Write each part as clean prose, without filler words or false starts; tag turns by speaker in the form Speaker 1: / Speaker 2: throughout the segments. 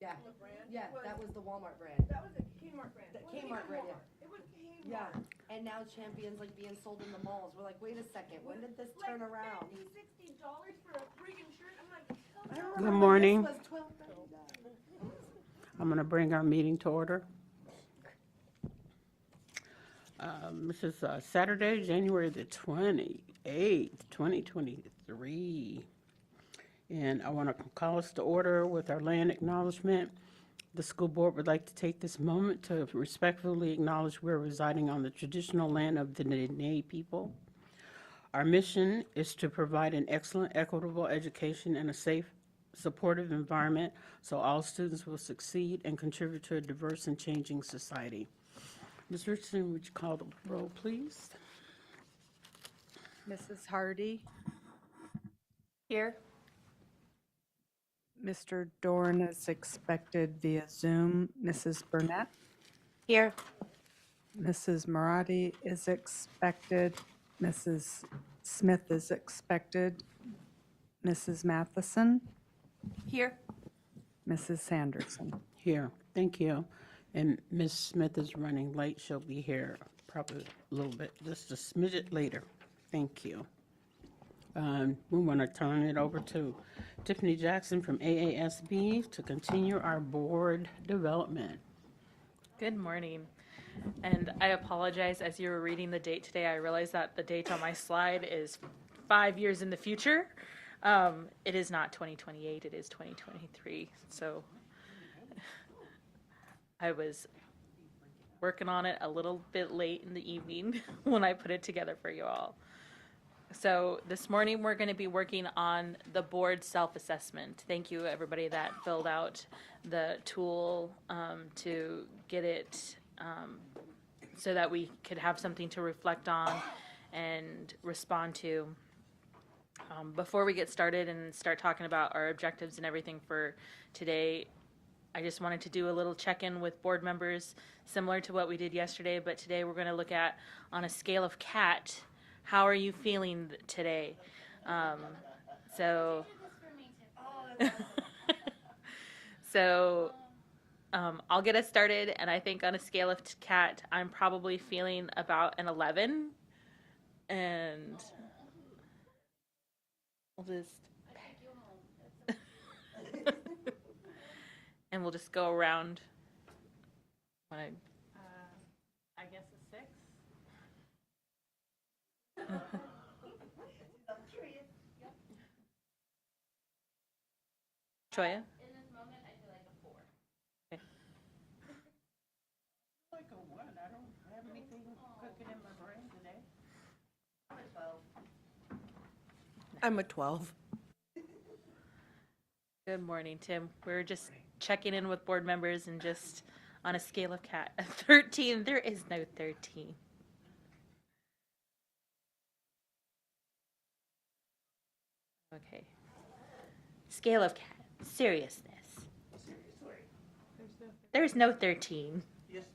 Speaker 1: Yeah,
Speaker 2: The brand
Speaker 1: yeah,
Speaker 2: was,
Speaker 1: that was the Walmart brand.
Speaker 2: that was a Kmart brand.
Speaker 1: The
Speaker 2: It wasn't
Speaker 1: Kmart
Speaker 2: even
Speaker 1: brand,
Speaker 2: Walmart. It was Kmart.
Speaker 1: Yeah, and now Champion's like being sold in the malls. We're like, wait a second, when did this turn around?
Speaker 2: $50, $60 for a friggin' shirt. I'm like, hell
Speaker 1: I
Speaker 2: no.
Speaker 1: remember
Speaker 3: Good
Speaker 1: when
Speaker 3: morning.
Speaker 1: this was $12.99.
Speaker 3: I'm going to bring our meeting to order. This is Saturday, January the 28th, 2023. And I want to call us to order with our land acknowledgement. The school board would like to take this moment to respectfully acknowledge we're residing on the traditional land of the Dene people. Our mission is to provide an excellent, equitable education and a safe, supportive environment so all students will succeed and contribute to a diverse and changing society. Ms. Richardson, would you call the roll, please?
Speaker 4: Mrs. Hardy,
Speaker 5: Here.
Speaker 4: Mr. Dorn is expected via Zoom. Mrs. Burnett,
Speaker 5: Here.
Speaker 4: Mrs. Marati is expected. Mrs. Smith is expected. Mrs. Matheson,
Speaker 5: Here.
Speaker 4: Mrs. Sanderson.
Speaker 3: Here, thank you. And Ms. Smith is running late. She'll be here probably a little bit, just a smidget later. Thank you. We want to turn it over to Tiffany Jackson from AASB to continue our board development.
Speaker 5: Good morning. And I apologize, as you were reading the date today, I realized that the date on my slide is 5 years in the future. It is not 2028, it is 2023. So I was working on it a little bit late in the evening when I put it together for you all. So this morning, we're going to be working on the board self-assessment. Thank you, everybody that filled out the tool to get it so that we could have something to reflect on and respond to. Before we get started and start talking about our objectives and everything for today, I just wanted to do a little check-in with board members, similar to what we did yesterday, but today we're going to look at, on a scale of cat, how are you feeling today? So I'll get us started, and I think on a scale of cat, I'm probably feeling about an 11, and we'll just and we'll just go around. I guess a 6. Choya?
Speaker 6: In this moment, I feel like a 4.
Speaker 3: Like a one. I don't have anything cooking in my brain today.
Speaker 1: I'm a 12.
Speaker 2: I'm a 12.
Speaker 5: Good morning, Tim. We're just checking in with board members and just on a scale of cat. 13, there is no 13. Okay. Scale of cat. Seriousness. There's no 13.
Speaker 3: Yes,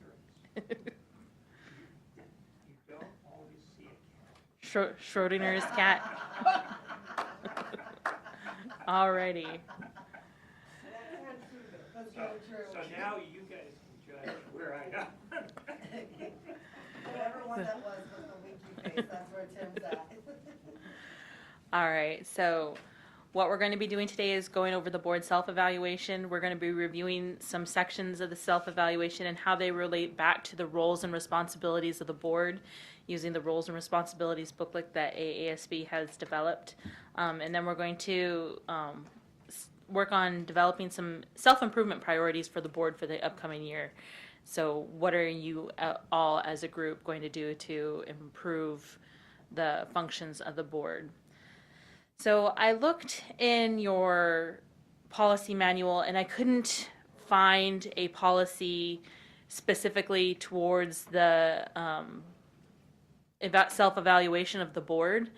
Speaker 3: there is. You don't always see a cat.
Speaker 5: Schrodinger's cat. Alrighty.
Speaker 3: So now you guys can judge where I am.
Speaker 1: Whatever one that was the winky face, that's where Tim's at.
Speaker 5: All right, so what we're going to be doing today is going over the board self-evaluation. We're going to be reviewing some sections of the self-evaluation and how they relate back to the roles and responsibilities of the board using the roles and responsibilities booklet that AASB has developed. And then we're going to work on developing some self-improvement priorities for the board for the upcoming year. So what are you all as a group going to do to improve the functions of the board? So I looked in your policy manual and I couldn't find a policy specifically towards the self-evaluation of the board.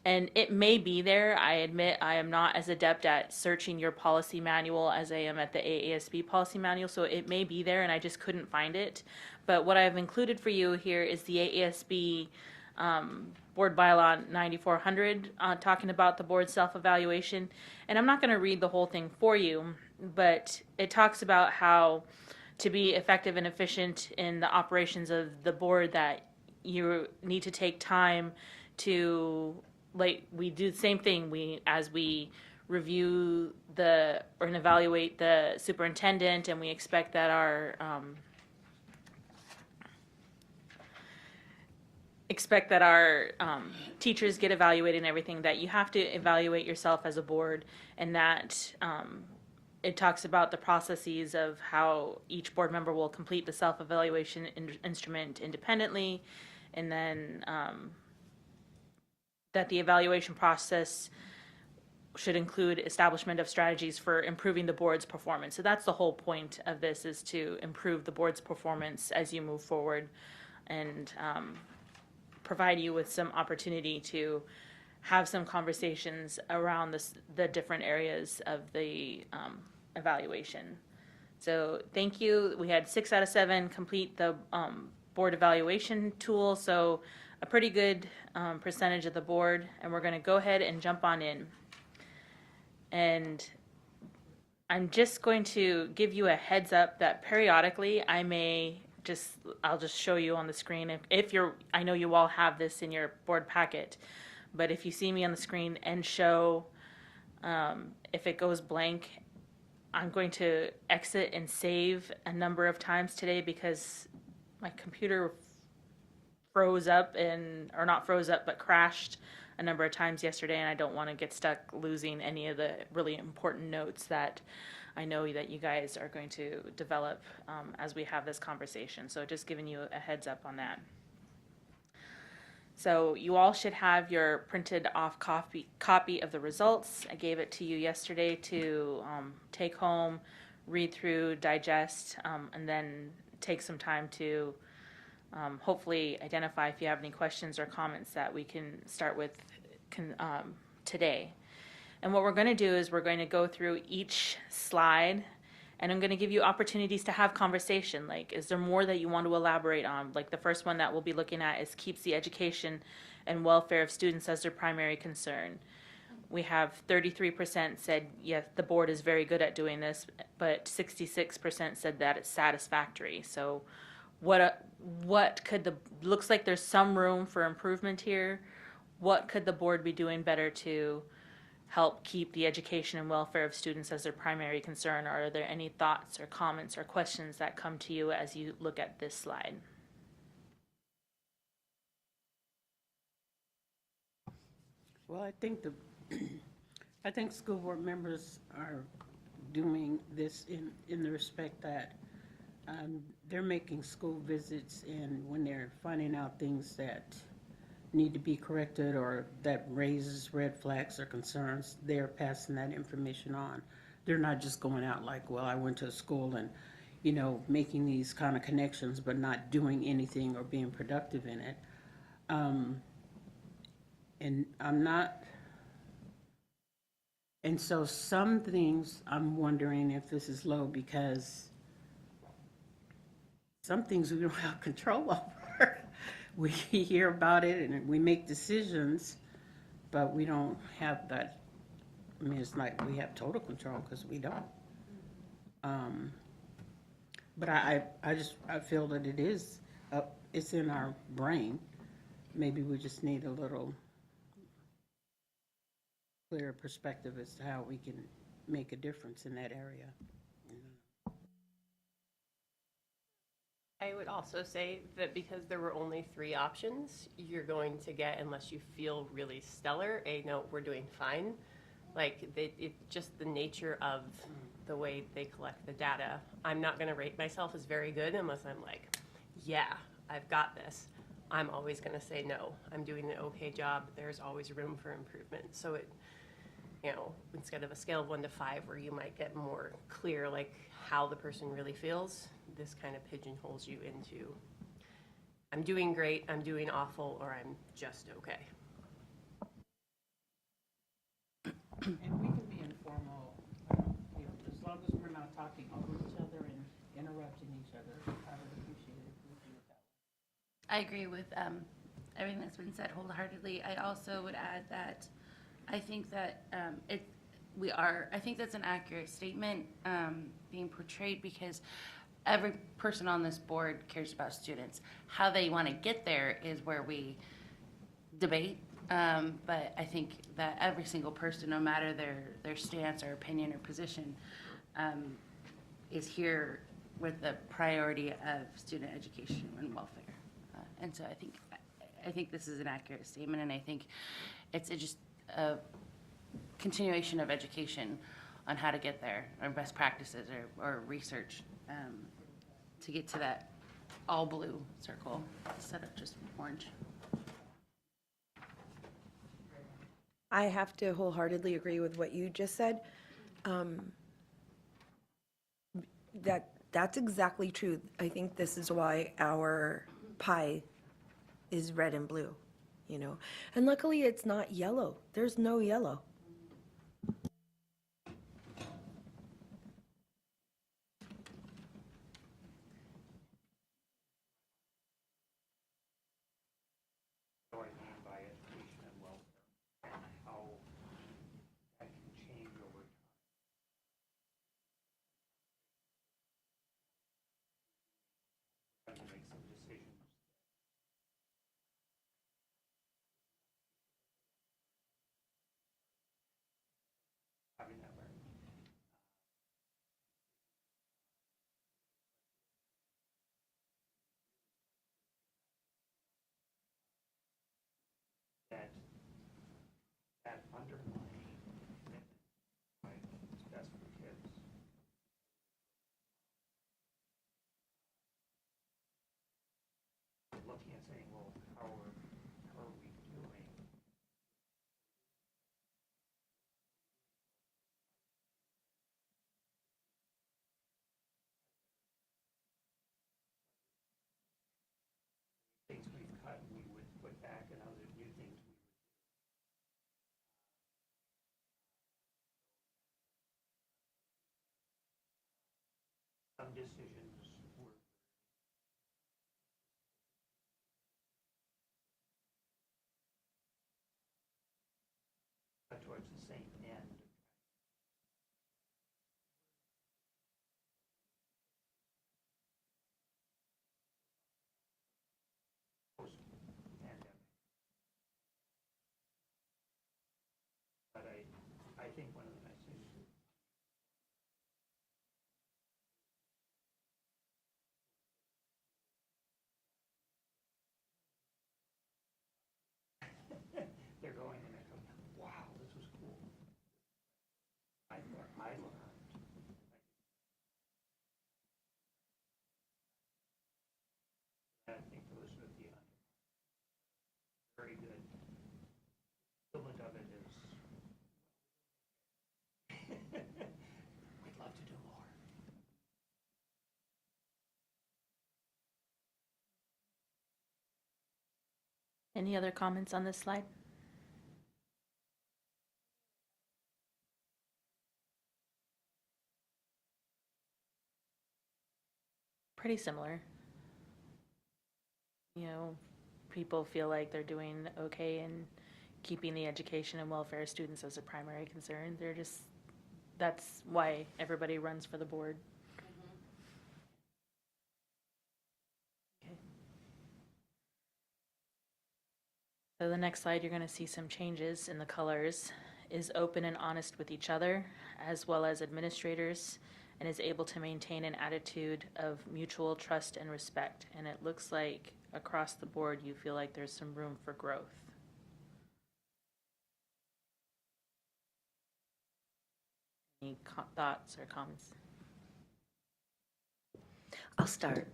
Speaker 5: And it may be there. I admit I am not as adept at searching your policy manual as I am at the AASB policy manual, so it may be there and I just couldn't find it. But what I've included for you here is the AASB Board Bylaw 9400 talking about the board self-evaluation. And I'm not going to read the whole thing for you, but it talks about how to be effective and efficient in the operations of the board, that you need to take time to, like, we do the same thing. As we review and evaluate the superintendent, and we expect that our teachers get evaluated and everything, that you have to evaluate yourself as a board, and that it talks about the processes of how each board member will complete the self-evaluation instrument independently, and then that the evaluation process should include establishment of strategies for improving the board's performance. So that's the whole point of this, is to improve the board's performance as you move forward, and provide you with some opportunity to have some conversations around the different areas of the evaluation. So thank you. We had 6 out of 7 complete the board evaluation tool, so a pretty good percentage of the board, and we're going to go ahead and jump on in. And I'm just going to give you a heads up that periodically I'll just show you on the screen. I know you all have this in your board packet, but if you see me on the screen and show, if it goes blank, I'm going to exit and save a number of times today, because my computer froze up, or not froze up, but crashed a number of times yesterday, and I don't want to get stuck losing any of the really important notes that I know that you guys are going to develop as we have this conversation. So just giving you a heads up on that. So you all should have your printed off copy of the results. I gave it to you yesterday to take home, read through, digest, and then take some time to hopefully identify if you have any questions or comments that we can start with today. And what we're going to do is we're going to go through each slide, and I'm going to give you opportunities to have conversation. Like, is there more that you want to elaborate on? Like, the first one that we'll be looking at is keeps the education and welfare of students as their primary concern. We have 33% said, yes, the board is very good at doing this, but 66% said that it's satisfactory. So what could looks like there's some room for improvement here. What could the board be doing better to help keep the education and welfare of students as their primary concern? Are there any thoughts or comments or questions that come to you as you look at this slide?
Speaker 3: Well, I think school board members are doing this in the respect that they're making school visits, and when they're finding out things that need to be corrected or that raises red flags or concerns, they're passing that information on. They're not just going out like, well, I went to a school and, making these kind of connections but not doing anything or being productive in it. And so some things I'm wondering if this is low, because some things we don't have control over. We hear about it and we make decisions, but we don't have that. I mean, it's like we have total control, because we don't. But I feel that it's in our brain. Maybe we just need a little clearer perspective as to how we can make a difference in that area.
Speaker 7: I would also say that because there were only 3 options, you're going to get, unless you feel really stellar, no, we're doing fine. Like, it's just the nature of the way they collect the data. I'm not going to rate myself as very good unless I'm like, yeah, I've got this. I'm always going to say, no, I'm doing an okay job. There's always room for improvement. So instead of a scale of 1 to 5 where you might get more clear, like, how the person really feels, this kind of pigeonholes you into, I'm doing great, I'm doing awful, or I'm just okay.
Speaker 3: And we can be informal, as long as we're not talking over each other and interrupting each other. I would appreciate it if we do it that way.
Speaker 6: I agree with everything that's been said wholeheartedly. I also would add that I think that
Speaker 8: we are, I think that's an accurate statement, being portrayed, because every person on this board cares about students. How they want to get there is where we debate, but I think that every single person, no matter their stance or opinion or position, is here with the priority of student education and welfare. And so I think this is an accurate statement, and I think it's just a continuation of education on how to get there, or best practices, or research to get to that all blue circle instead of just orange.
Speaker 1: I have to wholeheartedly agree with what you just said. That's exactly true. I think this is why our pie is red and blue, you know? And luckily, it's not yellow. There's no yellow.
Speaker 9: What I mean by education and welfare, and how that can change over time. Trying to make some decisions. Having that learning. That underlying commitment, right, is best for kids. Looking and saying, well, how are we doing? Things we've cut, we would put back, and other new things we would. Some decisions were. Towards the same end. Post-pandemic. But I think one of the nice things is they're going and they're going, wow, this was cool. I learned. I think those are the very good. Equivalent of it is we'd love to do more.
Speaker 5: Any other comments on this slide? Pretty similar. You know, people feel like they're doing okay in keeping the education and welfare of students as a primary concern. They're just, that's why everybody runs for the board. Okay. So the next slide, you're going to see some changes in the colors. Is open and honest with each other, as well as administrators, and is able to maintain an attitude of mutual trust and respect. And it looks like across the board, you feel like there's some room for growth. Any thoughts or comments?
Speaker 10: I'll start.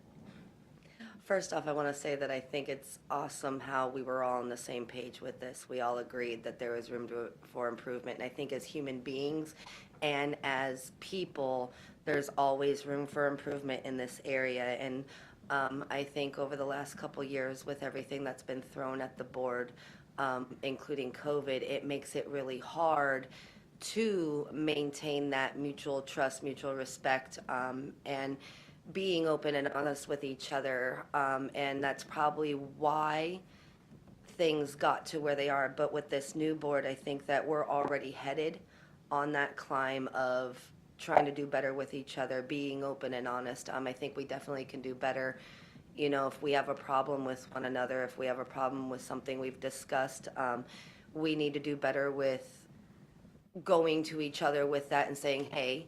Speaker 10: First off, I want to say that I think it's awesome how we were all on the same page with this. We all agreed that there was room for improvement. And I think as human beings and as people, there's always room for improvement in this area. And I think over the last couple years, with everything that's been thrown at the board, including COVID, it makes it really hard to maintain that mutual trust, mutual respect, and being open and honest with each other. And that's probably why things got to where they are. But with this new board, I think that we're already headed on that climb of trying to do better with each other, being open and honest. I think we definitely can do better. You know, if we have a problem with one another, if we have a problem with something we've discussed, we need to do better with going to each other with that and saying, hey,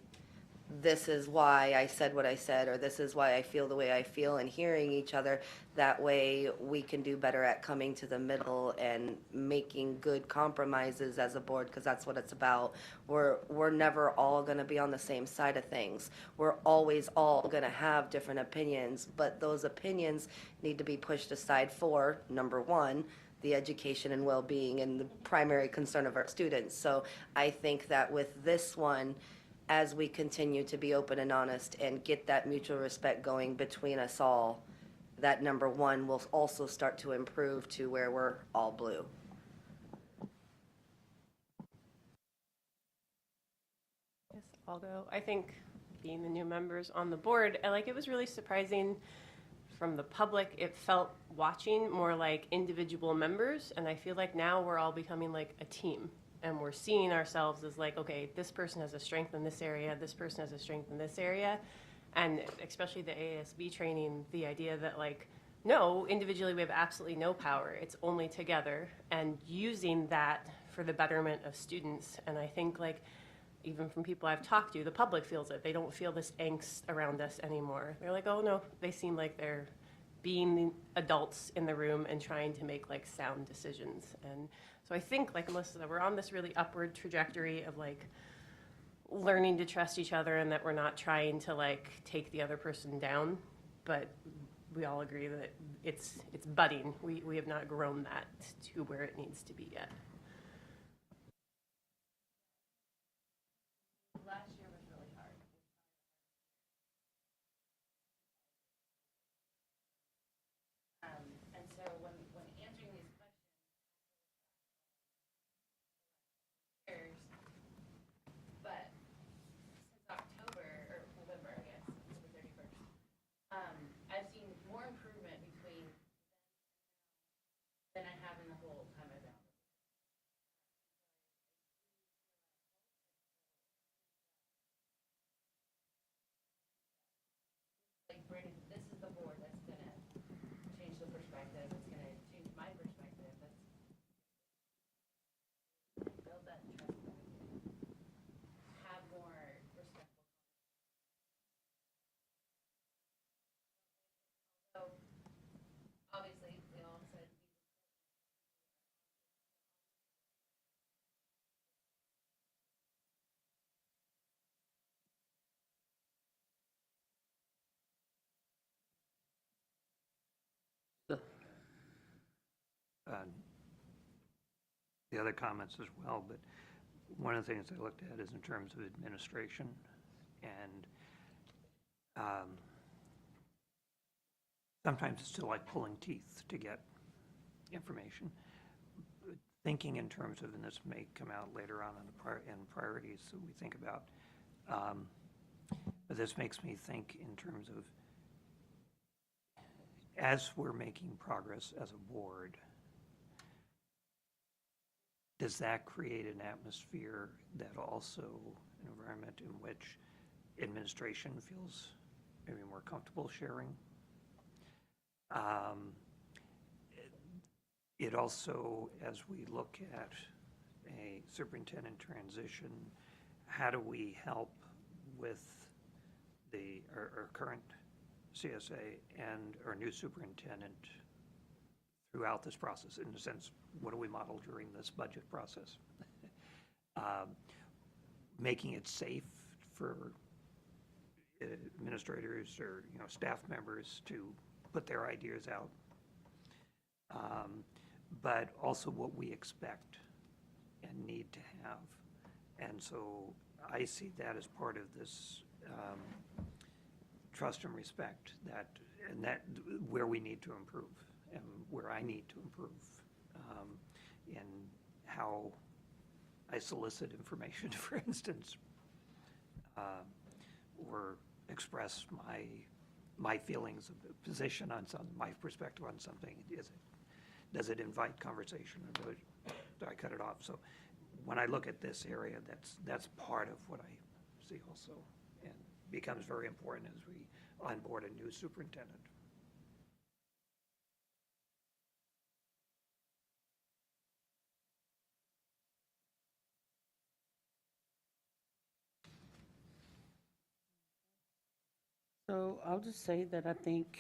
Speaker 10: this is why I said what I said, or this is why I feel the way I feel, and hearing each other. That way we can do better at coming to the middle and making good compromises as a board, because that's what it's about. We're never all going to be on the same side of things. We're always all going to have different opinions, but those opinions need to be pushed aside for, number one, the education and well-being and the primary concern of our students. So I think that with this one, as we continue to be open and honest and get that mutual respect going between us all, that number one will also start to improve to where we're all blue.
Speaker 7: Yes, I'll go. I think being the new members on the board, it was really surprising from the public. It felt watching more like individual members, and I feel like now we're all becoming like a team. And we're seeing ourselves as like, okay, this person has a strength in this area, this person has a strength in this area. And especially the ASB training, the idea that like, no, individually we have absolutely no power. It's only together, and using that for the betterment of students. And I think like, even from people I've talked to, the public feels it. They don't feel this angst around us anymore. They're like, oh no, they seem like they're being adults in the room and trying to make like sound decisions. And so I think, like Melissa said, we're on this really upward trajectory of like learning to trust each other, and that we're not trying to like take the other person down, but we all agree that it's budding. We have not grown that to where it needs to be yet.
Speaker 8: Last year was really hard. And so when answering these questions, but since October, or November, I guess, October 31st, I've seen more improvement between than I have in the whole time I've been. Like, Brandon, this is the board that's gonna change the perspective. It's gonna change my perspective. That's build that trust. Have more respectful. So, obviously, we all said.
Speaker 9: The other comments as well, but one of the things I looked at is in terms of administration, and sometimes it's still like pulling teeth to get information. Thinking in terms of, and this may come out later on in priorities that we think about, but this makes me think in terms of, as we're making progress as a board, does that create an atmosphere that also, an environment in which administration feels maybe more comfortable sharing? It also, as we look at a superintendent transition, how do we help with our current CSA and our new superintendent throughout this process? In a sense, what do we model during this budget process? Making it safe for administrators or staff members to put their ideas out, but also what we expect and need to have. And so I see that as part of this trust and respect, that where we need to improve and where I need to improve in how I solicit information, for instance, or express my feelings of the position on something, my perspective on something. Does it invite conversation, or do I cut it off? So when I look at this area, that's part of what I see also, and becomes very important as we onboard a new superintendent.
Speaker 3: So I'll just say that I think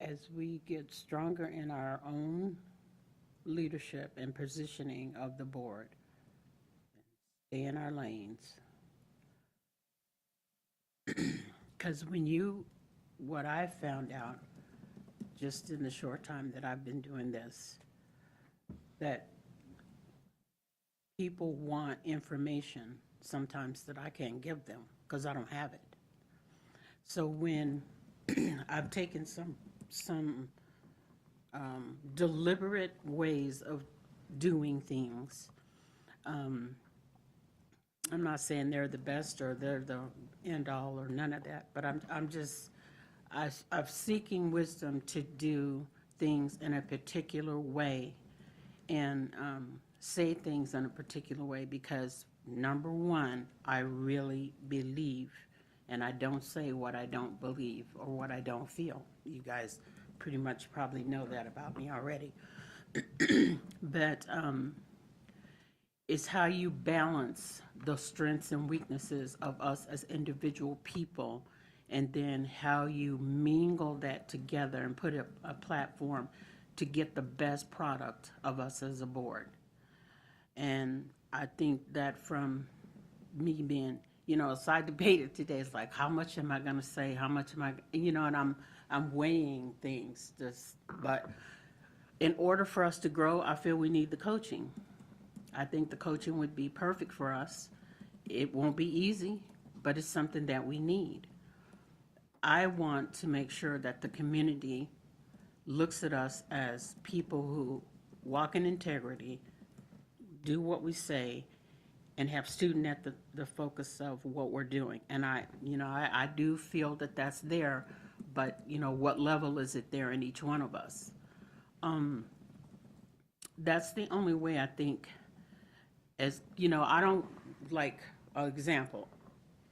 Speaker 3: as we get stronger in our own leadership and positioning of the board, stay in our lanes. Because what I've found out just in the short time that I've been doing this, that people want information sometimes that I can't give them because I don't have it. So when I've taken some deliberate ways of doing things, I'm not saying they're the best or they're the end all or none of that, but I'm seeking wisdom to do things in a particular way and say things in a particular way because, number one, I really believe, and I don't say what I don't believe or what I don't feel. You guys pretty much probably know that about me already. But it's how you balance the strengths and weaknesses of us as individual people, and then how you mingle that together and put a platform to get the best product of us as a board. And I think that from me being, a side debater today is like, how much am I going to say? How much am I, and I'm weighing things. But in order for us to grow, I feel we need the coaching. I think the coaching would be perfect for us. It won't be easy, but it's something that we need. I want to make sure that the community looks at us as people who walk in integrity, do what we say, and have student at the focus of what we're doing. And I do feel that that's there, but what level is it there in each one of us? That's the only way I think, as I don't like, example,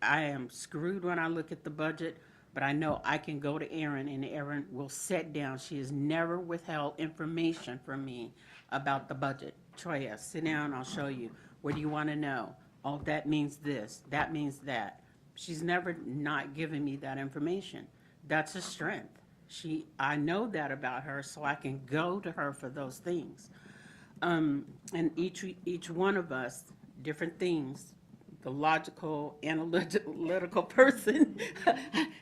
Speaker 3: I am screwed when I look at the budget, but I know I can go to Erin and Erin will sit down. She has never withheld information from me about the budget. Troya, sit down, I'll show you. What do you want to know? Oh, that means this, that means that. She's never not given me that information. That's a strength. I know that about her, so I can go to her for those things. And each one of us, different things. The logical, analytical person,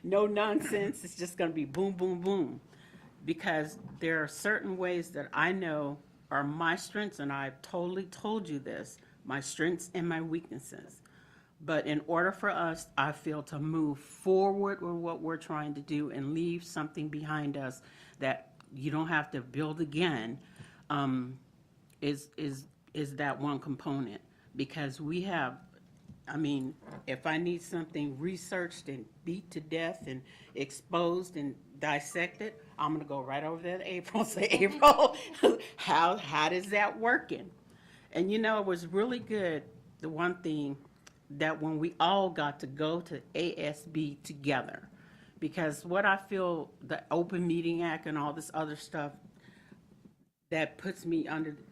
Speaker 3: no nonsense. It's just going to be boom, boom, boom. Because there are certain ways that I know are my strengths, and I've totally told you this, my strengths and my weaknesses. But in order for us, I feel, to move forward with what we're trying to do and leave something behind us that you don't have to build again, is that one component. Because we have, if I need something researched and beat to death and exposed and dissected, I'm gonna go right over there to April and say, April, how does that working? And it was really good, the one thing, that when we all got to go to ASB together, because what I feel, the Open Meeting Act and all this other stuff that puts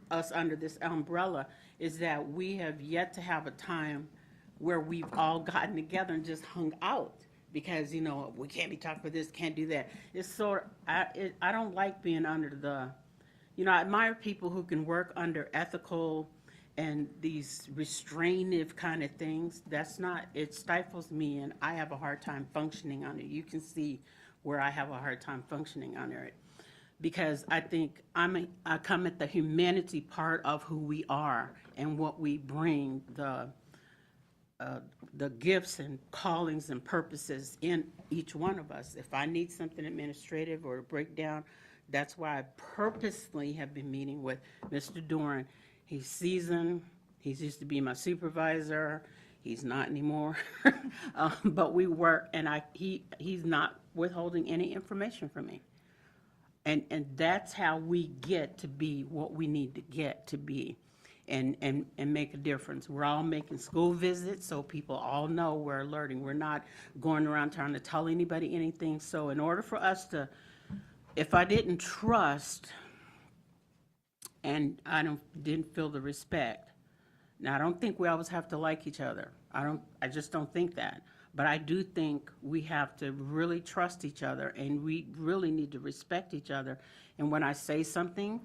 Speaker 3: us under this umbrella is that we have yet to have a time where we've all gotten together and just hung out, because we can't be talking for this, can't do that. It's sort of, I don't like being under the, I admire people who can work under ethical and these restrainive kind of things. It stifles me, and I have a hard time functioning under it. You can see where I have a hard time functioning under it, because I think I come at the humanity part of who we are and what we bring, the gifts and callings and purposes in each one of us. If I need something administrative or a breakdown, that's why I purposely have been meeting with Mr. Doran. He's seasoned. He used to be my supervisor. He's not anymore. But we work, and he's not withholding any information from me. And that's how we get to be what we need to get to be and make a difference. We're all making school visits, so people all know we're alerting. We're not going around trying to tell anybody anything. So in order for us to, if I didn't trust and didn't feel the respect, now I don't think we always have to like each other. I just don't think that. But I do think we have to really trust each other, and we really need to respect each other. And when I say something,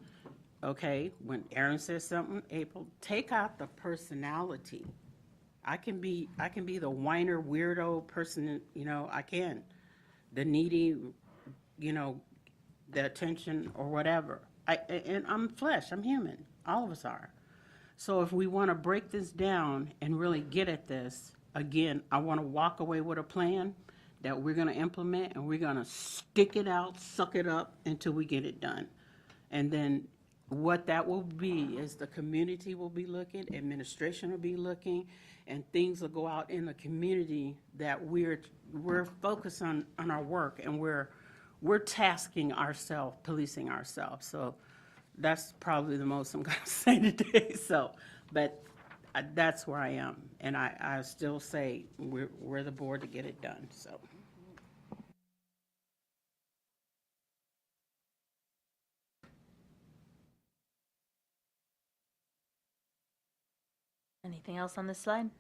Speaker 3: okay, when Aaron says something, April, take out the personality. I can be the whiner, weirdo person, I can. The needy, the attention or whatever. And I'm flesh, I'm human. All of us are. So if we want to break this down and really get at this, again, I want to walk away with a plan that we're going to implement, and we're going to stick it out, suck it up until we get it done. And then what that will be is the community will be looking, administration will be looking, and things will go out in the community that we're focused on our work, and we're tasking ourselves, policing ourselves. So that's probably the most I'm going to say today. So, but that's where I am, and I still say we're the board to get it done. So.
Speaker 5: Anything else on this slide?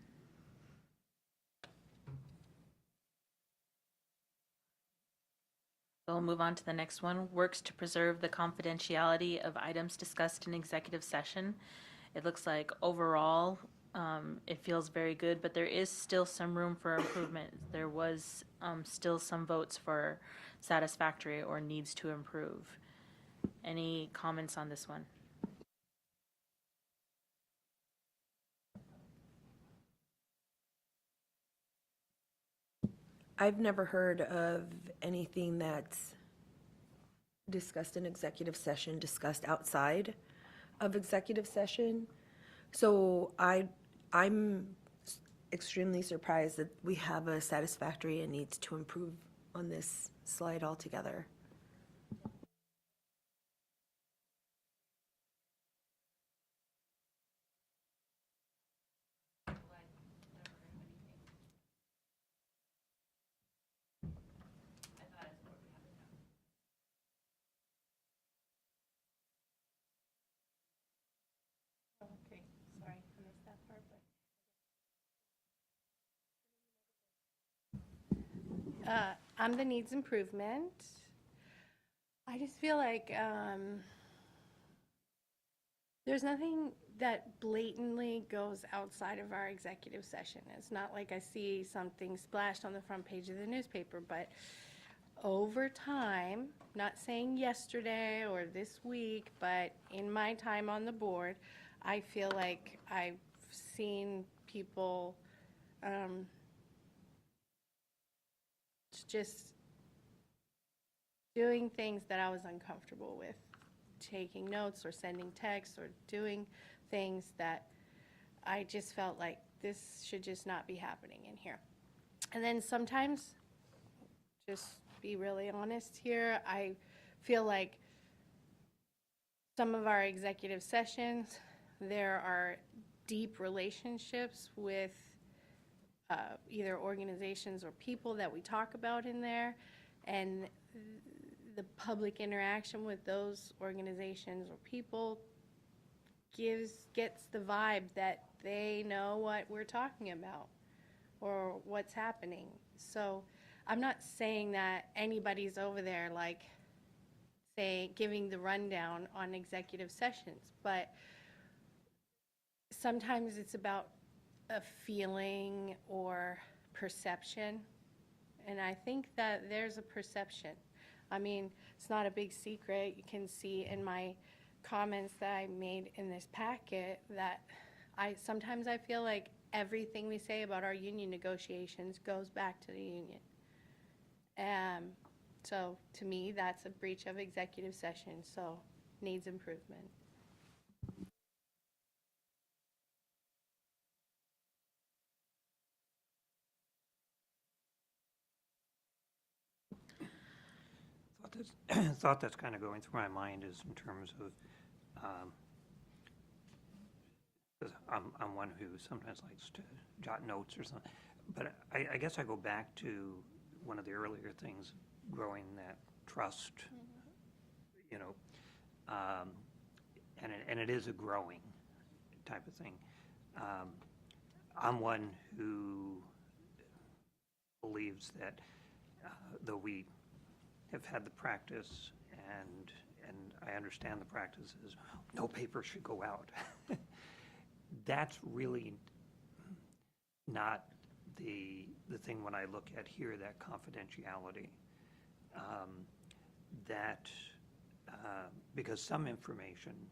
Speaker 5: So we'll move on to the next one. Works to preserve the confidentiality of items discussed in executive session. It looks like overall, it feels very good, but there is still some room for improvement. There was still some votes for satisfactory or needs to improve. Any comments on this one?
Speaker 1: I've never heard of anything that's discussed in executive session, discussed outside of executive session. So I'm extremely surprised that we have a satisfactory and needs to improve on this slide altogether.
Speaker 2: Okay, sorry, I missed that part, but. I'm the needs improvement. I just feel like, there's nothing that blatantly goes outside of our executive session. It's not like I see something splashed on the front page of the newspaper, but over time, not saying yesterday or this week, but in my time on the board, I feel like I've seen people just doing things that I was uncomfortable with, taking notes or sending texts or doing things that I just felt like this should just not be happening in here. And then sometimes, just be really honest here, I feel like some of our executive sessions, there are deep relationships with either organizations or people that we talk about in there, and the public interaction with those organizations or people gets the vibe that they know what we're talking about or what's happening. So I'm not saying that anybody's over there like giving the rundown on executive sessions, but sometimes it's about a feeling or perception, and I think that there's a perception. I mean, it's not a big secret. You can see in my comments that I made in this packet that sometimes I feel like everything we say about our union negotiations goes back to the union. So to me, that's a breach of executive session, so needs improvement.
Speaker 9: thought that's kind of going through my mind is in terms of, 'cause I'm one who sometimes likes to jot notes or something, but I guess I go back to one of the earlier things, growing that trust, you know, and it is a growing type of thing. I'm one who believes that though we have had the practice and I understand the practice is no paper should go out. That's really not the thing when I look at here, that confidentiality. Because some information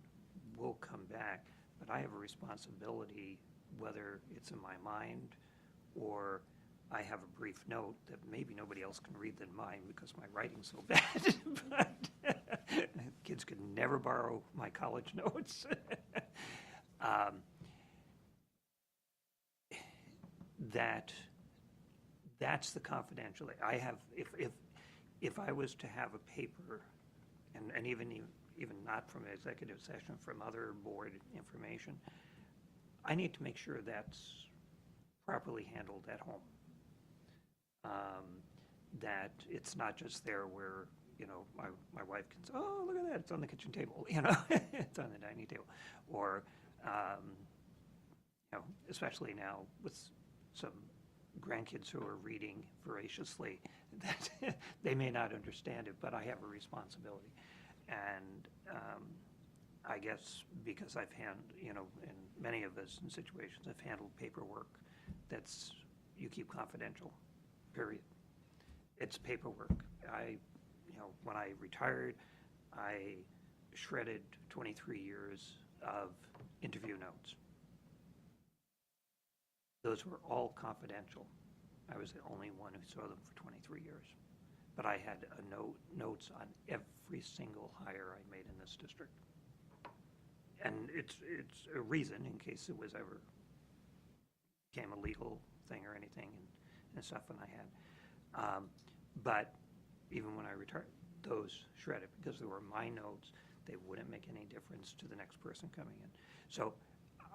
Speaker 9: will come back, but I have a responsibility, whether it's in my mind or I have a brief note that maybe nobody else can read than mine because my writing's so bad. But kids could never borrow my college notes. That's the confidentiality. I have, if I was to have a paper, and even not from an executive session, from other board information, I need to make sure that's properly handled at home. That it's not just there where, you know, my wife can say, oh, look at that, it's on the kitchen table, you know, it's on the dining table. Or, you know, especially now with some grandkids who are reading voraciously, that they may not understand it, but I have a responsibility. And I guess because I've you know, and many of us in situations have handled paperwork that's, you keep confidential, period. It's paperwork. You know, when I retired, I shredded 23 years of interview notes. Those were all confidential. I was the only one who saw them for 23 years. But I had notes on every single hire I made in this district. And it's a reason in case it was ever became a legal thing or anything and stuff when I had. But even when I retired, those shredded because they were my notes. They wouldn't make any difference to the next person coming in. So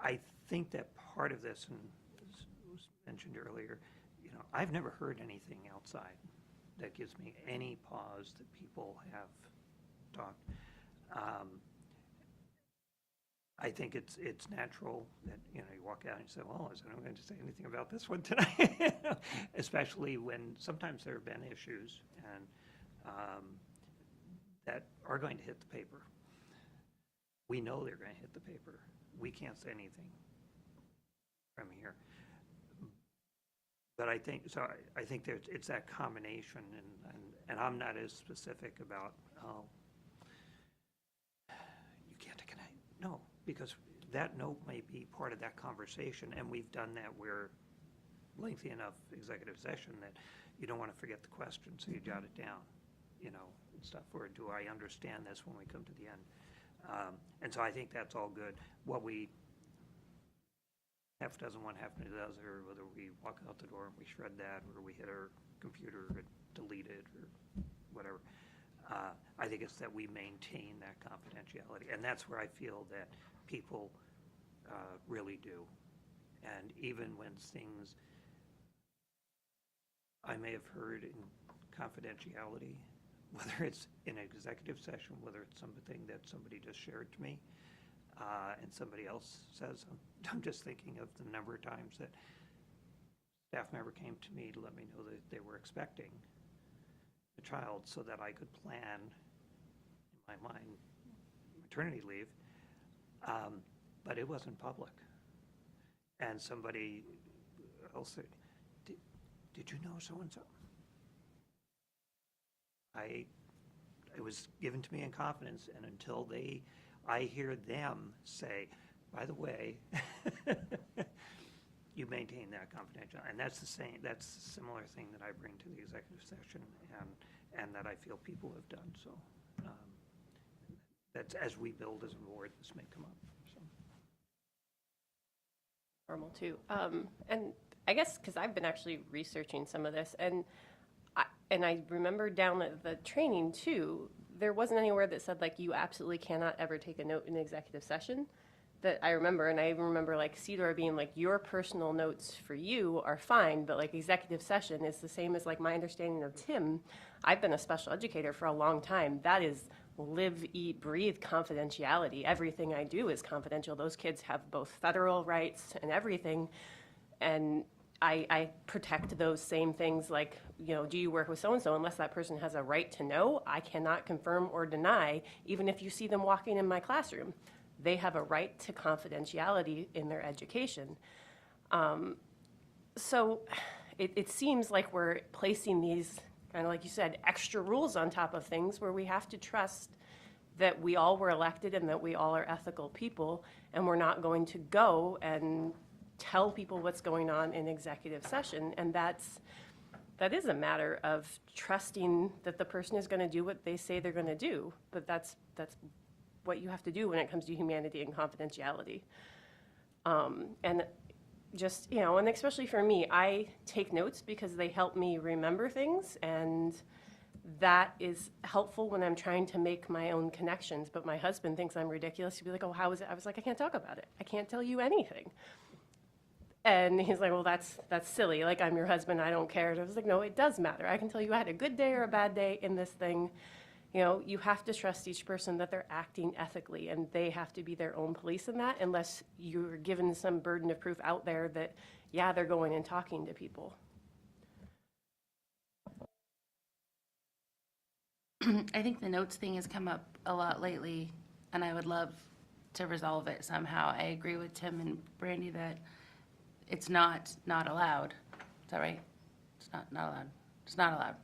Speaker 9: I think that part of this, and was mentioned earlier, you know, I've never heard anything outside that gives me any pause that people have talked. I think it's natural that, you know, you walk out and you say, well, is anyone going to say anything about this one tonight? Especially when sometimes there have been issues and that are going to hit the paper. We know they're going to hit the paper. We can't say anything from here. But I think, so I think it's that combination, and I'm not as specific about, oh, you can't take a night. No, because that note may be part of that conversation, and we've done that where lengthy enough executive session that you don't want to forget the question, so you jot it down, you know, and stuff, or do I understand this when we come to the end? And so I think that's all good. What we half dozen, one half dozen, or whether we walk out the door and we shred that, or we hit our computer and delete it, or whatever. I think it's that we maintain that confidentiality, and that's where I feel that people really do. And even when things I may have heard in confidentiality, whether it's in an executive session, whether it's something that somebody just shared to me, and somebody else says, I'm just thinking of the number of times that staff member came to me to let me know that they were expecting a child so that I could plan, in my mind, maternity leave, but it wasn't public. And somebody else said, did you know so-and-so? It was given to me in confidence, and until I hear them say, by the way, you maintain that confidential, and that's a similar thing that I bring to the executive session, and that I feel people have done. So that's, as we build as a board, this may come up. So.
Speaker 7: Normal too. And I guess because I've been actually researching some of this, and and I remember down at the training too, there wasn't anywhere that said like, you absolutely cannot ever take a note in executive session. That I remember, and I even remember like Cedar being like, your personal notes for you are fine, but like executive session is the same as like my understanding of Tim. I've been a special educator for a long time. That is live, eat, breathe confidentiality. Everything I do is confidential. Those kids have both federal rights and everything. And I protect those same things like, you know, do you work with so-and-so? Unless that person has a right to know, I cannot confirm or deny, even if you see them walking in my classroom. They have a right to confidentiality in their education. So it seems like we're placing these, kind of like you said, extra rules on top of things where we have to trust that we all were elected and that we all are ethical people, and we're not going to go and tell people what's going on in executive session. And that is a matter of trusting that the person is going to do what they say they're going to do. But that's what you have to do when it comes to humanity and confidentiality. And just, you know, and especially for me, I take notes because they help me remember things, and that is helpful when I'm trying to make my own connections. But my husband thinks I'm ridiculous. He'd be like, oh, how is it? I was like, I can't talk about it. I can't tell you anything. And he's like, well, that's silly. Like, I'm your husband. I don't care. And I was like, no, it does matter. I can tell you I had a good day or a bad day in this thing. You know, you have to trust each person that they're acting ethically, and they have to be their own police in that, unless you're given some burden of proof out there that, yeah, they're going and talking to people.
Speaker 8: I think the notes thing has come up a lot lately, and I would love to resolve it somehow. I agree with Tim and Brandy that it's not allowed. Is that right? It's not allowed. It's not allowed.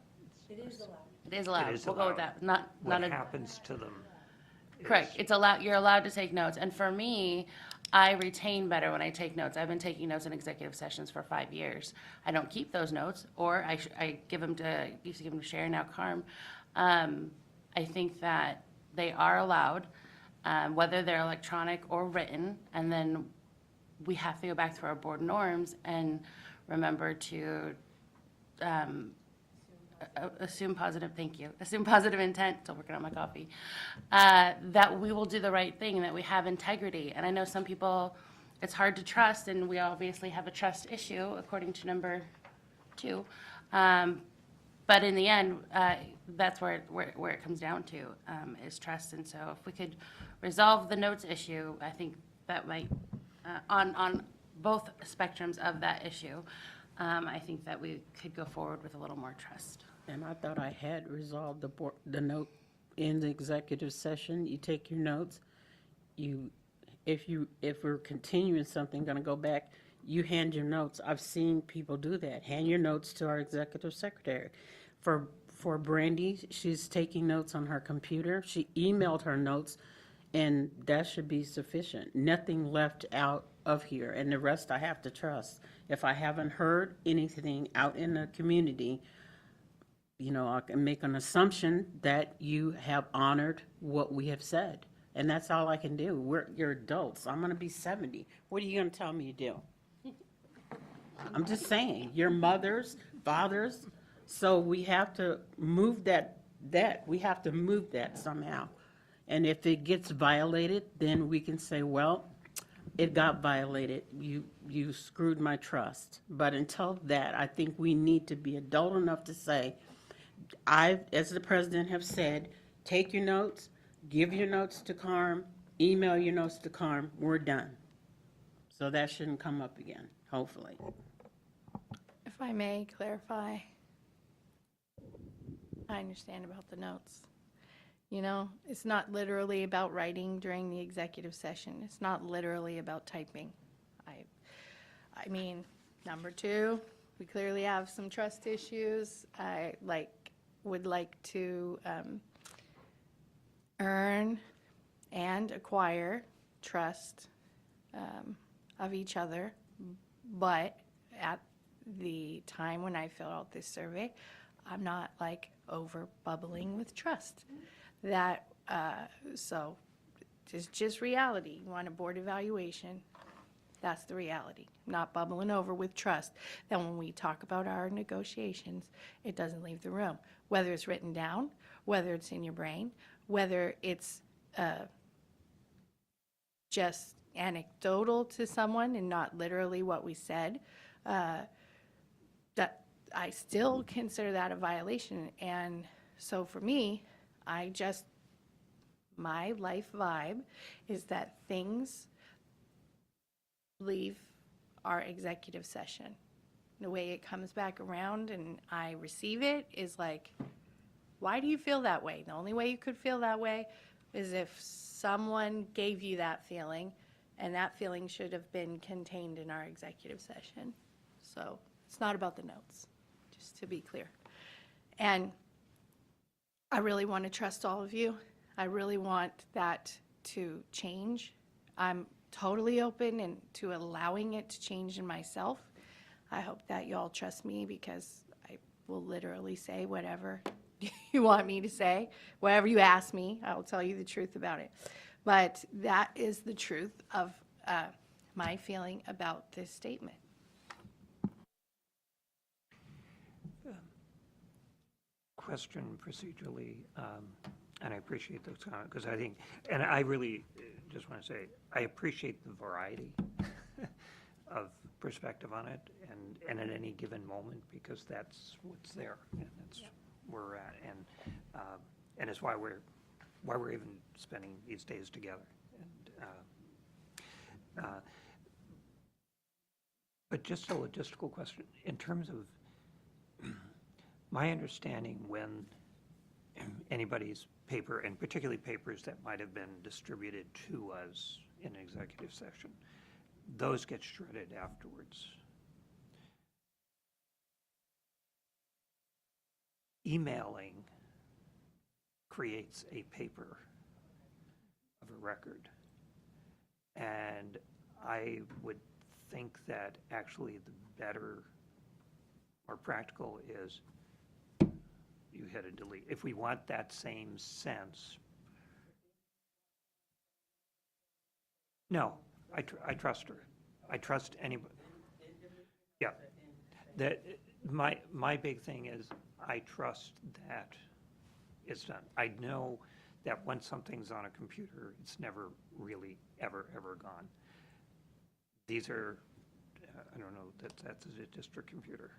Speaker 8: It is allowed. It is allowed.
Speaker 9: It is
Speaker 8: We'll go with
Speaker 9: allowed.
Speaker 8: that. Not
Speaker 9: What
Speaker 8: a,
Speaker 9: happens to them?
Speaker 8: correct.
Speaker 9: is-
Speaker 8: It's allowed, you're allowed to take notes. And for me, I retain better when I take notes. I've been taking notes in executive sessions for 5 years. I don't keep those notes, or I give them to, used to give them to Sharon, now Carm. I think that they are allowed, whether they're electronic or written, and then we have to go back to our board norms and remember to assume positive, thank you, assume positive intent, still working on my coffee, that we will do the right thing, that we have integrity. And I know some people, it's hard to trust, and we obviously have a trust issue according to number 2. But in the end, that's where it comes down to, is trust. And so if we could resolve the notes issue, I think that might, on both spectrums of that issue, I think that we could go forward with a little more trust.
Speaker 3: And I thought I had resolved the note in the executive session. You take your notes. If we're continuing something, gonna go back, you hand your notes. I've seen people do that. Hand your notes to our executive secretary. For Brandy, she's taking notes on her computer. She emailed her notes, and that should be sufficient. Nothing left out of here, and the rest I have to trust. If I haven't heard anything out in the community, you know, I can make an assumption that you have honored what we have said. And that's all I can do. You're adults. I'm gonna be 70. What are you gonna tell me to do? I'm just saying, you're mothers, fathers, so we have to move we have to move that somehow. And if it gets violated, then we can say, well, it got violated. You screwed my trust. But until that, I think we need to be adult enough to say, as the president have said, take your notes, give your notes to Carm, email your notes to Carm, we're done. So that shouldn't come up again, hopefully.
Speaker 2: If I may clarify, I understand about the notes. You know, it's not literally about writing during the executive session. It's not literally about typing. I mean, number 2, we clearly have some trust issues. I would like to earn and acquire trust of each other, but at the time when I fill out this survey, I'm not like over bubbling with trust. That, so, just reality. You want a board evaluation. That's the reality. Not bubbling over with trust. Then when we talk about our negotiations, it doesn't leave the room. Whether it's written down, whether it's in your brain, whether it's just anecdotal to someone and not literally what we said, that I still consider that a violation. And so for me, my life vibe is that things leave our executive session. The way it comes back around and I receive it is like, why do you feel that way? The only way you could feel that way is if someone gave you that feeling, and that feeling should have been contained in our executive session. So it's not about the notes, just to be clear. And I really want to trust all of you. I really want that to change. I'm totally open and to allowing it to change in myself. I hope that you all trust me because I will literally say whatever you want me to say. Whatever you ask me, I will tell you the truth about it. But that is the truth of my feeling about this statement.
Speaker 9: Question procedurally, and I appreciate those comments, because I think, and I really just want to say, I appreciate the variety of perspective on it, and at any given moment, because that's what's there, and that's where we're at, and it's why we're even spending these days together. And but just a logistical question, in terms of my understanding, when anybody's paper, and particularly papers that might have been distributed to us in executive session, those get shredded afterwards. Emailing creates a paper of a record. And I would think that actually the better, more practical is you hit a delete. If we want that same sense. No, I trust her. I trust anybody. Yeah. My big thing is I trust that it's done. I know that once something's on a computer, it's never really ever gone. These are, I don't know that that's a district computer,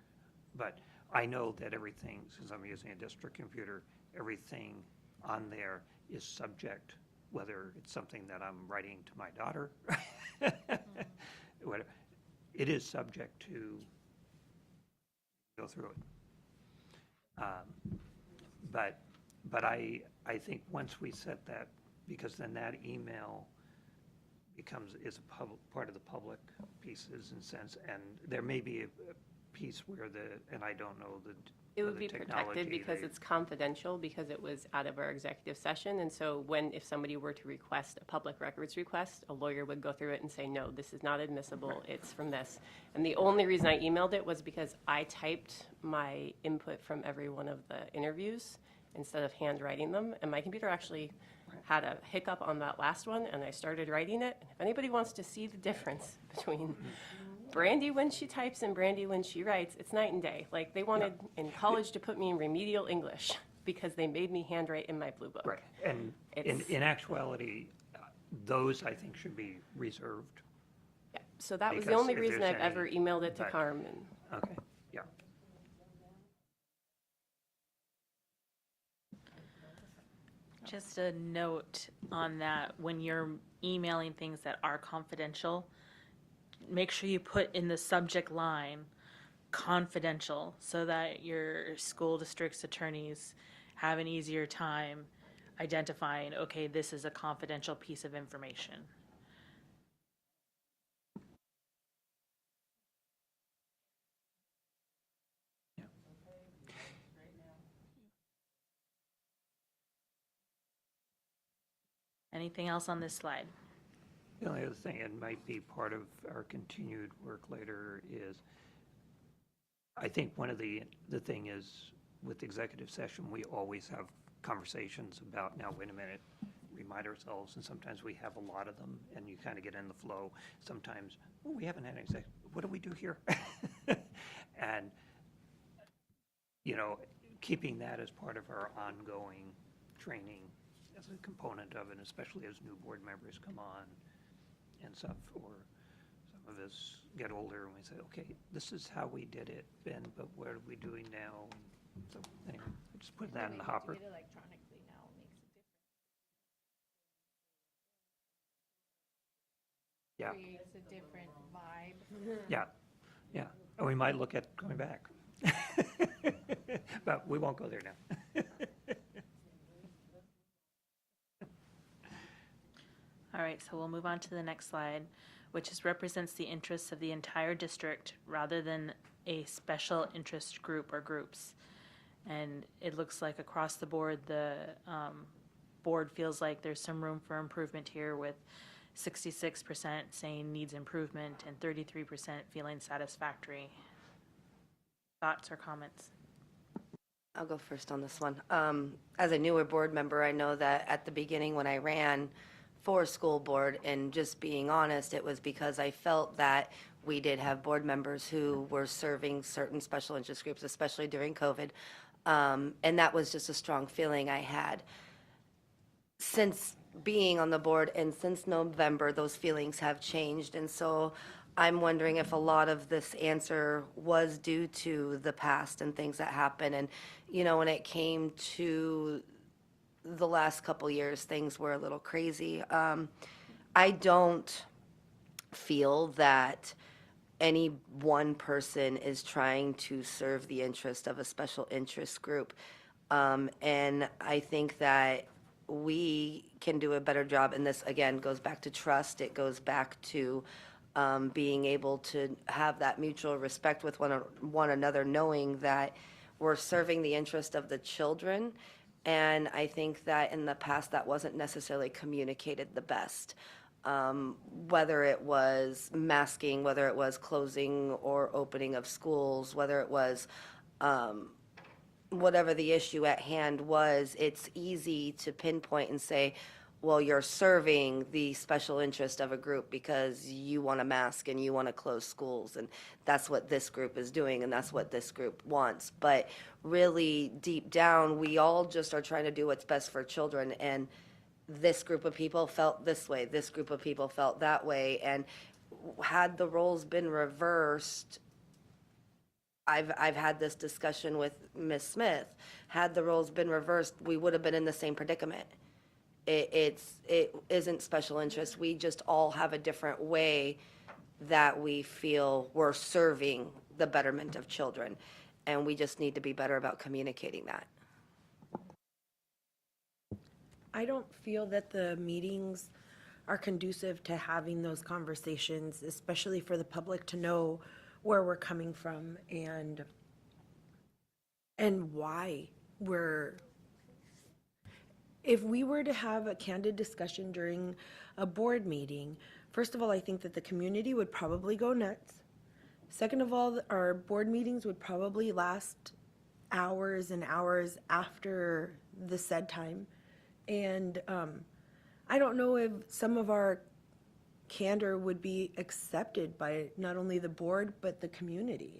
Speaker 9: but I know that everything, since I'm using a district computer, everything on there is subject, whether it's something that I'm writing to my daughter, whatever, it is subject to go through it. But I think once we set that, because then that email is a part of the public pieces in sense, and there may be a piece where and I don't know
Speaker 7: It would be protected because it's confidential, because it was out of our executive session. And so if somebody were to request a public records request, a lawyer would go through it and say, no, this is not admissible, it's from this. And the only reason I emailed it was because I typed my input from every one of the interviews instead of handwriting them. And my computer actually had a hiccup on that last one, and I started writing it. And if anybody wants to see the difference between Brandy when she types and Brandy when she writes, it's night and day. Like, they wanted in college to put me in remedial English because they made me handwrite in my blue book.
Speaker 9: Right, and in actuality, those I think should be reserved.
Speaker 7: Yeah, so that was the
Speaker 9: Because
Speaker 7: only
Speaker 9: if
Speaker 7: reason
Speaker 9: there's
Speaker 7: I've ever
Speaker 9: any-
Speaker 7: emailed it to
Speaker 9: but-
Speaker 7: Carmen.
Speaker 9: Okay, yeah.
Speaker 5: Just a note on that, when you're emailing things that are confidential, make sure you put in the subject line confidential so that your school district's attorneys have an easier time identifying, okay, this is a confidential piece of information. Anything else on this slide?
Speaker 9: The only other thing, and might be part of our continued work later, is I think one of the thing is with executive session, we always have conversations about, now, wait a minute, remind ourselves, and sometimes we have a lot of them, and you kind of get in the flow. Sometimes, oh, we haven't had an exec, what do we do here? And, you know, keeping that as part of our ongoing training as a component of it, especially as new board members come on and stuff, or some of us get older and we say, okay, this is how we did it, Ben, but what are we doing now? So, anyway, just put that in the hopper.
Speaker 2: Do it electronically now makes a difference.
Speaker 9: Yeah,
Speaker 2: Creates a different vibe.
Speaker 9: yeah, yeah. And we might look at going back. But we won't go there now.
Speaker 5: All right, so we'll move on to the next slide, which is represents the interests of the entire district rather than a special interest group or groups. And it looks like across the board, the board feels like there's some room for improvement here, with 66% saying needs improvement and 33% feeling satisfactory. Thoughts or comments?
Speaker 10: I'll go first on this one. As a newer board member, I know that at the beginning when I ran for school board, and just being honest, it was because I felt that we did have board members who were serving certain special interest groups, especially during COVID. And that was just a strong feeling I had. Since being on the board and since November, those feelings have changed. And so I'm wondering if a lot of this answer was due to the past and things that happened. And, you know, when it came to the last couple years, things were a little crazy. I don't feel that any one person is trying to serve the interest of a special interest group. And I think that we can do a better job, and this, again, goes back to trust. It goes back to being able to have that mutual respect with one another, knowing that we're serving the interest of the children. And I think that in the past, that wasn't necessarily communicated the best. Whether it was masking, whether it was closing or opening of schools, whether it was whatever the issue at hand was, it's easy to pinpoint and say, well, you're serving the special interest of a group because you want to mask and you want to close schools, and that's what this group is doing, and that's what this group wants. But really, deep down, we all just are trying to do what's best for children, and this group of people felt this way, this group of people felt that way, and had the roles been reversed, I've had this discussion with Ms. Smith, had the roles been reversed, we would have been in the same predicament. It isn't special interest. We just all have a different way that we feel we're serving the betterment of children. And we just need to be better about communicating that.
Speaker 1: I don't feel that the meetings are conducive to having those conversations, especially for the public to know where we're coming from and why we're. If we were to have a candid discussion during a board meeting, first of all, I think that the community would probably go nuts. Second of all, our board meetings would probably last hours and hours after the said time. And I don't know if some of our candor would be accepted by not only the board, but the community.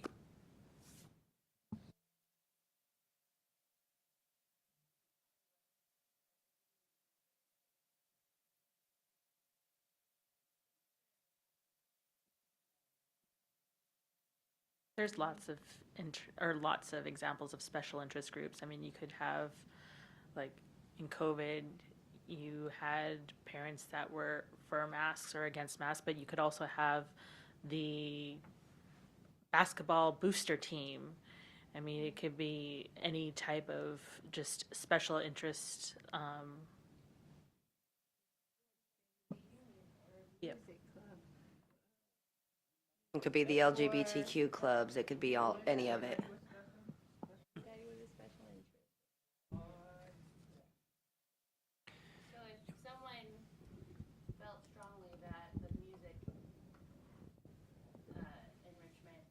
Speaker 5: There's lots of examples of special interest groups. I mean, you could have, like, in COVID, you had parents that were for masks or against masks, but you could also have the basketball booster team. I mean, it could be any type of just special interest. Yep.
Speaker 10: It could be the LGBTQ clubs, it could be any of it.
Speaker 6: So if someone felt strongly that the music enrichment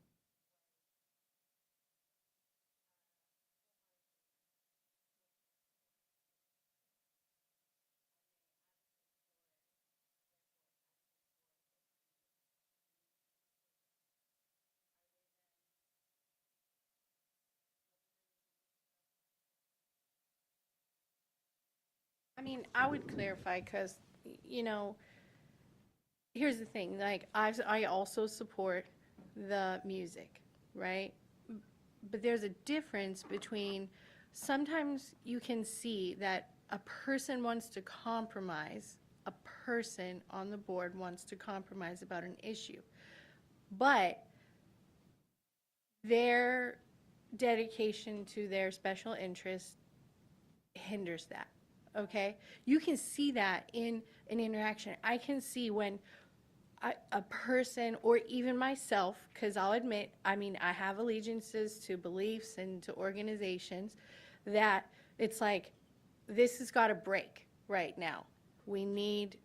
Speaker 2: I mean, I would clarify, because, you know, here's the thing, like, I also support the music, right? But there's a difference between, sometimes you can see that a person wants to compromise, a person on the board wants to compromise about an issue. But their dedication to their special interest hinders that, okay? You can see that in an interaction. I can see when a person, or even myself, because I'll admit, I mean, I have allegiances to beliefs and to organizations, that it's like, this has got to break right now. We need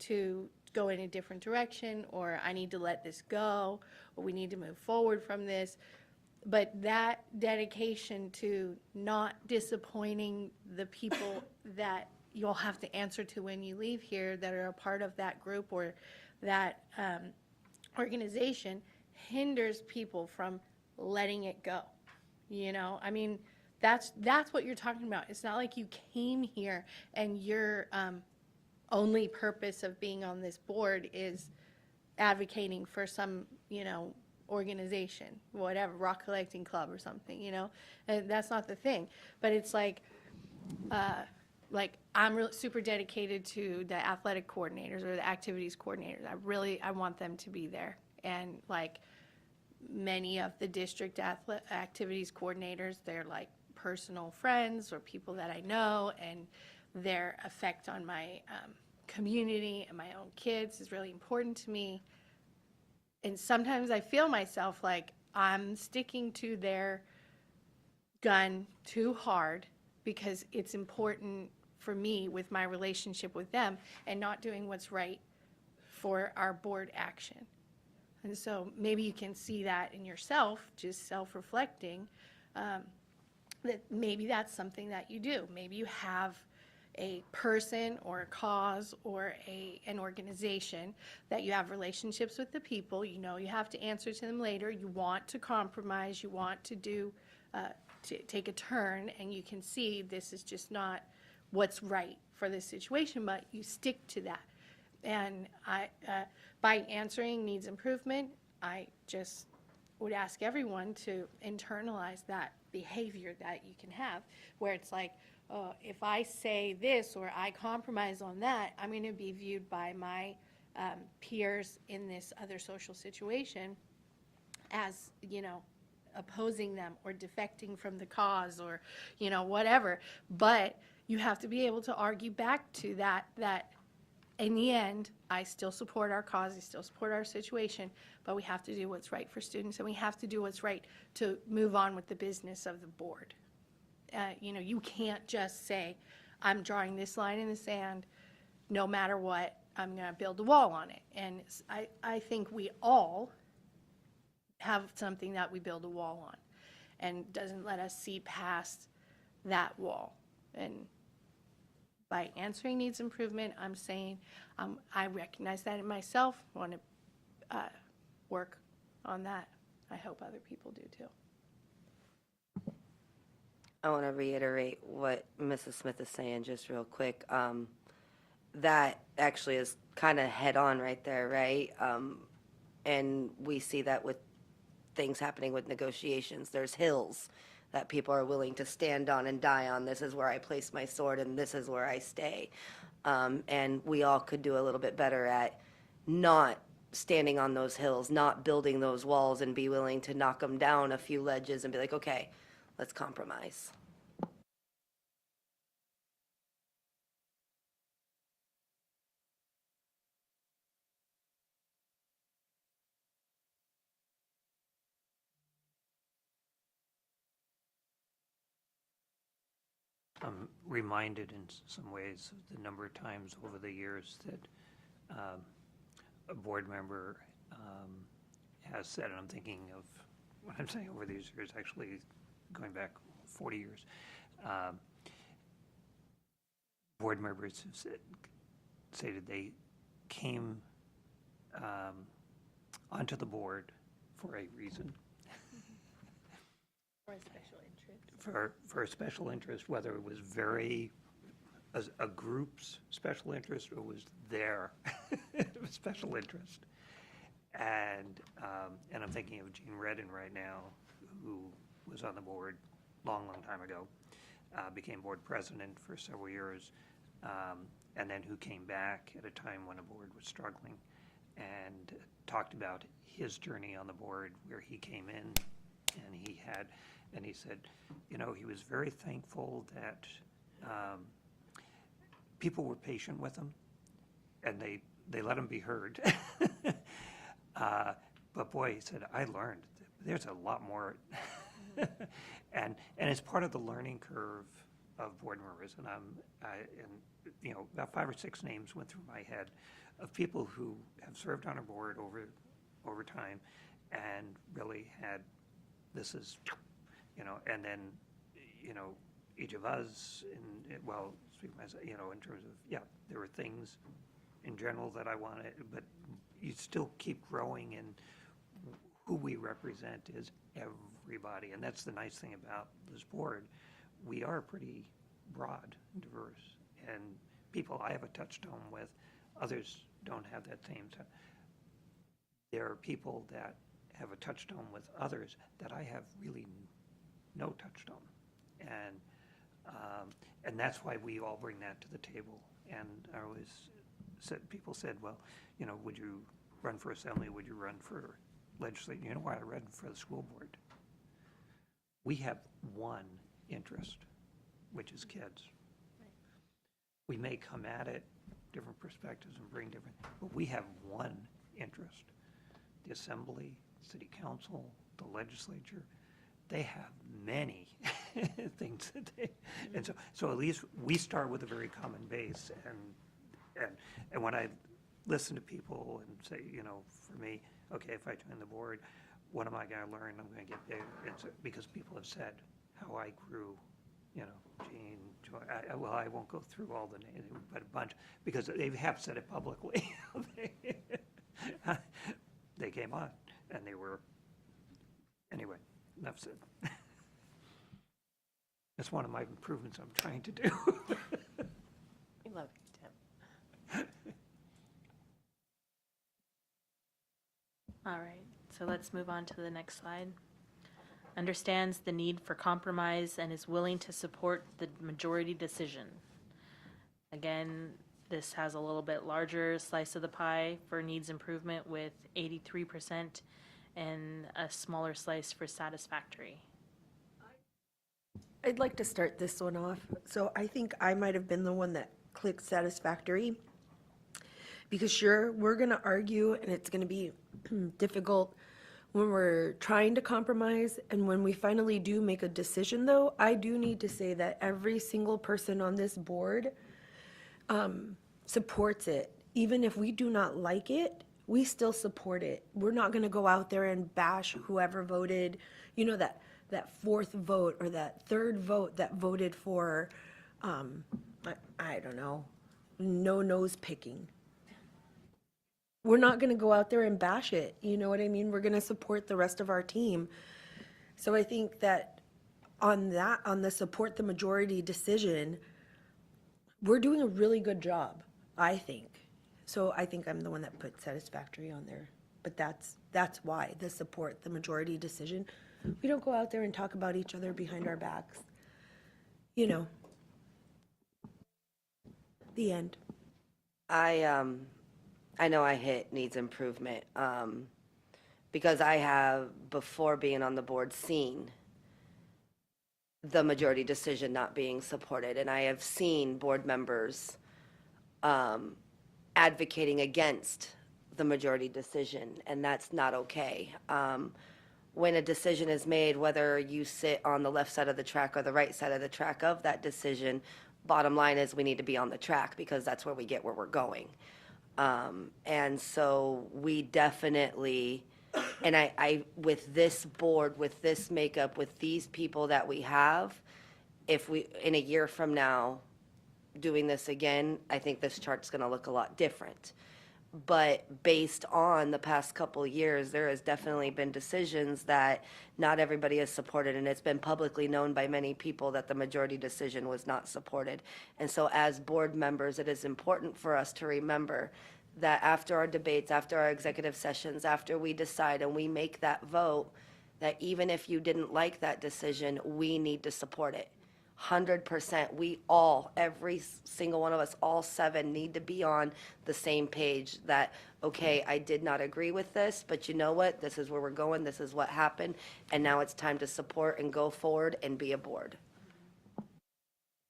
Speaker 2: to go in a different direction, or I need to let this go, or we need to move forward from this. But that dedication to not disappointing the people that you'll have to answer to when you leave here, that are a part of that group or that organization, hinders people from letting it go. You know, I mean, that's what you're talking about. It's not like you came here and your only purpose of being on this board is advocating for some, you know, organization, whatever, rock collecting club or something, you know, and that's not the thing. But it's like I'm really super dedicated to the athletic coordinators or the activities coordinators. I want them to be there. And like many of the district activities coordinators, they're like personal friends or people that I know, and their effect on my community and my own kids is really important to me. And sometimes I feel myself like I'm sticking to their gun too hard because it's important for me with my relationship with them, and not doing what's right for our board action. And so maybe you can see that in yourself, just self-reflecting, that maybe that's something that you do. Maybe you have a person or a cause or an organization that you have relationships with the people, you know you have to answer to them later, you want to compromise, you want to do, to take a turn, and you can see this is just not what's right for this situation, but you stick to that. And by answering needs improvement, I just would ask everyone to internalize that behavior that you can have, where it's like, if I say this or I compromise on that, I'm going to be viewed by my peers in this other social situation as, you know, opposing them or defecting from the cause or, you know, whatever. But you have to be able to argue back to that in the end, I still support our cause, I still support our situation, but we have to do what's right for students, and we have to do what's right to move on with the business of the board. You know, you can't just say, I'm drawing this line in the sand, no matter what, I'm going to build a wall on it. And I think we all have something that we build a wall on, and doesn't let us see past that wall. And by answering needs improvement, I'm saying I recognize that in myself, want to work on that. I hope other people do too.
Speaker 10: I want to reiterate what Mrs. Smith is saying just real quick. That actually is kind of head on right there, right? And we see that with things happening with negotiations. There's hills that people are willing to stand on and die on. This is where I place my sword, and this is where I stay. And we all could do a little bit better at not standing on those hills, not building those walls, and be willing to knock them down a few ledges and be like, okay, let's compromise.
Speaker 9: I'm reminded in some ways of the number of times over the years that a board member has said, and I'm thinking of what I'm saying over these years, actually going back 40 years, board members have stated they came onto the board for a reason.
Speaker 2: Or a special interest.
Speaker 9: For a special interest, whether it was very a group's special interest, it was their special interest. And I'm thinking of Gene Redden right now, who was on the board long time ago, became board president for several years, and then who came back at a time when the board was struggling, and talked about his journey on the board, where he came in, and he said, you know, he was very thankful that people were patient with him, and they let him be heard. But boy, he said, I learned there's a lot more. And it's part of the learning curve of board members. And you know, about 5 or 6 names went through my head of people who have served on a board over time and really had, this is, you know, and then, you know, each of us, well, speak for myself, you know, in terms of, yeah, there were things in general that I wanted, but you still keep growing, and who we represent is everybody. And that's the nice thing about this board. We are pretty broad and diverse, and people I have a touchstone with, others don't have that same. There are people that have a touchstone with others that I have really no touchstone. And that's why we all bring that to the table. And I always said, people said, well, you know, would you run for assembly? Would you run for legislature? You know why I ran for the school board? We have one interest, which is kids. We may come at it different perspectives and bring different, but we have one interest. The assembly, city council, the legislature, they have many things that they, and so at least we start with a very common base. And when I listen to people and say, you know, for me, okay, if I join the board, what am I going to learn? I'm going to get there. It's because people have said how I grew, you know, Gene, Joy. Well, I won't go through all the names, but a bunch, because they have said it publicly. They came on, and they were, anyway, enough said. That's one of my improvements I'm trying to do.
Speaker 7: We love you, Tim.
Speaker 5: All right, so let's move on to the next slide. Understands the need for compromise and is willing to support the majority decision. Again, this has a little bit larger slice of the pie for needs improvement with 83% and a smaller slice for satisfactory.
Speaker 1: I'd like to start this one off. So I think I might have been the one that clicked satisfactory. Because sure, we're going to argue, and it's going to be difficult when we're trying to compromise. And when we finally do make a decision, though, I do need to say that every single person on this board supports it. Even if we do not like it, we still support it. We're not going to go out there and bash whoever voted, you know, that fourth vote or that third vote that voted for, I don't know, no nose picking. We're not going to go out there and bash it. You know what I mean? We're going to support the rest of our team. So I think that on the support the majority decision, we're doing a really good job, I think. So I think I'm the one that put satisfactory on there. But that's why, the support the majority decision. We don't go out there and talk about each other behind our backs. You know. The end.
Speaker 10: I know I hit needs improvement, because I have, before being on the board, seen the majority decision not being supported, and I have seen board members advocating against the majority decision, and that's not okay. When a decision is made, whether you sit on the left side of the track or the right side of the track of that decision, bottom line is we need to be on the track, because that's where we get where we're going. And so we definitely, and I, with this board, with this makeup, with these people that we have, if we, in a year from now, doing this again, I think this chart's gonna look a lot different. But based on the past couple years, there has definitely been decisions that not everybody has supported, and it's been publicly known by many people that the majority decision was not supported. And so as board members, it is important for us to remember that after our debates, after our executive sessions, after we decide and we make that vote, that even if you didn't like that decision, we need to support it. 100%. We all, every single one of us, all 7 need to be on the same page that, okay, I did not agree with this, but you know what? This is where we're going. This is what happened. And now it's time to support and go forward and be a board.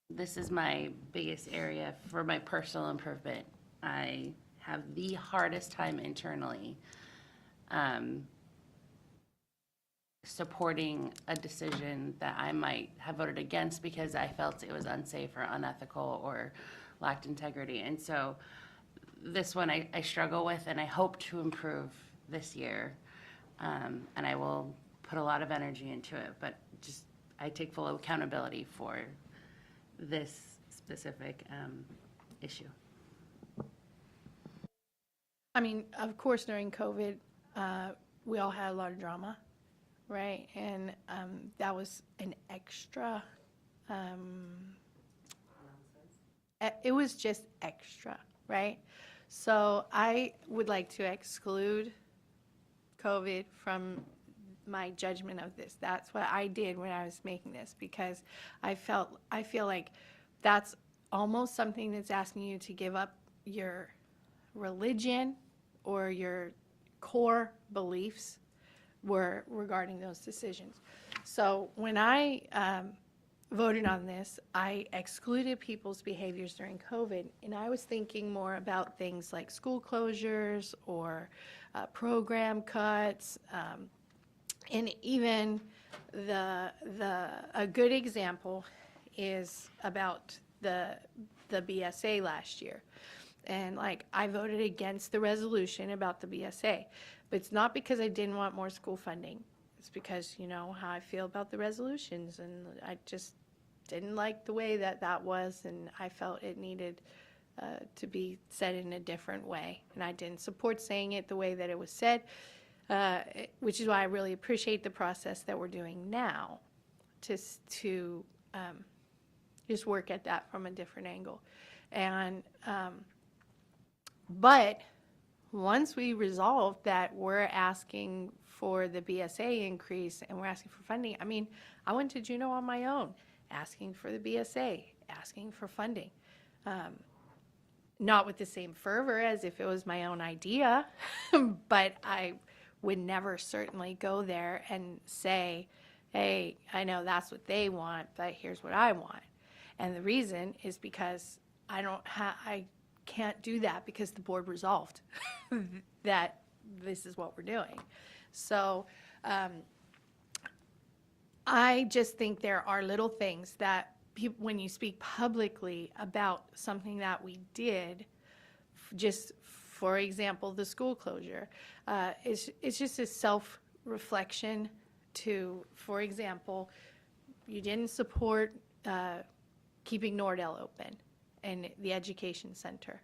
Speaker 8: This is my biggest area for my personal improvement. I have the hardest time internally supporting a decision that I might have voted against because I felt it was unsafe or unethical or lacked integrity. And so this one I struggle with, and I hope to improve this year. And I will put a lot of energy into it, but just I take full accountability for this specific issue.
Speaker 2: I mean, of course, during COVID, we all had a lot of drama, right? And that was an extra, it was just extra, right? So I would like to exclude COVID from my judgment of this. That's what I did when I was making this, because I feel like that's almost something that's asking you to give up your religion or your core beliefs were regarding those decisions. So when I voted on this, I excluded people's behaviors during COVID, and I was thinking more about things like school closures or program cuts, and even a good example is about the BSA last year. And like, I voted against the resolution about the BSA, but it's not because I didn't want more school funding. It's because, you know, how I feel about the resolutions, and I just didn't like the way that was, and I felt it needed to be said in a different way. And I didn't support saying it the way that it was said, which is why I really appreciate the process that we're doing now to just work at that from a different angle. And but once we resolved that we're asking for the BSA increase and we're asking for funding, I mean, I went to Juneau on my own, asking for the BSA, asking for funding. Not with the same fervor as if it was my own idea, but I would never certainly go there and say, hey, I know that's what they want, but here's what I want. And the reason is because I can't do that because the board resolved that this is what we're doing. So I just think there are little things that when you speak publicly about something that we did, just for example, the school closure, it's just a self-reflection to, for example, you didn't support keeping Nordell open and the education center,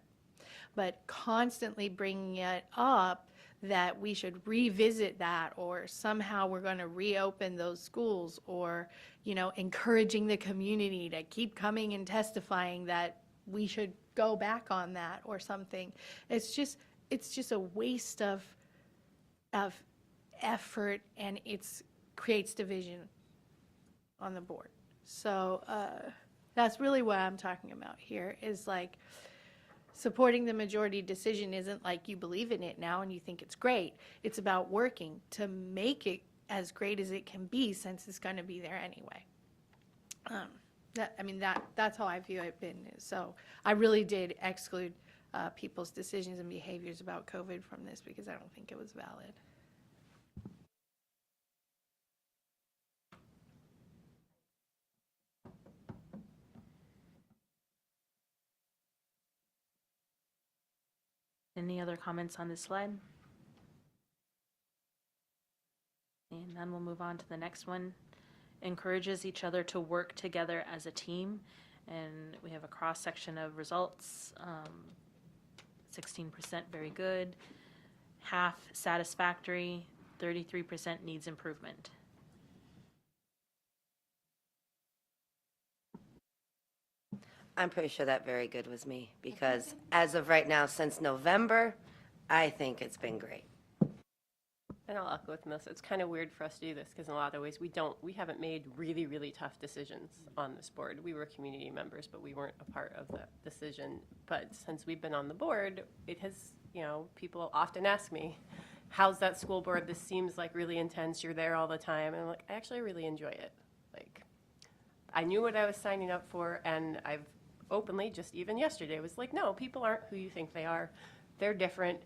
Speaker 2: but constantly bringing it up that we should revisit that, or somehow we're going to reopen those schools, or, you know, encouraging the community to keep coming and testifying that we should go back on that or something. It's just a waste of effort, and it creates division on the board. So that's really what I'm talking about here, is like, supporting the majority decision isn't like you believe in it now and you think it's great. It's about working to make it as great as it can be, since it's going to be there anyway. That's how I view it. So I really did exclude people's decisions and behaviors about COVID from this because I don't think it was valid.
Speaker 5: Any other comments on this slide? And then we'll move on to the next one. Encourages each other to work together as a team. And we have a cross-section of results. 16% very good, half satisfactory, 33% needs improvement.
Speaker 10: I'm pretty sure that very good was me, because as of right now, since November, I think it's been great.
Speaker 7: And I'll echo with Melissa. It's kind of weird for us to do this because in a lot of ways we haven't made really, really tough decisions on this board. We were community members, but we weren't a part of that decision. But since we've been on the board, it has, people often ask me, how's that school board? This seems like really intense. You're there all the time. And I'm like, I actually really enjoy it. Like, I knew what I was signing up for, and I've openly, just even yesterday, was like, no, people aren't who you think they are. They're different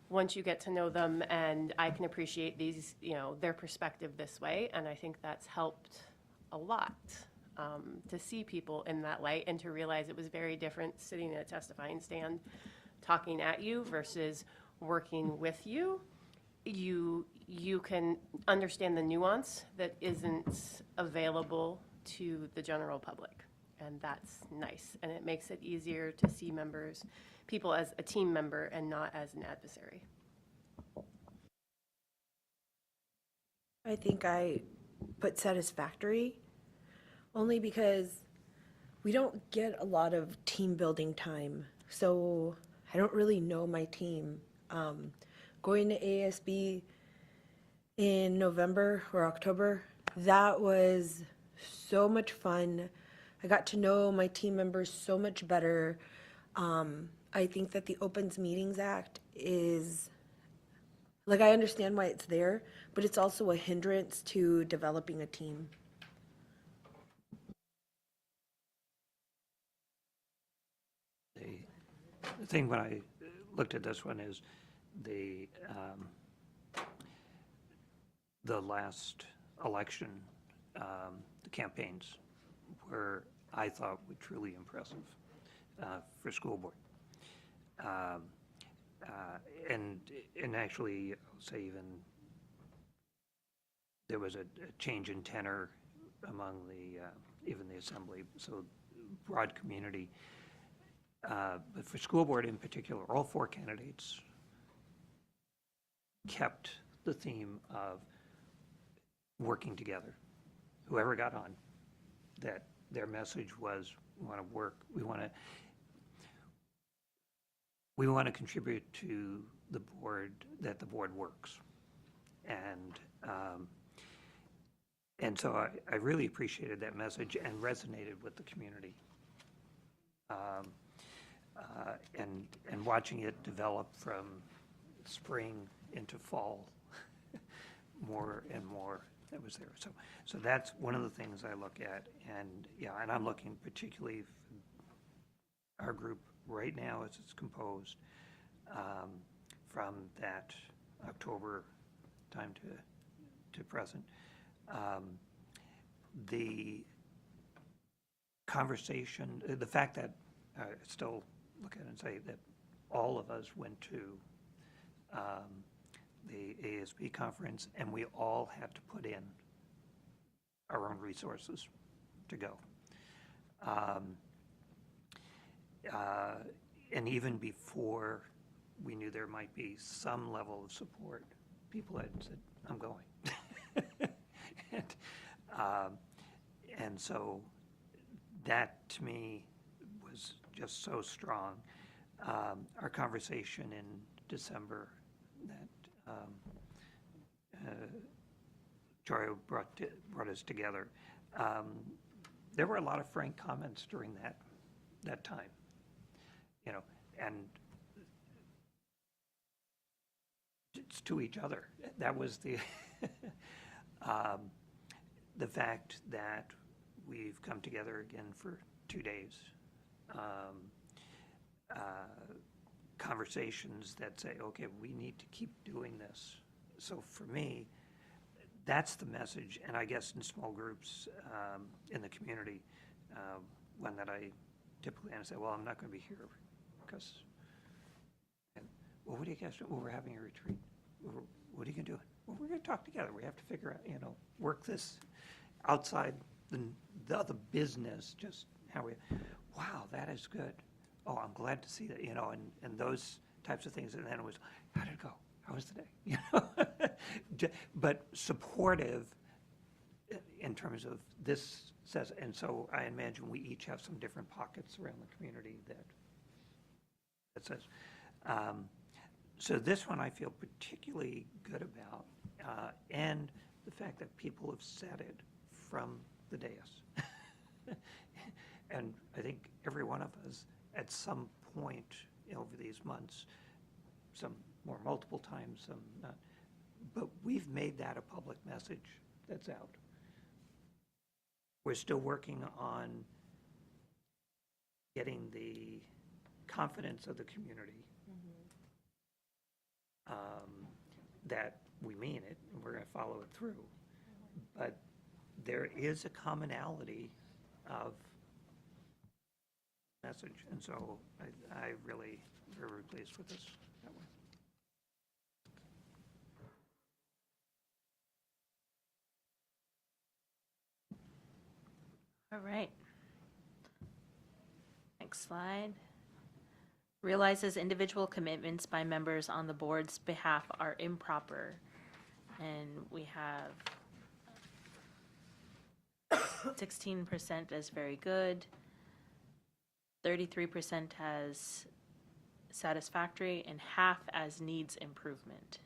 Speaker 7: once you get to know them, and I can appreciate these, their perspective this way, and I think that's helped a lot to see people in that light and to realize it was very different sitting in a testifying stand talking at you versus working with you. You can understand the nuance that isn't available to the general public, and that's nice, and it makes it easier to see people as a team member and not as an adversary.
Speaker 1: I think I put satisfactory only because we don't get a lot of team building time. So I don't really know my team. Going to ASB in November or October, that was so much fun. I got to know my team members so much better. I think that the Opens Meetings Act is, like, I understand why it's there, but it's also a hindrance to developing a team.
Speaker 9: The thing when I looked at this one is the last election, the campaigns were, I thought, were truly impressive for school board. And actually, I'll say even there was a change in tenor among even the assembly, so broad community. But for school board in particular, all four candidates kept the theme of working together. Whoever got on, that their message was, we want to work, we want to contribute to the board, that the board works. And so I really appreciated that message and resonated with the community. And watching it develop from spring into fall, more and more that was there. So that's one of the things I look at. And and I'm looking particularly for our group right now as it's composed, from that October time to present. The conversation, the fact that I still look at it and say that all of us went to the ASB conference, and we all had to put in our own resources to go. And even before we knew there might be some level of support, people had said, I'm going. And so that, to me, was just so strong. Our conversation in December that Joy brought us together, there were a lot of frank comments during that time, and it's to each other. That was the the fact that we've come together again for 2 days. Conversations that say, okay, we need to keep doing this. So for me, that's the message. And I guess in small groups in the community, one that I typically say, well, I'm not going to be here because, well, what do you guys do? Well, we're having a retreat. What are you going to do? Well, we're going to talk together. We have to figure out, work this outside the other business, just how we, wow, that is good. Oh, I'm glad to see that, and those types of things, and then it was, how did it go? How was the day? You know, but supportive in terms of this says, and so I imagine we each have some different pockets around the community that says. So this one I feel particularly good about, and the fact that people have said it from the dais. And I think every one of us, at some point over these months, some more multiple times, some not, but we've made that a public message that's out. We're still working on getting the confidence of the community that we mean it, and we're going to follow it through. But there is a commonality of message, and so I really very pleased with this. That one.
Speaker 5: All right. Next slide. Realizes individual commitments by members on the board's behalf are improper. And we have 16% as very good, 33% as satisfactory, and half as needs improvement.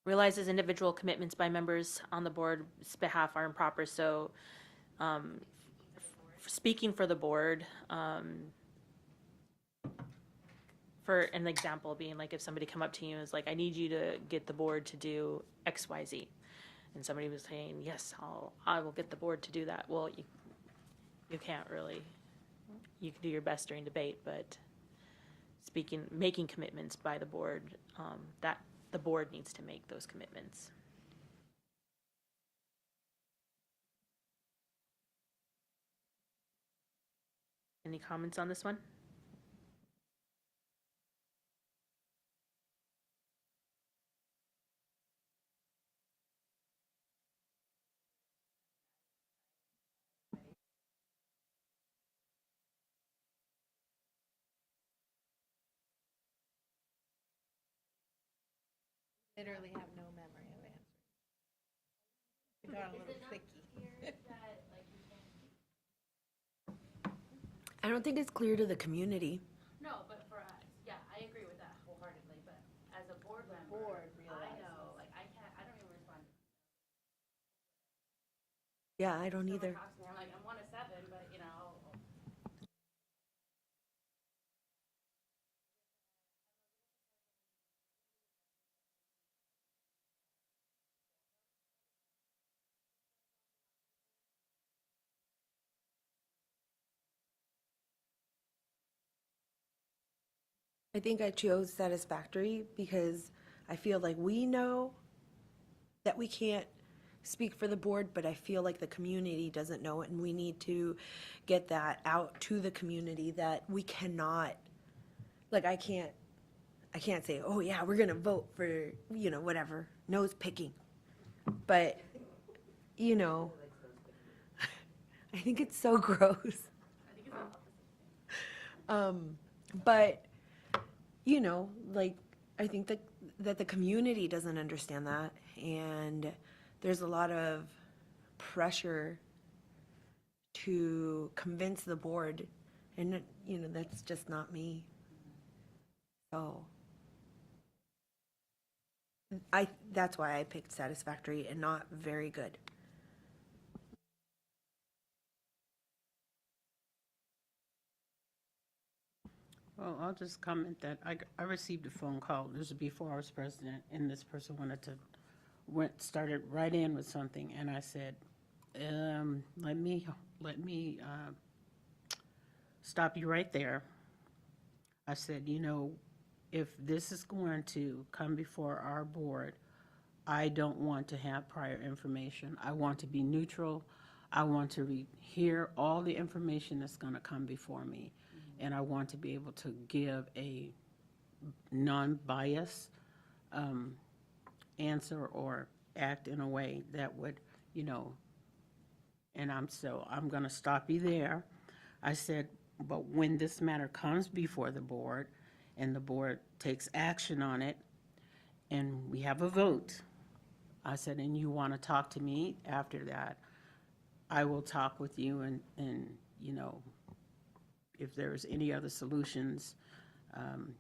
Speaker 5: Realizes individual commitments by members on the board's behalf are improper. So, speaking for the board, for an example being like if somebody come up to you and is like, I need you to get the board to do X, Y, Z. And somebody was saying, yes, I will get the board to do that. Well, you can't really, you can do your best during debate, but making commitments by the board, that the board needs to make those commitments. Any comments on this one?
Speaker 2: Literally have no memory of answering. It got a little thicky.
Speaker 1: I don't think it's clear to the community.
Speaker 8: No, but for us, yeah, I agree with that wholeheartedly, but as a board member,
Speaker 2: board
Speaker 8: I
Speaker 2: realizes.
Speaker 8: know, like, I don't even respond.
Speaker 1: Yeah, I don't either.
Speaker 8: Talks to me, I'm like, I'm 1 of 7, but, you know.
Speaker 1: I think I chose satisfactory because I feel like we know that we can't speak for the board, but I feel like the community doesn't know it, and we need to get that out to the community that we cannot, like, I can't say, oh yeah, we're gonna vote for, whatever, nose picking. But, I think it's so gross. But, I think that the community doesn't understand that, and there's a lot of pressure to convince the board, and, that's just not me. So, that's why I picked satisfactory and not very good.
Speaker 3: Well, I'll just comment that I received a phone call, this was before I was president, and this person started right in with something, and I said, let me stop you right there. I said, if this is going to come before our board, I don't want to have prior information. I want to be neutral. I want to hear all the information that's going to come before me. And I want to be able to give a non-biased answer or act in a way that would, and I'm going to stop you there. I said, but when this matter comes before the board and the board takes action on it and we have a vote, I said, and you want to talk to me after that, I will talk with you and, you know, if there's any other solutions,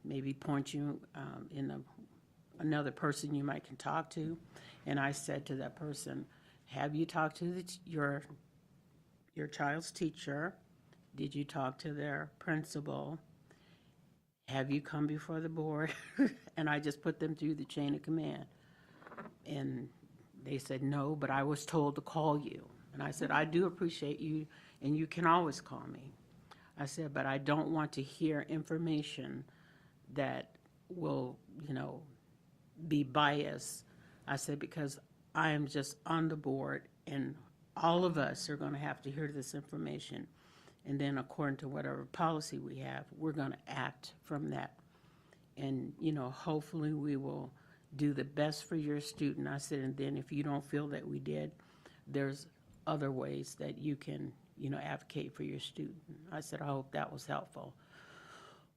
Speaker 3: maybe point you in another person you might can talk to. And I said to that person, have you talked to your child's teacher? Did you talk to their principal? Have you come before the board? And I just put them through the chain of command. And they said, no, but I was told to call you. And I said, I do appreciate you, and you can always call me. I said, but I don't want to hear information that will, you know, be biased. I said, because I am just on the board, and all of us are going to have to hear this information. And then according to whatever policy we have, we're going to act from that. And, you know, hopefully we will do the best for your student. I said, and then if you don't feel that we did, there's other ways that you can, you know, advocate for your student. I said, I hope that was helpful.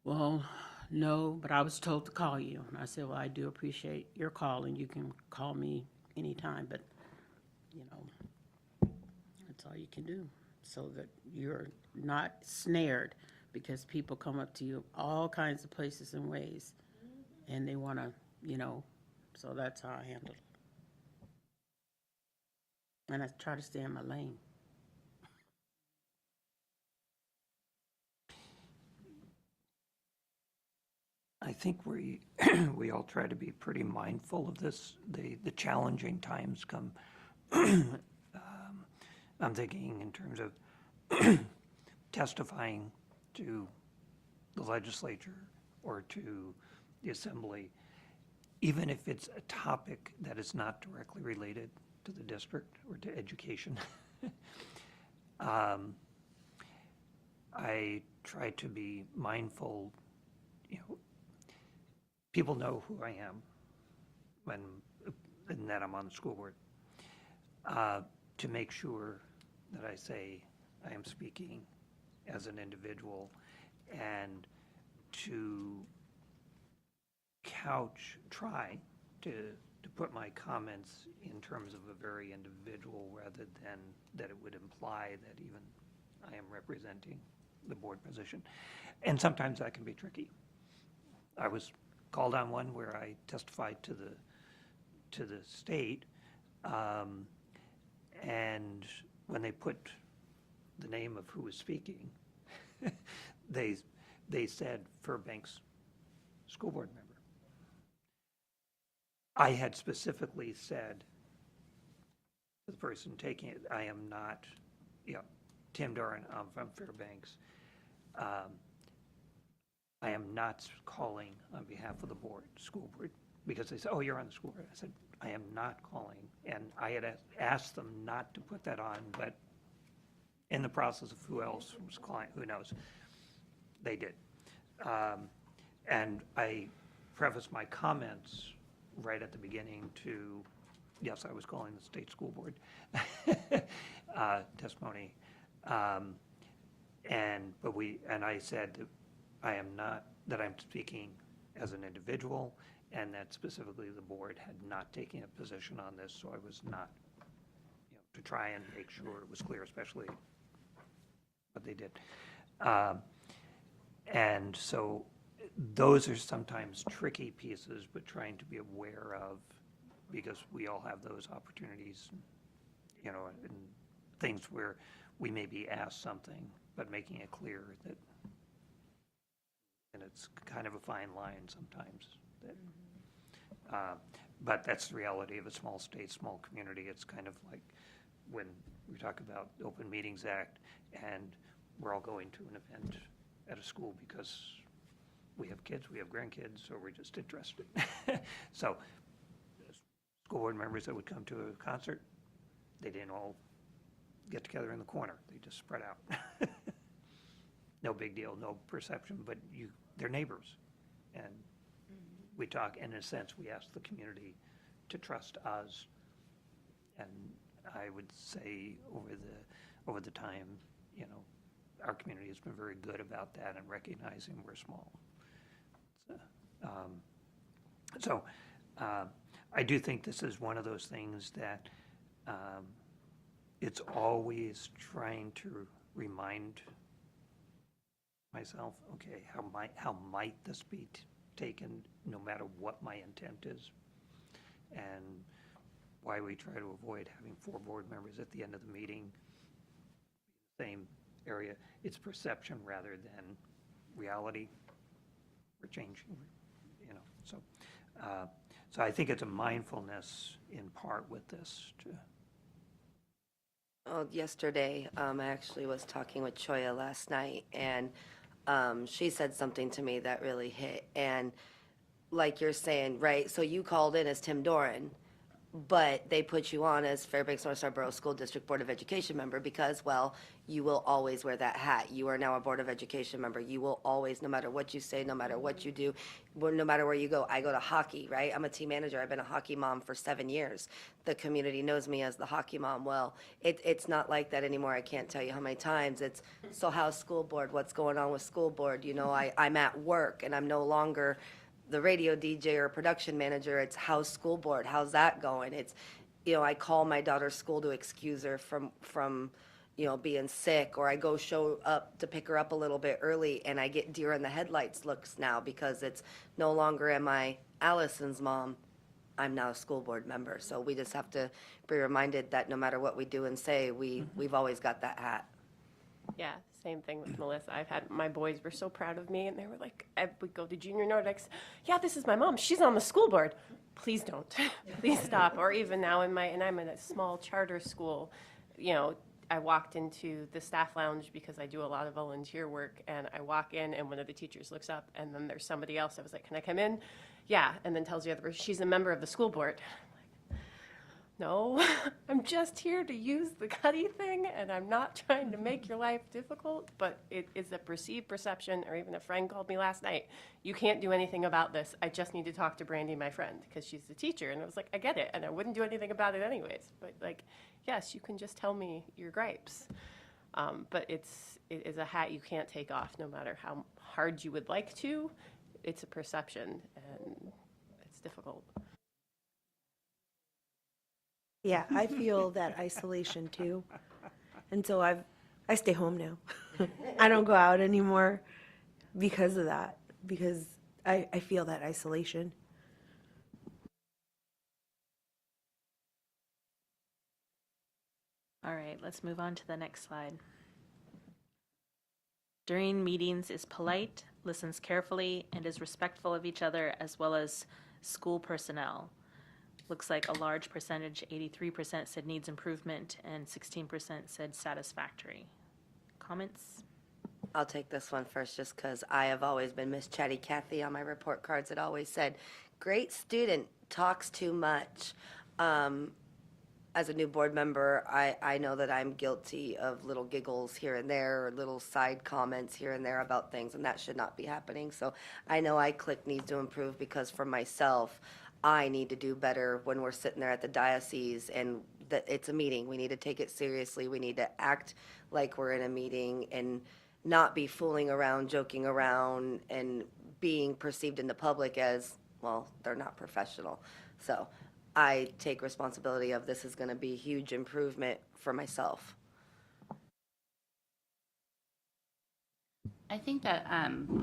Speaker 3: Well, no, but I was told to call you. And I said, well, I do appreciate your call, and you can call me anytime, but, you know, that's all you can do, so that you're not snared, because people come up to you all kinds of places and ways, and they want to, you know, so that's how I handle it. And I try to stay in my lane.
Speaker 9: I think we, we all try to be pretty mindful of this, the challenging times come. I'm thinking in terms of testifying to the legislature or to the assembly, even if it's a topic that is not directly related to the district or to education. I try to be mindful, you know, people know who I am and that I'm on the school board, to make sure that I say I am speaking as an individual, and to try to put my comments in terms of a very individual, rather than that it would imply that even I am representing the board position. And sometimes that can be tricky. I was called on one where I testified to the state, and when they put the name of who was speaking, they said Fairbanks school board member. I had specifically said to the person taking it, I am not, Tim Doran, I'm from Fairbanks. I am not calling on behalf of the board, school board, because they said, oh, you're on the school board. I said, I am not calling. And I had asked them not to put that on, but in the process of who else was calling, who knows, they did. And I prefaced my comments right at the beginning to, yes, I was calling the state school board testimony. And I said that I am not, that I'm speaking as an individual, and that specifically the board had not taken a position on this, so I was not, to try and make sure it was clear, especially what they did. And so those are sometimes tricky pieces, but trying to be aware of, because we all have those opportunities, and things where we may be asked something, but making it clear that, and it's kind of a fine line sometimes. That, but that's the reality of a small state, small community. It's kind of like when we talk about the Open Meetings Act, and we're all going to an event at a school because we have kids, we have grandkids, or we're just interested. So school board members that would come to a concert, they didn't all get together in the corner. They just spread out. No big deal, no perception, but they're neighbors. And we talk, in a sense, we ask the community to trust us. And I would say over the time, our community has been very good about that and recognizing we're small. So I do think this is one of those things that it's always trying to remind myself, okay, how might this be taken, no matter what my intent is, and why we try to avoid having 4 board members at the end of the meeting, same area. It's perception rather than reality. We're changing, you know. So I think it's a mindfulness in part with this.
Speaker 10: Yesterday, I actually was talking with Choya last night, and she said something to me that really hit. And like you're saying, right, so you called in as Tim Doran, but they put you on as Fairbanks North Star Borough School District Board of Education member because, well, you will always wear that hat. You are now a Board of Education member. You will always, no matter what you say, no matter what you do, no matter where you go. I go to hockey, right? I'm a team manager. I've been a hockey mom for 7 years. The community knows me as the hockey mom. Well, it's not like that anymore. I can't tell you how many times it's, so how's school board? What's going on with school board? You know, I'm at work and I'm no longer the radio DJ or production manager. It's how's school board? How's that going? It's, you know, I call my daughter's school to excuse her from, you know, being sick, or I go show up to pick her up a little bit early and I get deer in the headlights looks now because it's no longer am I Allison's mom. I'm now a school board member. So we just have to be reminded that no matter what we do and say, we've always got that hat.
Speaker 7: Yeah, same thing with Melissa. My boys were so proud of me, and they were like, I would go to Junior Nordics. Yeah, this is my mom. She's on the school board. Please don't. Please stop. Or even now I'm in a small charter school. You know, I walked into the staff lounge because I do a lot of volunteer work, and I walk in, and one of the teachers looks up, and then there's somebody else. I was like, can I come in? Yeah, and then tells the other person, she's a member of the school board. No, I'm just here to use the Cuddy thing, and I'm not trying to make your life difficult, but it is a perceived perception, or even a friend called me last night, you can't do anything about this. I just need to talk to Brandy, my friend, because she's the teacher. And I was like, I get it, and I wouldn't do anything about it anyways. But like, yes, you can just tell me your gripes. But it is a hat you can't take off no matter how hard you would like to. It's a perception, and it's difficult.
Speaker 1: Yeah, I feel that isolation too. And so I stay home now. I don't go out anymore because of that, because I feel that isolation.
Speaker 5: All right, let's move on to the next slide. During meetings is polite, listens carefully, and is respectful of each other as well as school personnel. Looks like a large percentage, 83% said needs improvement and 16% said satisfactory. Comments?
Speaker 10: I'll take this one first just because I have always been Miss Chatty Cathy on my report cards. It always said, great student, talks too much. As a new board member, I know that I'm guilty of little giggles here and there, or little side comments here and there about things, and that should not be happening. So I know ICLIC needs to improve because for myself, I need to do better when we're sitting there at the diocese and that it's a meeting. We need to take it seriously. We need to act like we're in a meeting and not be fooling around, joking around, and being perceived in the public as, well, they're not professional. So I take responsibility of this is going to be a huge improvement for myself.
Speaker 8: I think that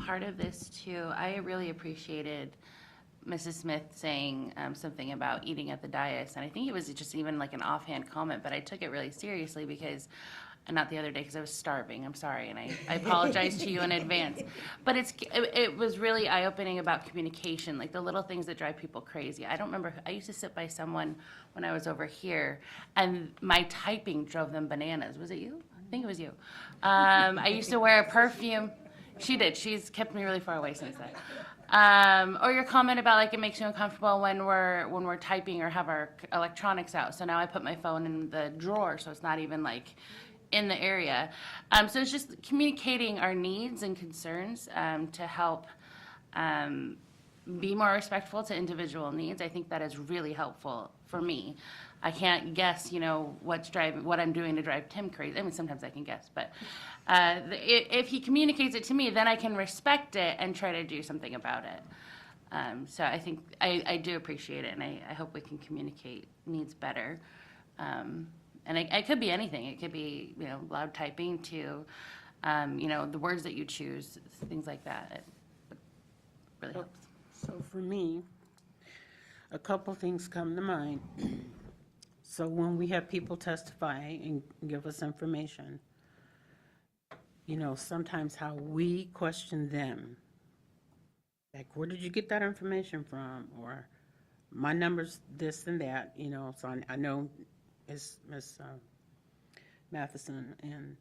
Speaker 8: part of this too, I really appreciated Mrs. Smith saying something about eating at the dais, and I think it was just even like an offhand comment, but I took it really seriously because, not the other day because I was starving, I'm sorry, and I apologize to you in advance. But it was really eye-opening about communication, like the little things that drive people crazy. I don't remember, I used to sit by someone when I was over here, and my typing drove them bananas. Was it you? I think it was you. I used to wear a perfume. She did. She's kept me really far away since then. Or your comment about like it makes you uncomfortable when we're typing or have our electronics out. So now I put my phone in the drawer, so it's not even like in the area. So it's just communicating our needs and concerns to help be more respectful to individual needs. I think that is really helpful for me. I can't guess, what I'm doing to drive Tim crazy. I mean, sometimes I can guess, but if he communicates it to me, then I can respect it and try to do something about it. So I think I do appreciate it, and I hope we can communicate needs better. And it could be anything. It could be, loud typing to, the words that you choose, things like that. It really helps.
Speaker 3: So for me, a couple things come to mind. So when we have people testify and give us information, sometimes how we question them, like, where did you get that information from? Or my number's this and that, so I know it's Ms. Matheson. And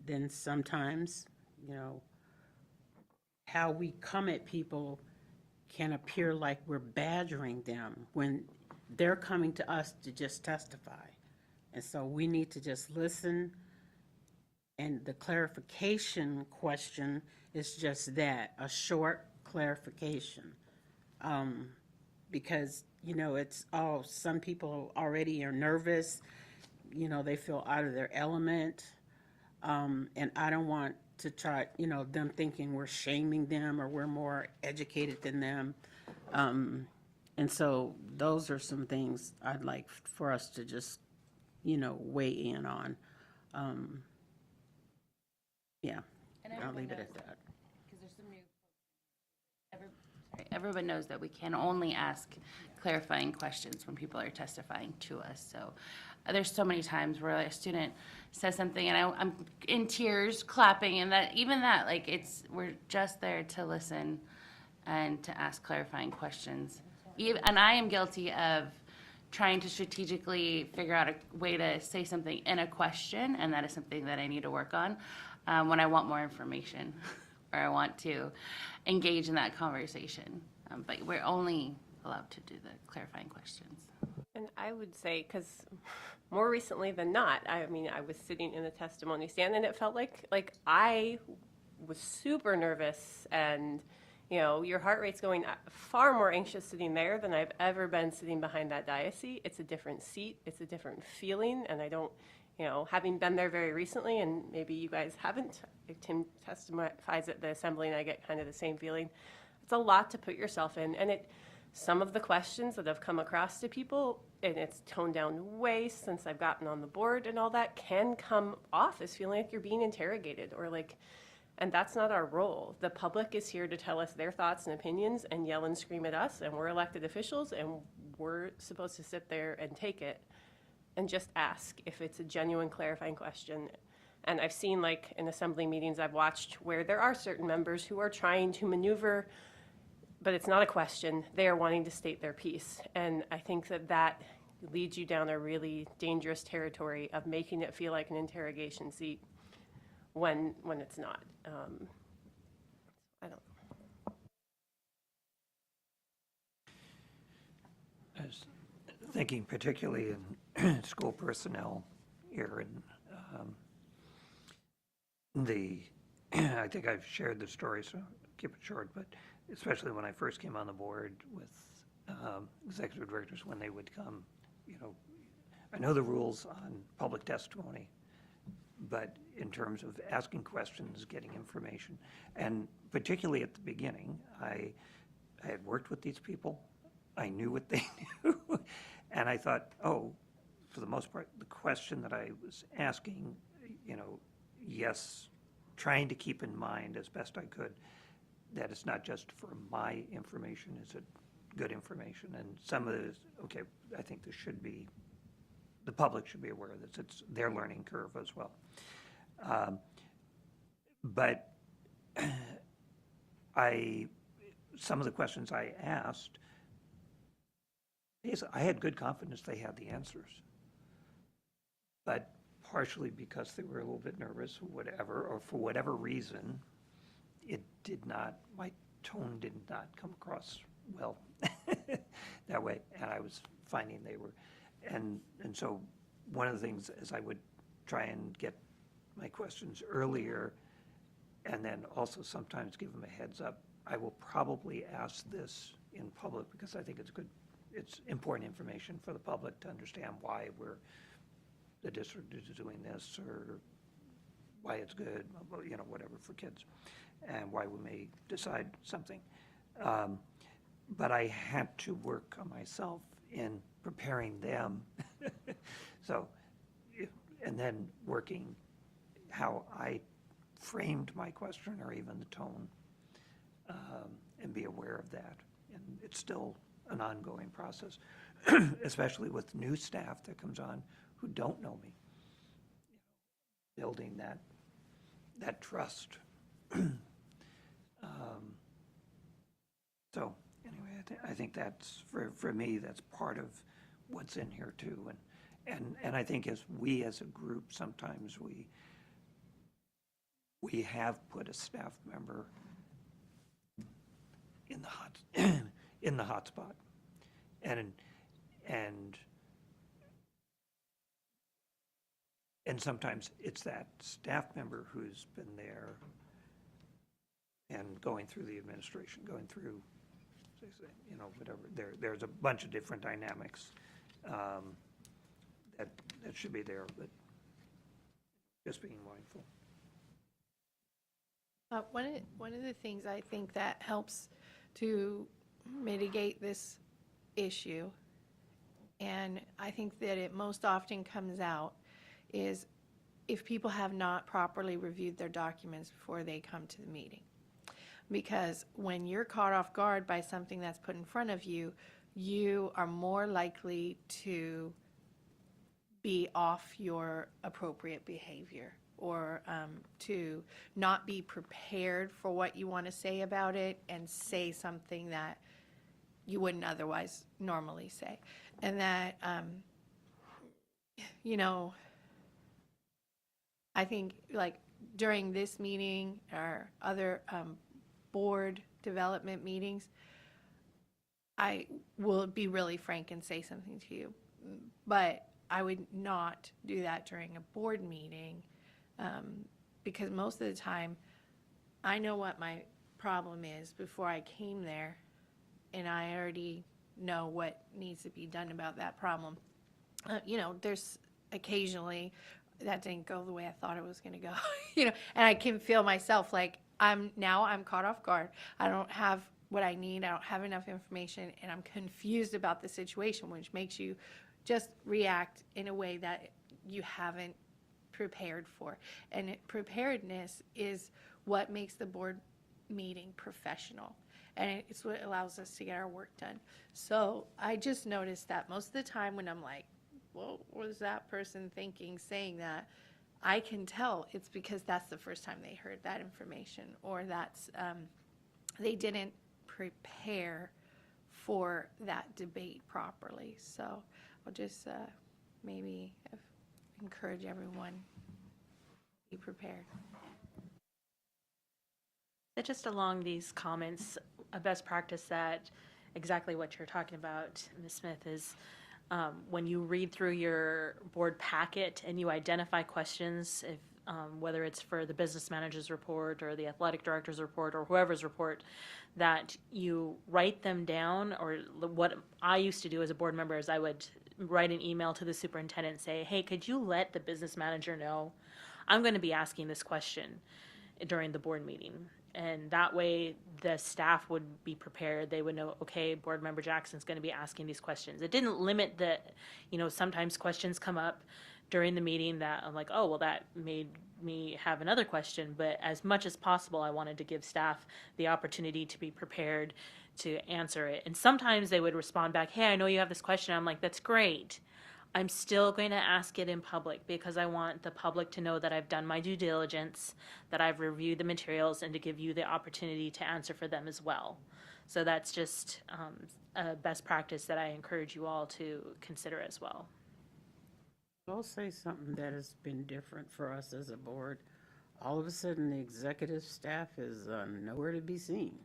Speaker 3: then sometimes, how we come at people can appear like we're badgering them when they're coming to us to just testify. And so we need to just listen. And the clarification question is just that, a short clarification. Because, it's some people already are nervous, they feel out of their element. And I don't want to try, them thinking we're shaming them or we're more educated than them. And so those are some things I'd like for us to just, weigh in on. Yeah, I'll leave it at that.
Speaker 8: Because there's some new, everyone knows that we can only ask clarifying questions when people are testifying to us. So there's so many times where a student says something and I'm in tears, clapping, and we're just there to listen and to ask clarifying questions. And I am guilty of trying to strategically figure out a way to say something in a question, and that is something that I need to work on when I want more information or I want to engage in that conversation. But we're only allowed to do the clarifying questions.
Speaker 7: And I would say, because more recently than not, I was sitting in the testimony stand, and it felt like I was super nervous, and your heart rate's going far more anxious sitting there than I've ever been sitting behind that dais seat. It's a different seat. It's a different feeling, and I don't, having been there very recently, and maybe you guys haven't, if Tim testifies at the assembly, and I get kind of the same feeling. It's a lot to put yourself in, and some of the questions that have come across to people, and it's toned down way since I've gotten on the board and all that, can come off as feeling like you're being interrogated and that's not our role. The public is here to tell us their thoughts and opinions and yell and scream at us, and we're elected officials, and we're supposed to sit there and take it and just ask if it's a genuine clarifying question. And I've seen, in assembly meetings I've watched, where there are certain members who are trying to maneuver, but it's not a question. They are wanting to state their piece. And I think that leads you down a really dangerous territory of making it feel like an interrogation seat when it's not. I don't know.
Speaker 9: I was thinking particularly in school personnel here, and I think I've shared the story, so I'll keep it short, but especially when I first came on the board with executive directors, when they would come, I know the rules on public testimony, but in terms of asking questions, getting information, and particularly at the beginning, I had worked with these people. I knew what they knew, and I thought, for the most part, the question that I was asking, yes, trying to keep in mind as best I could that it's not just for my information, is it good information? And some of it is, I think this should be, the public should be aware of this. It's their learning curve as well. But some of the questions I asked, I had good confidence they had the answers. But partially because they were a little bit nervous or for whatever reason, my tone did not come across well that way. And I was finding they were, and so one of the things is I would try and get my questions earlier, and then also sometimes give them a heads up. I will probably ask this in public because I think it's good it's important information for the public to understand why the district is doing this, or why it's good, you know, whatever for kids, and why we may decide something. But I had to work on myself in preparing them. So, and then working how I framed my question, or even the tone, and be aware of that. And it's still an ongoing process, especially with new staff that comes on who don't know me. Building that trust. So anyway, I think that's, for me, that's part of what's in here too. And I think as a group, sometimes we have put a staff member in the hot spot. And sometimes it's that staff member who's been there and going through the administration, going through, you know, whatever. There's a bunch of different dynamics that should be there, but just being mindful.
Speaker 2: One of the things I think that helps to mitigate this issue, and I think that it most often comes out, is if people have not properly reviewed their documents before they come to the meeting. Because when you're caught off guard by something that's put in front of you, you are more likely to be off your appropriate behavior, or to not be prepared for what you want to say about it and say something that you wouldn't otherwise normally say. And that, you know, I think like during this meeting or other board development meetings, I will be really frank and say something to you, but I would not do that during a board meeting, because most of the time I know what my problem is before I came there, and I already know what needs to be done about that problem. You know, there's occasionally that didn't go the way I thought it was going to go, you know, and I can feel myself like I'm caught off guard. I don't have what I need. I don't have enough information, and I'm confused about the situation, which makes you just react in a way that you haven't prepared for. And preparedness is what makes the board meeting professional, and it's what allows us to get our work done. So I just noticed that most of the time when I'm like, what was that person thinking saying that, I can tell it's because that's the first time they heard that information, or that's they didn't prepare for that debate properly. So I'll just maybe encourage everyone to be prepared.
Speaker 5: Just along these comments, a best practice that exactly what you're talking about, Ms. Smith, is when you read through your board packet and you identify questions, if, whether it's for the business manager's report or the athletic director's report or whoever's report, that you write them down. Or what I used to do as a board member is I would write an email to the superintendent and say, hey, could you let the business manager know I'm going to be asking this question during the board meeting? And that way the staff would be prepared. They would know, okay, board member Jackson's going to be asking these questions. It didn't limit the, you know, sometimes questions come up during the meeting that I'm like, oh, well, that made me have another question. But as much as possible, I wanted to give staff the opportunity to be prepared to answer it. And sometimes they would respond back, hey, I know you have this question. I'm like, that's great. I'm still going to ask it in public because I want the public to know that I've done my due diligence, that I've reviewed the materials, and to give you the opportunity to answer for them as well. So that's just a best practice that I encourage you all to consider as well.
Speaker 3: I'll say something that has been different for us as a board. All of a sudden, the executive staff is nowhere to be seen.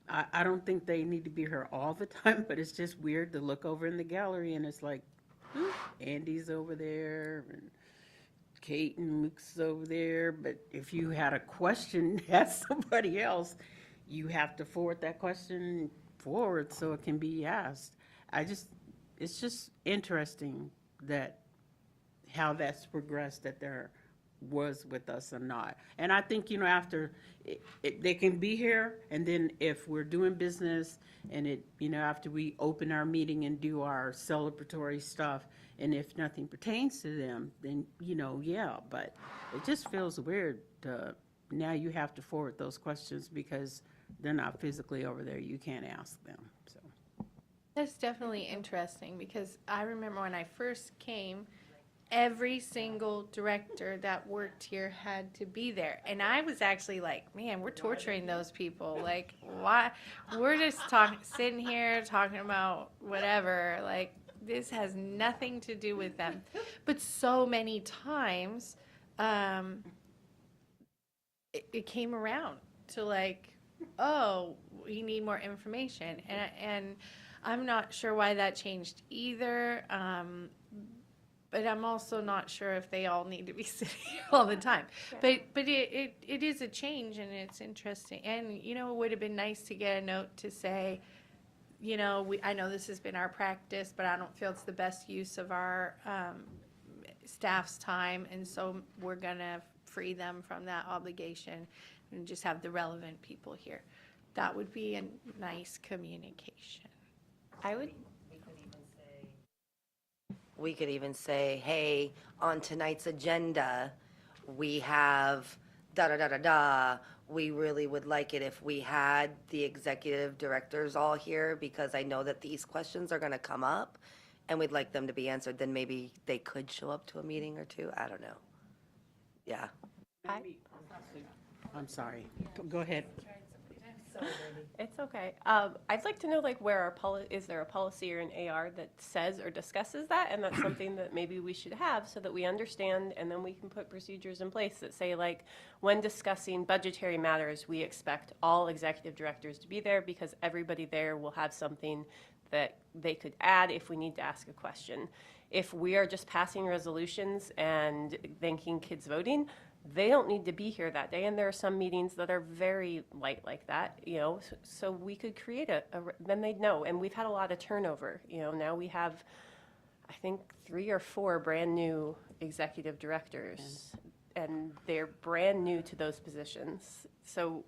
Speaker 3: I don't think they need to be here all the time, but it's just weird to look over in the gallery and it's like, Andy's over there and Kate and Luke's over there. But if you had a question, ask somebody else, you have to forward that question forward so it can be asked. It's just interesting that how that's progressed, that there was with us or not. And I think, after, they can be here, and then if we're doing business, and after we open our meeting and do our celebratory stuff, and if nothing pertains to them, then, yeah, but it just feels weird to, now you have to forward those questions because they're not physically over there, you can't ask them, so.
Speaker 2: That's definitely interesting, because I remember when I first came, every single director that worked here had to be there. And I was actually like, man, we're torturing those people. Like, why? We're just sitting here talking about whatever. Like, this has nothing to do with them. But so many times, it came around to like, oh, we need more information. And I'm not sure why that changed either. But I'm also not sure if they all need to be sitting here all the time. But it is a change, and it's interesting. And, it would have been nice to get a note to say, I know this has been our practice, but I don't feel it's the best use of our staff's time, and so we're going to free them from that obligation and just have the relevant people here. That would be a nice communication.
Speaker 7: I would,
Speaker 10: We could even say, hey, on tonight's agenda, we have da-da-da-da-da. We really would like it if we had the executive directors all here, because I know that these questions are going to come up, and we'd like them to be answered. Then maybe they could show up to a meeting or two. I don't know. Yeah.
Speaker 3: I'm sorry, go ahead.
Speaker 7: it's okay. I'd like to know, like, where is there a policy or an AR that says or discusses that? And that's something that maybe we should have so that we understand, and then we can put procedures in place that say, like, when discussing budgetary matters, we expect all executive directors to be there because everybody there will have something that they could add if we need to ask a question. If we are just passing resolutions and thanking kids voting, they don't need to be here that day, and there are some meetings that are very light like that, so we could create then they'd know. And we've had a lot of turnover, now we have, I think, 3 or 4 brand new executive directors, and they're brand new to those positions. So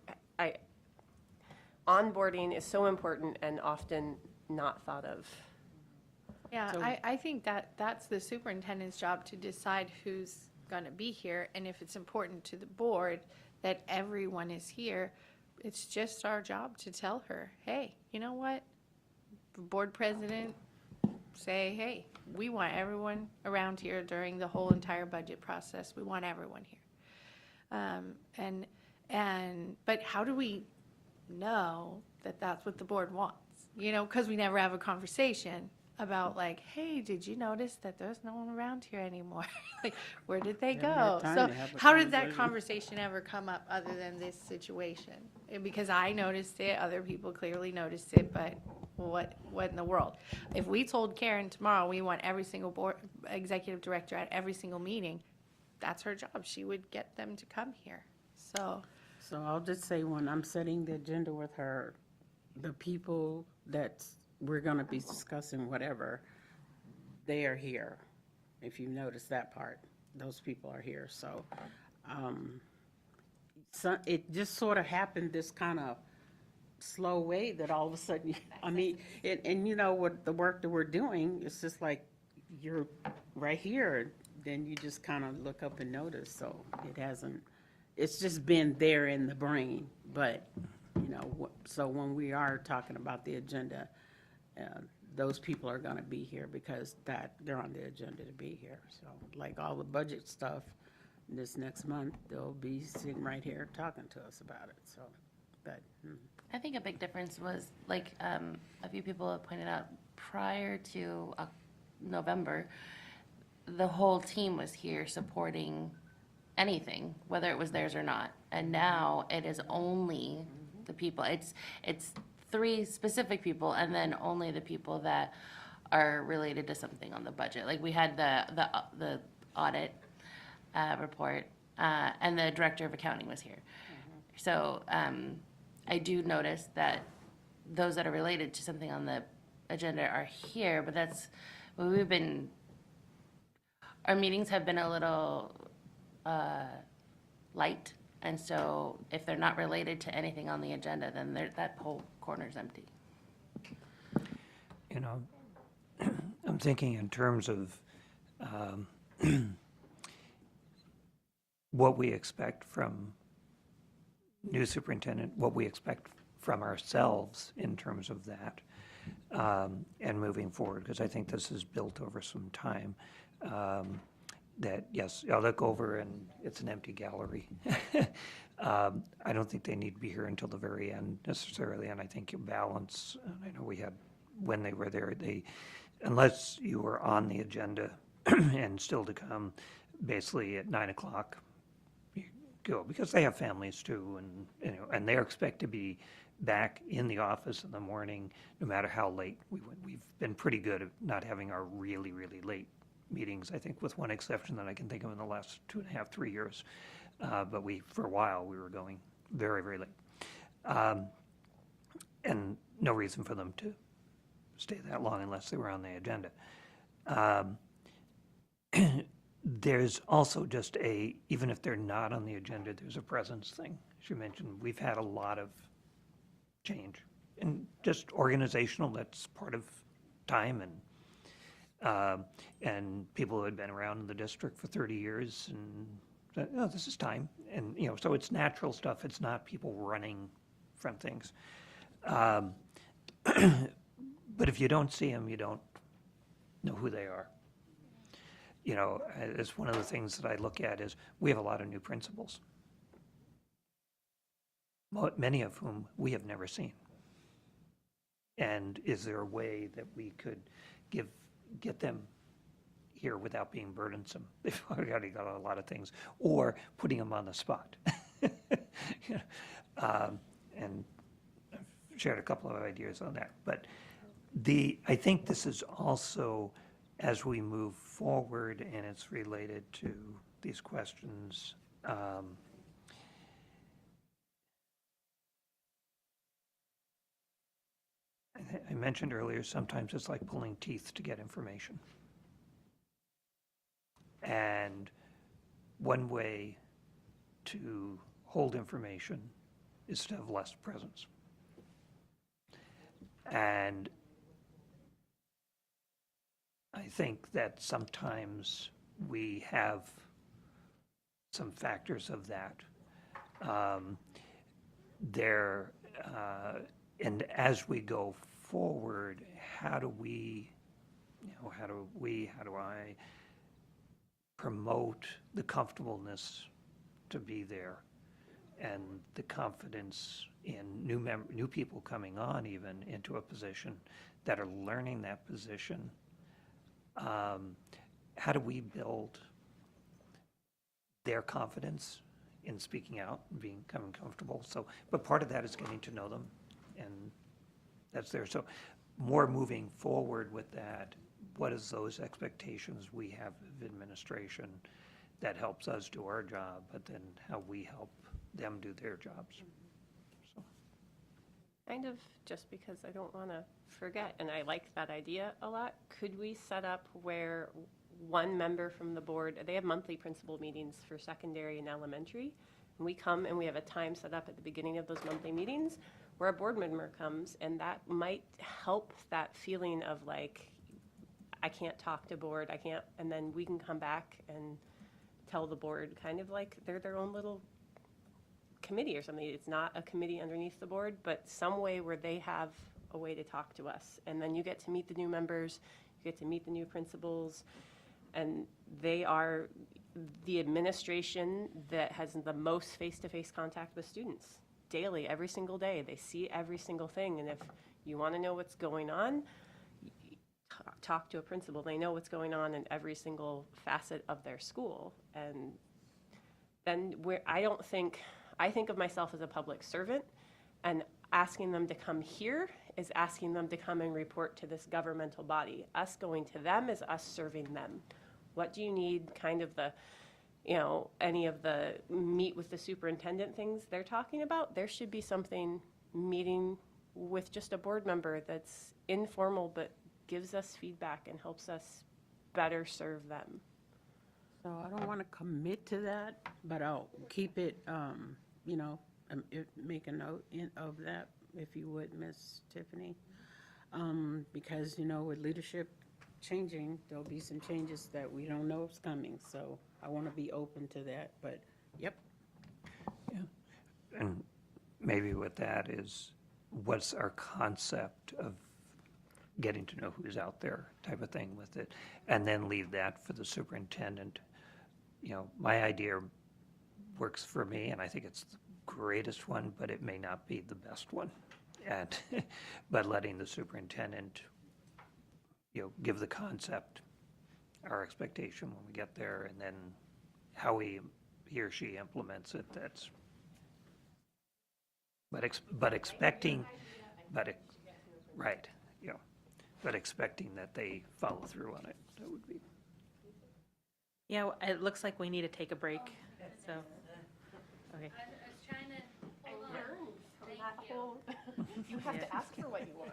Speaker 7: onboarding is so important and often not thought of.
Speaker 2: Yeah,
Speaker 3: So-
Speaker 2: I think that's the superintendent's job, to decide who's going to be here. And if it's important to the board that everyone is here, it's just our job to tell her, hey, you know what? Board president, say, hey, we want everyone around here during the whole entire budget process. We want everyone here. But how do we know that that's what the board wants? Because we never have a conversation about, like, hey, did you notice that there's no one around here anymore? Like, where did they
Speaker 3: Haven't had
Speaker 2: go?
Speaker 3: time
Speaker 2: So
Speaker 3: to have a
Speaker 2: how did that
Speaker 3: conversation.
Speaker 2: conversation ever come up other than this situation? And because I noticed it, other people clearly noticed it, but what in the world? If we told Karen tomorrow we want every single board executive director at every single meeting, that's her job. She would get them to come here. So
Speaker 3: So I'll just say, when I'm setting the agenda with her, the people that we're gonna be discussing whatever, they are here. If you notice that part, those people are here, so, so it just sort of happened this kind of slow way that all of a sudden, I mean, and what the work that we're doing, it's just like, you're right here, then you just kind of look up and notice, so it's just been there in the brain, but, so when we are talking about the agenda, those people are gonna be here because they're on the agenda to be here. So, like all the budget stuff, this next month, they'll be sitting right here talking to us about it, so, but.
Speaker 8: I think a big difference was, like, a few people have pointed out, prior to November, the whole team was here supporting anything, whether it was theirs or not. And now it is only the people. It's 3 specific people, and then only the people that are related to something on the budget. Like, we had the audit report, and the director of accounting was here. So I do notice that those that are related to something on the agenda are here, but that's, well, our meetings have been a little light, and so if they're not related to anything on the agenda, then that whole corner's empty.
Speaker 9: You know, I'm thinking in terms of what we expect from new superintendent, what we expect from ourselves in terms of that, and moving forward, because I think this is built over some time. That, yes, I'll look over and it's an empty gallery. I don't think they need to be here until the very end necessarily, and I think you balance, and I know we had, when they were there, unless you were on the agenda and still to come, basically at 9 o'clock, you go, because they have families too, and, and they expect to be back in the office in the morning, no matter how late. We've been pretty good at not having our really, really late meetings, I think, with one exception that I can think of in the last 2.5, 3 years. But for a while, we were going very, very late. And no reason for them to stay that long unless they were on the agenda. There's also just even if they're not on the agenda, there's a presence thing. As you mentioned, we've had a lot of change and just organizational, that's part of time, and people who had been around in the district for 30 years and said, oh, this is time. And, so it's natural stuff. It's not people running from things. But if you don't see them, you don't know who they are. It's one of the things that I look at is we have a lot of new principals, many of whom we have never seen. And is there a way that we could get them here without being burdensome? They've already got a lot of things, or putting them on the spot. And I've shared a couple of ideas on that. But I think this is also, as we move forward, and it's related to these questions, I mentioned earlier, sometimes it's like pulling teeth to get information. And one way to hold information is to have less presence. And I think that sometimes we have some factors of that. And as we go forward, how do I promote the comfortableness to be there and the confidence in new people coming on even into a position that are learning that position? How do we build their confidence in speaking out and becoming comfortable? But part of that is getting to know them, and that's there. So more moving forward with that, what is those expectations we have of administration that helps us do our job, but then how we help them do their jobs? So.
Speaker 7: Kind of, just because I don't want to forget, and I like that idea a lot, could we set up where one member from the board, they have monthly principal meetings for secondary and elementary, and we come and we have a time set up at the beginning of those monthly meetings where a board member comes, and that might help that feeling of like, I can't talk to board, I can't, and then we can come back and tell the board kind of like they're their own little committee or something. It's not a committee underneath the board, but some way where they have a way to talk to us. And then you get to meet the new members, you get to meet the new principals, and they are the administration that has the most face-to-face contact with students daily, every single day. They see every single thing, and if you want to know what's going on, talk to a principal. They know what's going on in every single facet of their school. And then I think of myself as a public servant, and asking them to come here is asking them to come and report to this governmental body. Us going to them is us serving them. What do you need? Kind of the, any of the meet with the superintendent things they're talking about. There should be something meeting with just a board member that's informal but gives us feedback and helps us better serve them.
Speaker 3: So I don't want to commit to that, but I'll keep it, make a note of that, if you would, Miss Tiffany. Because, with leadership changing, there'll be some changes that we don't know is coming, so I want to be open to that, but, yep.
Speaker 9: And maybe with that is, what's our concept of getting to know who's out there type of thing with it? And then leave that for the superintendent. My idea works for me, and I think it's the greatest one, but it may not be the best one. And, but letting the superintendent, give the concept, our expectation when we get there, and then how he or she implements it, that's, but expecting, right, but expecting that they follow through on it, that would be.
Speaker 5: Yeah, it looks like we need to take a break, so, okay.
Speaker 6: I was trying to, hold on. Thank you.
Speaker 7: You have to ask for what you want.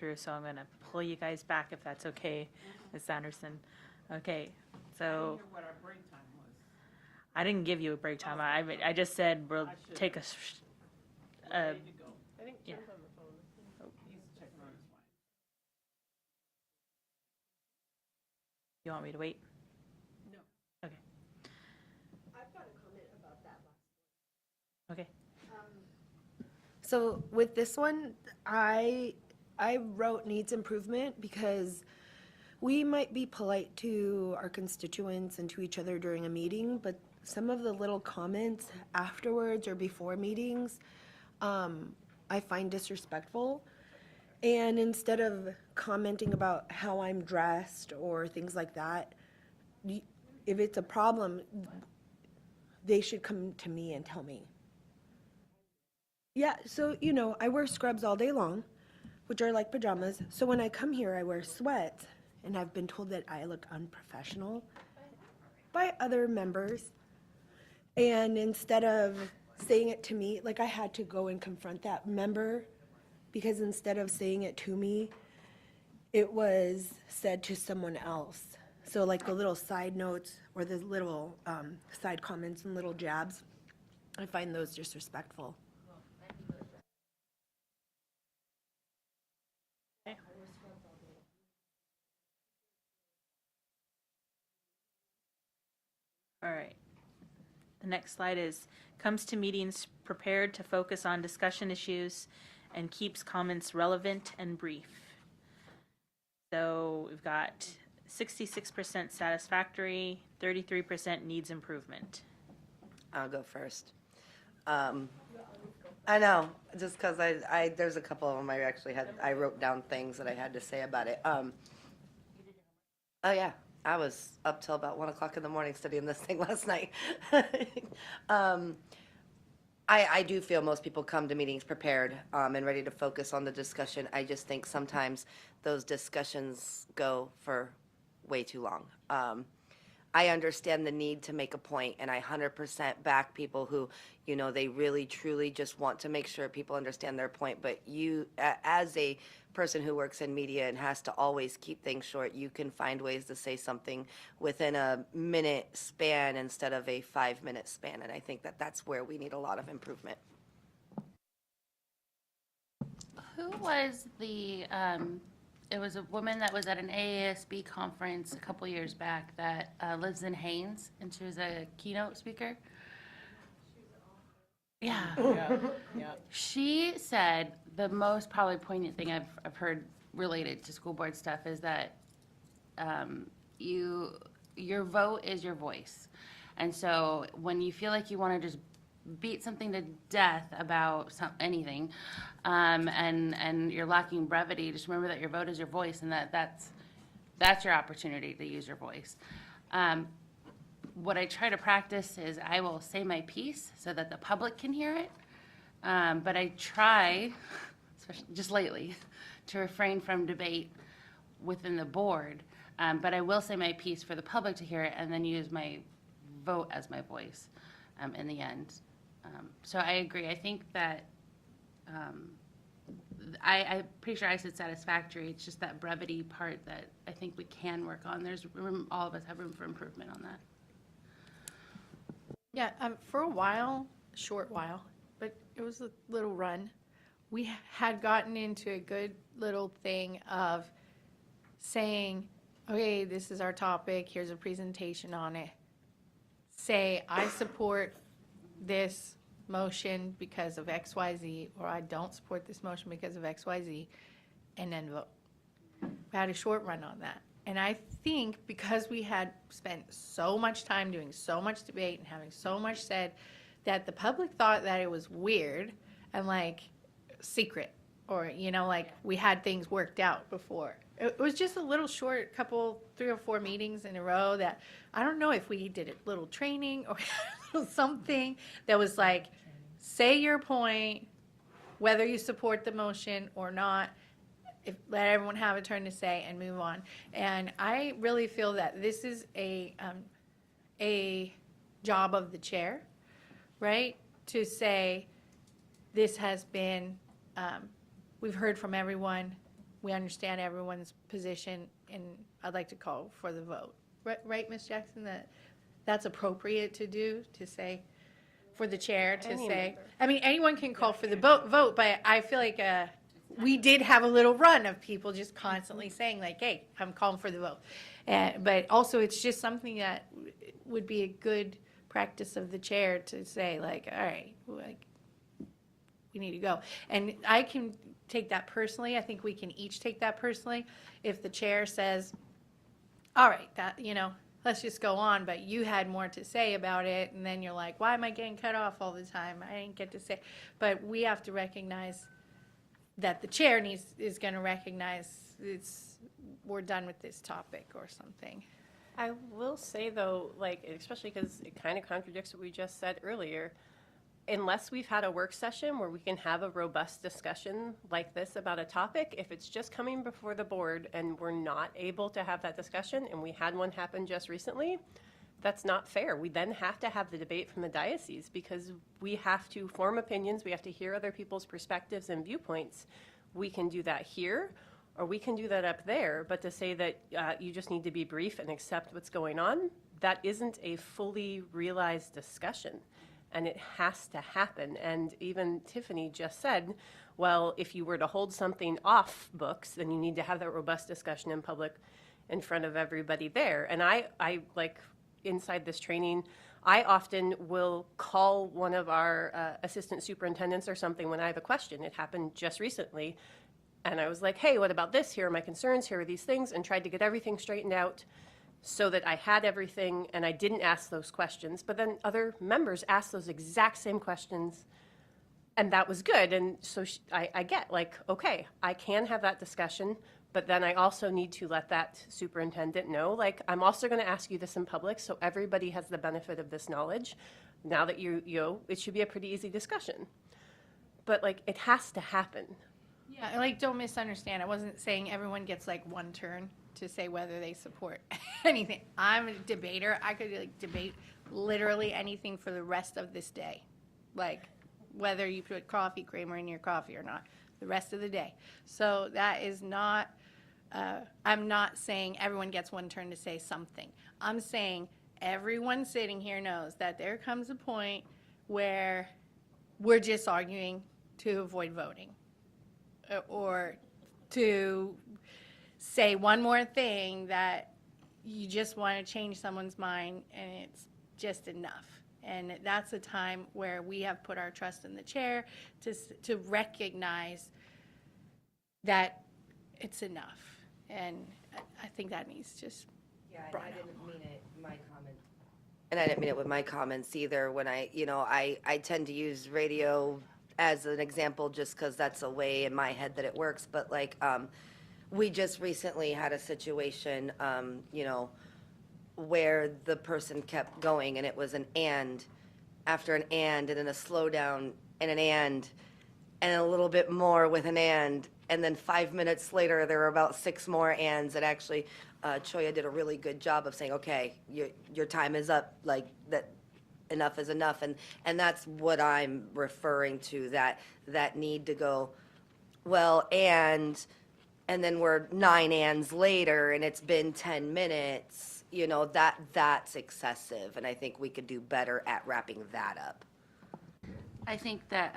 Speaker 5: through, so I'm gonna pull you guys back if that's okay, Ms. Sanderson. Okay, so.
Speaker 3: What our break time was.
Speaker 5: I didn't give you a break time. I just said we'll take a,
Speaker 7: I think
Speaker 5: Yeah.
Speaker 7: Jim's on the phone.
Speaker 3: He's checking on his wife.
Speaker 5: you want me to wait?
Speaker 3: No.
Speaker 5: Okay.
Speaker 1: I've got a comment about that.
Speaker 5: Okay.
Speaker 1: So with this one, I wrote needs improvement because we might be polite to our constituents and to each other during a meeting, but some of the little comments afterwards or before meetings, I find disrespectful. And instead of commenting about how I'm dressed or things like that, if it's a problem, they should come to me and tell me. Yeah, so, I wear scrubs all day long, which are like pajamas. So when I come here, I wear sweats, and I've been told that I look unprofessional by other members. And instead of saying it to me, like I had to go and confront that member, because instead of saying it to me, it was said to someone else. So like the little side notes or the little side comments and little jabs, I find those disrespectful.
Speaker 5: All right. The next slide is, comes to meetings prepared to focus on discussion issues and keeps comments relevant and brief. So we've got 66% satisfactory, 33% needs improvement.
Speaker 10: I'll go first. I know, just because there's a couple of them I wrote down things that I had to say about it. Oh yeah, I was up till about 1 o'clock in the morning studying this thing last night. I do feel most people come to meetings prepared and ready to focus on the discussion. I just think sometimes those discussions go for way too long. I understand the need to make a point, and I 100% back people who, they really, truly just want to make sure people understand their point. But you, as a person who works in media and has to always keep things short, you can find ways to say something within a minute span instead of a 5-minute span. And I think that that's where we need a lot of improvement.
Speaker 8: Who was it was a woman that was at an AASB conference a couple years back that lives in Haines, and she was a keynote speaker. Yeah.
Speaker 3: Yeah.
Speaker 8: She said the most probably poignant thing I've heard related to school board stuff is that your vote is your voice. And so when you feel like you want to just beat something to death about anything, and you're lacking brevity, just remember that your vote is your voice, and that's your opportunity to use your voice. What I try to practice is I will say my piece so that the public can hear it, but I try, especially just lately, to refrain from debate within the board, but I will say my piece for the public to hear it and then use my vote as my voice in the end. So I agree. I think that I'm pretty sure I said satisfactory. It's just that brevity part that I think we can work on. There's room, all of us have room for improvement on that.
Speaker 2: Yeah, for a while, short while, but it was a little run. We had gotten into a good little thing of saying, okay, this is our topic, here's a presentation on it. Say, I support this motion because of X, Y, Z, or I don't support this motion because of X, Y, Z, and then vote. We had a short run on that. And I think because we had spent so much time doing so much debate and having so much said, that the public thought that it was weird and like secret, or, like we had things worked out before. It was just a little short, 3 or 4 meetings in a row that, I don't know if we did a little training or something that was like, say your point, whether you support the motion or not, let everyone have a turn to say and move on. And I really feel that this is a job of the chair, right? To say, this has been, we've heard from everyone, we understand everyone's position, and I'd like to call for the vote. Right, Ms. Jackson, that's appropriate to do, to say, for the chair to
Speaker 7: Any
Speaker 2: say,
Speaker 7: member.
Speaker 2: I mean, anyone can call for the vote, but I feel like we did have a little run of people just constantly saying like, hey, I'm calling for the vote. But also, it's just something that would be a good practice of the chair to say like, all right, like, we need to go. And I can take that personally. I think we can each take that personally. If the chair says, all right, that, let's just go on, but you had more to say about it, and then you're like, why am I getting cut off all the time? I didn't get to say. But we have to recognize that the chair is going to recognize we're done with this topic or something.
Speaker 7: I will say though, like, especially because it kind of contradicts what we just said earlier, unless we've had a work session where we can have a robust discussion like this about a topic, if it's just coming before the board and we're not able to have that discussion, and we had one happen just recently, that's not fair. We then have to have the debate from the diocese because we have to form opinions, we have to hear other people's perspectives and viewpoints. We can do that here, or we can do that up there, but to say that you just need to be brief and accept what's going on, that isn't a fully realized discussion. And it has to happen. And even Tiffany just said, well, if you were to hold something off books, then you need to have that robust discussion in public in front of everybody there. And I like, inside this training, I often will call one of our assistant superintendents or something when I have a question. It happened just recently. And I was like, hey, what about this? Here are my concerns. Here are these things. And tried to get everything straightened out so that I had everything and I didn't ask those questions. But then other members asked those exact same questions, and that was good. And so I get like, okay, I can have that discussion, but then I also need to let that superintendent know, like, I'm also going to ask you this in public so everybody has the benefit of this knowledge. Now that it should be a pretty easy discussion. But like, it has to happen.
Speaker 2: Yeah, like, don't misunderstand. I wasn't saying everyone gets like one turn to say whether they support anything. I'm a debater. I could like debate literally anything for the rest of this day. Like whether you put coffee creamer in your coffee or not, the rest of the day. So that is not, I'm not saying everyone gets one turn to say something. I'm saying everyone sitting here knows that there comes a point where we're just arguing to avoid voting or to say one more thing that you just want to change someone's mind, and it's just enough. And that's a time where we have put our trust in the chair to recognize that it's enough. And I think that needs just brought
Speaker 10: I
Speaker 2: out.
Speaker 10: didn't mean it, my comment. And I didn't mean it with my comments either. When I tend to use radio as an example just because that's a way in my head that it works. But like, we just recently had a situation, where the person kept going and it was an and after an and then a slowdown and an and a little bit more with an and then 5 minutes later there were about 6 more ands. And actually Choya did a really good job of saying, okay, your time is up, like that, enough is enough. And that's what I'm referring to, that need to go, well, and then we're 9 ands later and it's been 10 minutes, that's excessive. And I think we could do better at wrapping that up.
Speaker 8: I think that,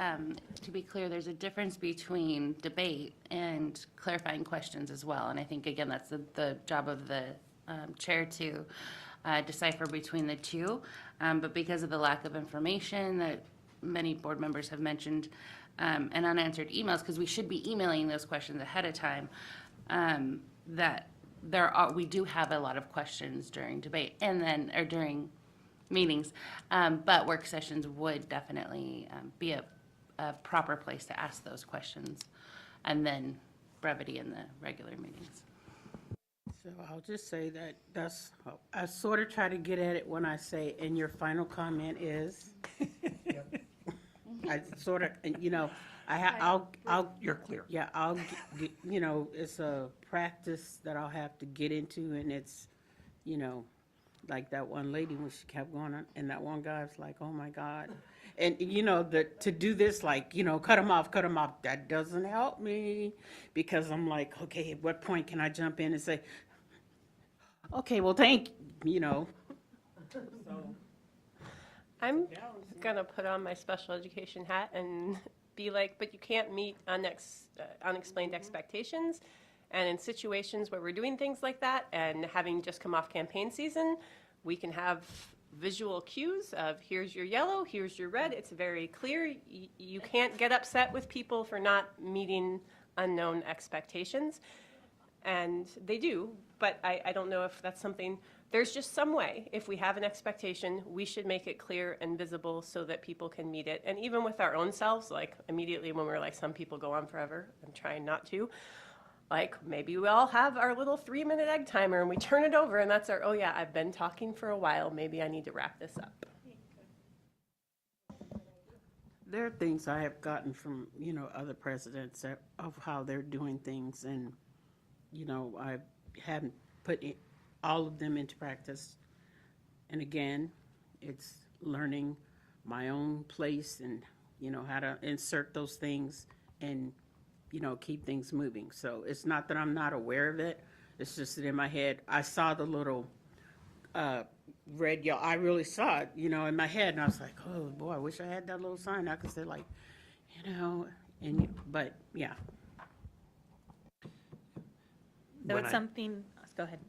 Speaker 8: to be clear, there's a difference between debate and clarifying questions as well. And I think, again, that's the job of the chair to decipher between the two. But because of the lack of information that many board members have mentioned, and unanswered emails, because we should be emailing those questions ahead of time, that we do have a lot of questions during debate or during meetings, but work sessions would definitely be a proper place to ask those questions, and then brevity in the regular meetings.
Speaker 3: So I'll just say that's, I sort of try to get at it when I say, and your final comment is. I sort of, I'll.
Speaker 9: You're clear.
Speaker 3: Yeah, I'll, it's a practice that I'll have to get into, and it's, like that one lady when she kept going on, and that one guy was like, oh my God. And, you know, to do this, like, you know, cut them off, that doesn't help me, because I'm like, okay, at what point can I jump in and say, okay, well, you know. So,
Speaker 7: I'm gonna put on my special education hat and be like, but you can't meet unexplained expectations. And in situations where we're doing things like that and having just come off campaign season, we can have visual cues of here's your yellow, here's your red. It's very clear. You can't get upset with people for not meeting unknown expectations. And they do, but I don't know if that's something, there's just some way, if we have an expectation, we should make it clear and visible so that people can meet it. And even with our own selves, like immediately when we're like, some people go on forever, I'm trying not to. Like maybe we all have our little 3-minute egg timer and we turn it over and that's our, oh yeah, I've been talking for a while, maybe I need to wrap this up.
Speaker 3: there are things I have gotten from, you know, other presidents of how they're doing things, and, you know, I haven't put all of them into practice. And again, it's learning my own place and, you know, how to insert those things and, you know, keep things moving. So it's not that I'm not aware of it, it's just that in my head, I saw the little red, yellow, I really saw it, you know, in my head, and I was like, oh, boy, I wish I had that little sign. I could say, like, you know, and, but, yeah.
Speaker 5: So
Speaker 9: When
Speaker 5: it's
Speaker 9: I-
Speaker 5: something, go ahead.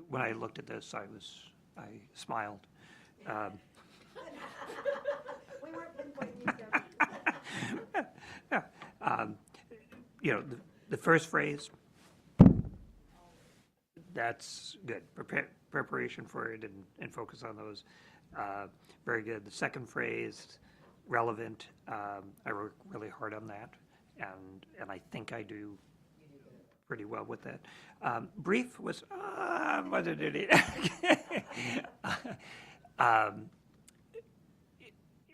Speaker 9: When I looked at this, I smiled.
Speaker 1: We weren't pinpointing you, Debbie.
Speaker 9: You know, the first phrase, that's good. Preparation for it and focus on those. Very good. The second phrase, relevant. I work really hard on that, and I think I do pretty well with that. Brief was, what did it?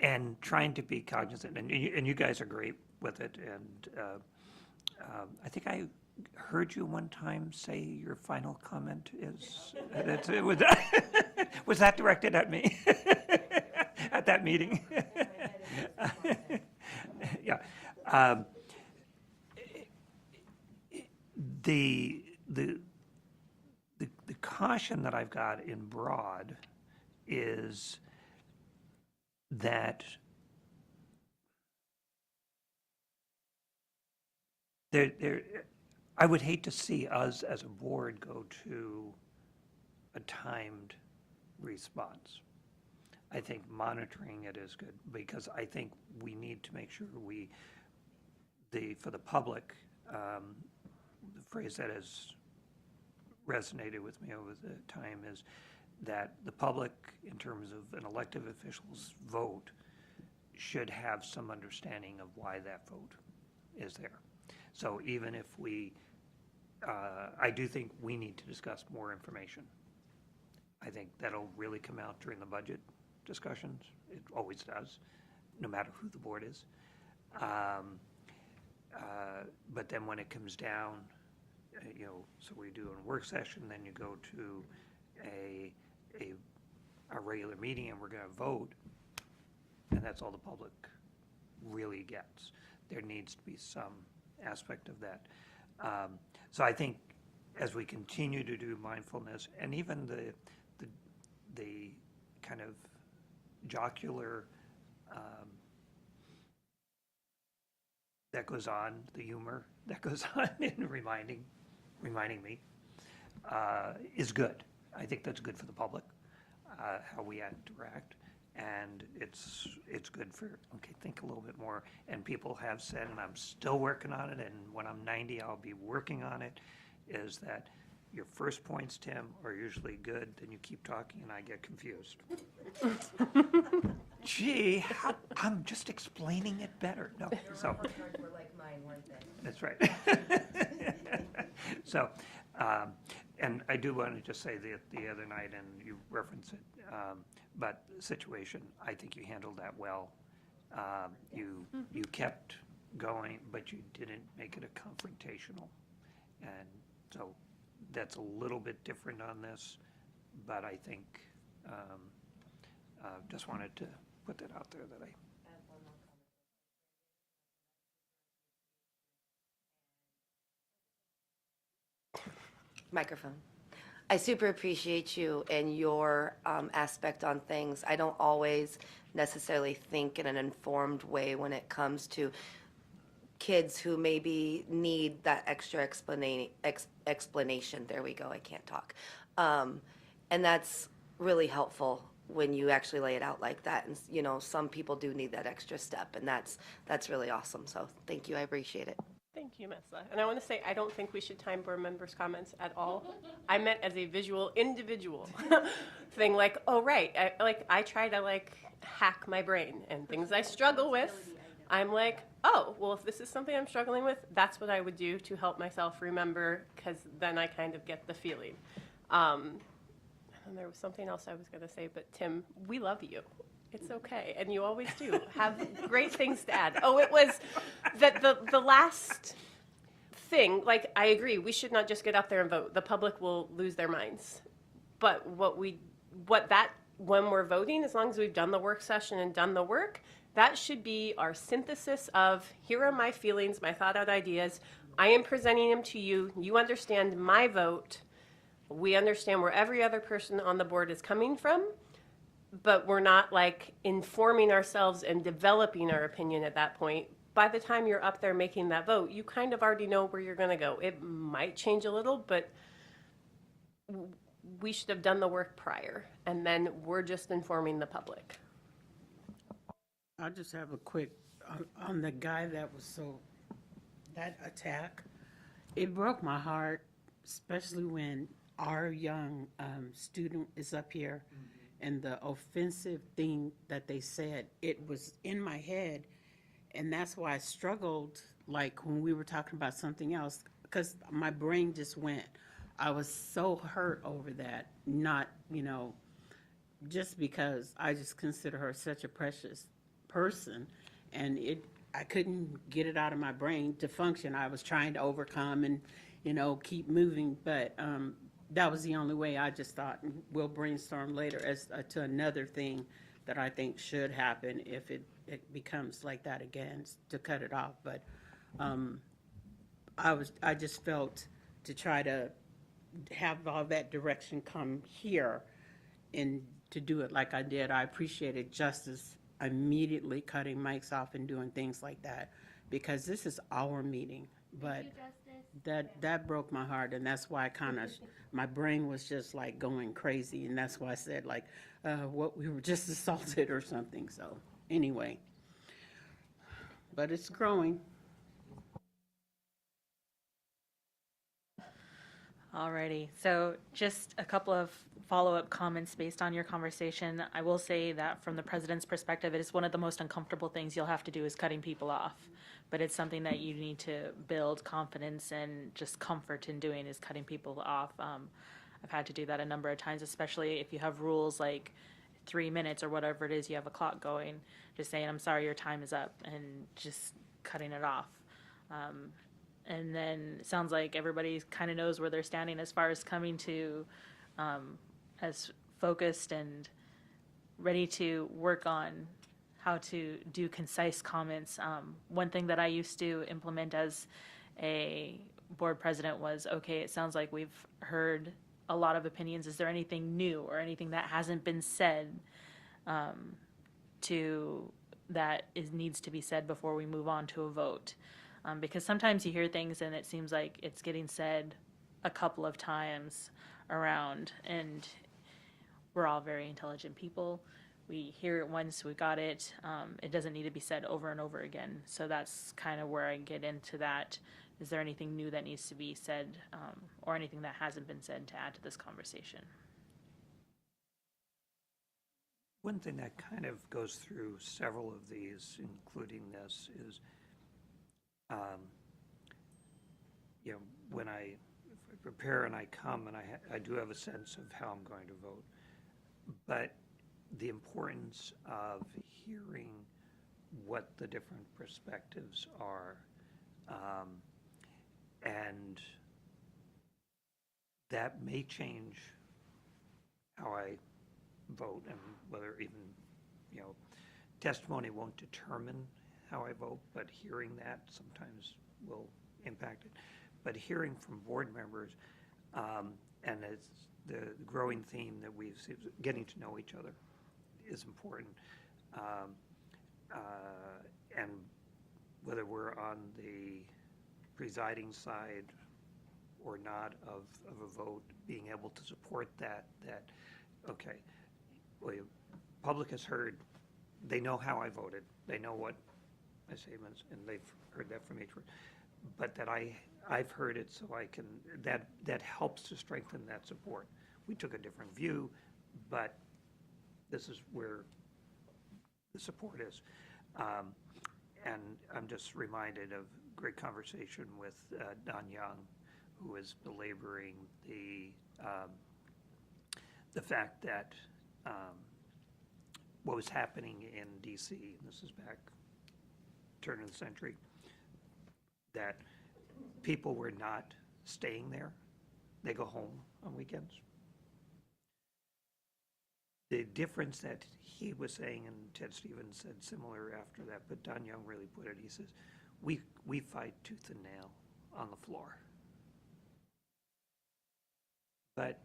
Speaker 9: And trying to be cognizant, and you guys are great with it, and I think I heard you one time say your final comment is, was that directed at me at that meeting? Yeah. The caution that I've got in broad is that I would hate to see us as a board go to a timed response. I think monitoring it is good, because I think we need to make sure for the public, the phrase that has resonated with me over the time is that the public, in terms of an elected official's vote, should have some understanding of why that vote is there. So even if I do think we need to discuss more information. I think that'll really come out during the budget discussions. It always does, no matter who the board is. But then when it comes down, you know, so we do a work session, then you go to a regular meeting and we're going to vote, and that's all the public really gets. There needs to be some aspect of that. So I think as we continue to do mindfulness, and even the kind of jocular that goes on, the humor that goes on in reminding me, is good. I think that's good for the public, how we interact, and it's good for, okay, think a little bit more. And people have said, and I'm still working on it, and when I'm 90, I'll be working on it, is that your first points, Tim, are usually good, then you keep talking and I get confused. Gee, I'm just explaining it better. No, so.
Speaker 10: were like mine, weren't they?
Speaker 9: That's right. So, and I do want to just say the other night, and you reference it, but the situation, I think you handled that well. You kept going, but you didn't make it a confrontational. And so that's a little bit different on this. but I think, just wanted to put that out there that I,
Speaker 10: Microphone. I super appreciate you and your aspect on things. I don't always necessarily think in an informed way when it comes to kids who maybe need that extra explanation. There we go, I can't talk. And that's really helpful when you actually lay it out like that. And, you know, some people do need that extra step, and that's really awesome. So thank you, I appreciate it.
Speaker 7: Thank you, Mesla. And I want to say, I don't think we should time board members' comments at all. I meant as a visual, individual thing, like, oh, right, I try to, hack my brain, and things I struggle with, I'm like, oh, well, if this is something I'm struggling with, that's what I would do to help myself remember, because then I kind of get the feeling. And there was something else I was going to say, but Tim, we love you. It's okay, and you always do have great things to add. Oh, it was that the last thing, I agree, we should not just get out there and vote. The public will lose their minds. But when we're voting, as long as we've done the work session and done the work, that should be our synthesis of, here are my feelings, my thought out ideas. I am presenting them to you. You understand my vote. We understand where every other person on the board is coming from. But we're not informing ourselves and developing our opinion at that point. By the time you're up there making that vote, you kind of already know where you're going to go. It might change a little, but we should have done the work prior, and then we're just informing the public.
Speaker 3: I just have a quick, on the guy that attack, it broke my heart, especially when our young student is up here. And the offensive thing that they said, it was in my head. And that's why I struggled, when we were talking about something else, because my brain just went. I was so hurt over that, not, just because I just consider her such a precious person. And I couldn't get it out of my brain to function. I was trying to overcome and, keep moving. But that was the only way. I just thought we'll brainstorm later as to another thing that I think should happen if it becomes like that again, to cut it off. But I just felt to try to have all that direction come here and to do it like I did. I appreciated Justice immediately cutting mics off and doing things like that, because this is our meeting. But that broke my heart, and that's why my brain was just going crazy, and that's why I said what we were just assaulted or something. So anyway, but it's growing.
Speaker 5: Alrighty, so just a couple of follow-up comments based on your conversation. I will say that from the president's perspective, it is one of the most uncomfortable things you'll have to do is cutting people off. But it's something that you need to build confidence and just comfort in doing, is cutting people off. I've had to do that a number of times, especially if you have rules like 3 minutes or whatever it is, you have a clock going, just saying, I'm sorry, your time is up, and just cutting it off. And then it sounds like everybody kind of knows where they're standing as far as coming to as focused and ready to work on how to do concise comments. One thing that I used to implement as a board president was, okay, it sounds like we've heard a lot of opinions. Is there anything new or anything that hasn't been said needs to be said before we move on to a vote? Because sometimes you hear things and it seems like it's getting said a couple of times around, and we're all very intelligent people. We hear it once, we got it. It doesn't need to be said over and over again. So that's kind of where I get into that. Is there anything new that needs to be said, or anything that hasn't been said to add to this conversation?
Speaker 9: one thing that kind of goes through several of these, including this, is when I prepare and I come and I do have a sense of how I'm going to vote, but the importance of hearing what the different perspectives are, and that may change vote, and whether even, testimony won't determine how I vote, but hearing that sometimes will impact it. But hearing from board members, and it's the growing theme that we've seen, getting to know each other is important. And whether we're on the presiding side or not of a vote, being able to support that, okay, well, public has heard, they know how I voted, they know what my statements, and they've heard that from each one. But that I've heard it, so I can, that helps to strengthen that support. We took a different view, but this is where the support is. And I'm just reminded of great conversation with Don Young, who is belaboring the fact that what was happening in DC, and this is back turn of the century, that people were not staying there. They go home on weekends. The difference that he was saying, and Ted Stevens said similar after that, but Don Young really put it, he says, we fight tooth and nail on the floor. But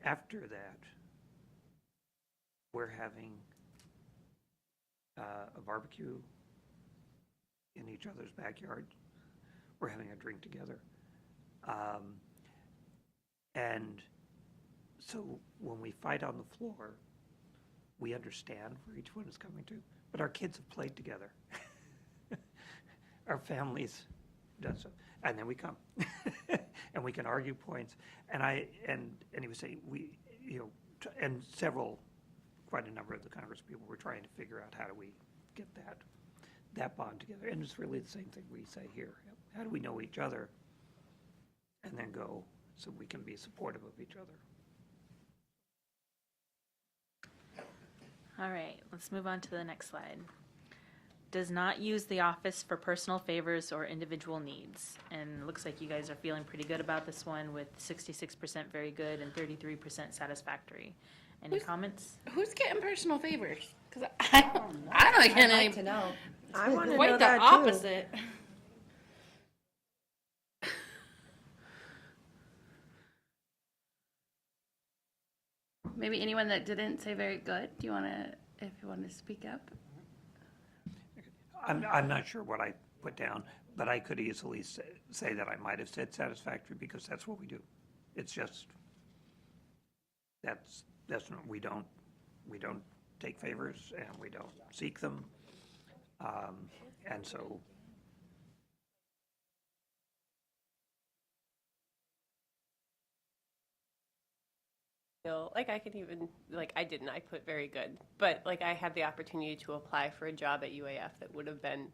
Speaker 9: after that, we're having a barbecue in each other's backyard. We're having a drink together. And so when we fight on the floor, we understand where each one is coming to, but our kids have played together. Our families done so, and then we come, and we can argue points. And he was saying and quite a number of the Congress people were trying to figure out how do we get that bond together. And it's really the same thing we say here. How do we know each other, and then go so we can be supportive of each other.
Speaker 5: All right, let's move on to the next slide. Does not use the office for personal favors or individual needs. And it looks like you guys are feeling pretty good about this one with 66% very good and 33% satisfactory. Any comments?
Speaker 8: Who's getting personal favors? Because I don't get any.
Speaker 10: To know.
Speaker 1: I want to know
Speaker 8: Quite the
Speaker 1: that too.
Speaker 8: opposite. Maybe anyone that didn't say very good. Do you want to, if you want to speak up?
Speaker 9: I'm not sure what I put down, but I could easily say that I might have said satisfactory because that's what we do. It's just, that's not, we don't take favors and we don't seek them. And so
Speaker 7: like I could even, like I didn't, I put very good, but like I had the opportunity to apply for a job at UAF that would have been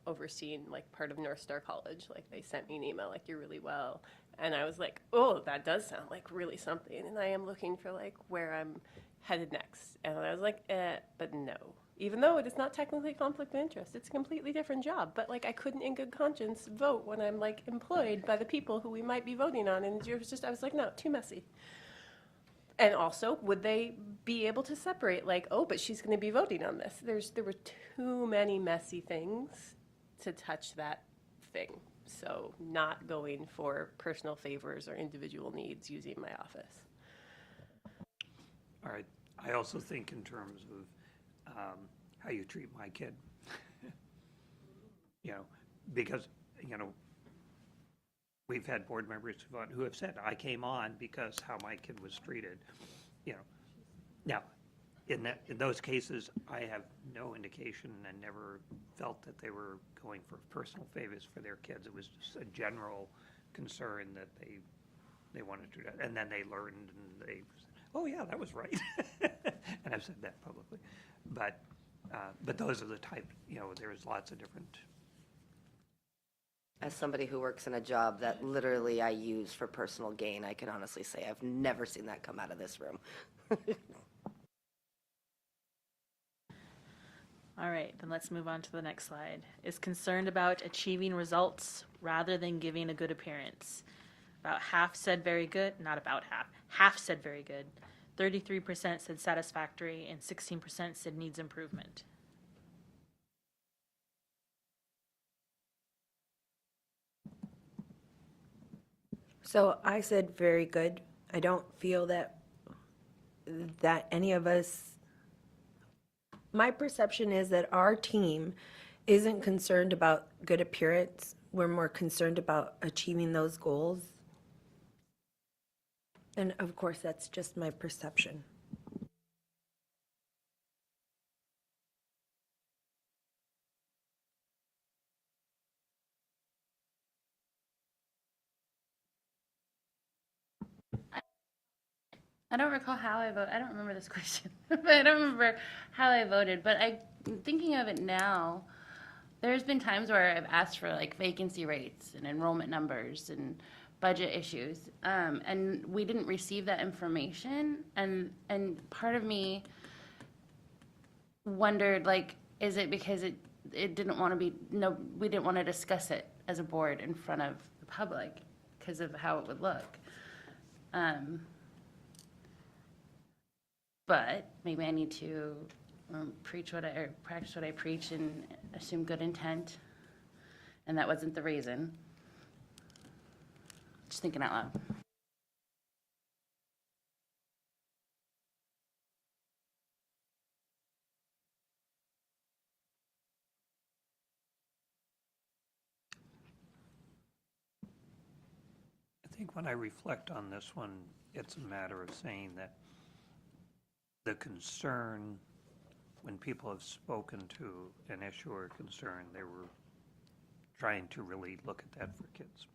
Speaker 7: overseen like part of North Star College. Like they sent me an email like you're really well. And I was like, oh, that does sound like really something. And I am looking for like where I'm headed next. And I was like, but no. Even though it is not technically a conflict of interest, it's a completely different job. But like I couldn't in good conscience vote when I'm like employed by the people who we might be voting on. And it was just, I was like, no, too messy. And also, would they be able to separate, like, oh, but she's going to be voting on this? There were too many messy things to touch that thing. So not going for personal favors or individual needs using my office.
Speaker 9: all right. I also think in terms of how you treat my kid, because, we've had board members who have said, I came on because how my kid was treated, Now, in those cases, I have no indication and never felt that they were going for personal favors for their kids. It was just a general concern that they wanted to do that. And then they learned and they said, oh yeah, that was right. And I've said that publicly. But those are the type, there's lots of different.
Speaker 10: As somebody who works in a job that literally I use for personal gain, I can honestly say I've never seen that come out of this room.
Speaker 5: All right, then let's move on to the next slide. Is concerned about achieving results rather than giving a good appearance. About half said very good, not about half. Half said very good. 33% said satisfactory, and 16% said needs improvement.
Speaker 1: So I said very good. I don't feel that any of us, my perception is that our team isn't concerned about good appearance. We're more concerned about achieving those goals. And of course, that's just my perception.
Speaker 8: I don't recall how I vote. I don't remember this question, but I don't remember how I voted. But thinking of it now, there's been times where I've asked for like vacancy rates and enrollment numbers and budget issues, and we didn't receive that information. And part of me wondered, like, is it because it didn't want to be, no, we didn't want to discuss it as a board in front of the public because of how it would look. But maybe I need to practice what I preach and assume good intent, and that wasn't the reason. Just thinking out loud.
Speaker 9: I think when I reflect on this one, it's a matter of saying that the concern, when people have spoken to an issue or concern, they were trying to really look at that for kids,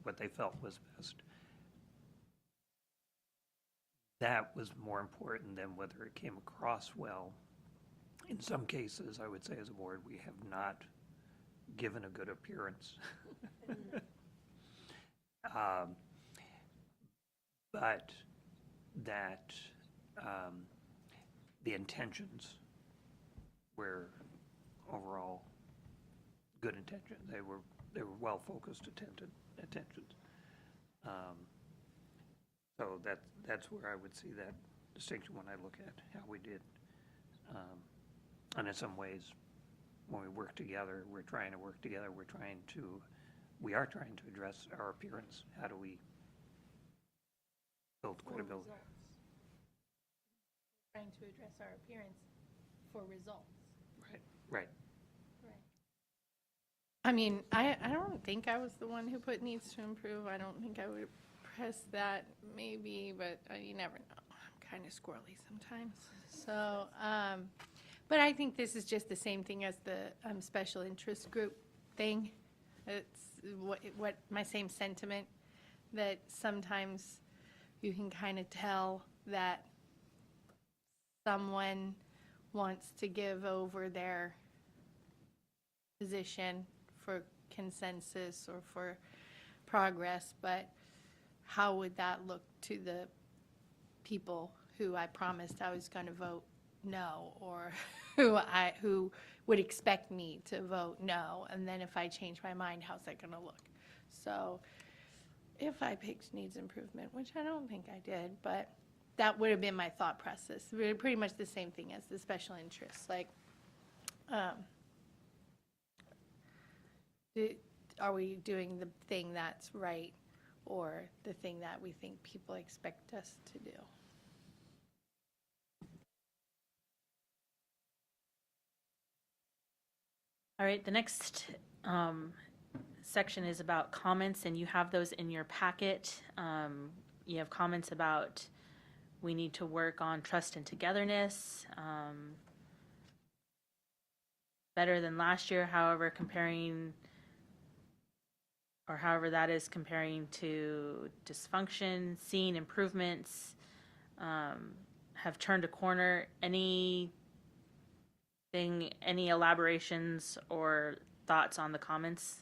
Speaker 9: what they felt was best. That was more important than whether it came across well. In some cases, I would say as a board, we have not given a good appearance. But that the intentions were overall good intentions. They were well-focused intentions. So that's where I would see that distinction when I look at how we did. And in some ways, when we work together, we're trying to work together. We are trying to address our appearance. How do we build credibility?
Speaker 2: Trying to address our appearance for results.
Speaker 9: Right.
Speaker 2: I mean, I don't think I was the one who put needs to improve. I don't think I would press that, maybe, but you never know. I'm kind of squirrely sometimes. So, but I think this is just the same thing as the special interest group thing. It's what my same sentiment, that sometimes you can kind of tell that someone wants to give over their position for consensus or for progress, but how would that look to the people who I promised I was going to vote no, or who would expect me to vote no, and then if I change my mind, how's that going to look? So if I picked needs improvement, which I don't think I did, but that would have been my thought process. Pretty much the same thing as the special interests. Like, are we doing the thing that's right or the thing that we think people expect us to do?
Speaker 5: All right, the next section is about comments, and you have those in your packet. You have comments about we need to work on trust and togetherness, better than last year, however that is comparing to dysfunction, seeing improvements, have turned a corner. Any elaborations or thoughts on the comments?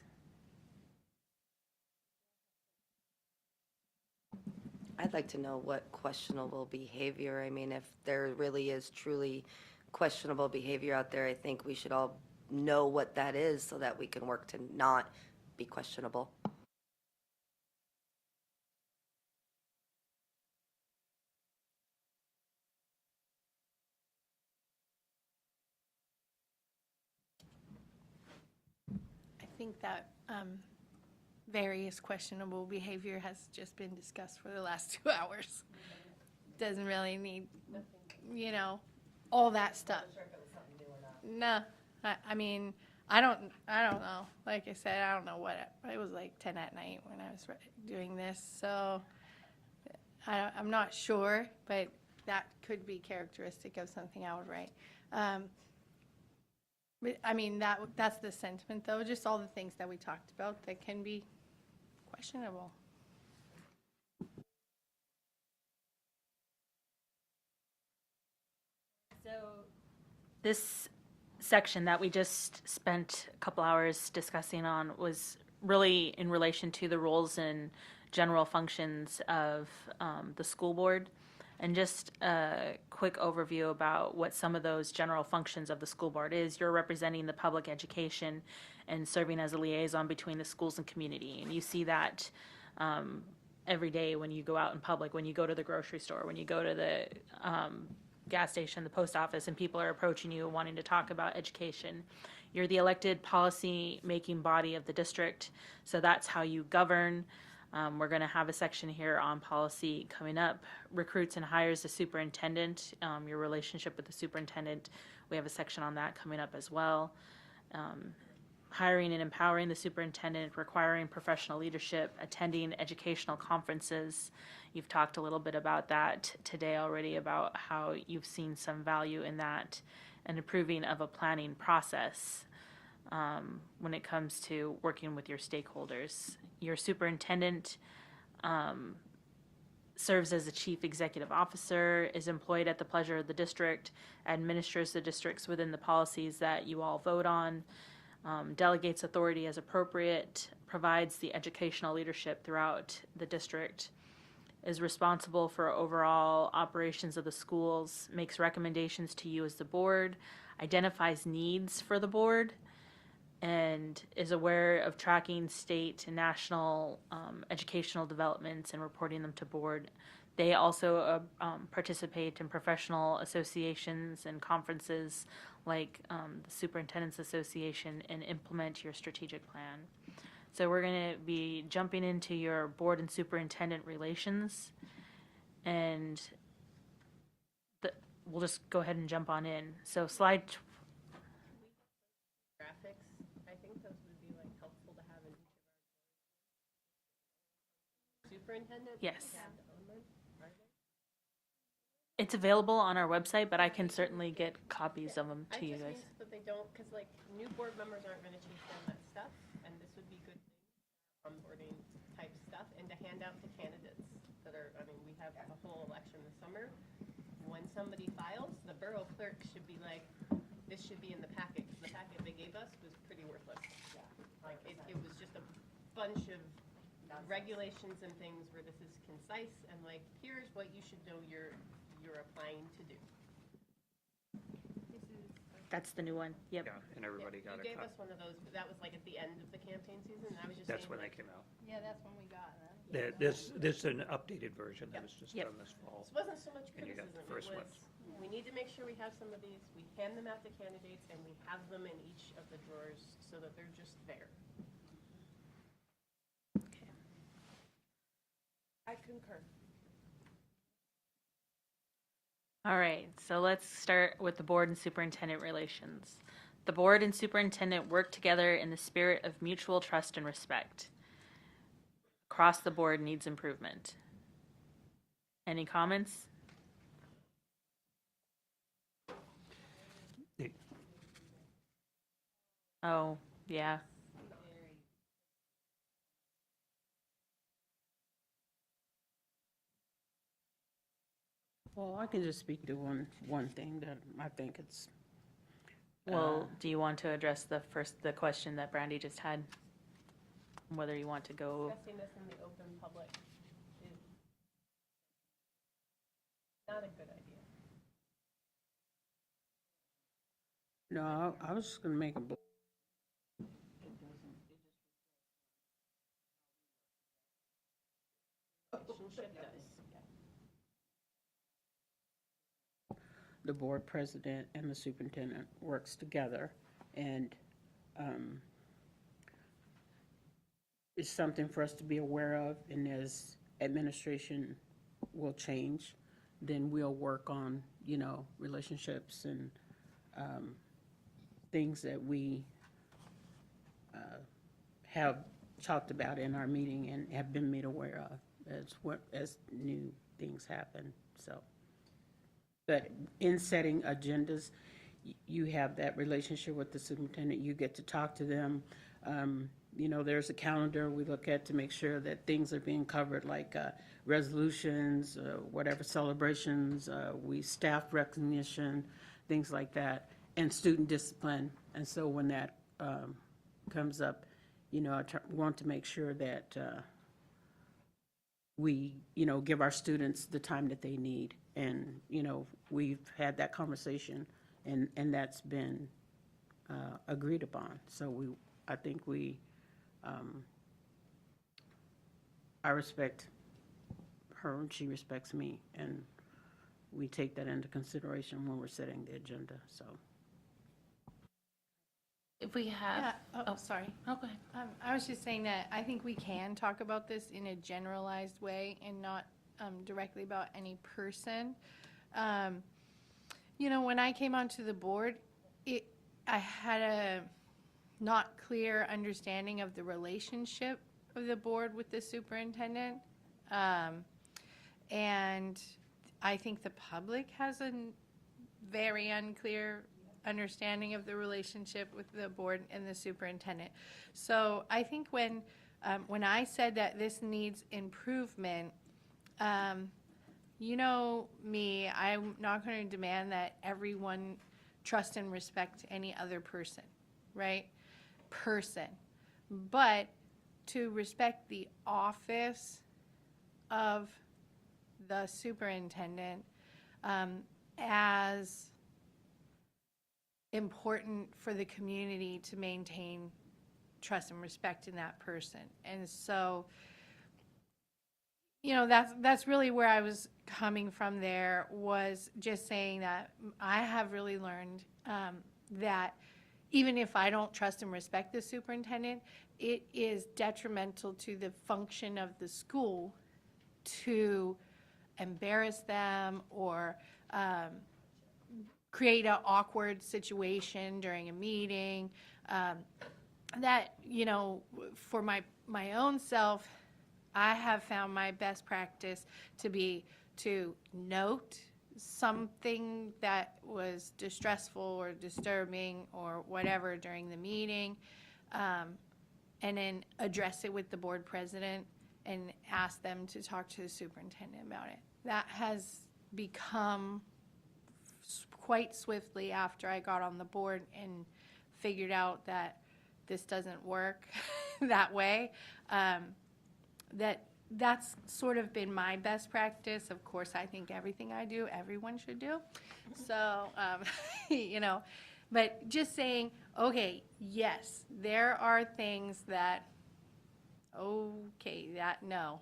Speaker 10: I'd like to know what questionable behavior, I mean, if there really is truly questionable behavior out there, I think we should all know what that is so that we can work to not be questionable.
Speaker 2: think that various questionable behavior has just been discussed for the last 2 hours. Doesn't really need, all that stuff. No, I mean, I don't know. Like I said, I don't know it was like 10 at night when I was doing this, so I'm not sure, but that could be characteristic of something I would write. But I mean, that's the sentiment, though, just all the things that we talked about that can be questionable.
Speaker 5: So this section that we just spent a couple hours discussing on was really in relation to the roles and general functions of the school board. And just a quick overview about what some of those general functions of the school board is. You're representing the public education and serving as a liaison between the schools and community. And you see that every day when you go out in public, when you go to the grocery store, when you go to the gas station, the post office, and people are approaching you wanting to talk about education. You're the elected policy-making body of the district, so that's how you govern. We're going to have a section here on policy coming up. Recruits and hires the superintendent, your relationship with the superintendent. We have a section on that coming up as well. Hiring and empowering the superintendent, requiring professional leadership, attending educational conferences. You've talked a little bit about that today already, about how you've seen some value in that, and approving of a planning process when it comes to working with your stakeholders. Your superintendent serves as the chief executive officer, is employed at the pleasure of the district, administers the districts within the policies that you all vote on, delegates authority as appropriate, provides the educational leadership throughout the district, is responsible for overall operations of the schools, makes recommendations to you as the board, identifies needs for the board, and is aware of tracking state and national educational developments and reporting them to board. They also participate in professional associations and conferences like the Superintendent's Association, and implement your strategic plan. So we're going to be jumping into your board and superintendent relations, and we'll just go ahead and jump on in. So slide
Speaker 7: Graphics, I think those would be like helpful to have in each of our superintendent.
Speaker 5: Yes.
Speaker 7: Have to own them, are they?
Speaker 5: It's available on our website, but I can certainly get copies of them to you
Speaker 7: I
Speaker 5: guys.
Speaker 7: just mean that they don't, because like new board members aren't going to chase down that stuff, and this would be good onboarding type stuff, and to hand out to candidates that are, I mean, we have a whole election this summer. When somebody files, the borough clerk should be like, this should be in the packet, because the packet they gave us was pretty worthless. Like, it was just a bunch of regulations and things where this is concise, and like, here's what you should know you're applying to do.
Speaker 5: That's the new one. Yep.
Speaker 9: Yeah, and everybody got a
Speaker 7: You gave
Speaker 9: copy.
Speaker 7: us one of those, but that was like at the end of the campaign season, and I was just
Speaker 9: That's
Speaker 7: saying,
Speaker 9: when they
Speaker 7: like,
Speaker 9: came out.
Speaker 2: Yeah, that's when we got them.
Speaker 9: This is an updated version that was just
Speaker 5: Yep.
Speaker 9: done this fall.
Speaker 7: This wasn't so much
Speaker 9: And you got
Speaker 7: criticism,
Speaker 9: the first
Speaker 7: it
Speaker 9: one.
Speaker 7: was, we need to make sure we have some of these, we hand them out to candidates, and we have them in each of the drawers so that they're just there. I concur.
Speaker 5: All right, so let's start with the board and superintendent relations. The board and superintendent work together in the spirit of mutual trust and respect. Across the board needs improvement. Any comments? Oh, yeah.
Speaker 3: Well, I can just speak to one thing that I think it's,
Speaker 5: Well, do you want to address the question that Brandy just had? Whether you want to go,
Speaker 7: Discussing this in the open public is not a good idea.
Speaker 3: no, I was just gonna make a,
Speaker 7: Relationship does.
Speaker 3: the board president and the superintendent works together, and it's something for us to be aware of, and as administration will change, then we'll work on, relationships and things that we have talked about in our meeting and have been made aware of as new things happen, so. But in setting agendas, you have that relationship with the superintendent, you get to talk to them. There's a calendar we look at to make sure that things are being covered, like resolutions, whatever celebrations, staff recognition, things like that, and student discipline. And so when that comes up, I want to make sure that we, give our students the time that they need. And, we've had that conversation, and that's been agreed upon. So I think I respect her and she respects me, and we take that into consideration when we're setting the agenda, so.
Speaker 8: If we have,
Speaker 2: Sorry.
Speaker 8: oh, go ahead.
Speaker 2: I was just saying that I think we can talk about this in a generalized way and not directly about any person. When I came onto the board, I had a not clear understanding of the relationship of the board with the superintendent. And I think the public has a very unclear understanding of the relationship with the board and the superintendent. So I think when I said that this needs improvement, me, I'm not going to demand that everyone trust and respect any other person, right? But to respect the office of the superintendent as important for the community to maintain trust and respect in that person. And so, that's really where I was coming from there, was just saying that I have really learned that even if I don't trust and respect the superintendent, it is detrimental to the function of the school to embarrass them or create an awkward situation during a meeting. That, for my own self, I have found my best practice to be to note something that was distressful or disturbing or whatever during the meeting, and then address it with the board president and ask them to talk to the superintendent about it. That has become quite swiftly after I got on the board and figured out that this doesn't work that way. That's sort of been my best practice. Of course, I think everything I do, everyone should do. So, but just saying, okay, yes, there are things that, no,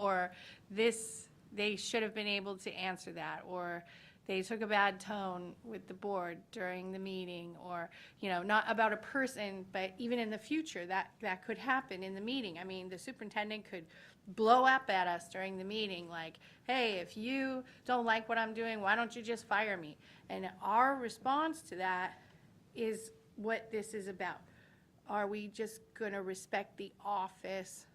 Speaker 2: or this, they should have been able to answer that, or they took a bad tone with the board during the meeting, or, not about a person, but even in the future, that could happen in the meeting. I mean, the superintendent could blow up at us during the meeting, like, hey, if you don't like what I'm doing, why don't you just fire me? And our response to that is what this is about. Are we just going to respect the office,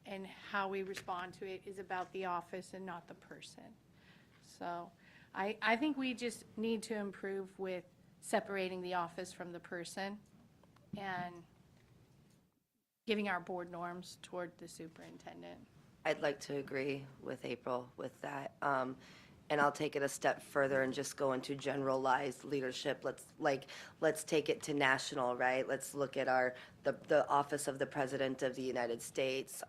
Speaker 2: and how we respond to it is about the office and not the person? So I think we just need to improve with separating the office from the person and giving our board norms toward the superintendent.
Speaker 10: I'd like to agree with April with that. And I'll take it a step further and just go into generalized leadership. Let's take it to national, right? Let's look at the Office of the President of the United States.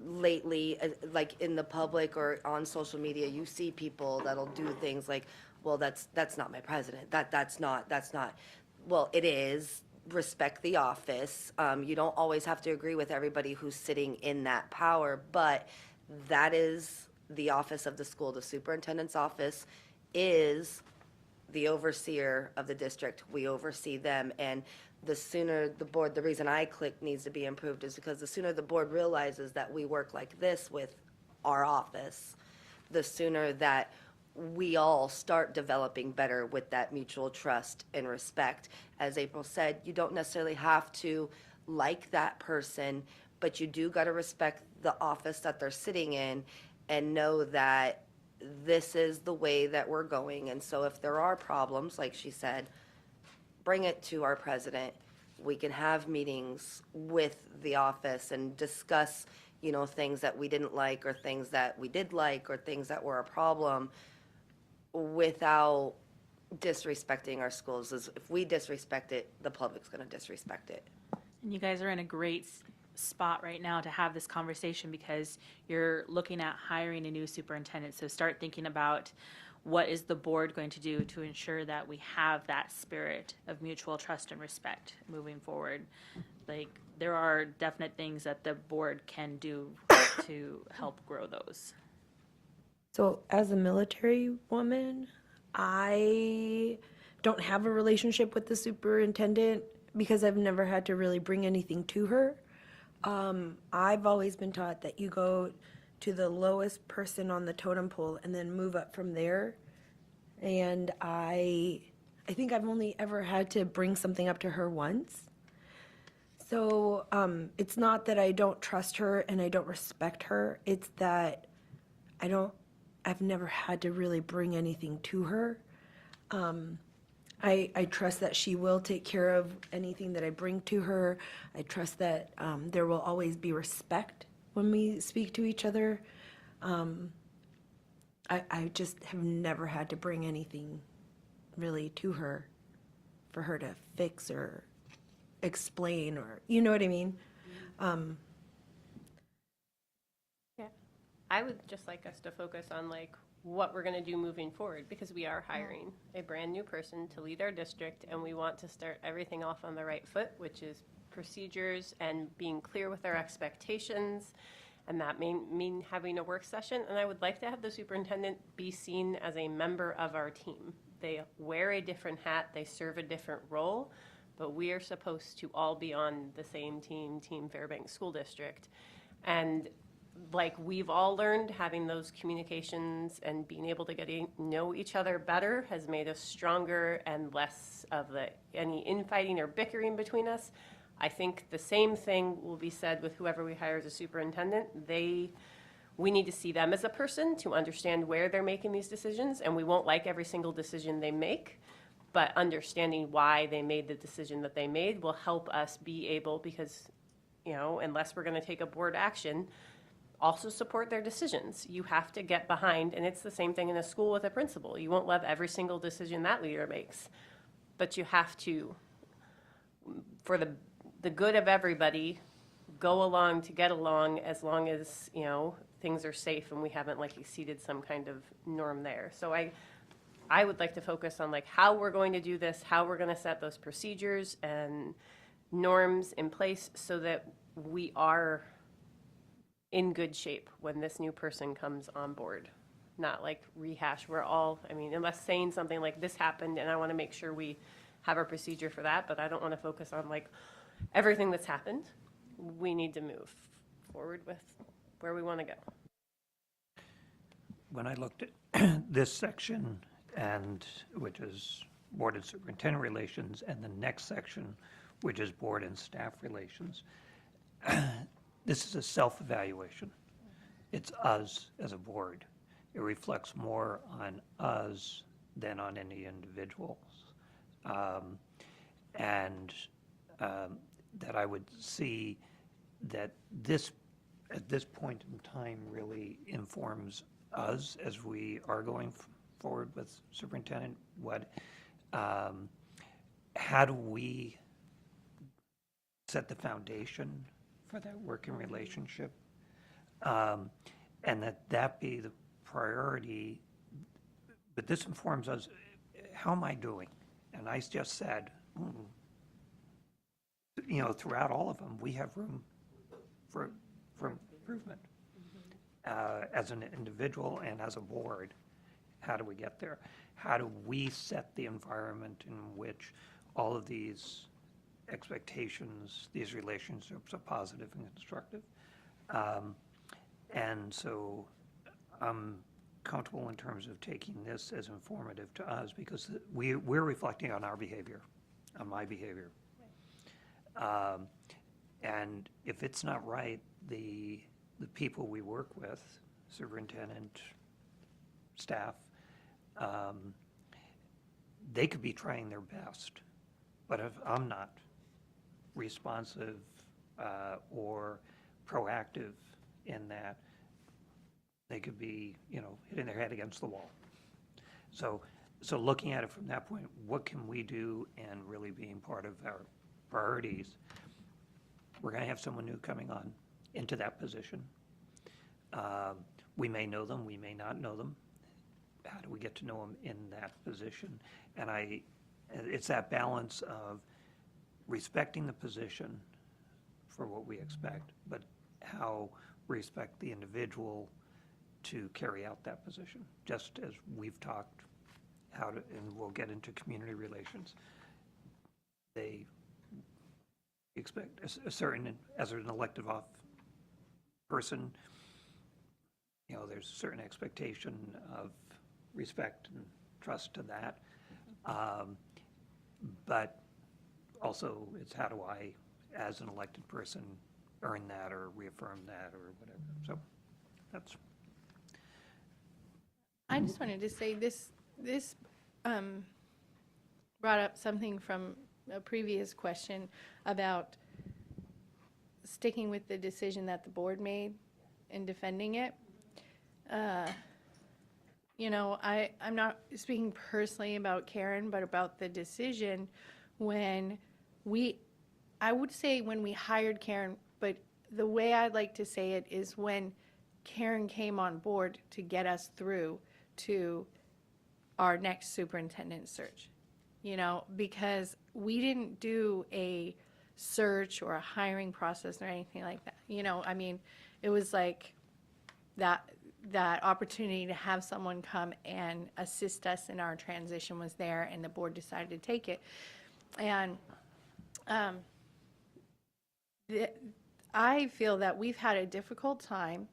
Speaker 10: Lately, like in the public or on social media, you see people that'll do things like, well, that's not my president. That's not. Well, it is. Respect the office. You don't always have to agree with everybody who's sitting in that power, but that is the office of the school. The superintendent's office is the overseer of the district, we oversee them, and the sooner the board, the reason I click needs to be improved is because the sooner the board realizes that we work like this with our office, the sooner that we all start developing better with that mutual trust and respect. As April said, you don't necessarily have to like that person, but you do got to respect the office that they're sitting in and know that this is the way that we're going. And so if there are problems, like she said, bring it to our president. We can have meetings with the office and discuss, you know, things that we didn't like or things that we did like or things that were a problem without disrespecting our schools. If we disrespect it, the public's going to disrespect it.
Speaker 5: And you guys are in a great spot right now to have this conversation because you're looking at hiring a new superintendent. So start thinking about what is the board going to do to ensure that we have that spirit of mutual trust and respect moving forward. Like, there are definite things that the board can do to help grow those.
Speaker 1: So as a military woman, I don't have a relationship with the superintendent because I've never had to really bring anything to her. I've always been taught that you go to the lowest person on the totem pole and then move up from there. And I think I've only ever had to bring something up to her once. So it's not that I don't trust her and I don't respect her. It's that I've never had to really bring anything to her. I trust that she will take care of anything that I bring to her. I trust that there will always be respect when we speak to each other. I just have never had to bring anything really to her for her to fix or explain or, you know what I mean?
Speaker 7: Yeah, I would just like us to focus on like what we're gonna do moving forward, because we are hiring a brand new person to lead our district, and we want to start everything off on the right foot, which is procedures and being clear with our expectations, and that may mean having a work session. And I would like to have the superintendent be seen as a member of our team. They wear a different hat, they serve a different role, but we are supposed to all be on the same team, Team Fairbanks School District. And like we've all learned, having those communications and being able to get to know each other better has made us stronger and less of any infighting or bickering between us. I think the same thing will be said with whoever we hire as a superintendent. We need to see them as a person to understand where they're making these decisions, and we won't like every single decision they make, but understanding why they made the decision that they made will help us be able, because, you know, unless we're going to take a board action, also support their decisions. You have to get behind, and it's the same thing in a school with a principal. You won't love every single decision that leader makes, but you have to, for the good of everybody, go along to get along, as long as, you know, things are safe and we haven't like exceeded some kind of norm there. So I would like to focus on like how we're going to do this, how we're going to set those procedures and norms in place so that we are in good shape when this new person comes on board. Not like rehash. We're all, I mean, unless saying something like this happened and I want to make sure we have a procedure for that, but I don't want to focus on like everything that's happened. We need to move forward with where we want to go.
Speaker 9: When I looked at this section, and which is board and superintendent relations, and the next section, which is board and staff relations, this is a self-evaluation. It's us as a board. It reflects more on us than on any individuals. That I would see that this, at this point in time, really informs us as we are going forward with superintendent. How do we set the foundation for that working relationship? And that be the priority. But this informs us, how am I doing? And I just said, you know, throughout all of them, we have room for improvement as an individual and as a board. how do we get there? How do we set the environment in which all of these expectations, these relationships are positive and constructive? And so I'm comfortable in terms of taking this as informative to us because we're reflecting on our behavior, on my behavior. And if it's not right, the people we work with, superintendent, staff, they could be trying their best. But if I'm not responsive or proactive in that, they could be, hitting their head against the wall. So looking at it from that point, what can we do and really being part of our priorities? We're going to have someone new coming on into that position. We may know them, we may not know them. How do we get to know them in that position? And it's that balance of respecting the position for what we expect, but how we respect the individual to carry out that position, just as we've talked and we'll get into community relations. They expect a certain, as an elected person, there's a certain expectation of respect and trust to that. But also it's how do I, as an elected person, earn that or reaffirm that or whatever. So that's.
Speaker 2: I just wanted to say this brought up something from a previous question about sticking with the decision that the board made and defending it. I'm not speaking personally about Karen, but about the decision when I would say when we hired Karen, but the way I'd like to say it is when Karen came on board to get us through to our next superintendent search, because we didn't do a search or a hiring process or anything like that. It was like that opportunity to have someone come and assist us in our transition was there, and the board decided to take it. And I feel that we've had a difficult time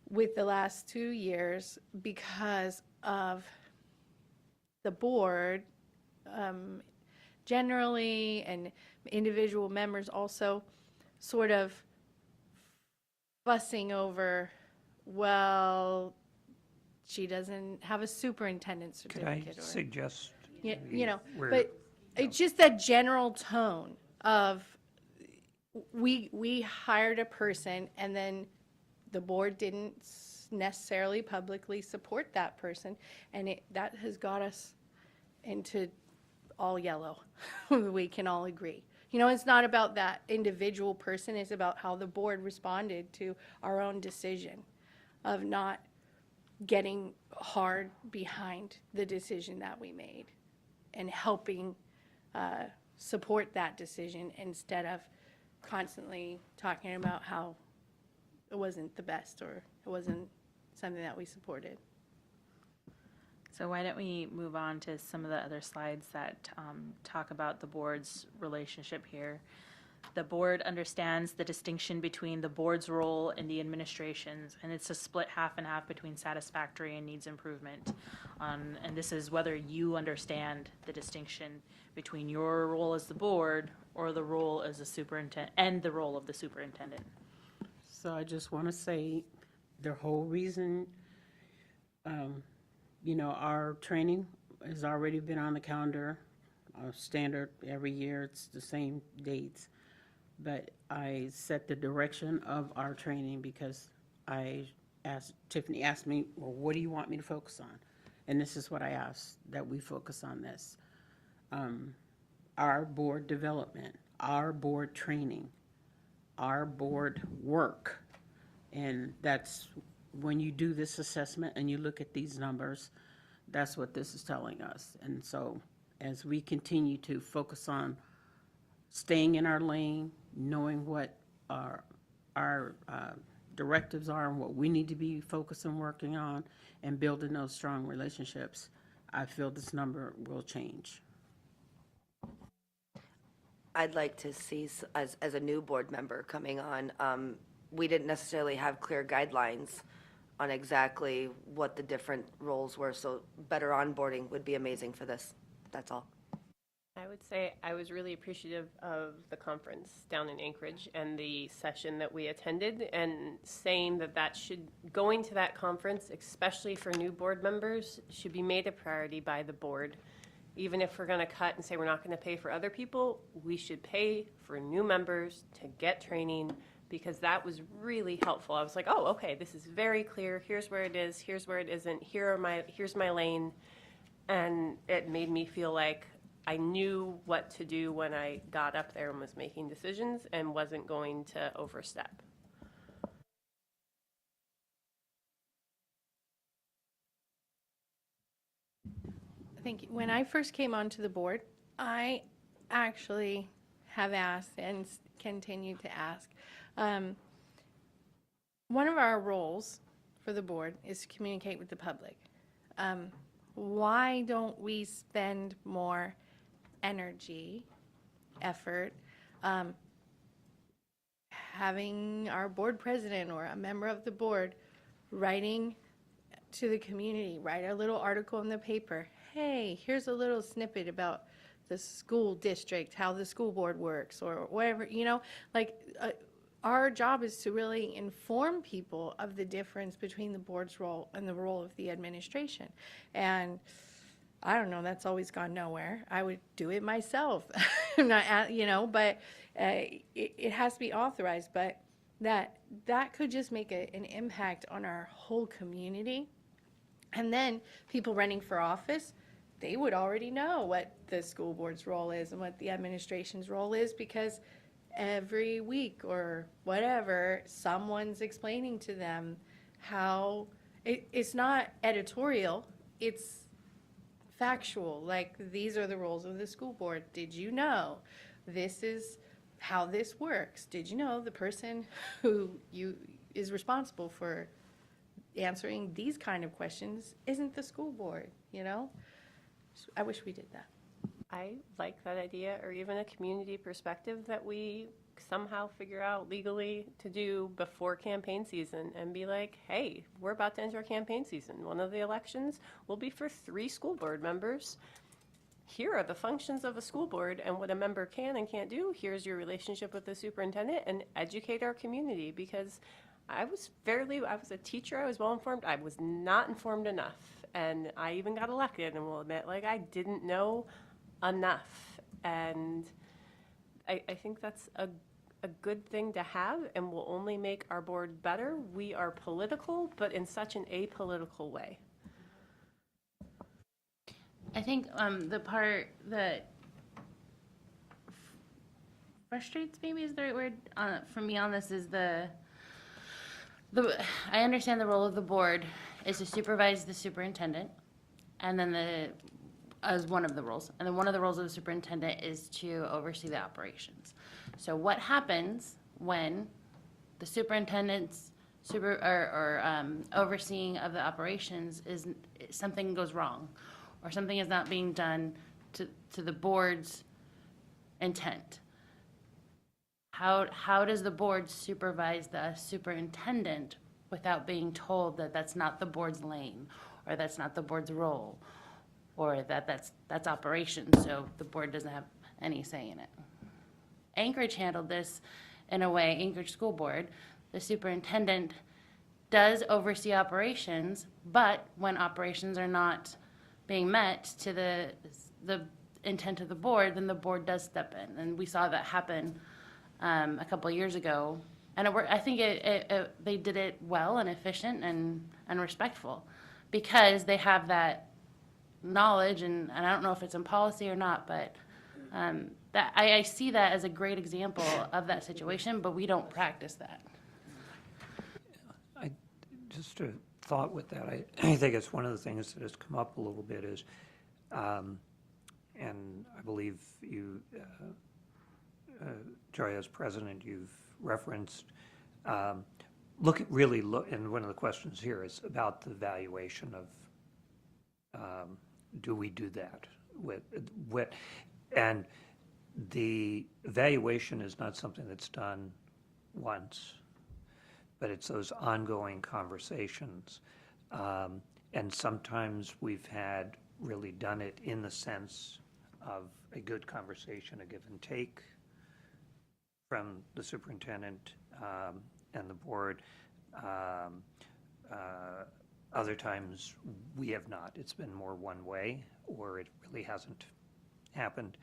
Speaker 2: with the last 2 years because of the board generally, and individual members also sort of fussing over, well, she doesn't have a superintendent
Speaker 9: Could I
Speaker 2: certificate.
Speaker 9: suggest?
Speaker 2: But it's just that general tone of we hired a person and then the board didn't necessarily publicly support that person, and that has got us into all yellow. We can all agree. It's not about that individual person, it's about how the board responded to our own decision of not getting hard behind the decision that we made and helping support that decision instead of constantly talking about how it wasn't the best or it wasn't something that we supported.
Speaker 5: So why don't we move on to some of the other slides that talk about the board's relationship here. The board understands the distinction between the board's role and the administration's, and it's a split half and half between satisfactory and needs improvement. And this is whether you understand the distinction between your role as the board or the role as a superintendent and the role of the superintendent.
Speaker 3: So I just want to say the whole reason, our training has already been on the calendar, standard every year, it's the same dates. But I set the direction of our training because Tiffany asked me, well, what do you want me to focus on? And this is what I asked, that we focus on this. Our board development, our board training, our board work. And that's when you do this assessment and you look at these numbers, that's what this is telling us. And so as we continue to focus on staying in our lane, knowing what our directives are and what we need to be focused on working on and building those strong relationships, I feel this number will change.
Speaker 10: I'd like to see, as a new board member coming on, we didn't necessarily have clear guidelines on exactly what the different roles were, so better onboarding would be amazing for this. That's all.
Speaker 7: I would say I was really appreciative of the conference down in Anchorage and the session that we attended, and saying that going to that conference, especially for new board members, should be made a priority by the board. Even if we're going to cut and say we're not going to pay for other people, we should pay for new members to get training, because that was really helpful. I was like, oh, okay, this is very clear. Here's where it is. Here's where it isn't. Here's my lane. And it made me feel like I knew what to do when I got up there and was making decisions and wasn't going to overstep.
Speaker 2: Thank you. When I first came onto the board, I actually have asked and continue to ask. One of our roles for the board is to communicate with the public. Why don't we spend more energy, effort, having our board president or a member of the board writing to the community, write a little article in the paper. Hey, here's a little snippet about the school district, how the school board works, or whatever, our job is to really inform people of the difference between the board's role and the role of the administration. And I don't know, that's always gone nowhere. I would do it myself, but it has to be authorized. But that could just make an impact on our whole community. And then people running for office, they would already know what the school board's role is and what the administration's role is, because every week or whatever, someone's explaining to them how it's not editorial, it's factual. Like, these are the roles of the school board. Did you know this is how this works? Did you know the person who is responsible for answering these kind of questions isn't the school board, So I wish we did that.
Speaker 7: I like that idea, or even a community perspective that we somehow figure out legally to do before campaign season, and be like, hey, we're about to enter campaign season. One of the elections will be for 3 school board members. Here are the functions of a school board and what a member can and can't do. Here's your relationship with the superintendent, and educate our community, because I was a teacher, I was well informed. I was not informed enough. And I even got elected, and will admit, I didn't know enough. And I think that's a good thing to have, and will only make our board better. We are political, but in such an apolitical way.
Speaker 8: I think the part that frustrates, maybe is the right word, for me on this is I understand the role of the board is to supervise the superintendent, and then as one of the roles. And then one of the roles of the superintendent is to oversee the operations. So what happens when the superintendent's overseeing of the operations is something goes wrong, or something is not being done to the board's intent? How does the board supervise the superintendent without being told that that's not the board's lane, or that's not the board's role, or that's operations, so the board doesn't have any say in it? Anchorage handled this in a way. Anchorage School Board, the superintendent does oversee operations, but when operations are not being met to the intent of the board, then the board does step in. And we saw that happen a couple of years ago. And I think they did it well and efficient and respectful, because they have that knowledge, and I don't know if it's in policy or not, but that I see that as a great example of that situation, but we don't practice that.
Speaker 9: Just a thought with that, I think it's one of the things that has come up a little bit is, and I believe you, Joy, as president, you've referenced, and one of the questions here is about the valuation of, do we do that with, and the evaluation is not something that's done once, but it's those ongoing conversations. And sometimes we've had really done it in the sense of a good conversation, a give and take from the superintendent and the board. Other times, we have not. It's been more one way, or it really hasn't happened.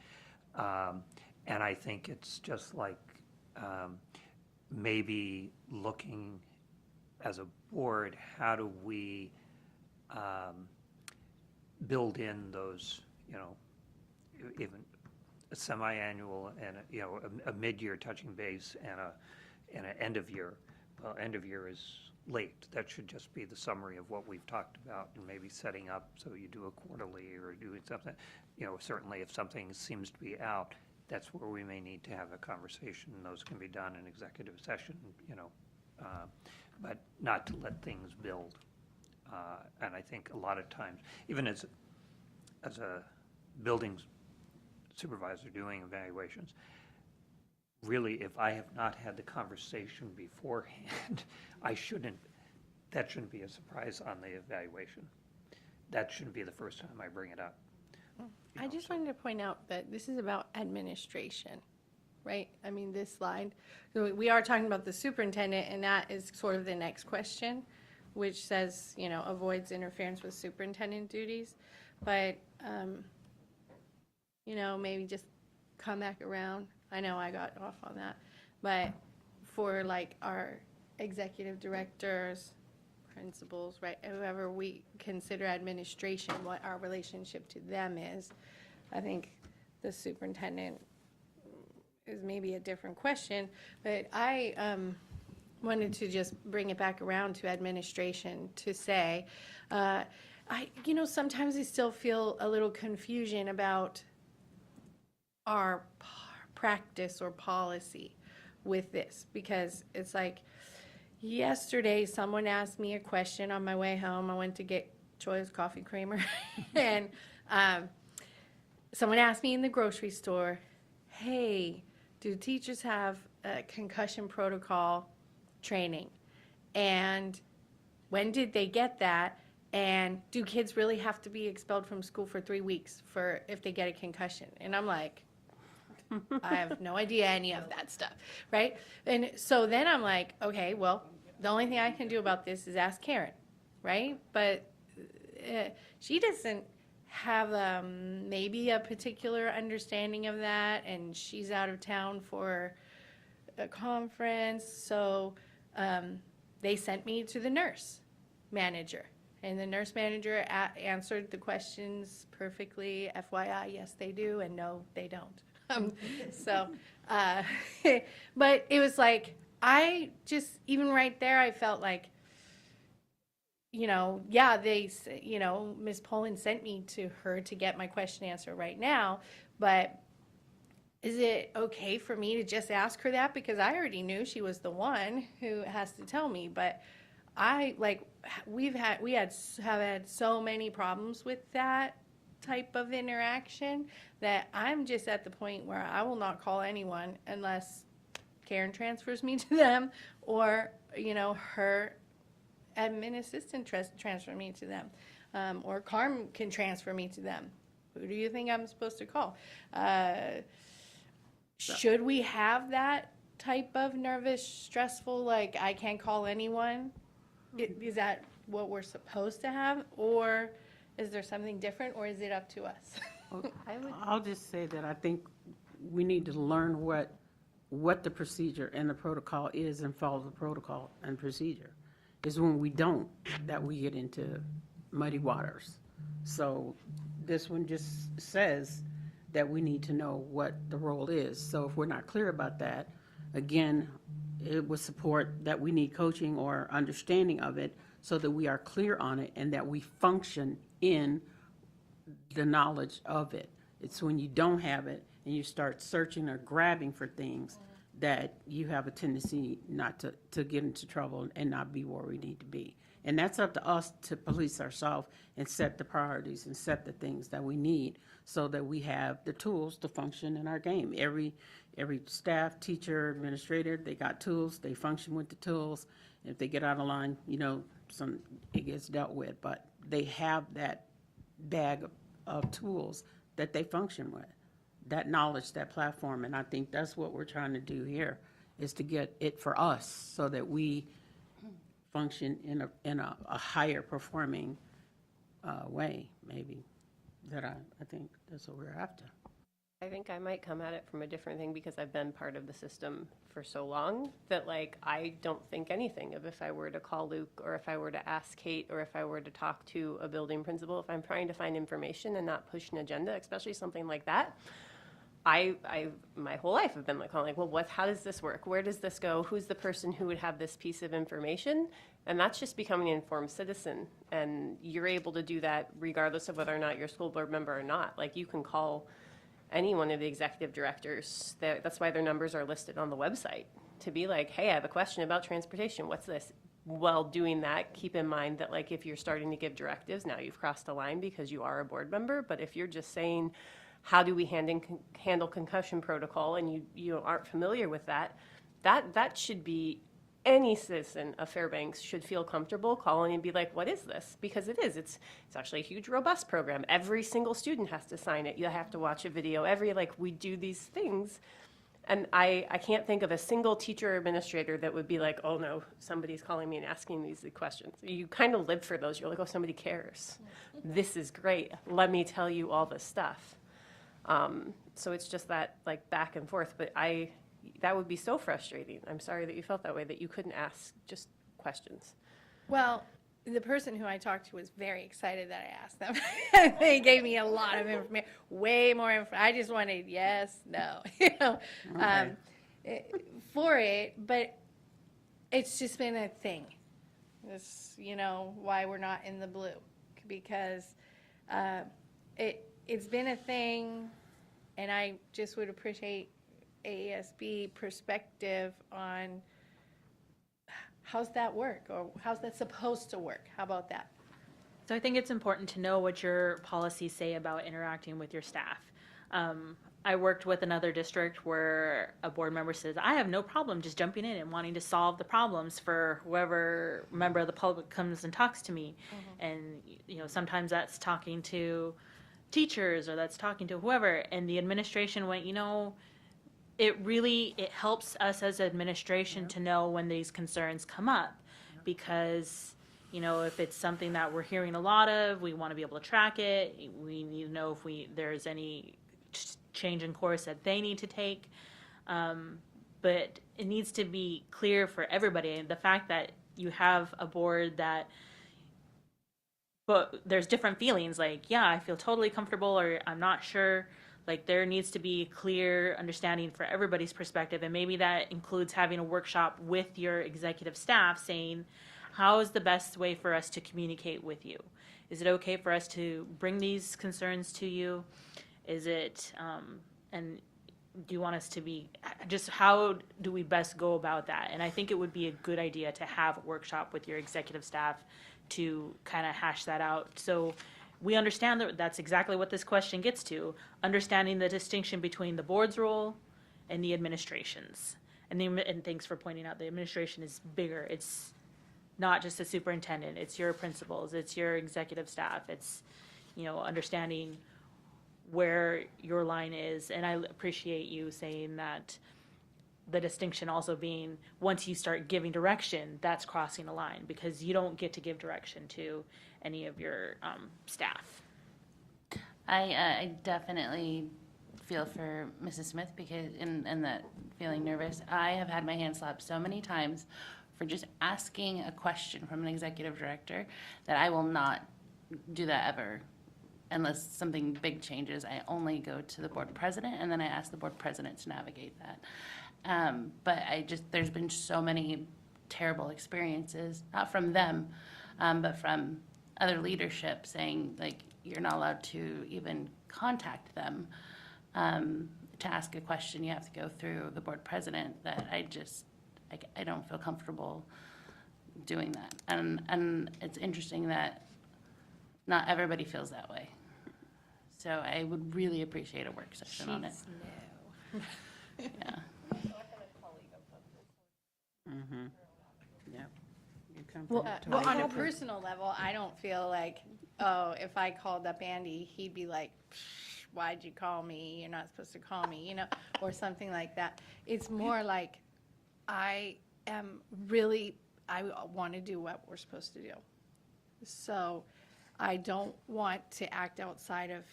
Speaker 9: And I think it's just like maybe looking as a board, how do we build in those, even a semi-annual and, a mid-year touching base and an end of year. Well, end of year is late. That should just be the summary of what we've talked about, and maybe setting up so you do a quarterly or doing something. Certainly if something seems to be out, that's where we may need to have a conversation, and those can be done in executive session, but not to let things build. And I think a lot of times, even as a building supervisor doing evaluations, really, if I have not had the conversation beforehand, that shouldn't be a surprise on the evaluation. That shouldn't be the first time I bring it up.
Speaker 2: I just wanted to point out that this is about administration, right? I mean, this slide, we are talking about the superintendent, and that is sort of the next question, which says, avoids interference with superintendent duties. But, maybe just come back around. I know I got off on that. But for like our executive directors, principals, right, whoever we consider administration, what our relationship to them is, I think the superintendent is maybe a different question. But I wanted to just bring it back around to administration to say, sometimes I still feel a little confusion about our practice or policy with this, because it's like yesterday someone asked me a question on my way home. I went to get Choi's coffee creamer and someone asked me in the grocery store, hey, do teachers have a concussion protocol training? And when did they get that? And do kids really have to be expelled from school for 3 weeks if they get a concussion? And I'm like, I have no idea any of that stuff, right? And so then I'm like, okay, well, the only thing I can do about this is ask Karen, right? But she doesn't have maybe a particular understanding of that, and she's out of town for a conference, so they sent me to the nurse manager. And the nurse manager answered the questions perfectly. FYI, yes, they do, and no, they don't. But it was like, even right there, I felt like, Ms. Poland sent me to her to get my question answered right now, but is it okay for me to just ask her that? Because I already knew she was the one who has to tell me, but we have had so many problems with that type of interaction that I'm just at the point where I will not call anyone unless Karen transfers me to them, or her admin assistant transfer me to them, or Carm can transfer me to them. Who do you think I'm supposed to call? Should we have that type of nervous, stressful, like I can't call anyone? Is that what we're supposed to have, or is there something different, or is it up to us?
Speaker 3: I'll just say that I think we need to learn what the procedure and the protocol is and follow the protocol and procedure. Is when we don't, that we get into muddy waters. So this one just says that we need to know what the role is. So if we're not clear about that, again, it would support that we need coaching or understanding of it so that we are clear on it and that we function in the knowledge of it. It's when you don't have it and you start searching or grabbing for things that you have a tendency not to get into trouble and not be where we need to be. And that's up to us to police ourselves and set the priorities and set the things that we need so that we have the tools to function in our game. Every staff, teacher, administrator, they got tools, they function with the tools. If they get out of line, it gets dealt with, but they have that bag of tools that they function with, that knowledge, that platform, and I think that's what we're trying to do here, is to get it for us so that we function in a higher performing way, maybe, that I think that's what we're after.
Speaker 7: I think I might come at it from a different thing because I've been part of the system for so long that, like, I don't think anything of if I were to call Luke or if I were to ask Kate or if I were to talk to a building principal, if I'm trying to find information and not push an agenda, especially something like that. I my whole life have been like, well, how does this work? Where does this go? Who's the person who would have this piece of information? And that's just becoming an informed citizen. And you're able to do that regardless of whether or not you're a school board member or not. Like, you can call any one of the executive directors. That's why their numbers are listed on the website, to be like, hey, I have a question about transportation. What's this? While doing that, keep in mind that, like, if you're starting to give directives, now you've crossed a line because you are a board member. But if you're just saying, how do we handle concussion protocol, and you aren't familiar with that should be, any citizen of Fairbanks should feel comfortable calling and be like, what is this? Because it is. It's actually a huge, robust program. Every single student has to sign it. You have to watch a video. We do these things. And I can't think of a single teacher or administrator that would be like, oh no, somebody's calling me and asking these questions. You kind of live for those. You're like, oh, somebody cares. This is great. Let me tell you all this stuff. So it's just that, like, back and forth. But that would be so frustrating. I'm sorry that you felt that way, that you couldn't ask just questions.
Speaker 2: Well, the person who I talked to was very excited that I asked them. They gave me a lot of information, way more information. I just wanted yes, no, for it. But it's just been a thing. This, why we're not in the blue, because it's been a thing, and I just would appreciate AESB perspective on how's that work, or how's that supposed to work? How about that?
Speaker 5: So I think it's important to know what your policies say about interacting with your staff. I worked with another district where a board member says, I have no problem just jumping in and wanting to solve the problems for whoever member of the public comes and talks to me. And, sometimes that's talking to teachers or that's talking to whoever. And the administration went, it helps us as administration to know when these concerns come up, because if it's something that we're hearing a lot of, we want to be able to track it. We need to know if there's any change in course that they need to take, but it needs to be clear for everybody. And the fact that you have a board but there's different feelings, like, yeah, I feel totally comfortable, or I'm not sure. Like, there needs to be clear understanding for everybody's perspective, and maybe that includes having a workshop with your executive staff saying, how is the best way for us to communicate with you? Is it okay for us to bring these concerns to you? Is it, and do you want us to be, just how do we best go about that? And I think it would be a good idea to have a workshop with your executive staff to kind of hash that out. So we understand that that's exactly what this question gets to, understanding the distinction between the board's role and the administration's. And thanks for pointing out the administration is bigger. It's not just the superintendent, it's your principals, it's your executive staff, it's, understanding where your line is. And I appreciate you saying that the distinction also being, once you start giving direction, that's crossing a line, because you don't get to give direction to any of your staff.
Speaker 8: I definitely feel for Mrs. Smith, because in that feeling nervous, I have had my hand slapped so many times for just asking a question from an executive director that I will not do that ever unless something big changes. I only go to the board president, and then I ask the board president to navigate that. But there's been so many terrible experiences, not from them, but from other leadership saying, like, you're not allowed to even contact them. to ask a question, you have to go through the board president, that I don't feel comfortable doing that. And it's interesting that not everybody feels that way. So I would really appreciate a work session on it. Yeah.
Speaker 3: Mm-hmm. Yep. You come
Speaker 1: Well,
Speaker 3: from a
Speaker 2: Well,
Speaker 3: totally
Speaker 2: on a
Speaker 3: different-
Speaker 2: personal level, I don't feel like, oh, if I called up Andy, he'd be like, "Psh, why'd you call me? You're not supposed to call me," or something like that. It's more like, I want to do what we're supposed to do. So I don't want to act outside of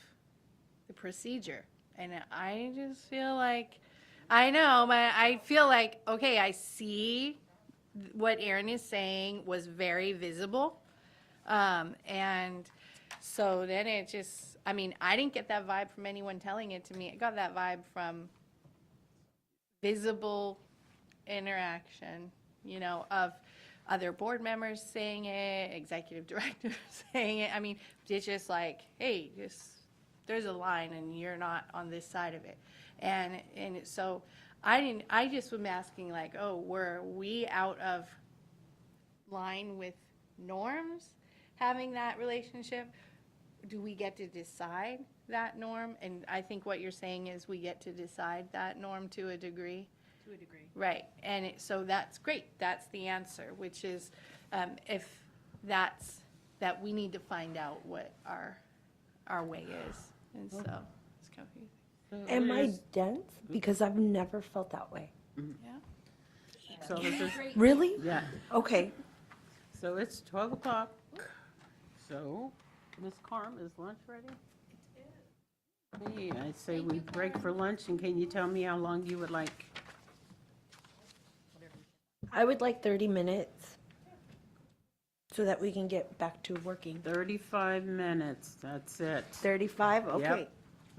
Speaker 2: the procedure. And I just feel like, I know, but I feel like, okay, I see what Aaron is saying was very visible. And so then it just, I mean, I didn't get that vibe from anyone telling it to me. I got that vibe from visible interaction, of other board members saying it, executive directors saying it. I mean, it's just like, hey, there's a line and you're not on this side of it. And so I just was asking like, oh, were we out of line with norms having that relationship? Do we get to decide that norm? And I think what you're saying is we get to decide that norm to a degree.
Speaker 5: To a degree.
Speaker 2: Right, and so that's great, that's the answer, which is, if that we need to find out what our way is, and so, it's confusing.
Speaker 3: So
Speaker 1: Am I
Speaker 3: there's-
Speaker 1: dense? Because I've never felt that way.
Speaker 2: Yeah.
Speaker 3: So this is,
Speaker 1: Really?
Speaker 3: yeah,
Speaker 1: Okay.
Speaker 3: so it's 12 o'clock. So, Ms. Carm, is lunch ready? Hey, I say we break for lunch, and can you tell me how long you would like?
Speaker 1: I would like 30 minutes so that we can get back to working.
Speaker 3: 35 minutes, that's it.
Speaker 1: 35? Okay.
Speaker 3: Yep.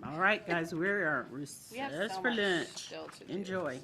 Speaker 3: All right, guys, we are
Speaker 2: We have
Speaker 3: recessed
Speaker 2: so
Speaker 3: for
Speaker 2: much
Speaker 3: lunch.
Speaker 2: still to do.
Speaker 3: Enjoy.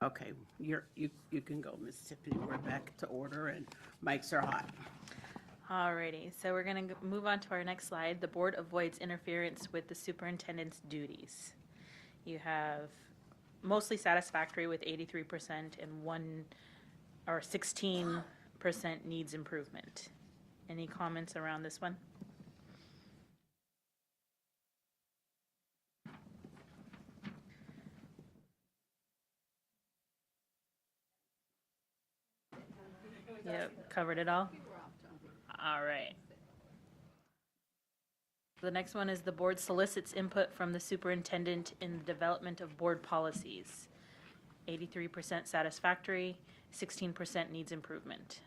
Speaker 3: Okay, you can go, Ms. Tiffany. We're back to order and mics are hot.
Speaker 5: Alrighty, so we're gonna move on to our next slide. The board avoids interference with the superintendent's duties. You have mostly satisfactory with 83% and 16% needs improvement. Any comments around this one? Yep, covered it all? All right. The next one is the board solicits input from the superintendent in the development of board policies. 83% satisfactory, 16% needs improvement.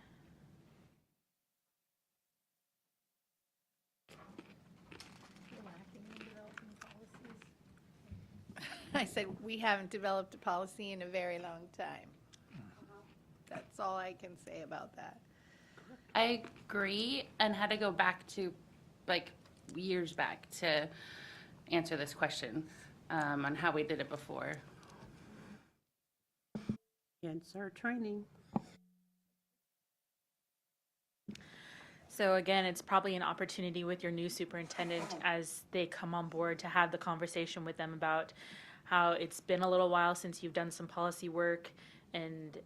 Speaker 2: I said, we haven't developed a policy in a very long time. That's all I can say about that.
Speaker 8: I agree and had to go back to like years back to answer this question on how we did it before.
Speaker 3: Hence our training.
Speaker 5: So again, it's probably an opportunity with your new superintendent as they come on board to have the conversation with them about how it's been a little while since you've done some policy work, and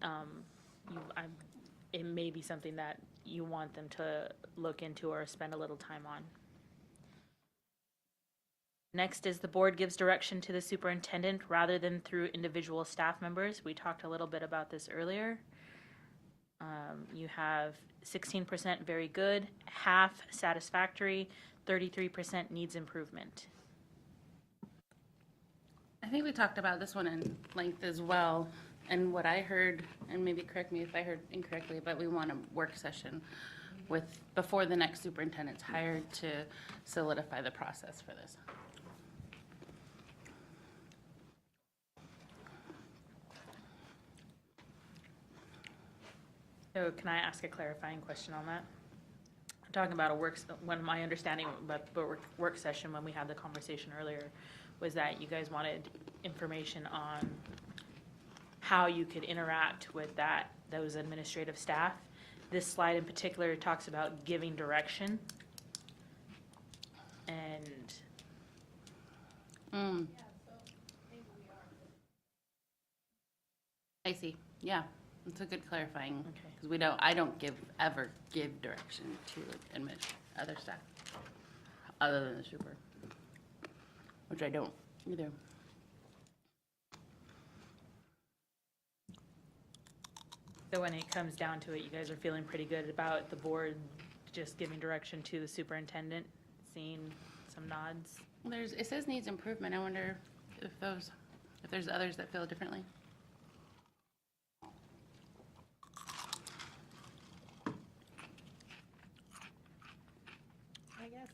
Speaker 5: it may be something that you want them to look into or spend a little time on. Next is the board gives direction to the superintendent rather than through individual staff members. We talked a little bit about this earlier. You have 16% very good, half satisfactory, 33% needs improvement.
Speaker 8: I think we talked about this one in length as well. And what I heard, and maybe correct me if I heard incorrectly, but we want a work session before the next superintendent's hired to solidify the process for this.
Speaker 5: So can I ask a clarifying question on that? I'm talking about when my understanding about the work session when we had the conversation earlier was that you guys wanted information on how you could interact with those administrative staff. This slide in particular talks about giving direction. And
Speaker 8: I see. Yeah, that's a good clarifying.
Speaker 5: Okay.
Speaker 8: Because I don't ever give direction to other staff, other than the super, which I don't either.
Speaker 5: so when it comes down to it, you guys are feeling pretty good about the board just giving direction to the superintendent, seeing some nods?
Speaker 8: Well, it says needs improvement. I wonder if there's others that feel differently.
Speaker 2: I guess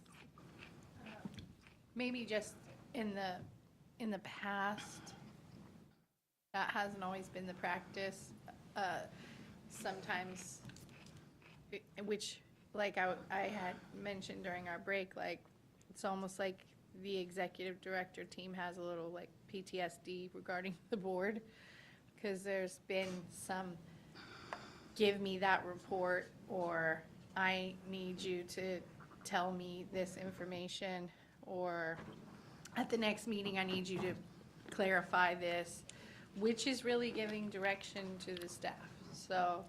Speaker 2: maybe just in the past, that hasn't always been the practice. Sometimes, which like I had mentioned during our break, like it's almost like the executive director team has a little like PTSD regarding the board, because there's been some give me that report, or I need you to tell me this information, or at the next meeting I need you to clarify this, which is really giving direction to the staff. So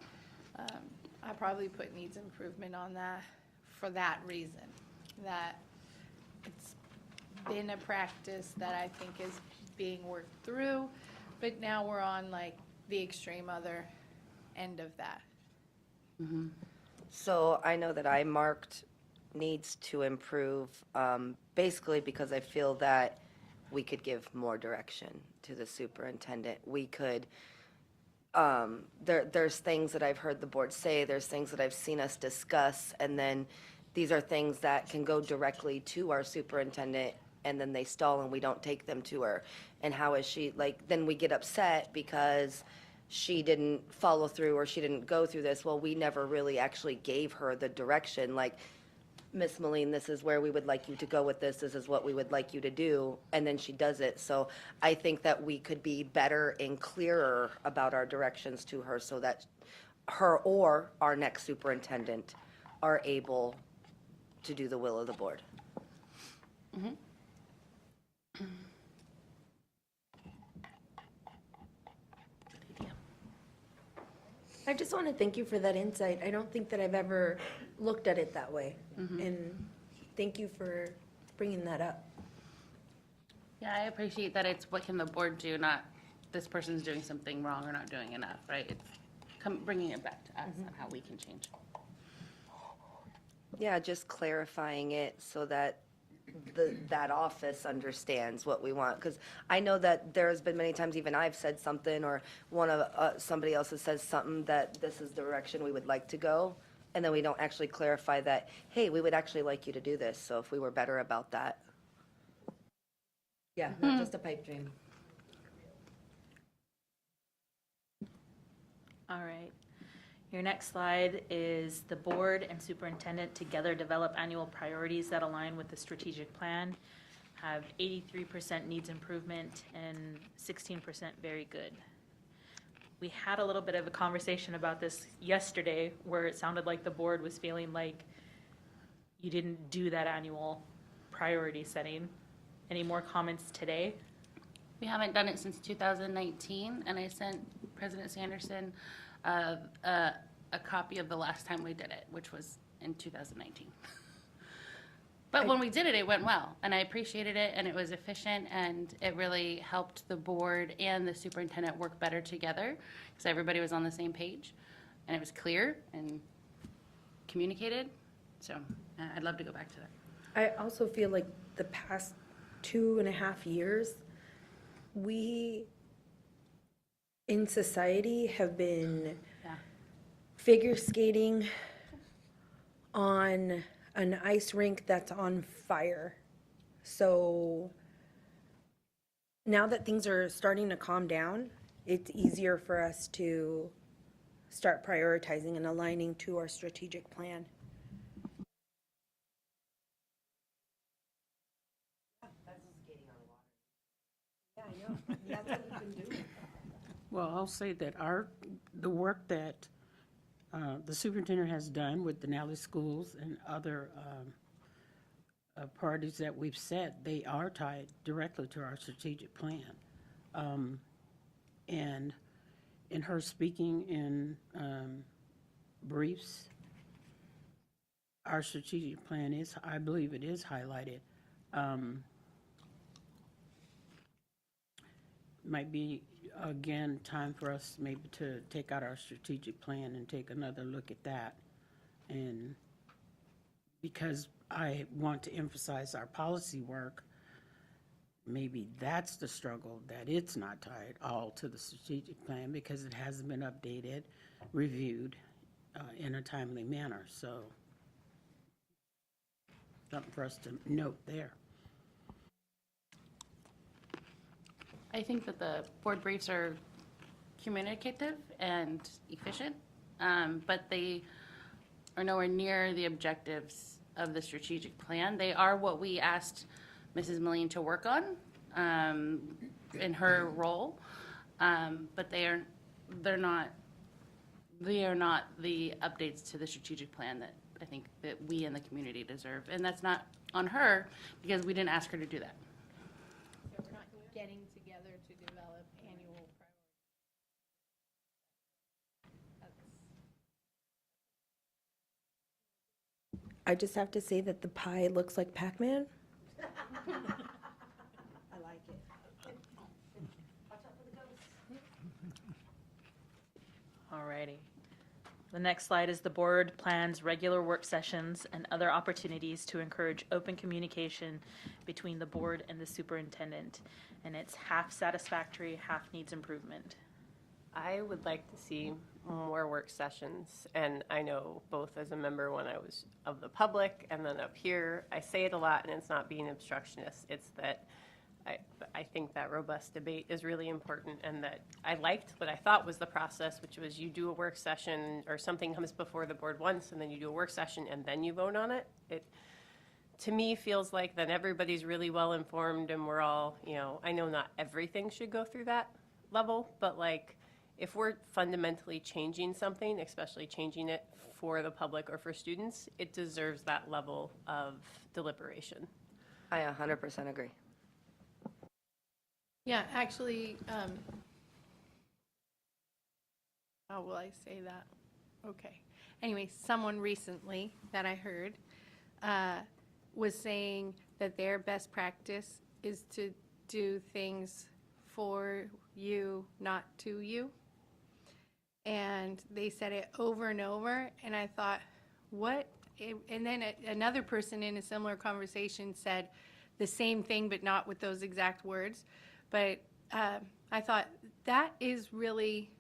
Speaker 2: I probably put needs improvement on that for that reason, that it's been a practice that I think is being worked through, but now we're on like the extreme other end of that.
Speaker 10: So I know that I marked needs to improve, basically because I feel that we could give more direction to the superintendent. We could, there's things that I've heard the board say, there's things that I've seen us discuss, and then these are things that can go directly to our superintendent, and then they stall and we don't take them to her. And how is she, like, then we get upset because she didn't follow through or she didn't go through this. Well, we never really actually gave her the direction. Like, Miss Moline, this is where we would like you to go with this is what we would like you to do, and then she does it. So I think that we could be better and clearer about our directions to her so that her or our next superintendent are able to do the will of the board.
Speaker 1: I just want to thank you for that insight. I don't think that I've ever looked at it that way. And thank you for bringing that up.
Speaker 8: Yeah, I appreciate that it's what can the board do, not this person's doing something wrong or not doing enough, right? It's bringing it back to us on how we can change.
Speaker 10: Yeah, just clarifying it so that that office understands what we want. Because I know that there's been many times, even I've said something, or somebody else has said something that this is the direction we would like to go, and then we don't actually clarify that, hey, we would actually like you to do this, so if we were better about that. Yeah, not just a pipe dream.
Speaker 5: All right. Your next slide is the board and superintendent together develop annual priorities that align with the strategic plan. Have 83% needs improvement and 16% very good. We had a little bit of a conversation about this yesterday where it sounded like the board was feeling like you didn't do that annual priority setting. Any more comments today?
Speaker 8: We haven't done it since 2019, and I sent President Sanderson a copy of the last time we did it, which was in 2019. But when we did it, it went well, and I appreciated it, and it was efficient, and it really helped the board and the superintendent work better together, because everybody was on the same page, and it was clear and communicated. So I'd love to go back to that.
Speaker 1: I also feel like the past 2.5 years, we in society have been
Speaker 8: Yeah.
Speaker 1: figure skating on an ice rink that's on fire. So now that things are starting to calm down, it's easier for us to start prioritizing and aligning to our strategic plan.
Speaker 3: Well, I'll say that the work that the superintendent has done with Denali Schools and other priorities that we've set, they are tied directly to our strategic plan. And in her speaking in briefs, our strategic plan is, I believe it is highlighted. Might be, again, time for us maybe to take out our strategic plan and take another look at that. And because I want to emphasize our policy work, maybe that's the struggle, that it's not tied all to the strategic plan because it hasn't been updated, reviewed in a timely manner. So something for us to note there.
Speaker 8: I think that the board briefs are communicative and efficient, but they are nowhere near the objectives of the strategic plan. They are what we asked Mrs. Moline to work on in her role, but they are not the updates to the strategic plan that I think that we in the community deserve. And that's not on her because we didn't ask her to do that.
Speaker 2: So we're not getting together to develop annual priorities.
Speaker 1: I just have to say that the pie looks like Pac-Man. I like it.
Speaker 5: Alrighty. The next slide is the board plans regular work sessions and other opportunities to encourage open communication between the board and the superintendent. And it's half satisfactory, half needs improvement.
Speaker 7: I would like to see more work sessions, and I know both as a member when I was of the public and then up here, I say it a lot and it's not being obstructionist. It's that I think that robust debate is really important, and that I liked what I thought was the process, which was you do a work session or something comes before the board once, and then you do a work session and then you vote on it. It, to me, feels like then everybody's really well informed and we're all, I know not everything should go through that level, but like, if we're fundamentally changing something, especially changing it for the public or for students, it deserves that level of deliberation.
Speaker 10: I 100% agree.
Speaker 2: Yeah, actually, how will I say that? Okay. Anyway, someone recently that I heard was saying that their best practice is to do things for you, not to you. And they said it over and over, and I thought, what? And then another person in a similar conversation said the same thing, but not with those exact words. But I thought, that is really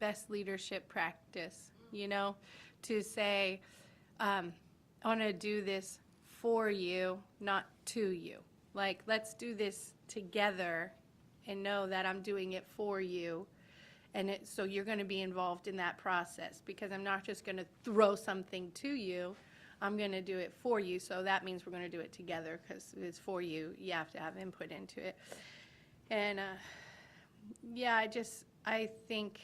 Speaker 2: best leadership practice, to say, I want to do this for you, not to you. Like, let's do this together and know that I'm doing it for you. And so you're going to be involved in that process, because I'm not just going to throw something to you. I'm going to do it for you. So that means we're going to do it together, because it's for you. You have to have input into it. And yeah, I think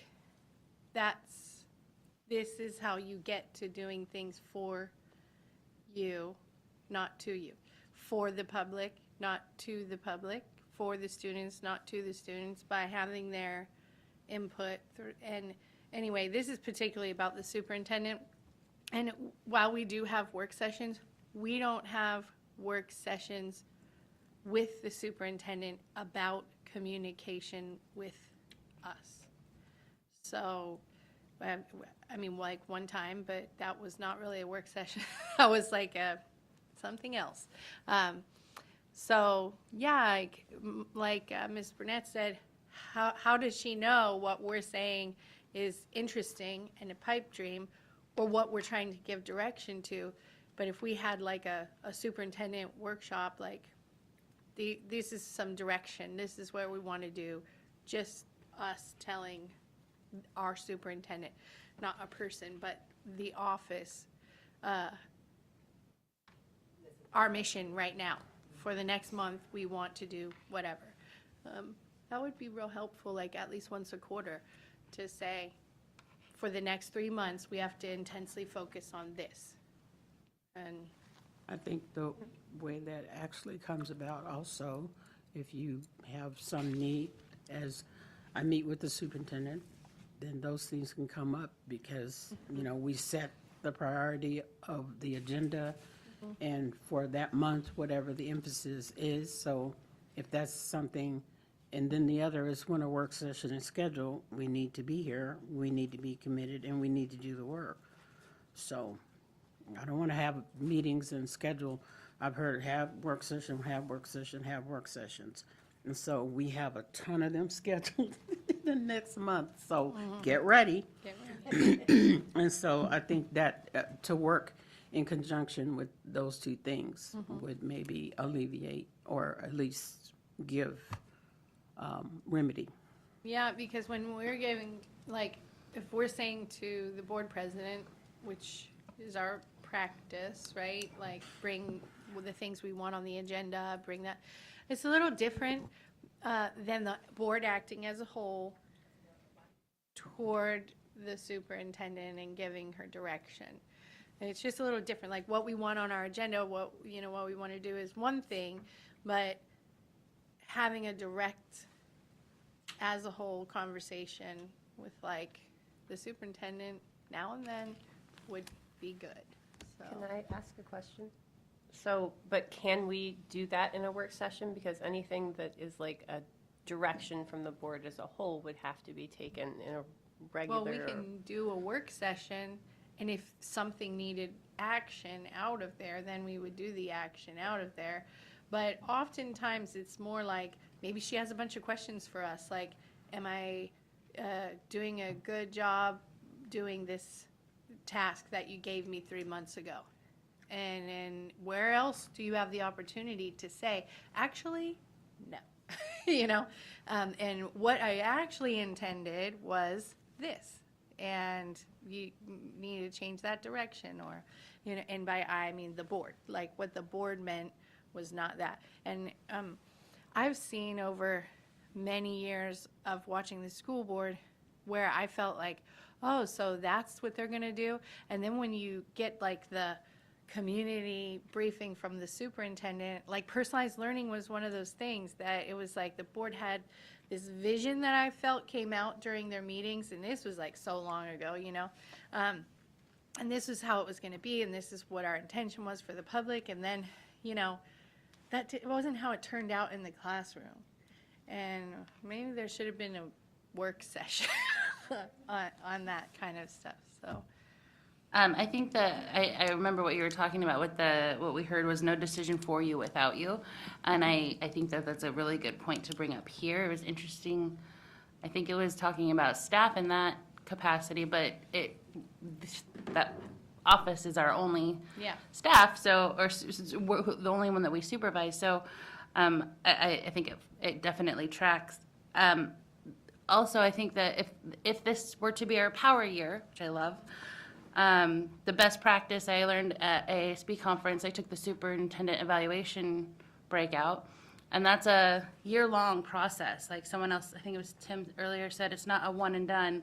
Speaker 2: this is how you get to doing things for you, not to you. For the public, not to the public. For the students, not to the students, by having their input. And anyway, this is particularly about the superintendent. And while we do have work sessions, we don't have work sessions with the superintendent about communication with us. So, I mean, like one time, but that was not really a work session. That was like something else. So, yeah, like Ms. Burnett said, how does she know what we're saying is interesting and a pipe dream, or what we're trying to give direction to? But if we had like a superintendent workshop, like, this is some direction, this is where we want to do, just us telling our superintendent, not a person, but the office, our mission right now. For the next month, we want to do whatever. That would be real helpful, like at least once a quarter, to say, for the next 3 months, we have to intensely focus on this. And
Speaker 3: I think the way that actually comes about also, if you have some need, as I meet with the superintendent, then those things can come up, because, we set the priority of the agenda and for that month, whatever the emphasis is. So if that's something, and then the other is when a work session is scheduled, we need to be here, we need to be committed, and we need to do the work. So I don't want to have meetings and schedule. I've heard have work session, have work session, have work sessions. And so we have a ton of them scheduled the next month. So get ready. And so I think that to work in conjunction with those two things would maybe alleviate, or at least give remedy.
Speaker 2: yeah, because when we're giving, like, if we're saying to the board president, which is our practice, right? Like, bring the things we want on the agenda, bring that. It's a little different than the board acting as a whole toward the superintendent and giving her direction. And it's just a little different. Like, what we want on our agenda, what we want to do is one thing, but having a direct, as a whole conversation with, like, the superintendent now and then would be good. So.
Speaker 7: Can I ask a question? So, but can we do that in a work session? Because anything that is like a direction from the board as a whole would have to be taken in a regular.
Speaker 2: Well, we can do a work session, and if something needed action out of there, then we would do the action out of there. But oftentimes, it's more like, maybe she has a bunch of questions for us, like, am I doing a good job doing this task that you gave me 3 months ago? And where else do you have the opportunity to say, actually, no. You know, and what I actually intended was this, and you need to change that direction, or, you know, and by I mean the board, like what the board meant was not that. And I've seen over many years of watching the school board where I felt like, oh, so that's what they're gonna do? And then when you get like the community briefing from the superintendent, like personalized learning was one of those things that it was like the board had this vision that I felt came out during their meetings, and this was like so long ago, you know? And this is how it was gonna be, and this is what our intention was for the public, and then, you know, it wasn't how it turned out in the classroom. And maybe there should have been a work session on that kind of stuff, so.
Speaker 8: I think that, I remember what you were talking about with what we heard was no decision for you without you. And I think that that's a really good point to bring up here. It was interesting, I think it was talking about staff in that capacity, but that office is our only
Speaker 2: Yeah.
Speaker 8: staff, so, or we're the only one that we supervise, so I think it definitely tracks. Also, I think that if this were to be our power year, which I love, the best practice I learned at ASB conference, I took the superintendent evaluation breakout, and that's a year-long process. Like someone else, I think it was Tim earlier said, it's not a one and done.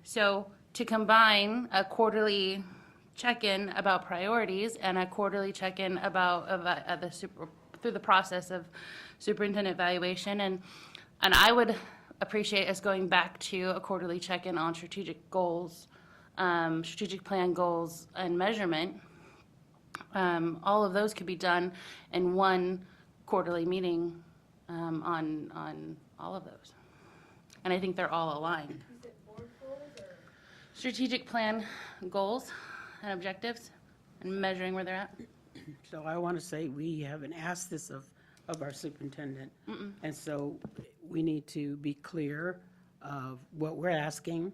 Speaker 8: So to combine a quarterly check-in about priorities and a quarterly check-in about through the process of superintendent evaluation, and I would appreciate us going back to a quarterly check-in on strategic goals, strategic plan goals and measurement. All of those could be done in one quarterly meeting on all of those. And I think they're all aligned.
Speaker 6: Is it board goals or?
Speaker 8: Strategic plan goals and objectives and measuring where they're at.
Speaker 3: So I want to say, we haven't asked this of our superintendent. And so we need to be clear of what we're asking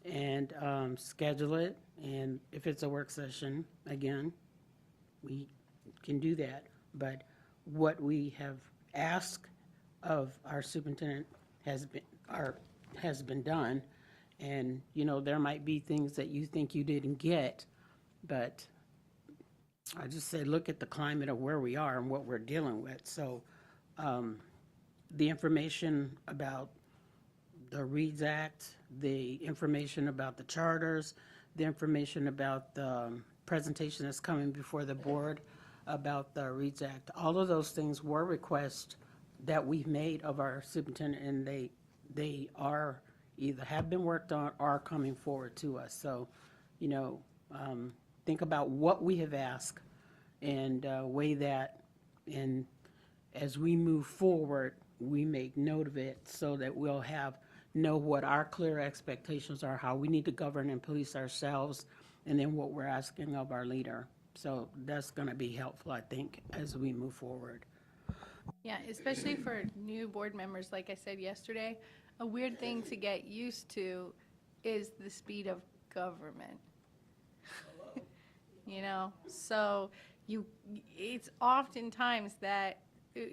Speaker 3: and schedule it. And if it's a work session, again, we can do that. But what we have asked of our superintendent has been done. And, you know, there might be things that you think you didn't get, but I just say, look at the climate of where we are and what we're dealing with. So the information about the READS Act, the information about the charters, the information about the presentation that's coming before the board about the READS Act, all of those things were requests that we've made of our superintendent, and they are either have been worked on or are coming forward to us. So, you know, think about what we have asked and weigh that, and as we move forward, we make note of it so that we'll know what our clear expectations are, how we need to govern and police ourselves, and then what we're asking of our leader. So that's going to be helpful, I think, as we move forward.
Speaker 2: Yeah, especially for new board members, like I said yesterday, a weird thing to get used to is the speed of government. You know, so it's oftentimes that,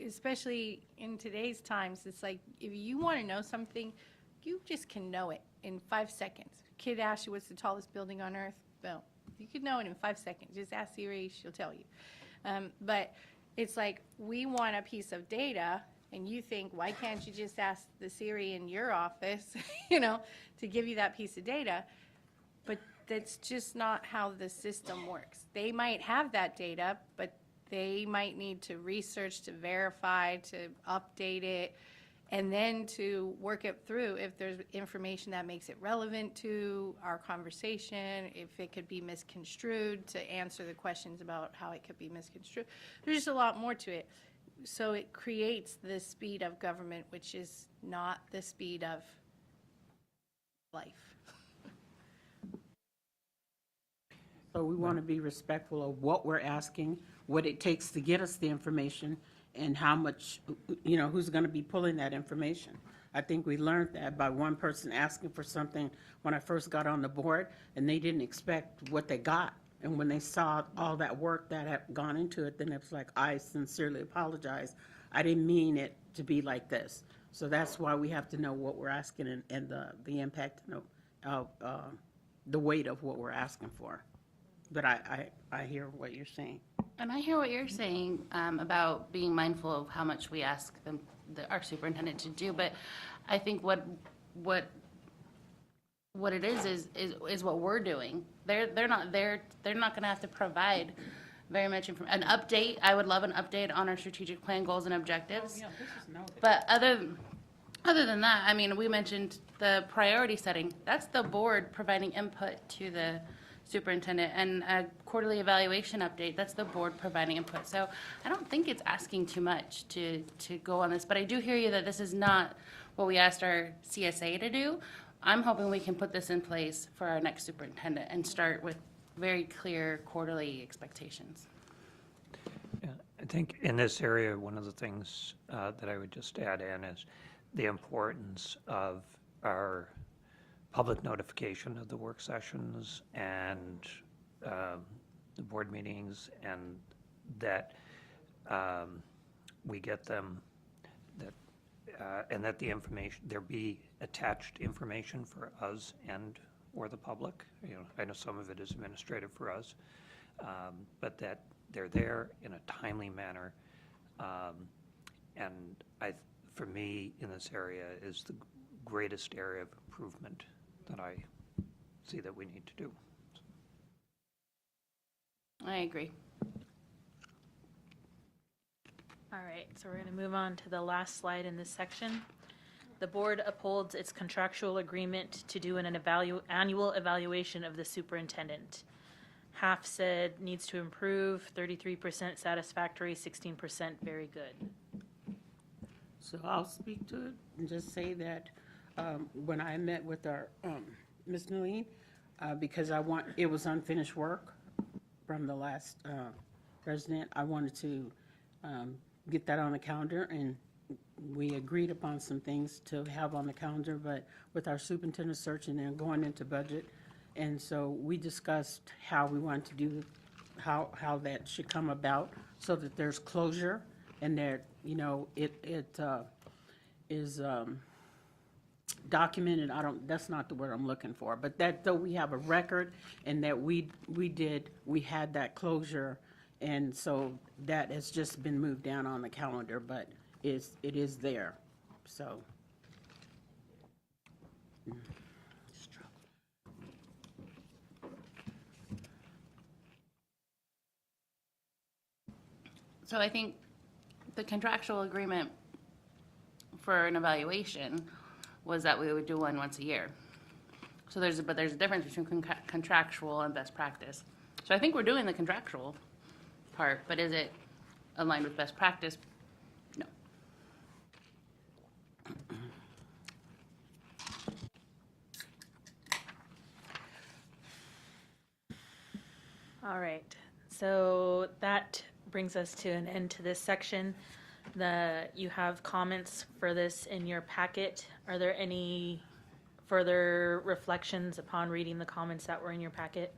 Speaker 2: especially in today's times, it's like, if you want to know something, you just can know it in 5 seconds. Kid asks you what's the tallest building on earth, boom. You could know it in 5 seconds. Just ask Siri, she'll tell you. But it's like, we want a piece of data, and you think, why can't you just ask the Siri in your office, you know, to give you that piece of data? But that's just not how the system works. They might have that data, but they might need to research, to verify, to update it, and then to work it through if there's information that makes it relevant to our conversation, if it could be misconstrued, to answer the questions about how it could be misconstrued. There's just a lot more to it. So it creates the speed of government, which is not the speed of life.
Speaker 3: So we want to be respectful of what we're asking, what it takes to get us the information, and how much, you know, who's going to be pulling that information. I think we learned that by one person asking for something when I first got on the board, and they didn't expect what they got. And when they saw all that work that had gone into it, then it was like, I sincerely apologize. I didn't mean it to be like this. So that's why we have to know what we're asking and the impact of the weight of what we're asking for. But I hear what you're saying.
Speaker 8: And I hear what you're saying about being mindful of how much we ask them, our superintendent to do, but I think what it is what we're doing. They're not gonna have to provide very much an update. I would love an update on our strategic plan goals and objectives. But other than that, I mean, we mentioned the priority setting. That's the board providing input to the superintendent, and a quarterly evaluation update, that's the board providing input. So I don't think it's asking too much to go on this, but I do hear you that this is not what we asked our CSA to do. I'm hoping we can put this in place for our next superintendent and start with very clear quarterly expectations.
Speaker 9: Yeah, I think in this area, one of the things that I would just add in is the importance of our public notification of the work sessions and the board meetings, and that we get them, and that the information, there be attached information for us and or the public. You know, I know some of it is administrative for us, but that they're there in a timely manner. And for me, in this area, is the greatest area of improvement that I see that we need to do.
Speaker 8: I agree.
Speaker 5: All right, so we're going to move on to the last slide in this section. The board upholds its contractual agreement to do an annual evaluation of the superintendent. Half said needs to improve, 33% satisfactory, 16% very good.
Speaker 3: So I'll speak to it and just say that when I met with our Ms. Newleen, because it was unfinished work from the last president, I wanted to get that on the calendar, and we agreed upon some things to have on the calendar, but with our superintendent search and then going into budget. And so we discussed how we wanted to do, how that should come about so that there's closure and that, you know, it is documented. That's not the word I'm looking for, but that though we have a record and that we had that closure. And so that has just been moved down on the calendar, but it is there, so.
Speaker 8: So I think the contractual agreement for an evaluation was that we would do one once a year. So there's a difference between contractual and best practice. So I think we're doing the contractual part, but is it aligned with best practice? No.
Speaker 5: All right, so that brings us to an end to this section. You have comments for this in your packet. Are there any further reflections upon reading the comments that were in your packet?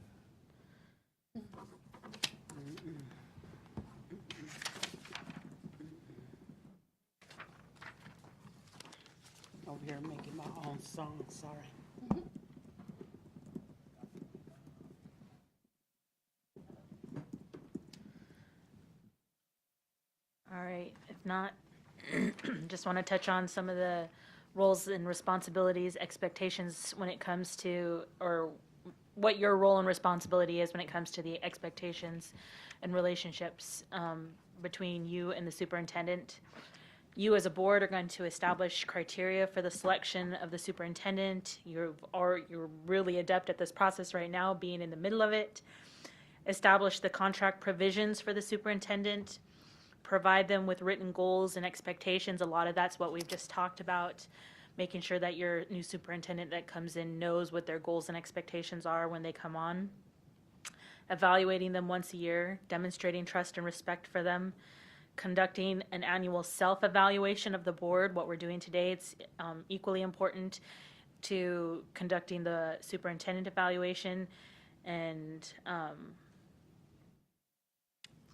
Speaker 3: Over here making my own song, sorry.
Speaker 5: All right, if not, just want to touch on some of the roles and responsibilities, expectations when it comes to, or what your role and responsibility is when it comes to the expectations and relationships between you and the superintendent. You as a board are going to establish criteria for the selection of the superintendent. You're really adept at this process right now, being in the middle of it. Establish the contract provisions for the superintendent. Provide them with written goals and expectations. A lot of that's what we've just talked about, making sure that your new superintendent that comes in knows what their goals and expectations are when they come on. Evaluating them once a year, demonstrating trust and respect for them, conducting an annual self-evaluation of the board. What we're doing today, it's equally important to conducting the superintendent evaluation and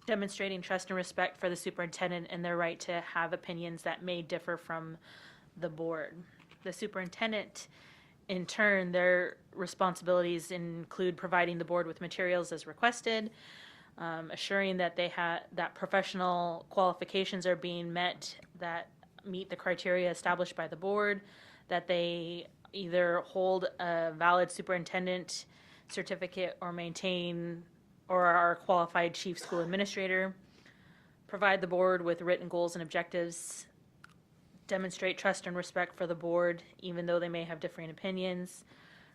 Speaker 5: demonstrating trust and respect for the superintendent and their right to have opinions that may differ from the board. The superintendent, in turn, their responsibilities include providing the board with materials as requested, assuring that that professional qualifications are being met that meet the criteria established by the board, that they either hold a valid superintendent certificate or maintain or are a qualified chief school administrator, provide the board with written goals and objectives, demonstrate trust and respect for the board, even though they may have differing opinions,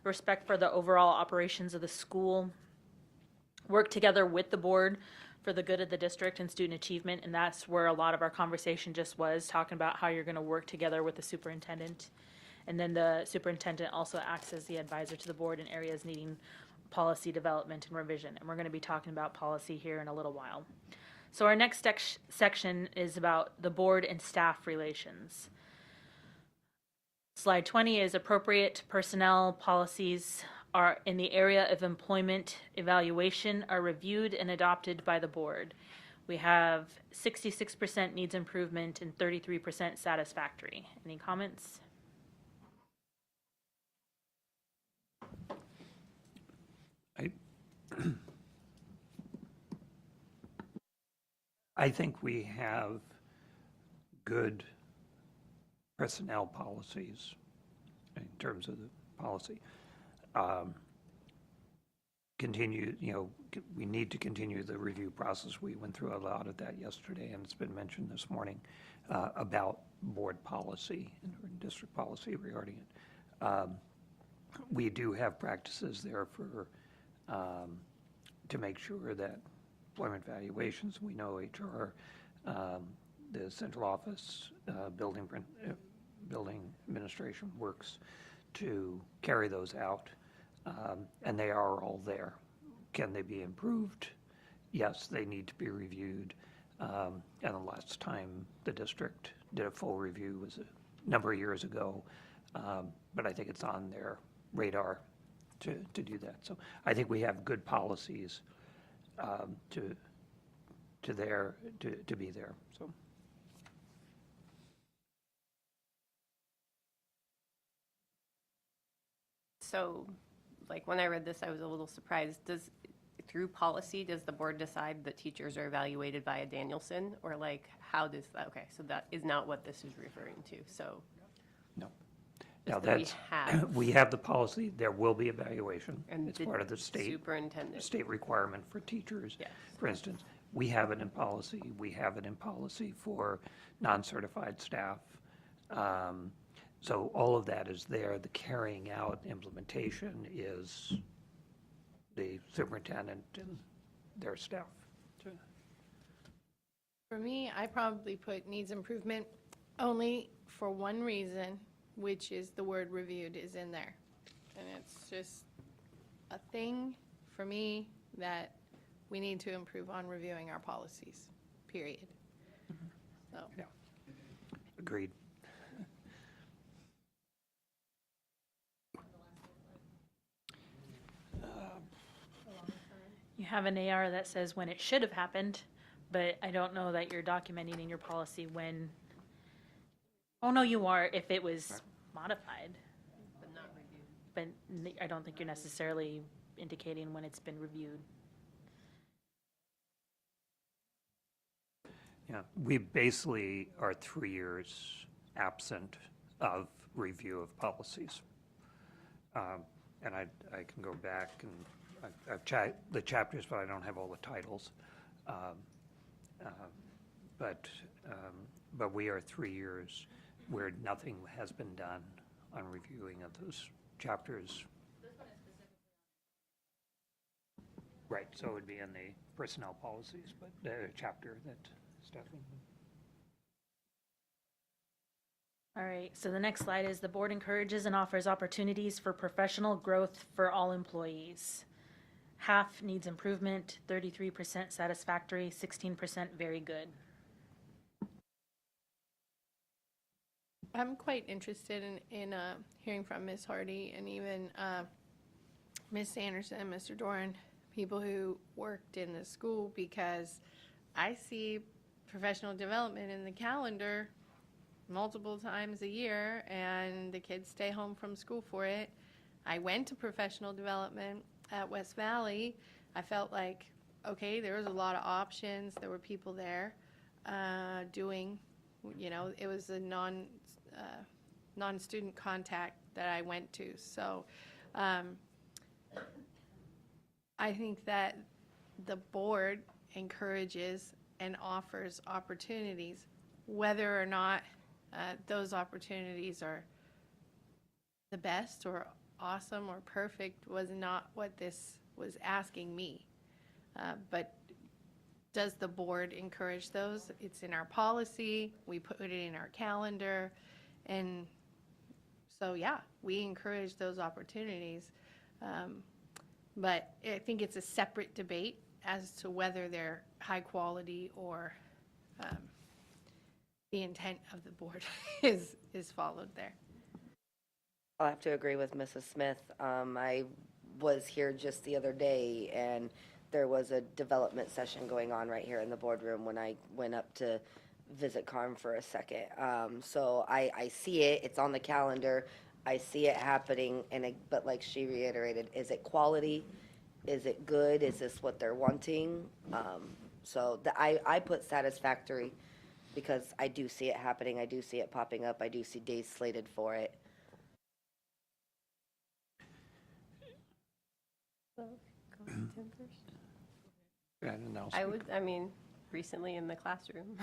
Speaker 5: respect for the overall operations of the school, work together with the board for the good of the district and student achievement, and that's where a lot of our conversation just was, talking about how you're going to work together with the superintendent. And then the superintendent also acts as the advisor to the board in areas needing policy development and revision, and we're going to be talking about policy here in a little while. So our next section is about the board and staff relations. Slide 20 is appropriate personnel policies are in the area of employment evaluation are reviewed and adopted by the board. We have 66% needs improvement and 33% satisfactory. Any comments?
Speaker 9: I think we have good personnel policies in terms of the policy. Continue, we need to continue the review process. We went through a lot of that yesterday, and it's been mentioned this morning about board policy and district policy regarding it. We do have practices there for to make sure that employment valuations, we know HR, the central office, building administration works to carry those out, and they are all there. Can they be improved? Yes, they need to be reviewed. And the last time the district did a full review was a number of years ago, but I think it's on their radar to do that. So I think we have good policies to be there.
Speaker 7: So, like, when I read this, I was a little surprised. Through policy, does the board decide that teachers are evaluated by a Danielson? Or like, how does that, okay, so that is not what this is referring to, so.
Speaker 9: No. Now
Speaker 7: that we
Speaker 9: that's,
Speaker 7: have.
Speaker 9: we have the policy, there will be evaluation.
Speaker 7: And
Speaker 9: It's
Speaker 7: the
Speaker 9: part of the state
Speaker 7: superintendent.
Speaker 9: requirement for teachers.
Speaker 7: Yes.
Speaker 9: For instance, we have it in policy, we have it in policy for non-certified staff. So all of that is there. The carrying out implementation is the superintendent and their staff.
Speaker 2: For me, I probably put needs improvement only for one reason, which is the word reviewed is in there. And it's just a thing for me that we need to improve on reviewing our policies, period. So,
Speaker 9: Yeah. Agreed.
Speaker 5: You have an AR that says when it should have happened, but I don't know that you're documenting in your policy when, oh, no, you are, if it was modified.
Speaker 7: But not reviewed.
Speaker 5: But I don't think you're necessarily indicating when it's been reviewed.
Speaker 9: Yeah, we basically are 3 years absent of review of policies. And I can go back and I've checked the chapters, but I don't have all the titles. But we are 3 years where nothing has been done on reviewing of those chapters. Right, so it would be in the personnel policies, but the chapter that Stephanie.
Speaker 5: All right, so the next slide is the board encourages and offers opportunities for professional growth for all employees. Half needs improvement, 33% satisfactory, 16% very good.
Speaker 2: I'm quite interested in hearing from Ms. Hardy and even Ms. Sanderson and Mr. Doran, people who worked in the school, because I see professional development in the calendar multiple times a year, and the kids stay home from school for it. I went to professional development at West Valley. I felt like, okay, there was a lot of options. There were people there doing, it was a non-student contact that I went to. So I think that the board encourages and offers opportunities, whether or not those opportunities are the best or awesome or perfect was not what this was asking me. But does the board encourage those? It's in our policy, we put it in our calendar, and so, yeah, we encourage those opportunities. But I think it's a separate debate as to whether they're high quality or the intent of the board is followed there.
Speaker 10: I'll have to agree with Mrs. Smith. I was here just the other day, and there was a development session going on right here in the boardroom when I went up to visit Carm for a second. So I see it, it's on the calendar, I see it happening, but like she reiterated, is it quality? Is it good? Is this what they're wanting? So I put satisfactory because I do see it happening, I do see it popping up, I do see days slated for it.
Speaker 7: Recently in the classroom,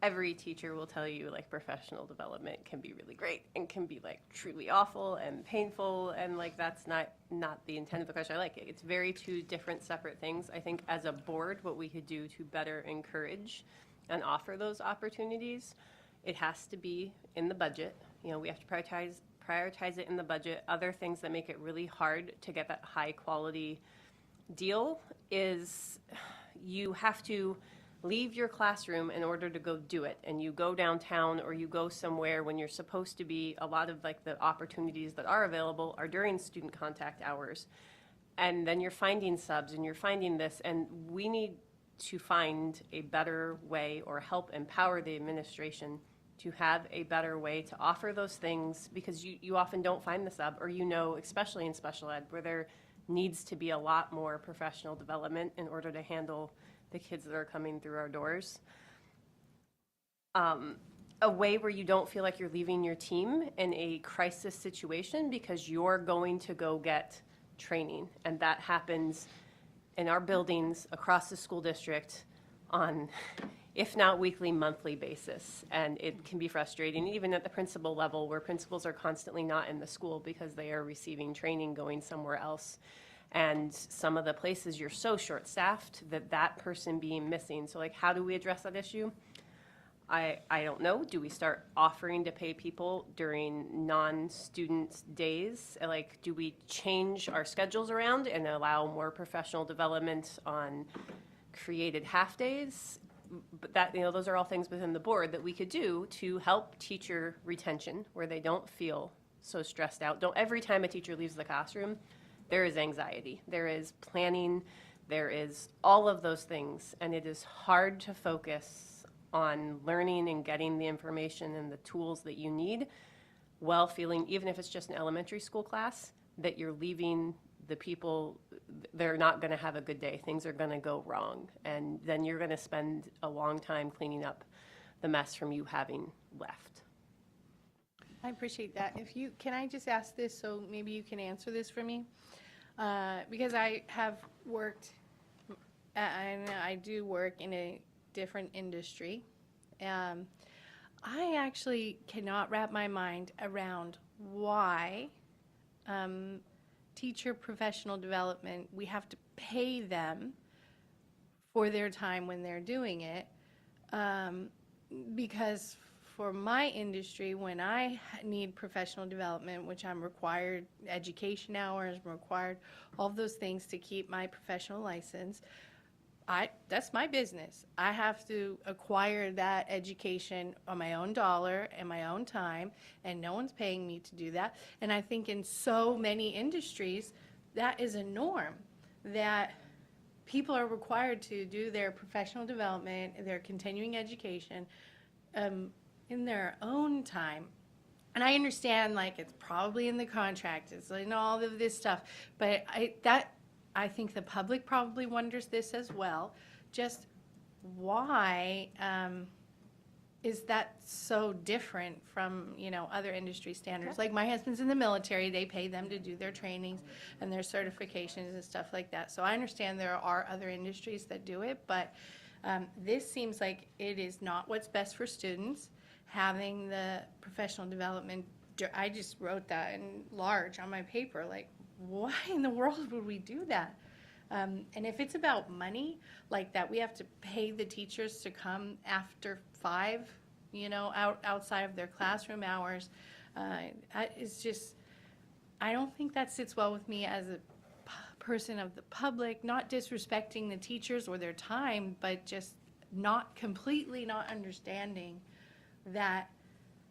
Speaker 7: every teacher will tell you like professional development can be really great and can be like truly awful and painful, and like that's not the intent of the question. I like it. It's very two different separate things. I think as a board, what we could do to better encourage and offer those opportunities, it has to be in the budget. We have to prioritize it in the budget. Other things that make it really hard to get that high quality deal is you have to leave your classroom in order to go do it, and you go downtown or you go somewhere when you're supposed to be. A lot of like the opportunities that are available are during student contact hours, and then you're finding subs and you're finding this, and we need to find a better way or help empower the administration to have a better way to offer those things, because you often don't find the sub, or especially in special ed, where there needs to be a lot more professional development in order to handle the kids that are coming through our doors. A way where you don't feel like you're leaving your team in a crisis situation because you're going to go get training. And that happens in our buildings across the school district on, if not weekly, monthly basis. And it can be frustrating, even at the principal level, where principals are constantly not in the school because they are receiving training going somewhere else. And some of the places you're so short-staffed that person being missing. So like, how do we address that issue? I don't know. Do we start offering to pay people during non-student days? Like, do we change our schedules around and allow more professional development on created half days? But that, those are all things within the board that we could do to help teacher retention, where they don't feel so stressed out. Every time a teacher leaves the classroom, there is anxiety, there is planning, there is all of those things, and it is hard to focus on learning and getting the information and the tools that you need while feeling, even if it's just an elementary school class, that you're leaving the people, they're not going to have a good day. Things are going to go wrong, and then you're going to spend a long time cleaning up the mess from you having left.
Speaker 2: I appreciate that. Can I just ask this, so maybe you can answer this for me? Because I have worked, and I do work in a different industry. I actually cannot wrap my mind around why teacher professional development, we have to pay them for their time when they're doing it. Because for my industry, when I need professional development, which I'm required, education hours, I'm required, all of those things to keep my professional license, that's my business. I have to acquire that education on my own dollar and my own time, and no one's paying me to do that. And I think in so many industries, that is a norm, that people are required to do their professional development, their continuing education, in their own time. And I understand, like, it's probably in the contract, it's in all of this stuff, but I think the public probably wonders this as well. Just why is that so different from, other industry standards? Like, my husband's in the military, they pay them to do their trainings and their certifications and stuff like that. So I understand there are other industries that do it, but this seems like it is not what's best for students. Having the professional development, I just wrote that in large on my paper, like, why in the world would we do that? And if it's about money, like that we have to pay the teachers to come after 5, outside of their classroom hours, it's just, I don't think that sits well with me as a person of the public, not disrespecting the teachers or their time, but just completely not understanding that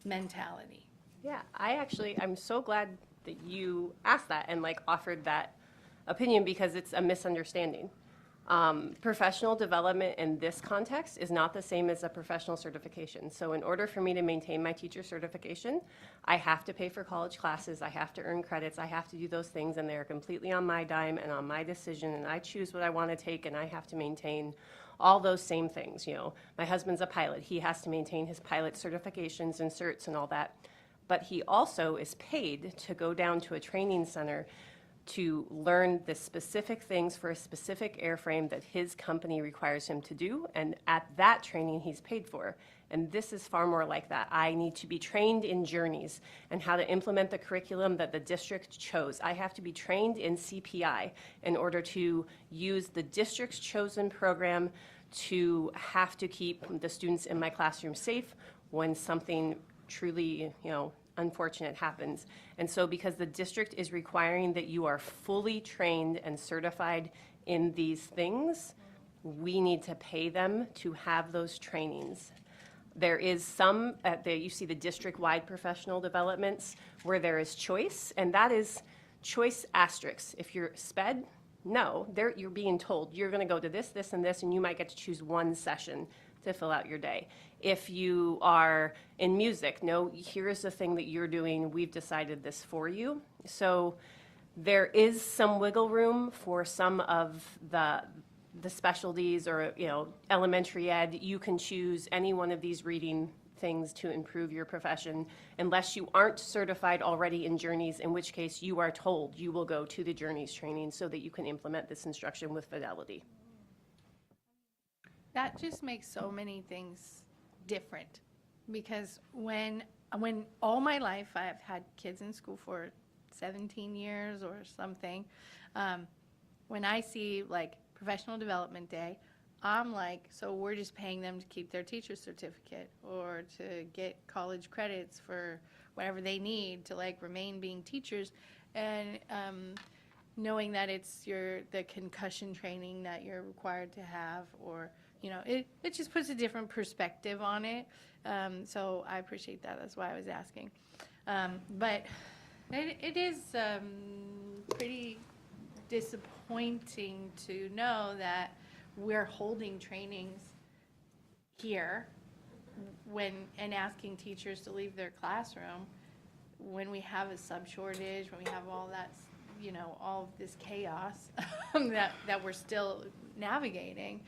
Speaker 2: mentality.
Speaker 7: Yeah, I'm so glad that you asked that and like offered that opinion because it's a misunderstanding. Professional development in this context is not the same as a professional certification. So in order for me to maintain my teacher certification, I have to pay for college classes, I have to earn credits, I have to do those things, and they're completely on my dime and on my decision, and I choose what I want to take, and I have to maintain all those same things. My husband's a pilot. He has to maintain his pilot certifications and certs and all that. But he also is paid to go down to a training center to learn the specific things for a specific airframe that his company requires him to do. And at that training, he's paid for. And this is far more like that. I need to be trained in journeys and how to implement the curriculum that the district chose. I have to be trained in CPI in order to use the district's chosen program to have to keep the students in my classroom safe when something truly, unfortunate happens. And so because the district is requiring that you are fully trained and certified in these things, we need to pay them to have those trainings. There is some, you see the district-wide professional developments where there is choice, and that is choice asterisk. If you're SPED, no, you're being told you're going to go to this, this, and this, and you might get to choose one session to fill out your day. If you are in music, no, here's the thing that you're doing, we've decided this for you. So there is some wiggle room for some of the specialties or, elementary ed. You can choose any one of these reading things to improve your profession unless you aren't certified already in Journeys, in which case you are told you will go to the Journeys training so that you can implement this instruction with fidelity.
Speaker 2: That just makes so many things different because when all my life I've had kids in school for 17 years or something, when I see like professional development day, I'm like, so we're just paying them to keep their teacher's certificate or to get college credits for whatever they need to like remain being teachers, and knowing that it's the concussion training that you're required to have, or it just puts a different perspective on it. So I appreciate that. That's why I was asking. But it is pretty disappointing to know that we're holding trainings here and asking teachers to leave their classroom when we have a sub shortage, when we have all that, all of this chaos that we're still navigating.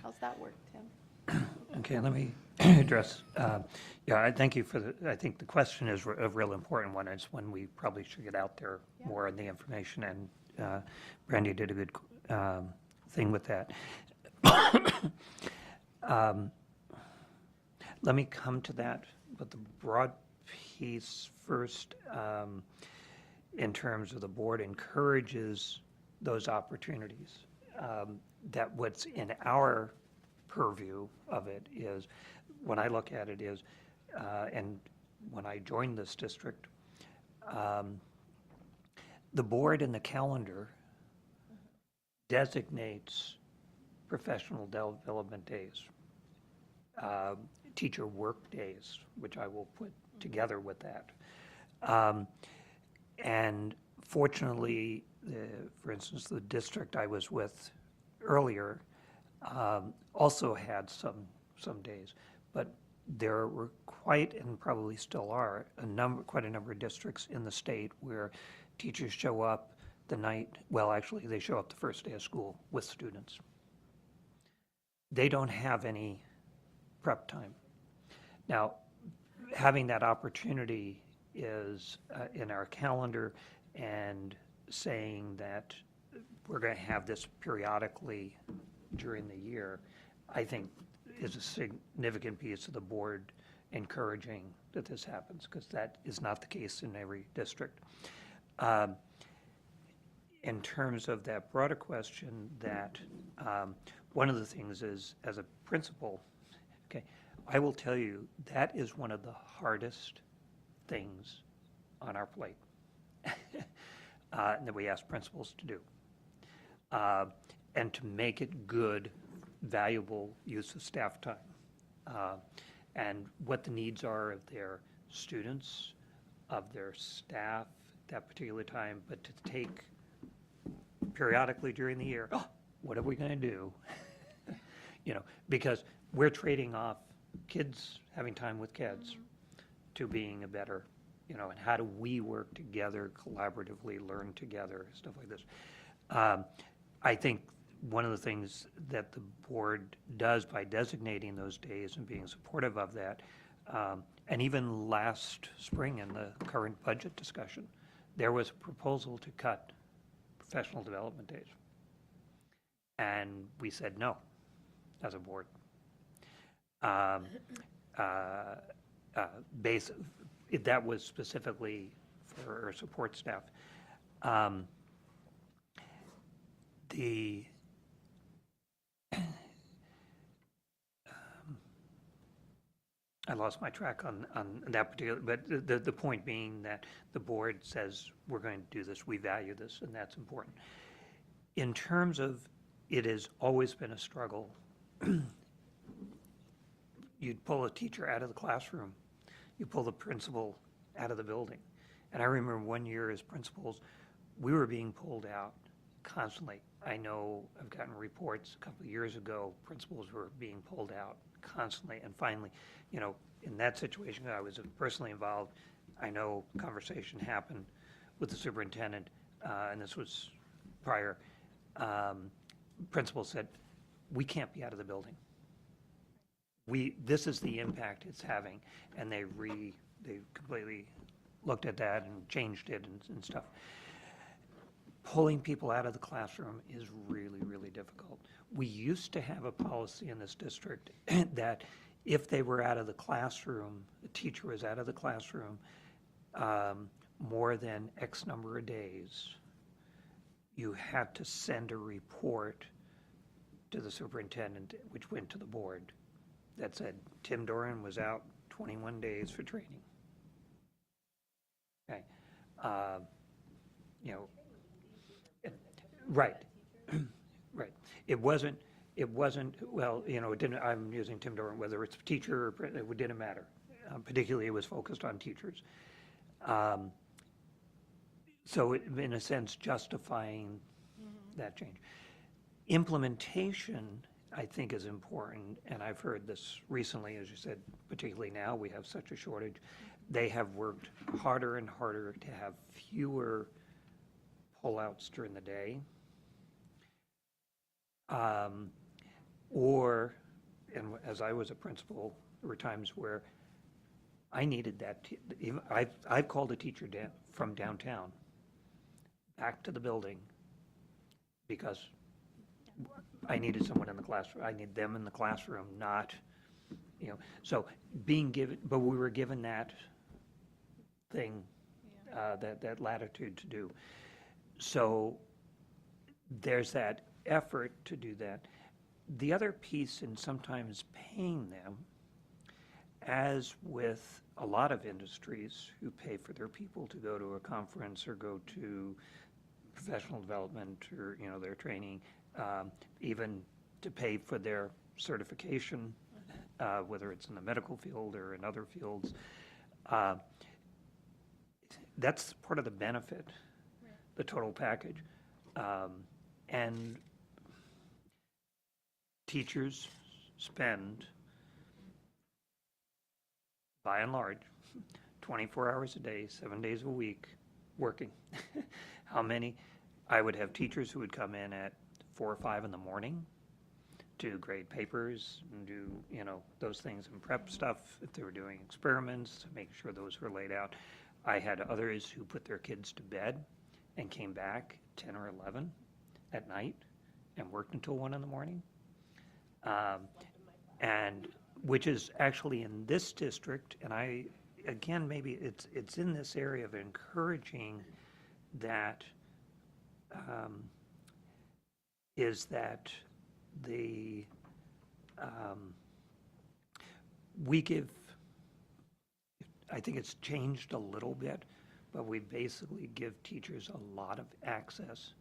Speaker 2: How's that work, Tim?
Speaker 9: Okay, let me address, I thank you for I think the question is a real important one. It's one we probably should get out there more in the information, and Brandy did a good thing with that. Let me come to that, but the broad piece first, in terms of the board encourages those opportunities. That what's in our purview of it is, when I look at it is, and when I joined this district, the board in the calendar designates professional development days, teacher work days, which I will put together with that. And fortunately, for instance, the district I was with earlier also had some days, but there were quite, and probably still are, quite a number of districts in the state where teachers show up the night, well, actually, they show up the first day of school with students. They don't have any prep time. Now, having that opportunity is in our calendar, and saying that we're going to have this periodically during the year, I think is a significant piece of the board encouraging that this happens, because that is not the case in every district. In terms of that broader question, that one of the things is, as a principal, okay, I will tell you, that is one of the hardest things on our plate that we ask principals to do. And to make it good, valuable use of staff time. And what the needs are of their students, of their staff at that particular time, but to take periodically during the year, oh, what are we going to do? You know, because we're trading off kids having time with kids to being a better, you know, and how do we work together collaboratively, learn together, stuff like this. I think one of the things that the board does by designating those days and being supportive of that, and even last spring in the current budget discussion, there was a proposal to cut professional development days. And we said no, as a board. That was specifically for our support staff. I lost my track on that particular, but the point being that the board says we're going to do this, we value this, and that's important. In terms of, it has always been a struggle. You'd pull a teacher out of the classroom, you pull the principal out of the building. And I remember one year as principals, we were being pulled out constantly. I know I've gotten reports a couple of years ago, principals were being pulled out constantly. And finally, you know, in that situation, I was personally involved. I know conversation happened with the superintendent, and this was prior. Principal said, we can't be out of the building. This is the impact it's having. And they completely looked at that and changed it and stuff. Pulling people out of the classroom is really, really difficult. We used to have a policy in this district that if they were out of the classroom, the teacher was out of the classroom more than X number of days, you had to send a report to the superintendent, which went to the board, that said Tim Doran was out 21 days for training. Okay. You know, right. Right. It wasn't, well, you know, it didn't, I'm using Tim Doran, whether it's a teacher or, it didn't matter. Particularly, it was focused on teachers. So it, in a sense, justifying that change. Implementation, I think, is important, and I've heard this recently, as you said, particularly now we have such a shortage. They have worked harder and harder to have fewer pullouts during the day. And as I was a principal, there were times where I needed that. I've called a teacher from downtown back to the building because I needed someone in the classroom. I need them in the classroom, not, you know. So being given, but we were given that thing, that latitude to do. So there's that effort to do that. The other piece in sometimes paying them, as with a lot of industries who pay for their people to go to a conference or go to professional development or, you know, their training, even to pay for their certification, whether it's in the medical field or in other fields. That's part of the benefit the total package. And teachers spend, by and large, 24 hours a day, 7 days a week, working. How many? I would have teachers who would come in at 4 or 5 in the morning to grade papers and do, those things and prep stuff if they were doing experiments, making sure those were laid out. I had others who put their kids to bed and came back 10 or 11 at night and worked until 1 in the morning. And which is actually in this district, and again, maybe it's in this area of encouraging that, is that we give, I think it's changed a little bit, but we basically give teachers a lot of access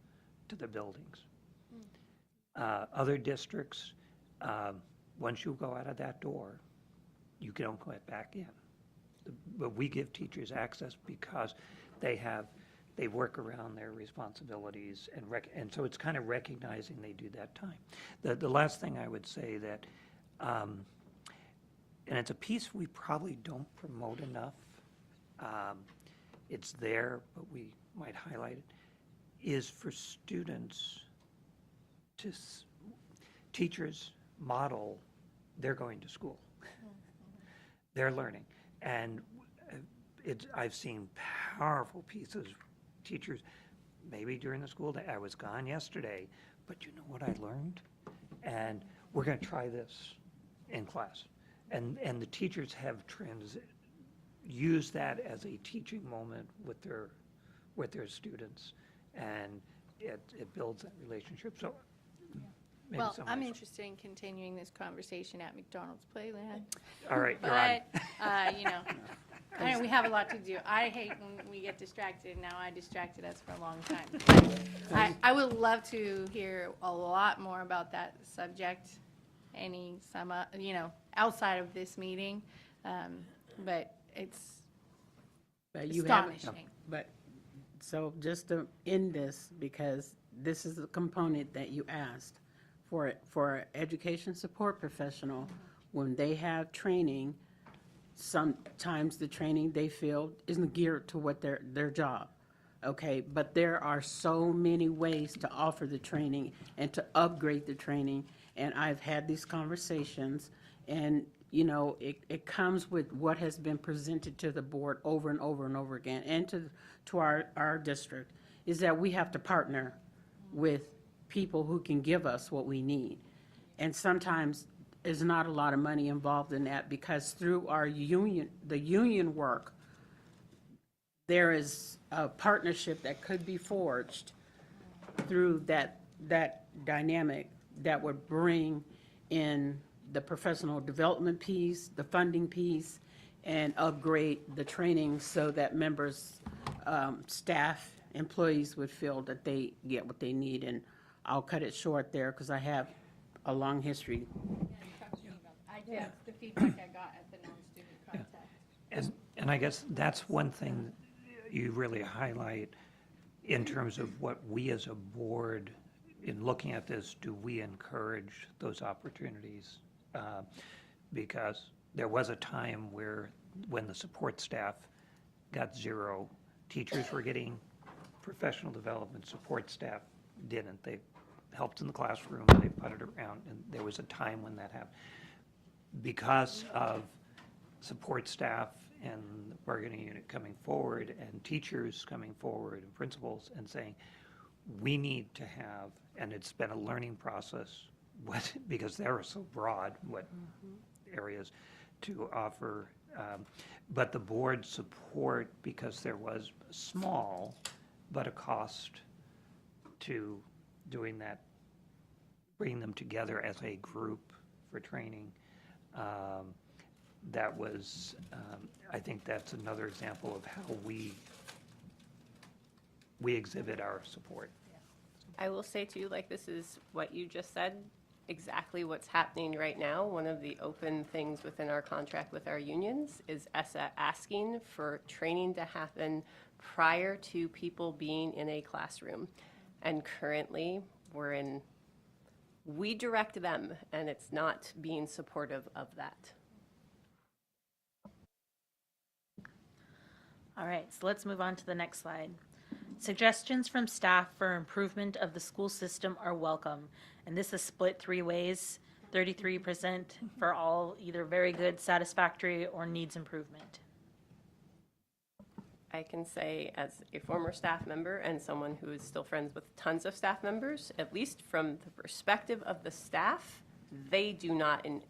Speaker 9: to the buildings. Other districts, once you go out of that door, you don't go back in. But we give teachers access because they work around their responsibilities and so it's kind of recognizing they do that time. The last thing I would say that, and it's a piece we probably don't promote enough, it's there, but we might highlight it, is for students to, teachers model they're going to school. They're learning. And I've seen powerful pieces, teachers, maybe during the school day, I was gone yesterday, but you know what I learned? And we're going to try this in class. And the teachers have used that as a teaching moment with their students, and it builds that relationship. So maybe
Speaker 2: Well,
Speaker 9: some
Speaker 2: I'm
Speaker 9: ways-
Speaker 2: interested in continuing this conversation at McDonald's Playland.
Speaker 9: All right, you're on.
Speaker 2: But, we have a lot to do. I hate when we get distracted. Now I distracted us for a long time. I would love to hear a lot more about that subject, outside of this meeting. But it's
Speaker 3: But you haven't-
Speaker 2: astonishing.
Speaker 3: But, so just to end this, because this is a component that you asked, for an education support professional, when they have training, sometimes the training they feel isn't geared to what their job, okay? But there are so many ways to offer the training and to upgrade the training, and I've had these conversations, and, it comes with what has been presented to the board over and over and over again, and to our district, is that we have to partner with people who can give us what we need. And sometimes there's not a lot of money involved in that, because through our union, the union work, there is a partnership that could be forged through that dynamic that would bring in the professional development piece, the funding piece, and upgrade the training so that members, staff, employees would feel that they get what they need. And I'll cut it short there because I have a long history.
Speaker 2: That's the feedback I got at the non-student contact.
Speaker 9: And I guess that's one thing you really highlight in terms of what we as a board, in looking at this, do we encourage those opportunities? Because there was a time when the support staff got 0, teachers were getting professional development, support staff didn't. They helped in the classroom, they putted around, and there was a time when that happened. Because of support staff and the bargaining unit coming forward and teachers coming forward and principals and saying, we need to have, and it's been a learning process, because they were so broad, what areas to offer. But the board support, because there was small, but a cost to doing that, bringing them together as a group for training. That was, I think that's another example of how we exhibit our support.
Speaker 7: I will say too, like, this is what you just said, exactly what's happening right now. One of the open things within our contract with our unions is ESSA asking for training to happen prior to people being in a classroom. And currently, we direct them, and it's not being supportive of that.
Speaker 5: All right, so let's move on to the next slide. Suggestions from staff for improvement of the school system are welcome. And this is split 3 ways, 33% for all either very good, satisfactory, or needs improvement.
Speaker 7: I can say, as a former staff member and someone who is still friends with tons of staff members, at least from the perspective of the staff, they do not in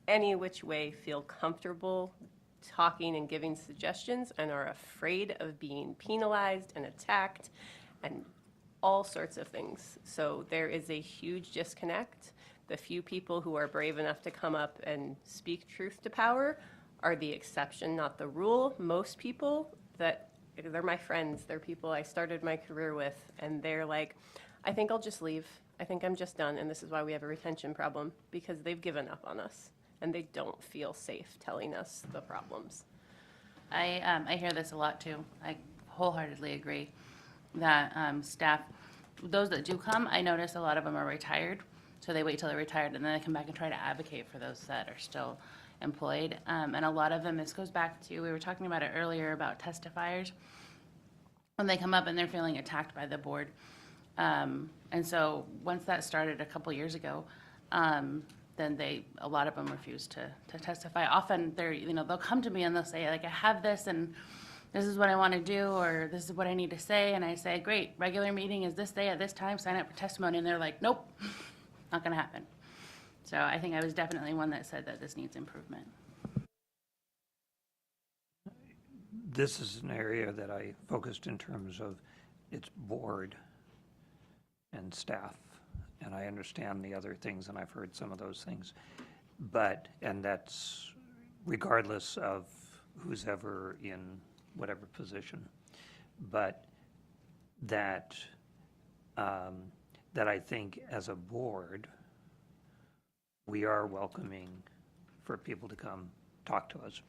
Speaker 7: any which way feel comfortable talking and giving suggestions and are afraid of being penalized and attacked and all sorts of things. So there is a huge disconnect. The few people who are brave enough to come up and speak truth to power are the exception, not the rule. Most people they're my friends, they're people I started my career with, and they're like, I think I'll just leave. I think I'm just done, and this is why we have a retention problem, because they've given up on us, and they don't feel safe telling us the problems.
Speaker 8: I hear this a lot too. I wholeheartedly agree that staff, those that do come, I notice a lot of them are retired, so they wait till they're retired and then they come back and try to advocate for those that are still employed. And a lot of them, this goes back to, we were talking about it earlier about testifiers, when they come up and they're feeling attacked by the board. And so once that started a couple years ago, then a lot of them refuse to testify. Often they'll come to me and they'll say, like, I have this and this is what I want to do, or this is what I need to say. And I say, great, regular meeting is this day at this time, sign up for testimony. And they're like, nope, not going to happen. So I think I was definitely one that said that this needs improvement.
Speaker 9: This is an area that I focused in terms of its board and staff. And I understand the other things, and I've heard some of those things. And that's regardless of who's ever in whatever position. But that I think as a board, we are welcoming for people to come talk to us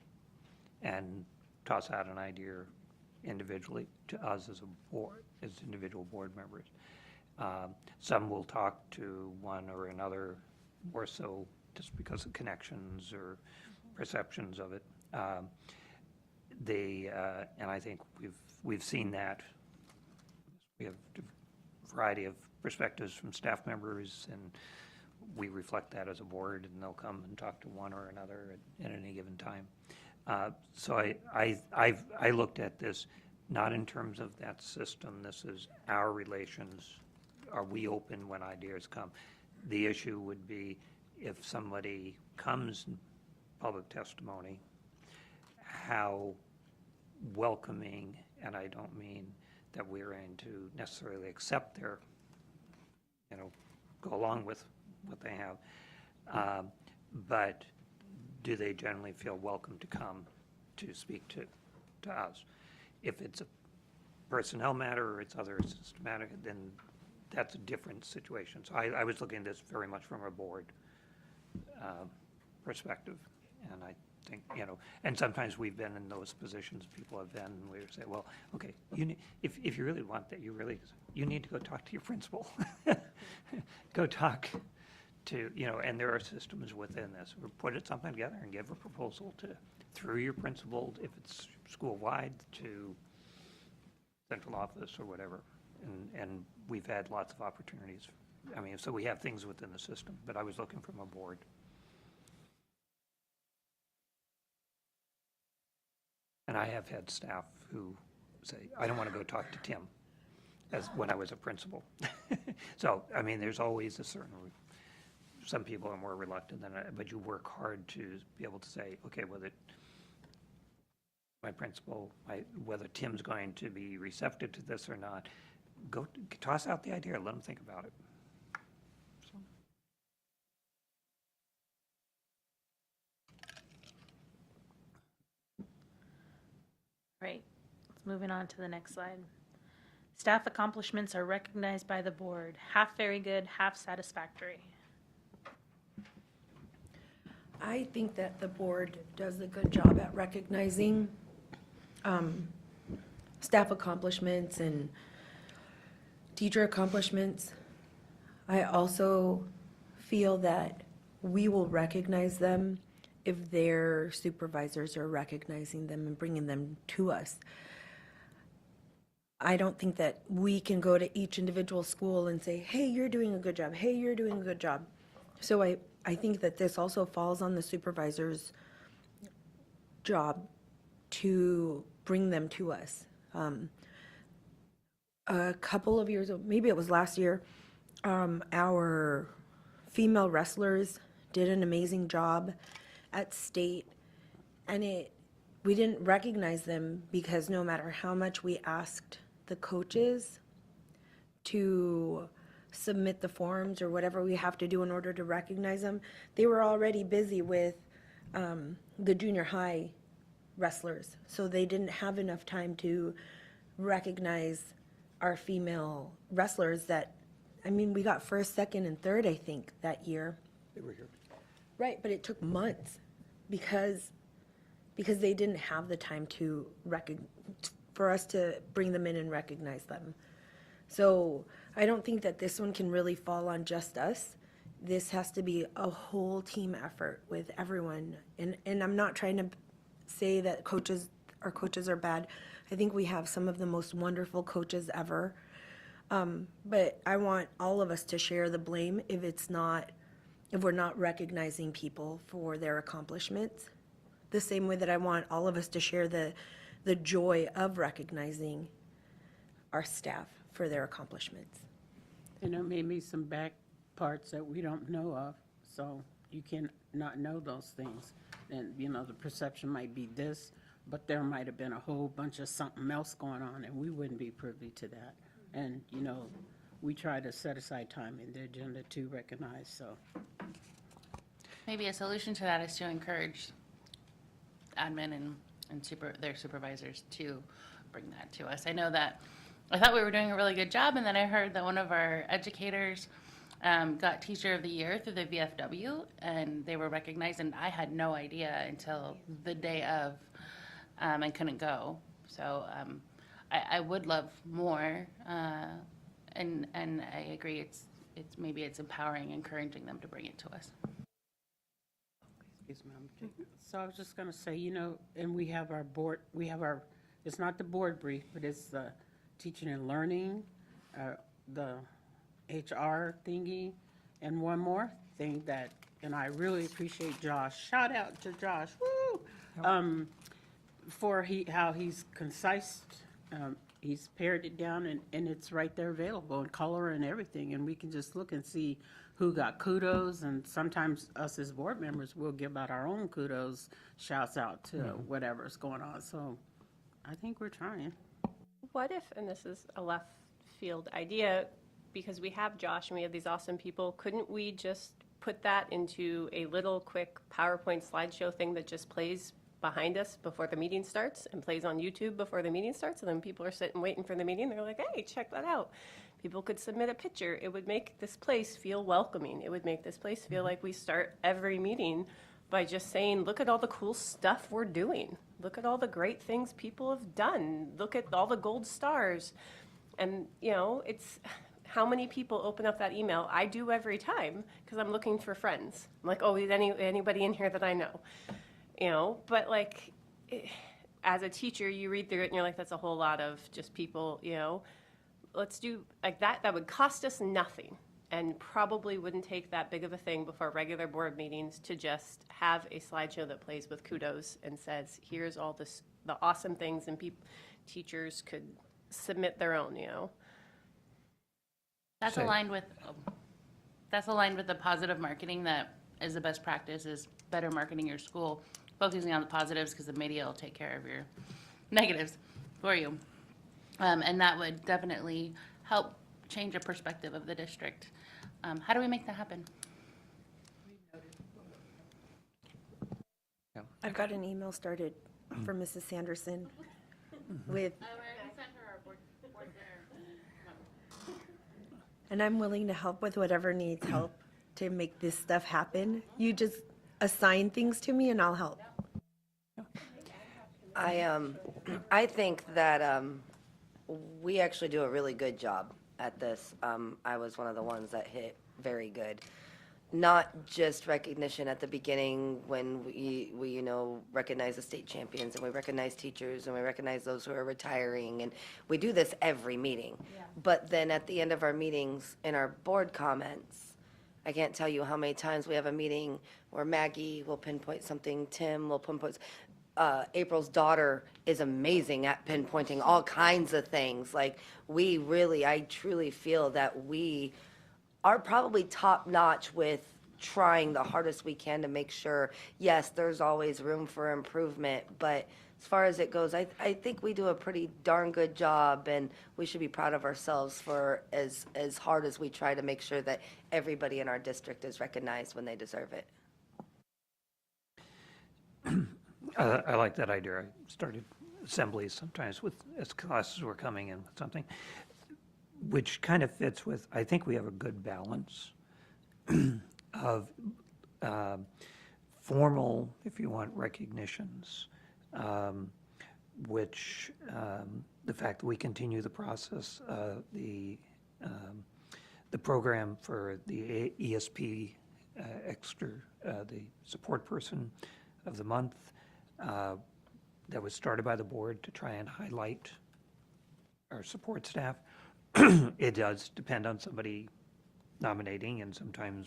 Speaker 9: and toss out an idea individually to us as a board, as individual board members. Some will talk to one or another more so just because of connections or perceptions of it. And I think we've seen that. We have a variety of perspectives from staff members, and we reflect that as a board, and they'll come and talk to one or another at any given time. So I looked at this not in terms of that system. This is our relations. Are we open when ideas come? The issue would be if somebody comes in public testimony, how welcoming, and I don't mean that we're going to necessarily accept their, go along with what they have, but do they generally feel welcome to come to speak to us? If it's a personnel matter or it's other systematic, then that's a different situation. So I was looking at this very much from a board perspective, and I think, and sometimes we've been in those positions, people have been, and we say, well, okay, if you really want that, you need to go talk to your principal. Go talk to, and there are systems within this. Or put something together and give a proposal through your principal, if it's school-wide, to central office or whatever. And we've had lots of opportunities. So we have things within the system, but I was looking from a board. And I have had staff who say, I don't want to go talk to Tim, as when I was a principal. So, there's always a certain, some people are more reluctant than but you work hard to be able to say, okay, whether my principal, whether Tim's going to be receptive to this or not, go toss out the idea, let him think about it. So.
Speaker 5: Right, moving on to the next slide. Staff accomplishments are recognized by the board, half very good, half satisfactory.
Speaker 1: I think that the board does a good job at recognizing staff accomplishments and teacher accomplishments. I also feel that we will recognize them if their supervisors are recognizing them and bringing them to us. I don't think that we can go to each individual school and say, hey, you're doing a good job. Hey, you're doing a good job. So I think that this also falls on the supervisor's job to bring them to us. A couple of years, maybe it was last year, our female wrestlers did an amazing job at state, and we didn't recognize them because no matter how much we asked the coaches to submit the forms or whatever we have to do in order to recognize them, they were already busy with the junior high wrestlers. So they didn't have enough time to recognize our female wrestlers that, I mean, we got first, second, and third, I think, that year.
Speaker 9: They were here.
Speaker 1: Right, but it took months because they didn't have the time to for us to bring them in and recognize them. So I don't think that this one can really fall on just us. This has to be a whole team effort with everyone. And I'm not trying to say that our coaches are bad. I think we have some of the most wonderful coaches ever. But I want all of us to share the blame if we're not recognizing people for their accomplishments. The same way that I want all of us to share the joy of recognizing our staff for their accomplishments.
Speaker 3: And there may be some back parts that we don't know of, so you can not know those things. And, the perception might be this, but there might have been a whole bunch of something else going on, and we wouldn't be privy to that. And, we try to set aside time in the agenda to recognize, so.
Speaker 8: Maybe a solution to that is to encourage admin and their supervisors to bring that to us. I know that I thought we were doing a really good job, and then I heard that one of our educators got Teacher of the Year through the VFW, and they were recognized, and I had no idea until the day of, and couldn't go. So I would love more, and I agree. Maybe it's empowering, encouraging them to bring it to us.
Speaker 3: Excuse me. So I was just going to say, and we have our board, it's not the board brief, but it's the teaching and learning, the HR thingy, and one more thing and I really appreciate Josh. Shout out to Josh, woo! For how he's concise, he's pared it down, and it's right there available in color and everything, and we can just look and see who got kudos, and sometimes us as board members will give out our own kudos, shouts out to whatever's going on, so I think we're trying.
Speaker 7: What if, and this is a left field idea, because we have Josh and we have these awesome people, couldn't we just put that into a little quick PowerPoint slideshow thing that just plays behind us before the meeting starts and plays on YouTube before the meeting starts, and then people are sitting waiting for the meeting, they're like, hey, check that out. People could submit a picture. It would make this place feel welcoming. It would make this place feel like we start every meeting by just saying, look at all the cool stuff we're doing. Look at all the great things people have done. Look at all the gold stars. And, it's how many people open up that email. I do every time because I'm looking for friends. I'm like, oh, is anybody in here that I know? But like, as a teacher, you read through it and you're like, that's a whole lot of just people, Let's do like that. That would cost us nothing and probably wouldn't take that big of a thing before regular board meetings to just have a slideshow that plays with kudos and says, here's all the awesome things, and teachers could submit their own,
Speaker 8: That's aligned with the positive marketing that is the best practice, is better marketing your school, focusing on the positives because the media will take care of your negatives for you. And that would definitely help change a perspective of the district. How do we make that happen?
Speaker 1: I've got an email started for Mrs. Sanderson with, and I'm willing to help with whatever needs help to make this stuff happen. assign things to me and I'll help.
Speaker 10: I think that we actually do a really good job at this. I was one of the ones that hit very good. Not just recognition at the beginning when we recognize the state champions and we recognize teachers and we recognize those who are retiring, and we do this every meeting. But then at the end of our meetings, in our board comments, I can't tell you how many times we have a meeting where Maggie will pinpoint something, Tim will pinpoint. April's daughter is amazing at pinpointing all kinds of things. Like, I truly feel that we are probably top notch with trying the hardest we can to make sure, yes, there's always room for improvement, but as far as it goes, I think we do a pretty darn good job, and we should be proud of ourselves for as hard as we try to make sure that everybody in our district is recognized when they deserve it.
Speaker 9: I like that idea. I started assemblies sometimes as classes were coming in with something, which kind of fits with, I think we have a good balance of formal, if you want, recognitions, which the fact that we continue the process, the program for the ESP extra, the support person of the month, that was started by the board to try and highlight our support staff. It does depend on somebody nominating, and sometimes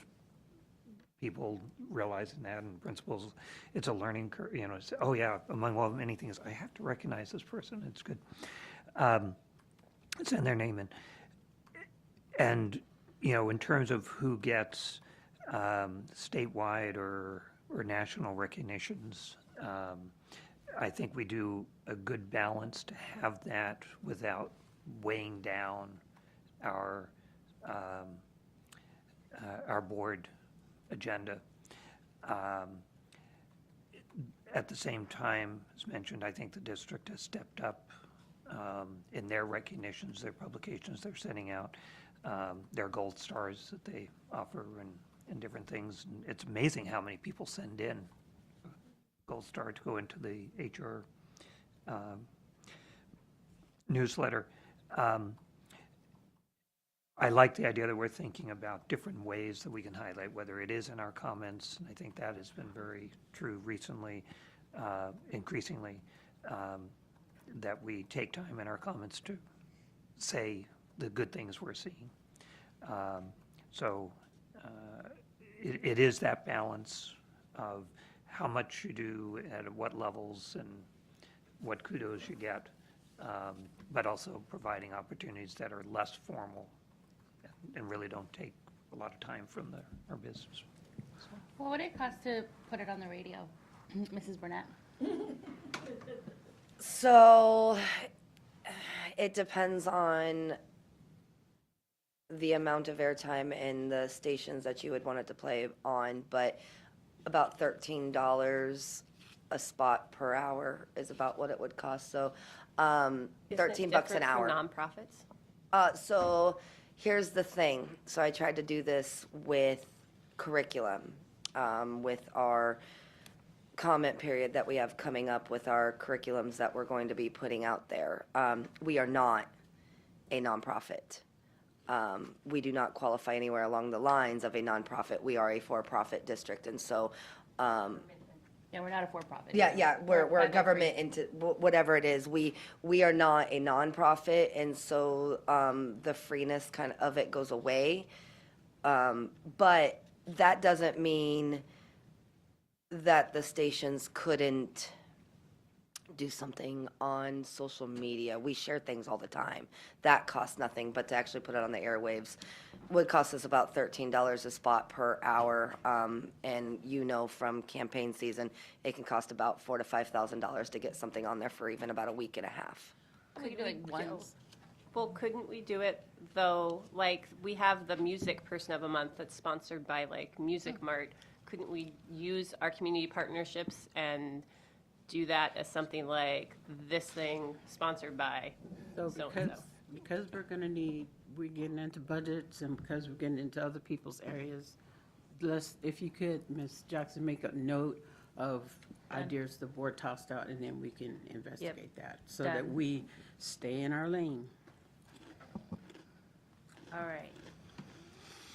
Speaker 9: people realizing that, and principals, it's a learning curve, say, oh yeah, among all many things, I have to recognize this person, it's good. Send their name in. And, in terms of who gets statewide or national recognitions, I think we do a good balance to have that without weighing down our board agenda. At the same time, as mentioned, I think the district has stepped up in their recognitions, their publications they're sending out, their gold stars that they offer and different things. And it's amazing how many people send in gold star to go into the HR newsletter. I like the idea that we're thinking about different ways that we can highlight, whether it is in our comments, and I think that has been very true recently, increasingly, that we take time in our comments to say the good things we're seeing. It is that balance of how much you do at what levels and what kudos you get, but also providing opportunities that are less formal and really don't take a lot of time from our business.
Speaker 8: What would it cost to put it on the radio, Mrs. Burnett?
Speaker 10: So it depends on the amount of airtime and the stations that you would want it to play on, but about $13 a spot per hour is about what it would cost. So
Speaker 7: Isn't it
Speaker 10: $13 an
Speaker 7: different for
Speaker 10: hour.
Speaker 7: nonprofits?
Speaker 10: So here's the thing. So I tried to do this with curriculum, with our comment period that we have coming up with our curriculums that we're going to be putting out there. We are not a nonprofit. We do not qualify anywhere along the lines of a nonprofit. We are a for-profit district, and so,
Speaker 8: Yeah, we're not a for-profit.
Speaker 10: we're a government into whatever it is. We are not a nonprofit, and so the freeness kind of it goes away. But that doesn't mean that the stations couldn't do something on social media. We share things all the time. That costs nothing, but to actually put it on the airwaves would cost us about $13 a spot per hour. And from campaign season, it can cost about $4,000 to $5,000 to get something on there for even about a week and a half.
Speaker 8: We could do like once.
Speaker 7: Well, couldn't we do it, though, like, we have the music person of a month that's sponsored by, like, Music Mart. Couldn't we use our community partnerships and do that as something like this thing sponsored by
Speaker 3: So
Speaker 7: so-and-so?
Speaker 3: because we're getting into budgets and because we're getting into other people's areas, if you could, Ms. Jackson, make a note of ideas the board tossed out, and then we can investigate that, so that
Speaker 5: Done.
Speaker 3: we stay in our lane.
Speaker 5: All right.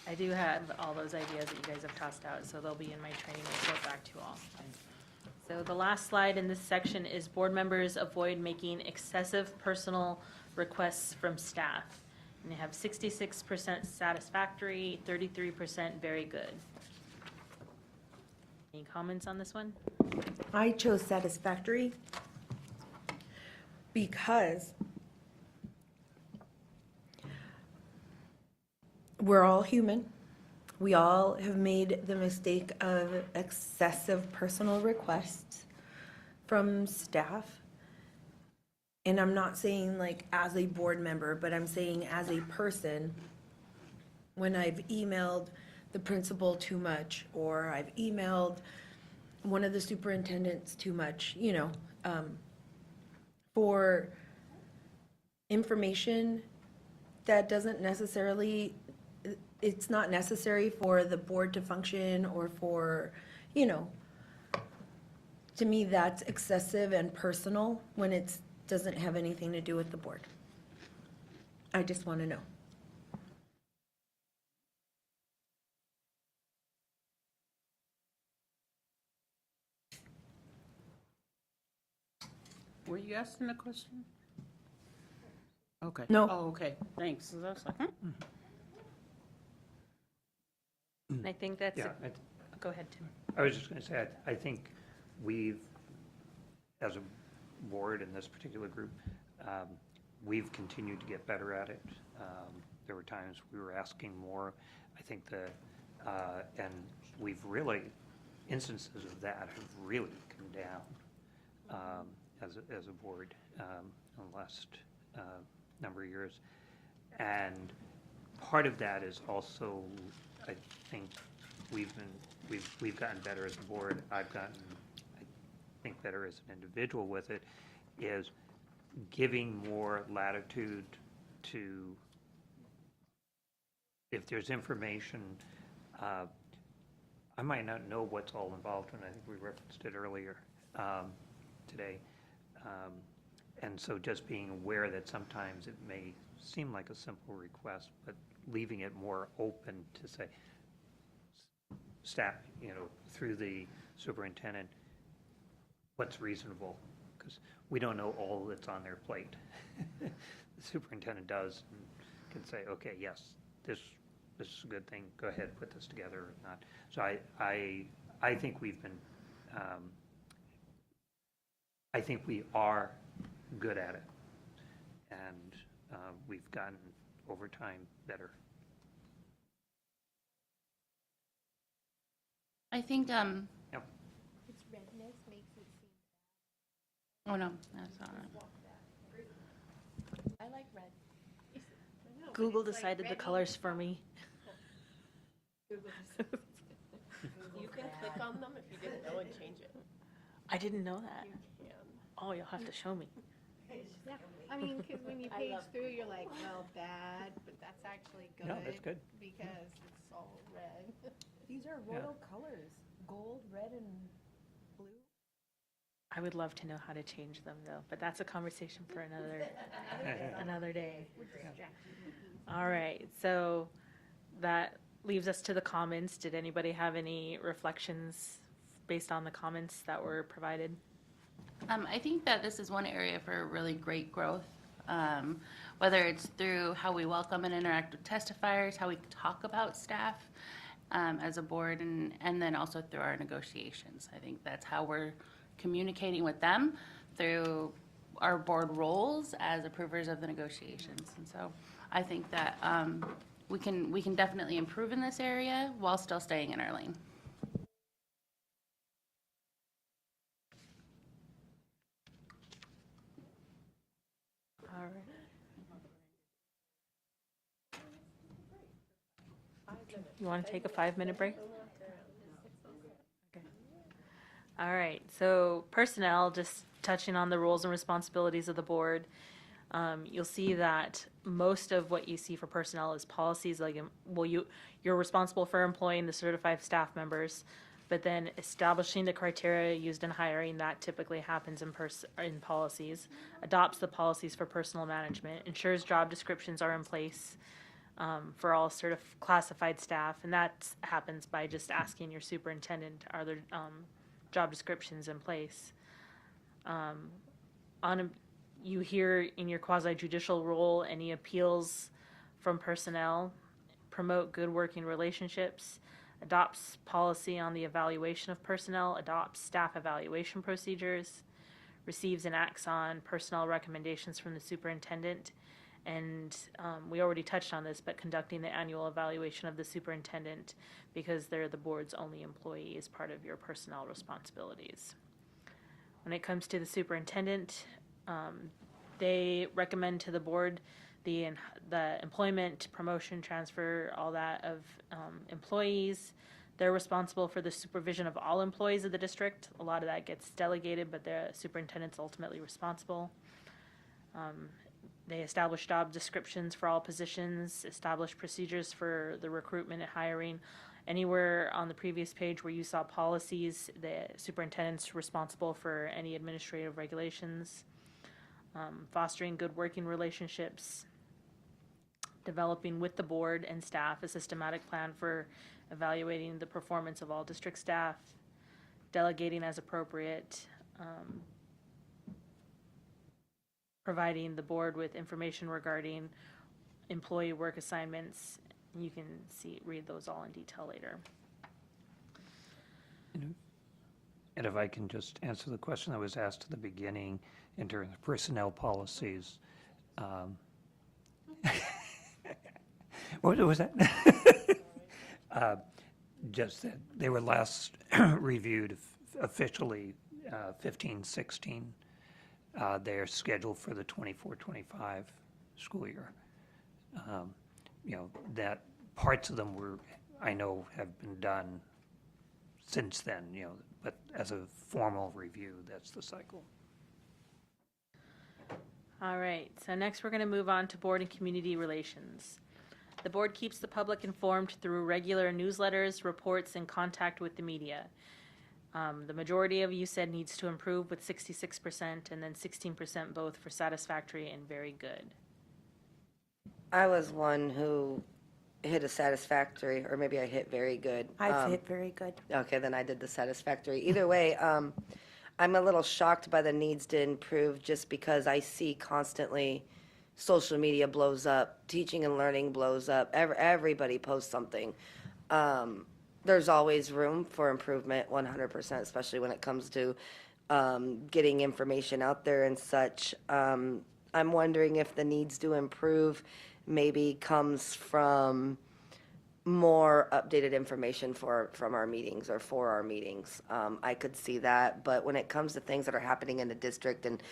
Speaker 5: I do have all those ideas that you guys have tossed out, so they'll be in my training report back to you all. So the last slide in this section is board members avoid making excessive personal requests from staff. And they have 66% satisfactory, 33% very good. Any comments on this one?
Speaker 1: I chose satisfactory because we're all human. We all have made the mistake of excessive personal requests from staff. And I'm not saying like as a board member, but I'm saying as a person, when I've emailed the principal too much, or I've emailed one of the superintendents too much, for information that doesn't necessarily, it's not necessary for the board to function or for, to me, that's excessive and personal when it doesn't have anything to do with the board. I just want to know.
Speaker 3: Were you asking a question? Okay.
Speaker 1: No.
Speaker 3: Oh, okay, thanks. I was like,
Speaker 5: And I think that's,
Speaker 9: Yeah,
Speaker 5: go ahead, Tim.
Speaker 9: I was just going to say, I think we've, as a board in this particular group, we've continued to get better at it. There were times we were asking more. I think and we've really, instances of that have really come down as a board in the last number of years. And part of that is also, I think we've gotten better as a board. I've gotten, I think, better as an individual with it, is giving more latitude to, if there's information, I might not know what's all involved, and I think we referenced it earlier today. And so just being aware that sometimes it may seem like a simple request, but leaving it more open to say, staff, through the superintendent, what's reasonable? Because we don't know all that's on their plate. The superintendent does and can say, okay, yes, this is a good thing, go ahead, put this together or not. So I think we've been, I think we are good at it. And we've gotten, over time, better.
Speaker 8: I think,
Speaker 9: Yep.
Speaker 2: Its redness makes it seem,
Speaker 8: oh no, that's not it.
Speaker 2: I like red.
Speaker 5: Google decided the colors for me.
Speaker 7: You can click on them if you didn't know and change it.
Speaker 5: I didn't know that.
Speaker 7: Yeah.
Speaker 5: Oh, you'll have to show me.
Speaker 2: Yeah, I mean, because when you page through, you're like, well, bad, but that's actually good.
Speaker 9: No, that's good.
Speaker 2: Because it's all red.
Speaker 1: These are royal colors, gold, red, and blue.
Speaker 5: I would love to know how to change them though, but that's a conversation for another day. All right, so that leaves us to the comments. Did anybody have any reflections based on the comments that were provided?
Speaker 8: I think that this is one area for really great growth, whether it's through how we welcome and interact with testifiers, how we talk about staff as a board, and then also through our negotiations. I think that's how we're communicating with them, through our board roles as approvers of the negotiations. And so I think that we can definitely improve in this area while still staying in our lane.
Speaker 5: All right. You want to take a 5-minute break? Okay. All right, so personnel, just touching on the roles and responsibilities of the board. You'll see that most of what you see for personnel is policies, like, you're responsible for employing the certified staff members, but then establishing the criteria used in hiring, that typically happens in policies, adopts the policies for personal management, ensures job descriptions are in place for all classified staff, and that happens by just asking your superintendent, are there job descriptions in place? You hear in your quasi-judicial role any appeals from personnel, promote good working relationships, adopts policy on the evaluation of personnel, adopts staff evaluation procedures, receives and acts on personnel recommendations from the superintendent, and we already touched on this, but conducting the annual evaluation of the superintendent because they're the board's only employee is part of your personnel responsibilities. When it comes to the superintendent, they recommend to the board the employment, promotion, transfer, all that of employees. They're responsible for the supervision of all employees of the district. A lot of that gets delegated, but the superintendent's ultimately responsible. They establish job descriptions for all positions, establish procedures for the recruitment and hiring. Anywhere on the previous page where you saw policies, the superintendent's responsible for any administrative regulations. Fostering good working relationships, developing with the board and staff a systematic plan for evaluating the performance of all district staff, delegating as appropriate, providing the board with information regarding employee work assignments. You can read those all in detail later.
Speaker 9: And if I can just answer the question that was asked at the beginning in terms of personnel policies. What was that? Just that they were last reviewed officially 15-16. They're scheduled for the 24-25 school year. That parts of them I know have been done since then, but as a formal review, that's the cycle.
Speaker 5: All right, so next we're going to move on to board and community relations. The board keeps the public informed through regular newsletters, reports, and contact with the media. The majority of you said needs to improve with 66%, and then 16% both for satisfactory and very good.
Speaker 10: I was one who hit a satisfactory, or maybe I hit very good.
Speaker 1: I've hit very good.
Speaker 10: Okay, then I did the satisfactory. Either way, I'm a little shocked by the needs to improve just because I see constantly social media blows up, teaching and learning blows up, everybody posts something. There's always room for improvement, 100%, especially when it comes to getting information out there and such. I'm wondering if the needs to improve maybe comes from more updated information from our meetings or for our meetings. I could see that, but when it comes to things that are happening in the district and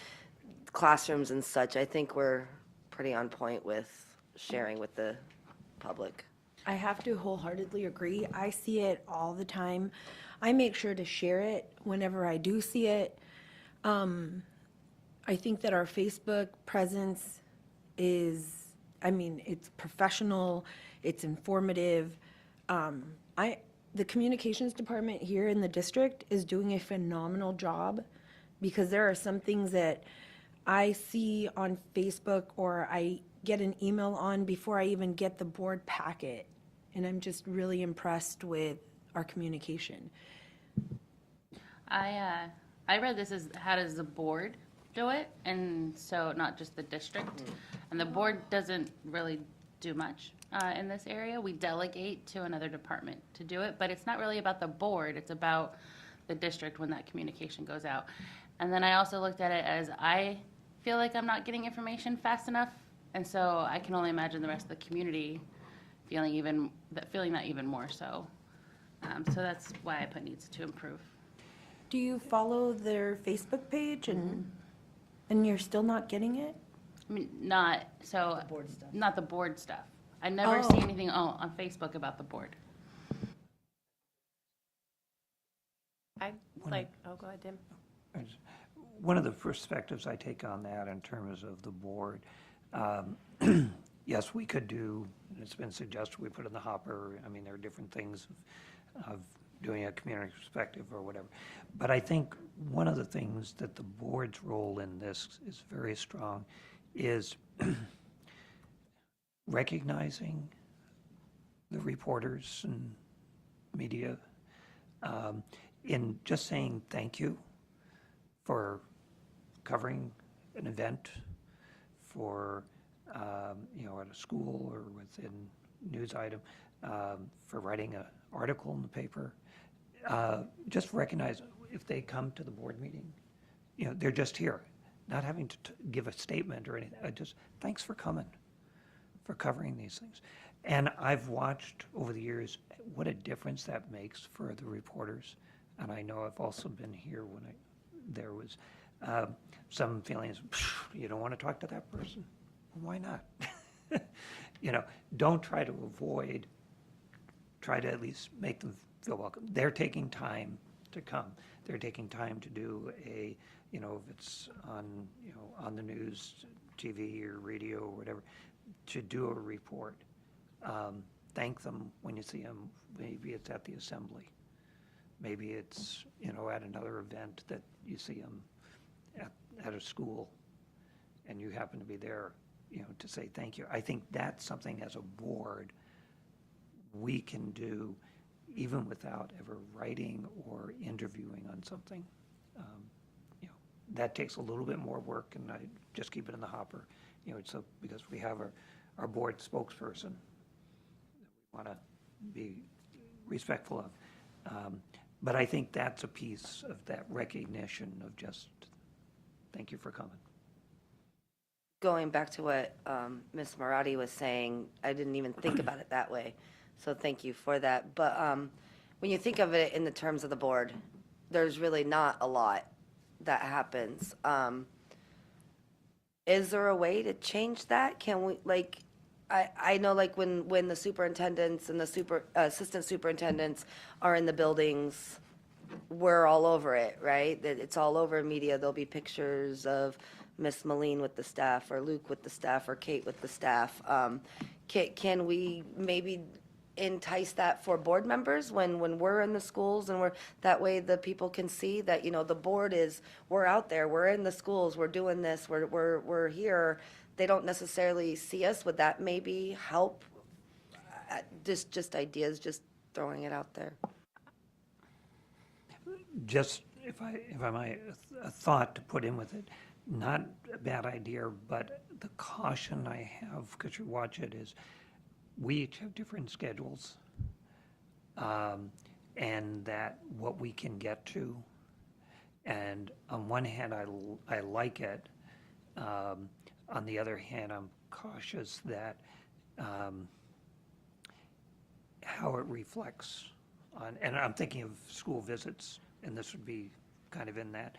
Speaker 10: classrooms and such, I think we're pretty on point with sharing with the public.
Speaker 1: I have to wholeheartedly agree. I see it all the time. I make sure to share it whenever I do see it. I think that our Facebook presence is, it's professional, it's informative. The communications department here in the district is doing a phenomenal job because there are some things that I see on Facebook or I get an email on before I even get the board packet. And I'm just really impressed with our communication.
Speaker 8: I read this as how does the board do it, and so not just the district. And the board doesn't really do much in this area. We delegate to another department to do it, but it's not really about the board. It's about the district when that communication goes out. And then I also looked at it as I feel like I'm not getting information fast enough, and so I can only imagine the rest of the community feeling that even more so. So that's why I put needs to improve.
Speaker 1: Do you follow their Facebook page and you're still not getting it?
Speaker 8: I mean, not the board stuff. I never see anything on Facebook about the board.
Speaker 7: Go ahead, Tim.
Speaker 9: one of the perspectives I take on that in terms of the board, yes, we could do, and it's been suggested, we put in the hopper, I mean, there are different things of doing a community perspective or whatever. But I think one of the things that the board's role in this is very strong is recognizing the reporters and media in just saying thank you for covering an event, for, at a school or within news item, for writing an article in the paper. Just recognize if they come to the board meeting, they're just here, not having to give a statement or anything. Just, thanks for coming, for covering these things. And I've watched over the years what a difference that makes for the reporters. And I know I've also been here when there was some feelings, you don't want to talk to that person? Why not? Don't try to avoid, try to at least make them feel welcome. They're taking time to come. They're taking time to do a, if it's on the news, TV or radio or whatever, to do a report. Thank them when you see them. Maybe it's at the assembly. Maybe it's, at another event that you see them at a school and you happen to be there, to say thank you. I think that's something as a board we can do even without ever writing or interviewing on something. That takes a little bit more work, and I just keep it in the hopper, because we have our board spokesperson that we want to be respectful of. But I think that's a piece of that recognition of just, thank you for coming.
Speaker 10: Going back to what Ms. Marati was saying, I didn't even think about it that way. So thank you for that. But when you think of it in the terms of the board, there's really not a lot that happens. Is there a way to change that? Can we, I know when the superintendents and the assistant superintendents are in the buildings, we're all over it, right? It's all over media. There'll be pictures of Miss Moline with the staff, or Luke with the staff, or Kate with the staff. Can we maybe entice that for board members when we're in the schools, and that way the people can see that, the board we're out there, we're in the schools, we're doing this, we're here. They don't necessarily see us. Would that maybe help? Just ideas, just throwing it out there.
Speaker 9: Just, if I might, a thought to put in with it, not a bad idea, but the caution I have, because you watch it, is we each have different schedules, and that what we can get to. And on one hand, I like it. On the other hand, I'm cautious that how it reflects on, and I'm thinking of school visits, and this would be kind of in that.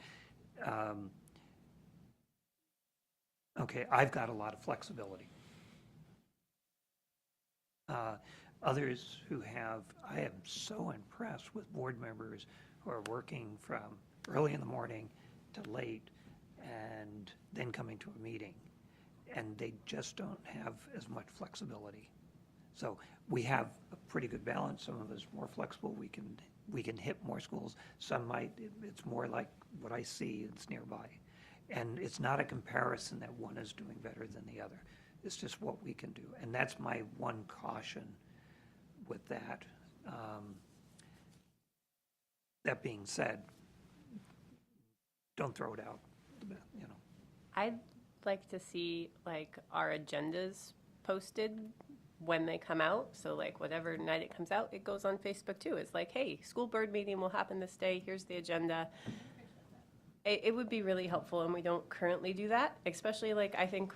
Speaker 9: Okay, I've got a lot of flexibility. Others who have, I am so impressed with board members who are working from early in the morning to late and then coming to a meeting, and they just don't have as much flexibility. So we have a pretty good balance. Some of us more flexible. We can hit more schools. Some might, it's more like what I see, it's nearby. And it's not a comparison that one is doing better than the other. It's just what we can do. And that's my one caution with that. That being said, don't throw it out,
Speaker 7: I'd like to see our agendas posted when they come out. So whatever night it comes out, it goes on Facebook too. It's hey, school board meeting will happen this day. Here's the agenda. It would be really helpful, and we don't currently do that, especially I think,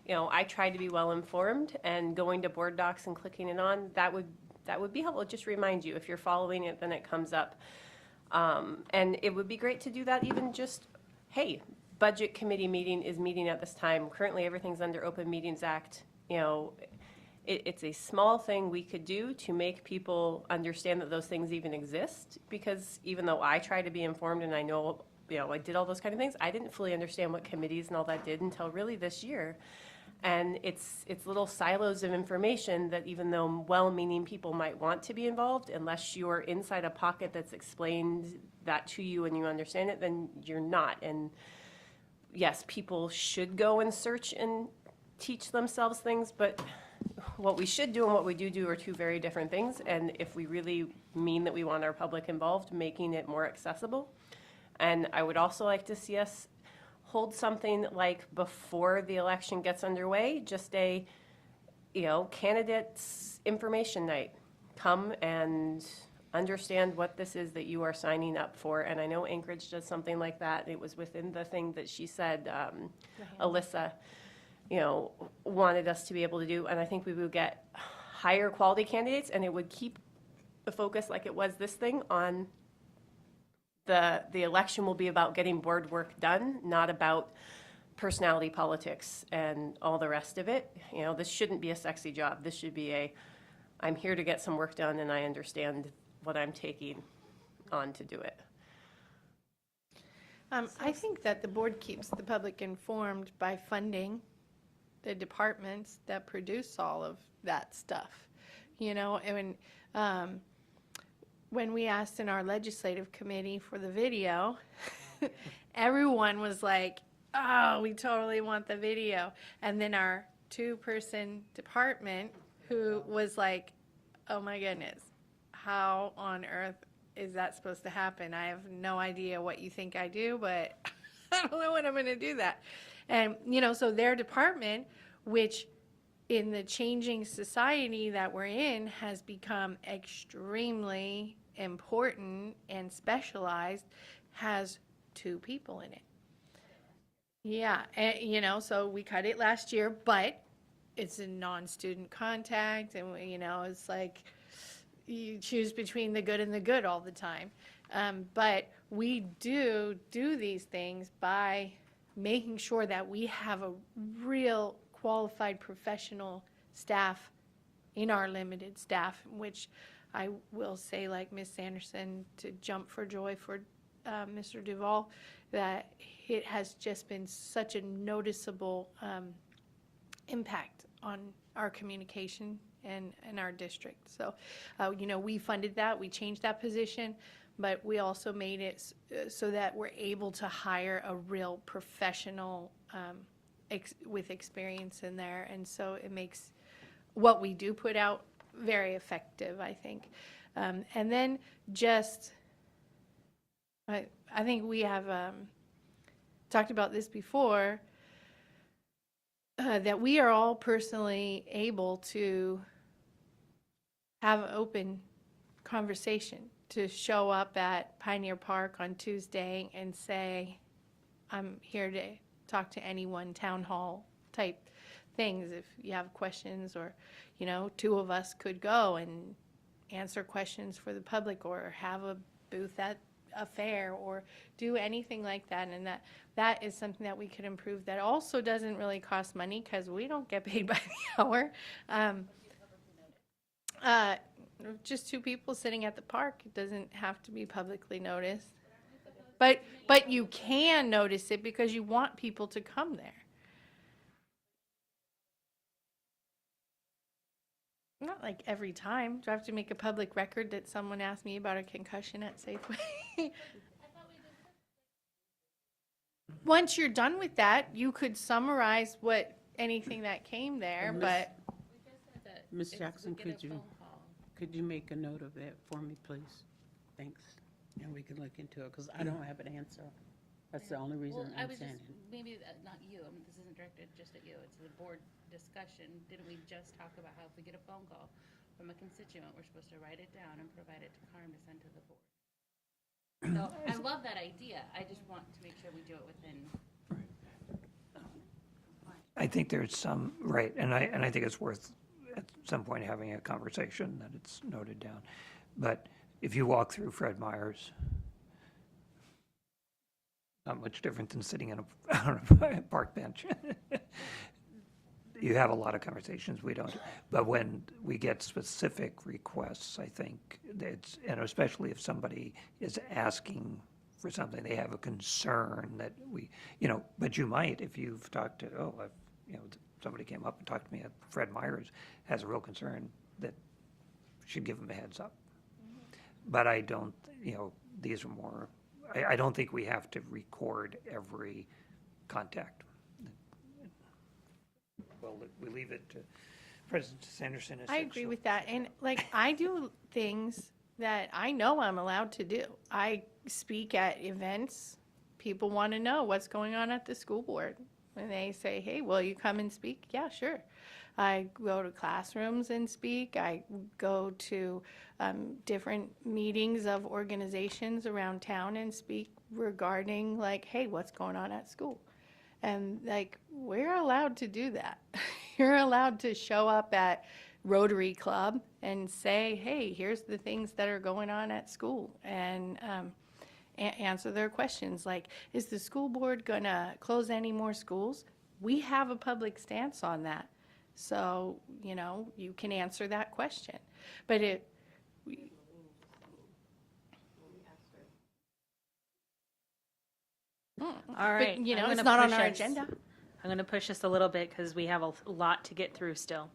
Speaker 7: I try to be well informed, and going to board docs and clicking it on, that would be helpful. Just remind you, if you're following it, then it comes up. And it would be great to do that, even just, hey, budget committee meeting is meeting at this time. Currently, everything's under Open Meetings Act. It's a small thing we could do to make people understand that those things even exist, because even though I try to be informed and I know I did all those kind of things. I didn't fully understand what committees and all that did until really this year. And it's little silos of information that even though well-meaning people might want to be involved, unless you're inside a pocket that's explained that to you and you understand it, then you're not. And yes, people should go and search and teach themselves things, but what we should do and what we do are two very different things. And if we really mean that we want our public involved, making it more accessible. And I would also like to see us hold something like before the election gets underway, just a, candidates information night. Come and understand what this is that you are signing up for. And I know Anchorage does something like that. It was within the thing that she said, Alyssa, wanted us to be able to do. And I think we would get higher quality candidates, and it would keep the focus like it was this thing on the election will be about getting board work done, not about personality politics and all the rest of it. This shouldn't be a sexy job. This should be I'm here to get some work done, and I understand what I'm taking on to do it.
Speaker 2: I think that the board keeps the public informed by funding the departments that produce all of that stuff. And when we asked in our legislative committee for the video, everyone was like, oh, we totally want the video. And then our 2-person department who was like, oh my goodness, how on earth is that supposed to happen? I have no idea what you think I do, but I don't know when I'm going to do that. And, so their department, which in the changing society that we're in has become extremely important and specialized, has 2 people in it. Yeah, and, so we cut it last year, but it's a non-student contact, and, it's like you choose between the good and the good all the time. But we do these things by making sure that we have a real qualified professional staff in our limited staff, which I will say, like Ms. Sanderson, to jump for joy for Mr. Duval, that it has just been such a noticeable impact on our communication and our district. So, we funded that, we changed that position, but we also made it so that we're able to hire a real professional with experience in there. And so it makes what we do put out very effective, I think. And then just, I think we have talked about this before, that we are all personally able to have an open conversation, to show up at Pioneer Park on Tuesday and say, I'm here to talk to anyone, town hall type things. If you have questions, or, 2 of us could go and answer questions for the public, or have a booth at a fair, or do anything like that. And that is something that we could improve, that also doesn't really cost money because we don't get paid by the hour. Just 2 people sitting at the park. It doesn't have to be publicly noticed. But you can notice it because you want people to come there. Not like every time. Do I have to make a public record that someone asked me about a concussion at Safeway? Once you're done with that, you could summarize anything that came there, but
Speaker 3: Ms. Jackson, could you make a note of that for me, please? Thanks. And we can look into it, because I don't have an answer. That's the only reason
Speaker 8: Well, I
Speaker 3: I'm
Speaker 8: was
Speaker 3: saying
Speaker 8: just,
Speaker 3: it.
Speaker 8: maybe not you, this isn't directed just at you, it's a board discussion. Didn't we just talk about how if we get a phone call from a constituent, we're supposed to write it down and provide it to Carm to send to the board? So I love that idea, I just want to make sure we do it within.
Speaker 9: I think there's some, right, and I think it's worth at some point having a conversation that it's noted down. But if you walk through Fred Meyer's, not much different than sitting on a park bench. You have a lot of conversations, we don't. But when we get specific requests, I think that's, and especially if somebody is asking for something. They have a concern that we, but you might, if you've talked to, somebody came up and talked to me, Fred Myers has a real concern that should give them a heads up. But I don't, these are more, I don't think we have to record every contact. Well, we leave it to President Sanderson.
Speaker 2: I agree with that. And like, I do things that I know I'm allowed to do. I speak at events. People want to know what's going on at the school board. And they say, hey, will you come and speak? Yeah, sure. I go to classrooms and speak. I go to different meetings of organizations around town and speak regarding like, hey, what's going on at school? And like, we're allowed to do that. You're allowed to show up at Rotary Club and say, hey, here's the things that are going on at school, and answer their questions. Like, is the school board going to close any more schools? We have a public stance on that. So, you can answer that question. But
Speaker 5: All right.
Speaker 2: But,
Speaker 5: I'm
Speaker 2: it's
Speaker 5: gonna
Speaker 2: not on
Speaker 5: push
Speaker 2: our
Speaker 5: us-
Speaker 2: agenda.
Speaker 5: I'm going to push us a little bit because we have a lot to get through still.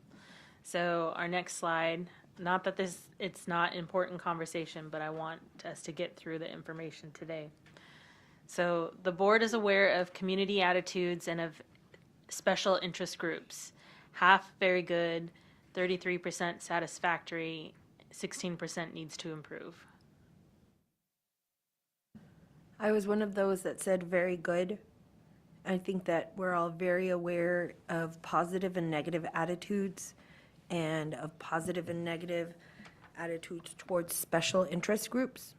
Speaker 5: So our next slide, not that it's not important conversation, but I want us to get through the information today. So the board is aware of community attitudes and of special interest groups. Half very good, 33% satisfactory, 16% needs to improve.
Speaker 1: I was one of those that said very good. I think that we're all very aware of positive and negative attitudes and of positive and negative attitudes towards special interest groups.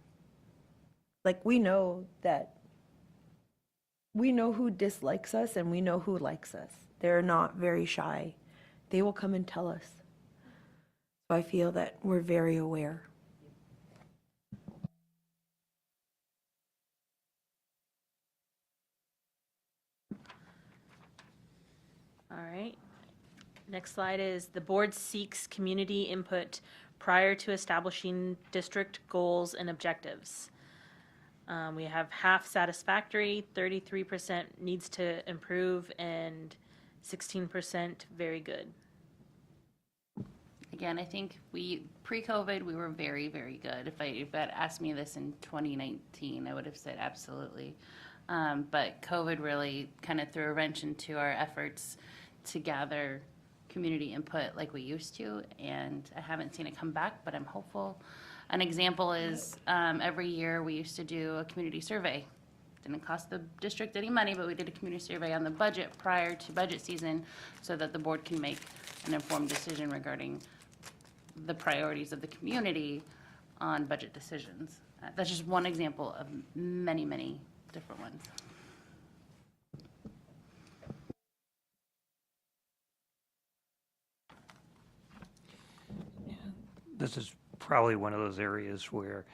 Speaker 1: Like, we know who dislikes us and we know who likes us. They're not very shy. They will come and tell us. So I feel that we're very aware.
Speaker 5: All right. Next slide is the board seeks community input prior to establishing district goals and objectives. We have half satisfactory, 33% needs to improve, and 16% very good.
Speaker 8: Again, I think pre-COVID, we were very, very good. If you had asked me this in 2019, I would have said absolutely. But COVID really kind of threw a wrench into our efforts to gather community input like we used to, and I haven't seen it come back, but I'm hopeful. An example is every year we used to do a community survey. Didn't cost the district any money, but we did a community survey on the budget prior to budget season so that the board can make an informed decision regarding the priorities of the community on budget decisions. That's just one example of many, many different ones.
Speaker 9: This is probably one of those areas where,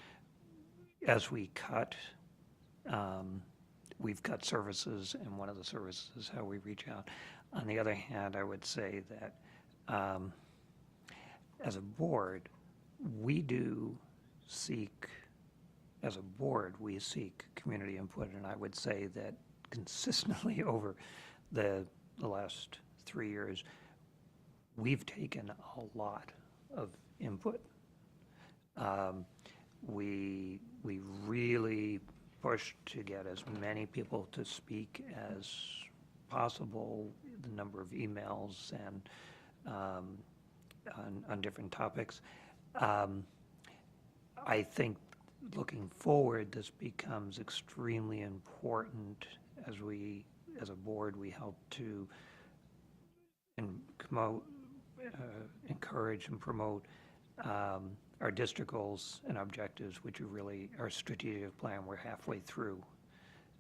Speaker 9: as we cut, we've cut services, and one of the services is how we reach out. On the other hand, I would say that as a board, we do seek, as a board, we seek community input, and I would say that consistently over the last 3 years, we've taken a lot of input. We really pushed to get as many people to speak as possible, the number of emails and on different topics. I think looking forward, this becomes extremely important as a board, we help to encourage and promote our district goals and objectives, which are really our strategic plan. We're halfway through.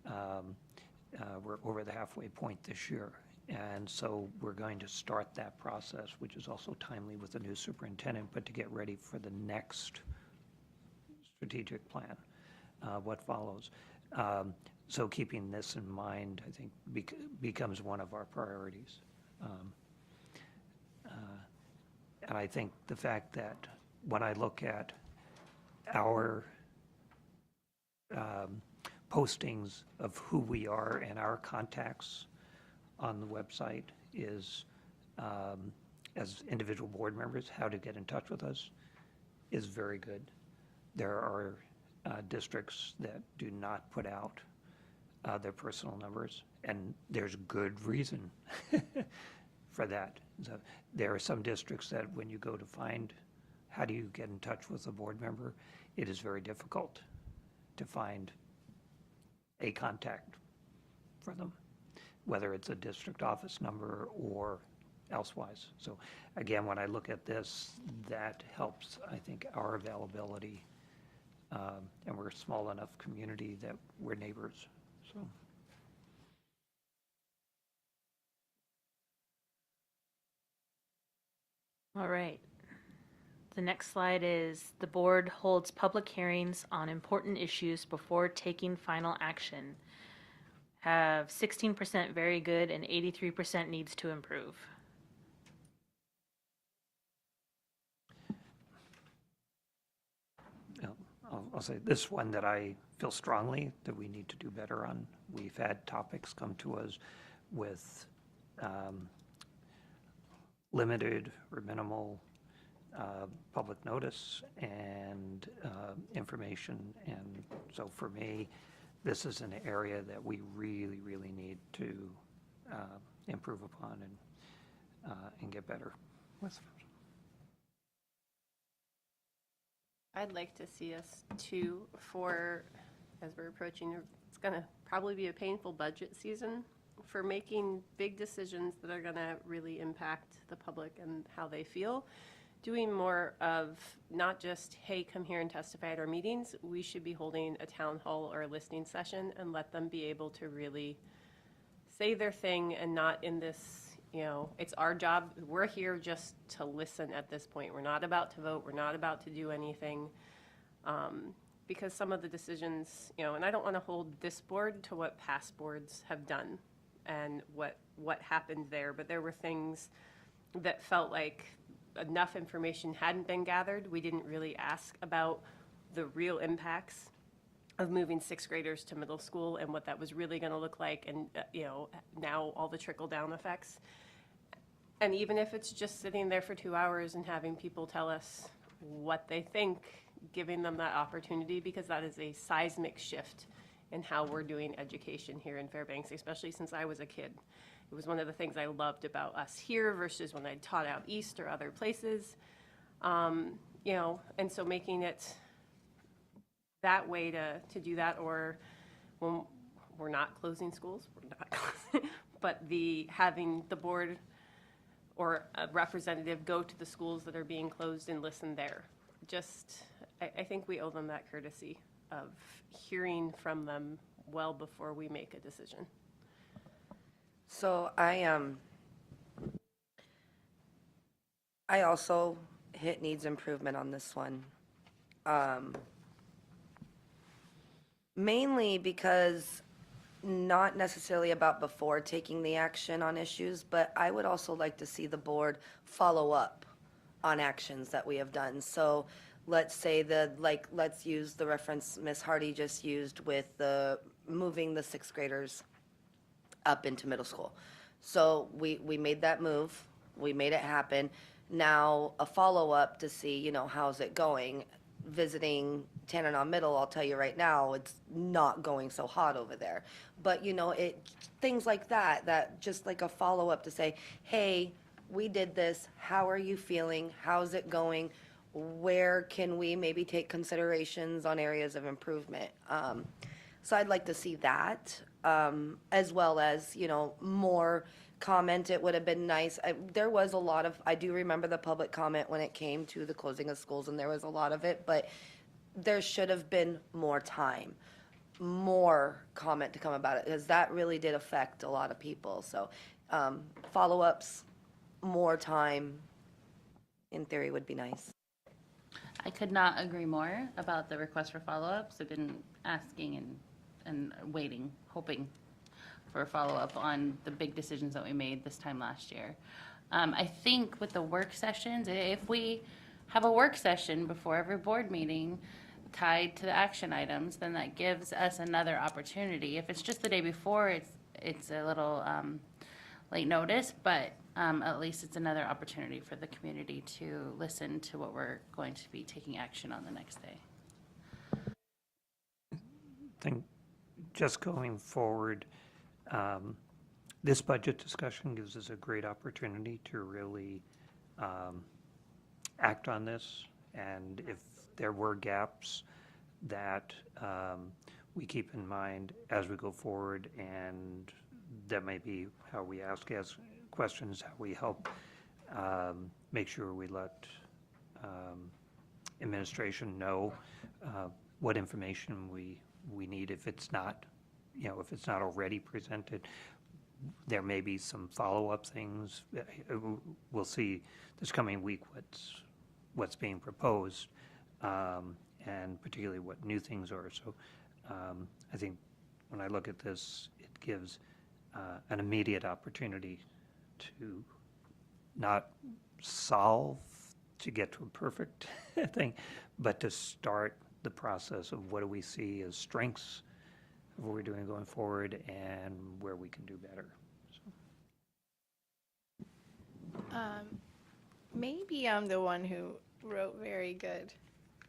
Speaker 9: We're over the halfway point this year. And so we're going to start that process, which is also timely with the new superintendent, but to get ready for the next strategic plan, what follows. So keeping this in mind, I think, becomes one of our priorities. And I think the fact that when I look at our postings of who we are and our contacts on the website is, as individual board members, how to get in touch with us is very good. There are districts that do not put out their personal numbers, and there's good reason for that. So there are some districts that when you go to find how do you get in touch with a board member, it is very difficult to find a contact for them, whether it's a district office number or elsewise. So again, when I look at this, that helps, I think, our availability. And we're a small enough community that we're neighbors, so.
Speaker 5: All right. The next slide is the board holds public hearings on important issues before taking final action. Have 16% very good and 83% needs to improve.
Speaker 9: I'll say this one that I feel strongly that we need to do better on. We've had topics come to us with limited or minimal public notice and information. And so for me, this is an area that we really, really need to improve upon and get better with.
Speaker 7: I'd like to see us too, for, as we're approaching, it's gonna probably be a painful budget season, for making big decisions that are gonna really impact the public and how they feel. Doing more of not just, hey, come here and testify at our meetings. We should be holding a town hall or a listening session and let them be able to really say their thing and not in this, you know, it's our job. We're here just to listen at this point. We're not about to vote. We're not about to do anything. Because some of the decisions, you know, and I don't want to hold this board to what past boards have done and what happened there, but there were things that felt like enough information hadn't been gathered. We didn't really ask about the real impacts of moving sixth graders to middle school and what that was really going to look like, and you know, now all the trickle-down effects. And even if it's just sitting there for 2 hours and having people tell us what they think, giving them that opportunity, because that is a seismic shift in how we're doing education here in Fairbanks, especially since I was a kid. It was one of the things I loved about us here versus when I taught out east or other places. You know, and so making it that way to do that, or when we're not closing schools, we're not closing, but having the board or a representative go to the schools that are being closed and listen there. Just, I think we owe them that courtesy of hearing from them well before we make a decision.
Speaker 10: So I also hit needs improvement on this one. Mainly because not necessarily about before taking the action on issues, but I would also like to see the board follow up on actions that we have done. So let's say let's use the reference Ms. Hardy just used with the moving the sixth graders up into middle school. So we made that move, we made it happen. Now a follow-up to see, you know, how's it going. Visiting Tanana Middle, I'll tell you right now, it's not going so hot over there. But, you know, things like that just like a follow-up to say, hey, we did this, how are you feeling, how's it going, where can we maybe take considerations on areas of improvement. So I'd like to see that, as well as, you know, more comment. It would have been nice. There was a lot of, I do remember the public comment when it came to the closing of schools, and there was a lot of it, but there should have been more time, more comment to come about it, because that really did affect a lot of people. So follow-ups, more time, in theory, would be nice.
Speaker 8: I could not agree more about the request for follow-ups. I've been asking and waiting, hoping for a follow-up on the big decisions that we made this time last year. I think with the work sessions, if we have a work session before every board meeting, tied to the action items, then that gives us another opportunity. If it's just the day before, it's a little late notice, but at least it's another opportunity for the community to listen to what we're going to be taking action on the next day.
Speaker 9: I think just going forward, this budget discussion gives us a great opportunity to really act on this. And if there were gaps that we keep in mind as we go forward, and that may be how we ask questions, how we help make sure we let administration know what information we need. If it's not, if it's not already presented, there may be some follow-up things. We'll see this coming week what's being proposed, and particularly what new things are. So I think when I look at this, it gives an immediate opportunity to not solve to get to a perfect thing, but to start the process of what do we see as strengths of what we're doing going forward and where we can do better. So.
Speaker 2: Maybe I'm the one who wrote very good.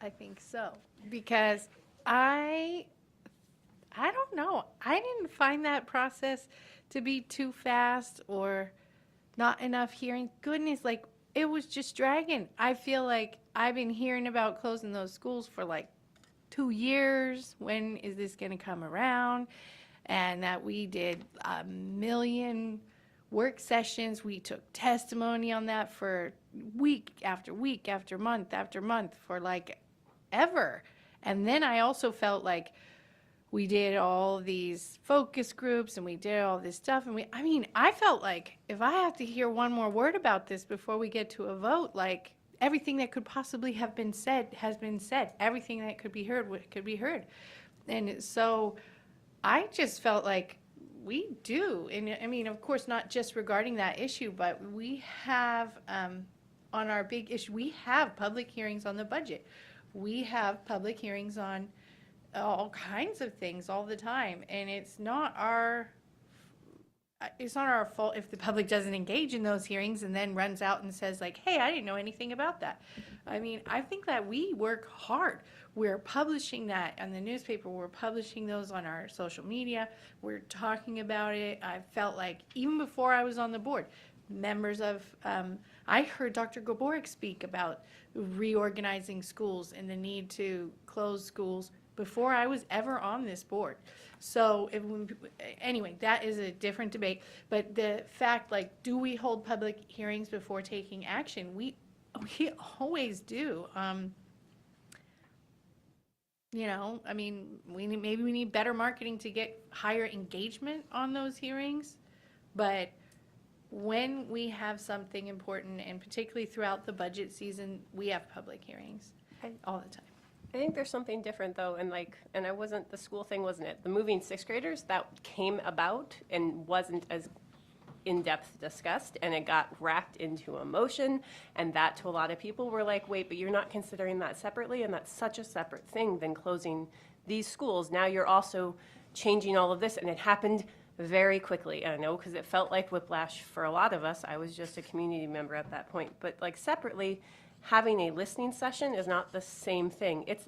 Speaker 2: I think so. Because I don't know. I didn't find that process to be too fast or not enough hearing. Goodness, like, it was just dragging. I feel like I've been hearing about closing those schools for like 2 years. When is this going to come around? And that we did 1 million work sessions. We took testimony on that for week after week after month for like ever. And then I also felt like we did all these focus groups and we did all this stuff. And I felt like if I have to hear one more word about this before we get to a vote, like everything that could possibly have been said has been said. Everything that could be heard could be heard. And so I just felt like we do. And I mean, of course, not just regarding that issue, but we have, on our big issue, we have public hearings on the budget. We have public hearings on all kinds of things all the time. And it's not our fault if the public doesn't engage in those hearings and then runs out and says like, hey, I didn't know anything about that. I mean, I think that we work hard. We're publishing that on the newspaper. We're publishing those on our social media. We're talking about it. I felt like even before I was on the board, members of, I heard Dr. Gaborik speak about reorganizing schools and the need to close schools before I was ever on this board. So anyway, that is a different debate. But the fact, like, do we hold public hearings before taking action? We always do. I mean, maybe we need better marketing to get higher engagement on those hearings. But when we have something important, and particularly throughout the budget season, we have public hearings all the time.
Speaker 7: I think there's something different though, and the school thing wasn't it. The moving sixth graders, that came about and wasn't as in-depth discussed, and it got wrapped into emotion, and that to a lot of people were like, wait, but you're not considering that separately, and that's such a separate thing than closing these schools. Now you're also changing all of this, and it happened very quickly. I know because it felt like whiplash for a lot of us. I was just a community member at that point, but like separately, having a listening session is not the same thing. It's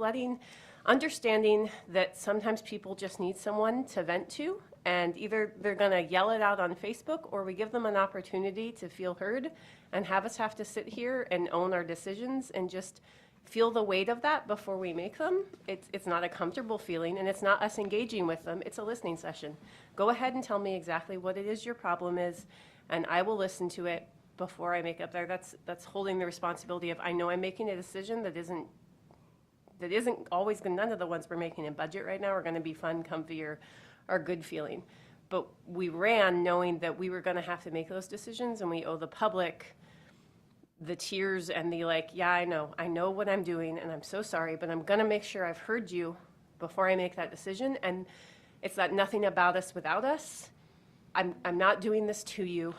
Speaker 7: understanding that sometimes people just need someone to vent to, and either they're going to yell it out on Facebook, or we give them an opportunity to feel heard and have us have to sit here and own our decisions and just feel the weight of that before we make them. It's not a comfortable feeling, and it's not us engaging with them. It's a listening session. Go ahead and tell me exactly what it is your problem is, and I will listen to it before I make up there. That's holding the responsibility of, I know I'm making a decision that isn't always good. None of the ones we're making in budget right now are going to be fun, comfy, or good feeling. But we ran knowing that we were going to have to make those decisions, and we owe the public the tears and the like, yeah, I know what I'm doing, and I'm so sorry, but I'm going to make sure I've heard you before I make that decision. And it's that nothing about us without us. I'm not doing this to you.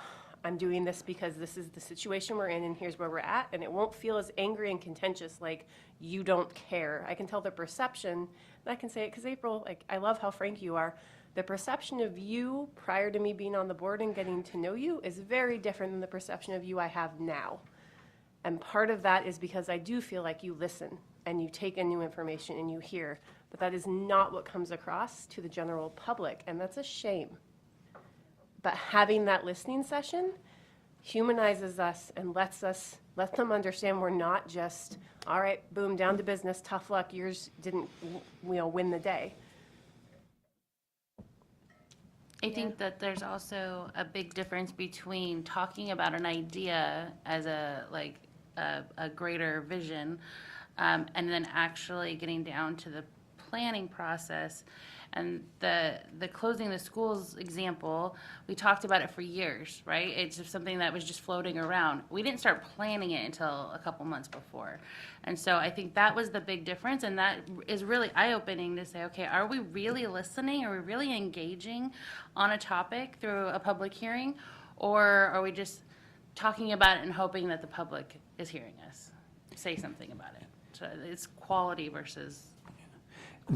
Speaker 7: I'm doing this because this is the situation we're in and here's where we're at. And it won't feel as angry and contentious like you don't care. I can tell the perception, and I can say it because April, like, I love how frank you are. The perception of you prior to me being on the board and getting to know you is very different than the perception of you I have now. And part of that is because I do feel like you listen and you take in new information and you hear, but that is not what comes across to the general public, and that's a shame. But having that listening session humanizes us and let them understand we're not just, all right, boom, down to business, tough luck, yours didn't, win the day.
Speaker 8: I think that there's also a big difference between talking about an idea as a greater vision, and then actually getting down to the planning process. And the closing the schools example, we talked about it for years, right? It's just something that was just floating around. We didn't start planning it until a couple months before. And so I think that was the big difference, and that is really eye-opening to say, okay, are we really listening? Are we really engaging on a topic through a public hearing? Or are we just talking about it and hoping that the public is hearing us say something about it? So it's quality versus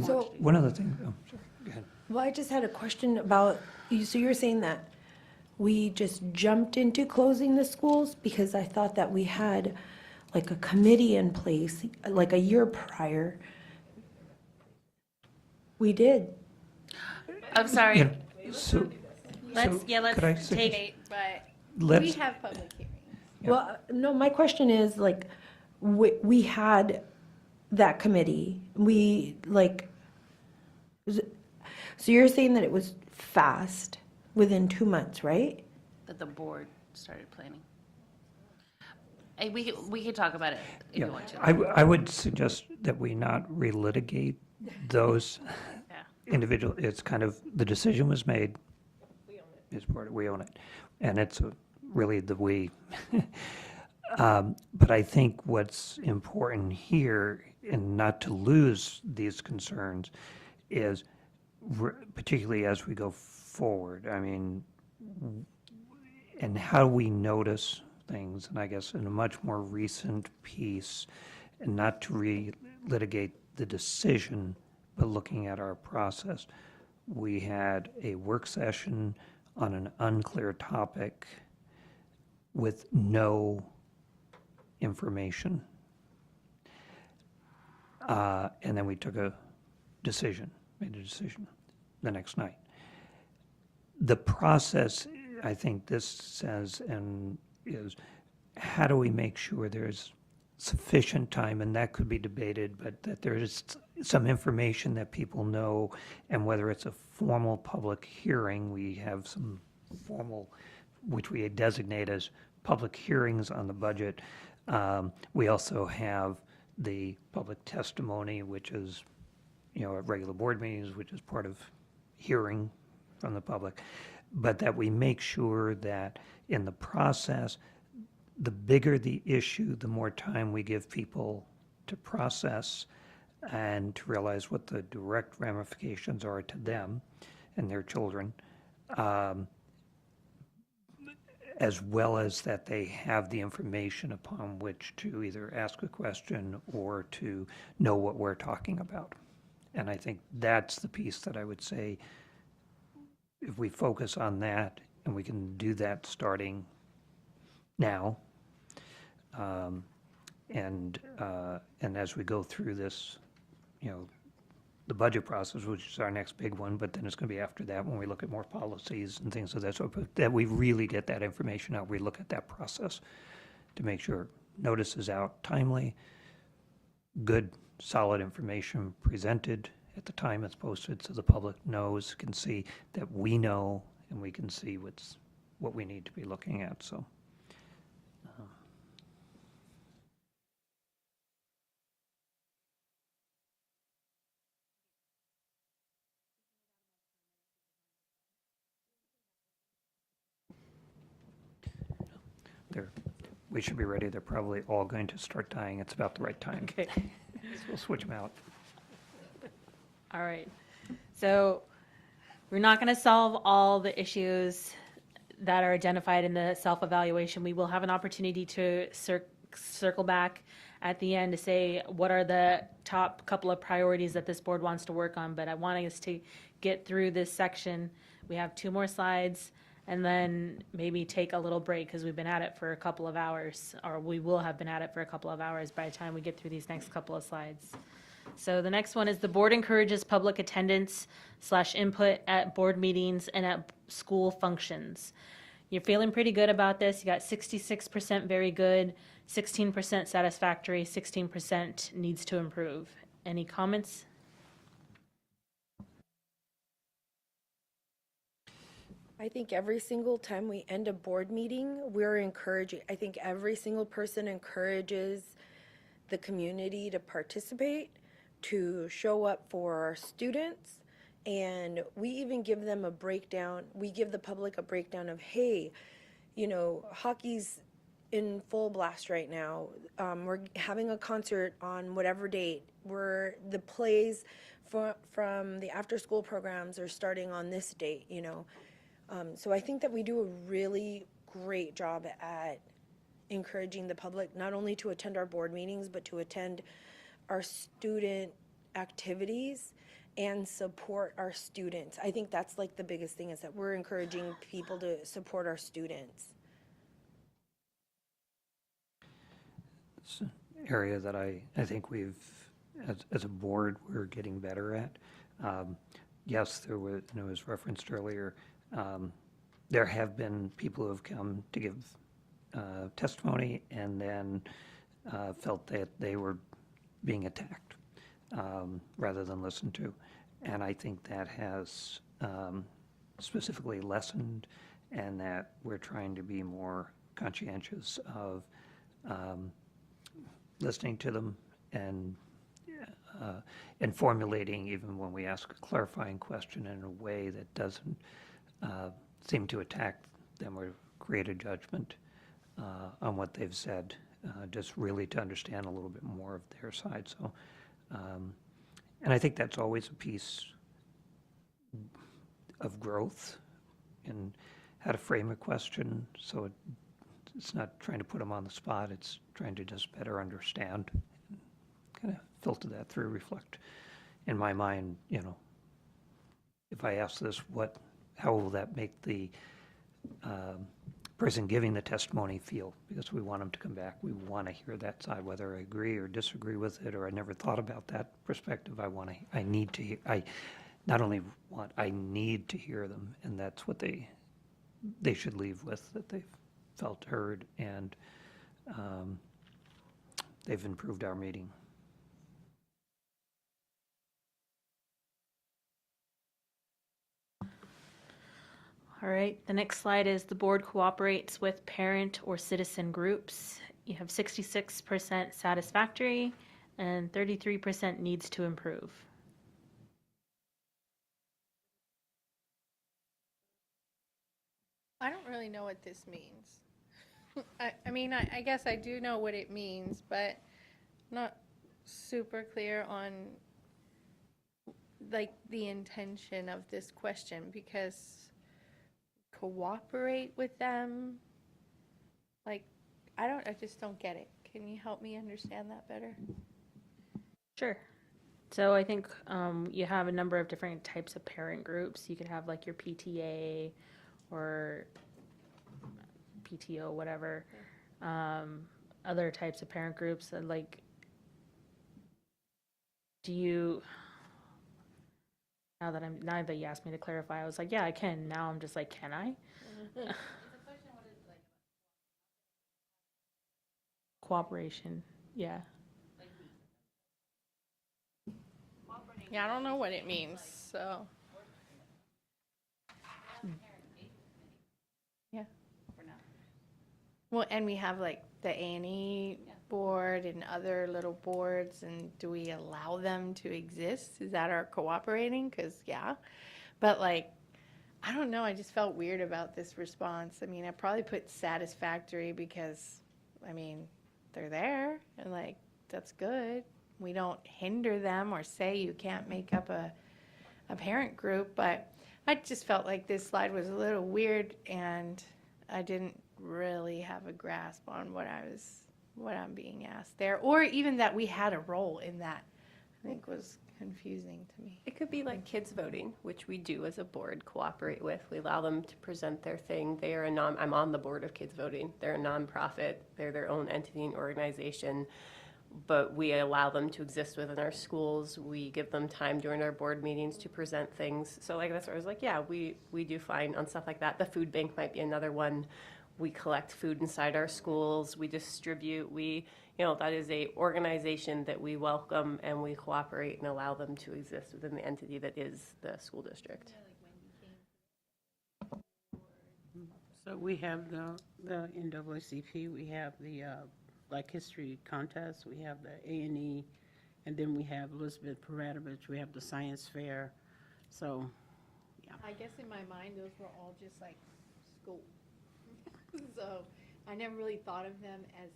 Speaker 1: So,
Speaker 9: One other thing, oh, sorry, go ahead.
Speaker 1: well, I just had a question about, so you're saying that we just jumped into closing the schools? Because I thought that we had like a committee in place, like a year prior. We did.
Speaker 8: I'm sorry.
Speaker 9: You know, so,
Speaker 5: Let's
Speaker 9: could I say-
Speaker 5: take,
Speaker 2: But we
Speaker 9: let's,
Speaker 2: have public hearings.
Speaker 1: Well, no, my question is like, we had that committee, we like, so you're saying that it was fast within 2 months, right?
Speaker 8: That the board started planning. Hey, we could talk about it if
Speaker 9: yeah,
Speaker 8: you want to.
Speaker 9: I would suggest that we not relitigate those
Speaker 8: Yeah.
Speaker 9: individual, it's kind of, the decision was made. It's part of, we own it. And it's really the we. But I think what's important here, and not to lose these concerns, is particularly as we go forward, I mean, and how we notice things, and I guess in a much more recent piece, and not to relitigate the decision, but looking at our process. We had a work session on an unclear topic with no information. And then we took a decision, made a decision the next night. The process, I think this says, and is, how do we make sure there's sufficient time, and that could be debated, but that there is some information that people know, and whether it's a formal public hearing, we have some formal, which we designate as public hearings on the budget. We also have the public testimony, which is, at regular board meetings, which is part of hearing from the public. But that we make sure that in the process, the bigger the issue, the more time we give people to process and to realize what the direct ramifications are to them and their children, as well as that they have the information upon which to either ask a question or to know what we're talking about. And I think that's the piece that I would say, if we focus on that, and we can do that starting now, and as we go through this, the budget process, which is our next big one, but then it's going to be after that when we look at more policies and things of that sort, that we really get that information out. We look at that process to make sure notice is out timely, good, solid information presented at the time it's posted, so the public knows, can see that we know, and we can see what we need to be looking at, so. We should be ready. They're probably all going to start dying. It's about the right time.
Speaker 5: Okay.
Speaker 9: So we'll switch them out.
Speaker 5: All right. So we're not going to solve all the issues that are identified in the self-evaluation. We will have an opportunity to circle back at the end to say what are the top couple of priorities that this board wants to work on. But I want us to get through this section. We have 2 more slides, and then maybe take a little break because we've been at it for a couple of hours, or we will have been at it for a couple of hours by the time we get through these next couple of slides. So the next one is the board encourages public attendance / input at board meetings and at school functions. You're feeling pretty good about this. You got 66% very good, 16% satisfactory, 16% needs to improve. Any comments?
Speaker 1: I think every single time we end a board meeting, we're encouraging, I think every single person encourages the community to participate, to show up for our students, and we even give them a breakdown. We give the public a breakdown of, hey, you know, hockey's in full blast right now. We're having a concert on whatever date. The plays from the after-school programs are starting on this date, you know. So I think that we do a really great job at encouraging the public not only to attend our board meetings, but to attend our student activities and support our students. I think that's like the biggest thing, is that we're encouraging people to support our students.
Speaker 9: It's an area that I think we've, as a board, we're getting better at. Yes, there was, and it was referenced earlier, there have been people who have come to give testimony and then felt that they were being attacked rather than listened to. And I think that has specifically lessened, and that we're trying to be more conscientious of listening to them and formulating, even when we ask a clarifying question, in a way that doesn't seem to attack them or create a judgment on what they've said, just really to understand a little bit more of their side. So, and I think that's always a piece of growth in how to frame a question. So it's not trying to put them on the spot, it's trying to just better understand, kind of filter that through, reflect. In my mind, you know, if I ask this, how will that make the person giving the testimony feel? Because we want them to come back. We want to hear that side, whether I agree or disagree with it, or I never thought about that perspective. I need to hear, I need to hear them, and that's what they should leave with, that they've felt heard, and they've improved our meeting.
Speaker 5: All right, the next slide is the board cooperates with parent or citizen groups. You have 66% satisfactory and 33% needs to improve.
Speaker 2: I don't really know what this means. I mean, I guess I do know what it means, but not super clear on like the intention of this question, because cooperate with them, like, I just don't get it. Can you help me understand that better?
Speaker 5: Sure. So I think you have a number of different types of parent groups. You could have like your PTA or PTO, whatever. Other types of parent groups, like, do you, now that you asked me to clarify, I was like, yeah, I can. Now I'm just like, can I? Cooperation, yeah.
Speaker 2: Yeah, I don't know what it means, so. Yeah. Well, and we have like the A&E board and other little boards, and do we allow them to exist? Is that our cooperating? Because, yeah. But like, I don't know, I just felt weird about this response. I mean, I probably put satisfactory because, I mean, they're there, and like, that's good. We don't hinder them or say you can't make up a parent group, but I just felt like this slide was a little weird, and I didn't really have a grasp on what I'm being asked there, or even that we had a role in that, I think was confusing to me.
Speaker 7: It could be like kids voting, which we do as a board cooperate with. We allow them to present their thing. They are I'm on the board of Kids Voting. They're a nonprofit. They're their own entity and organization, but we allow them to exist within our schools. We give them time during our board meetings to present things. So like that's where I was like, yeah, we do fine on stuff like that. The food bank might be another one. We collect food inside our schools. We distribute. That is a organization that we welcome and we cooperate and allow them to exist within the entity that is the school district.
Speaker 3: So we have the NAACP, we have the Black History Contest, we have the A&E, and then we have Elizabeth Paratovich, we have the Science Fair. So,
Speaker 11: I guess in my mind, those were all just like school. So I never really thought of them as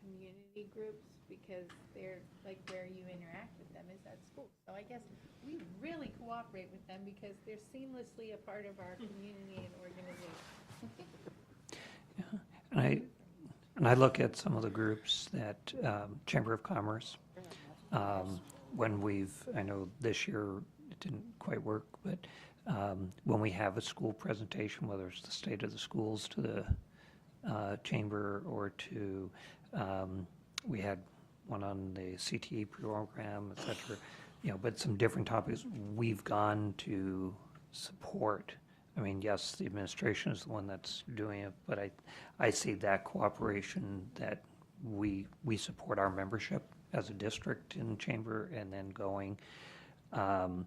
Speaker 11: community groups because they're like where you interact with them is at school. So I guess we really cooperate with them because they're seamlessly a part of our community and organization.
Speaker 9: And I look at some of the groups that Chamber of Commerce, when I know this year it didn't quite work, but when we have a school presentation, whether it's the state of the schools to the chamber or to, we had one on the CTE program, et cetera, but some different topics we've gone to support. I mean, yes, the administration is the one that's doing it, but I see that cooperation that we support our membership as a district in chamber and then going, and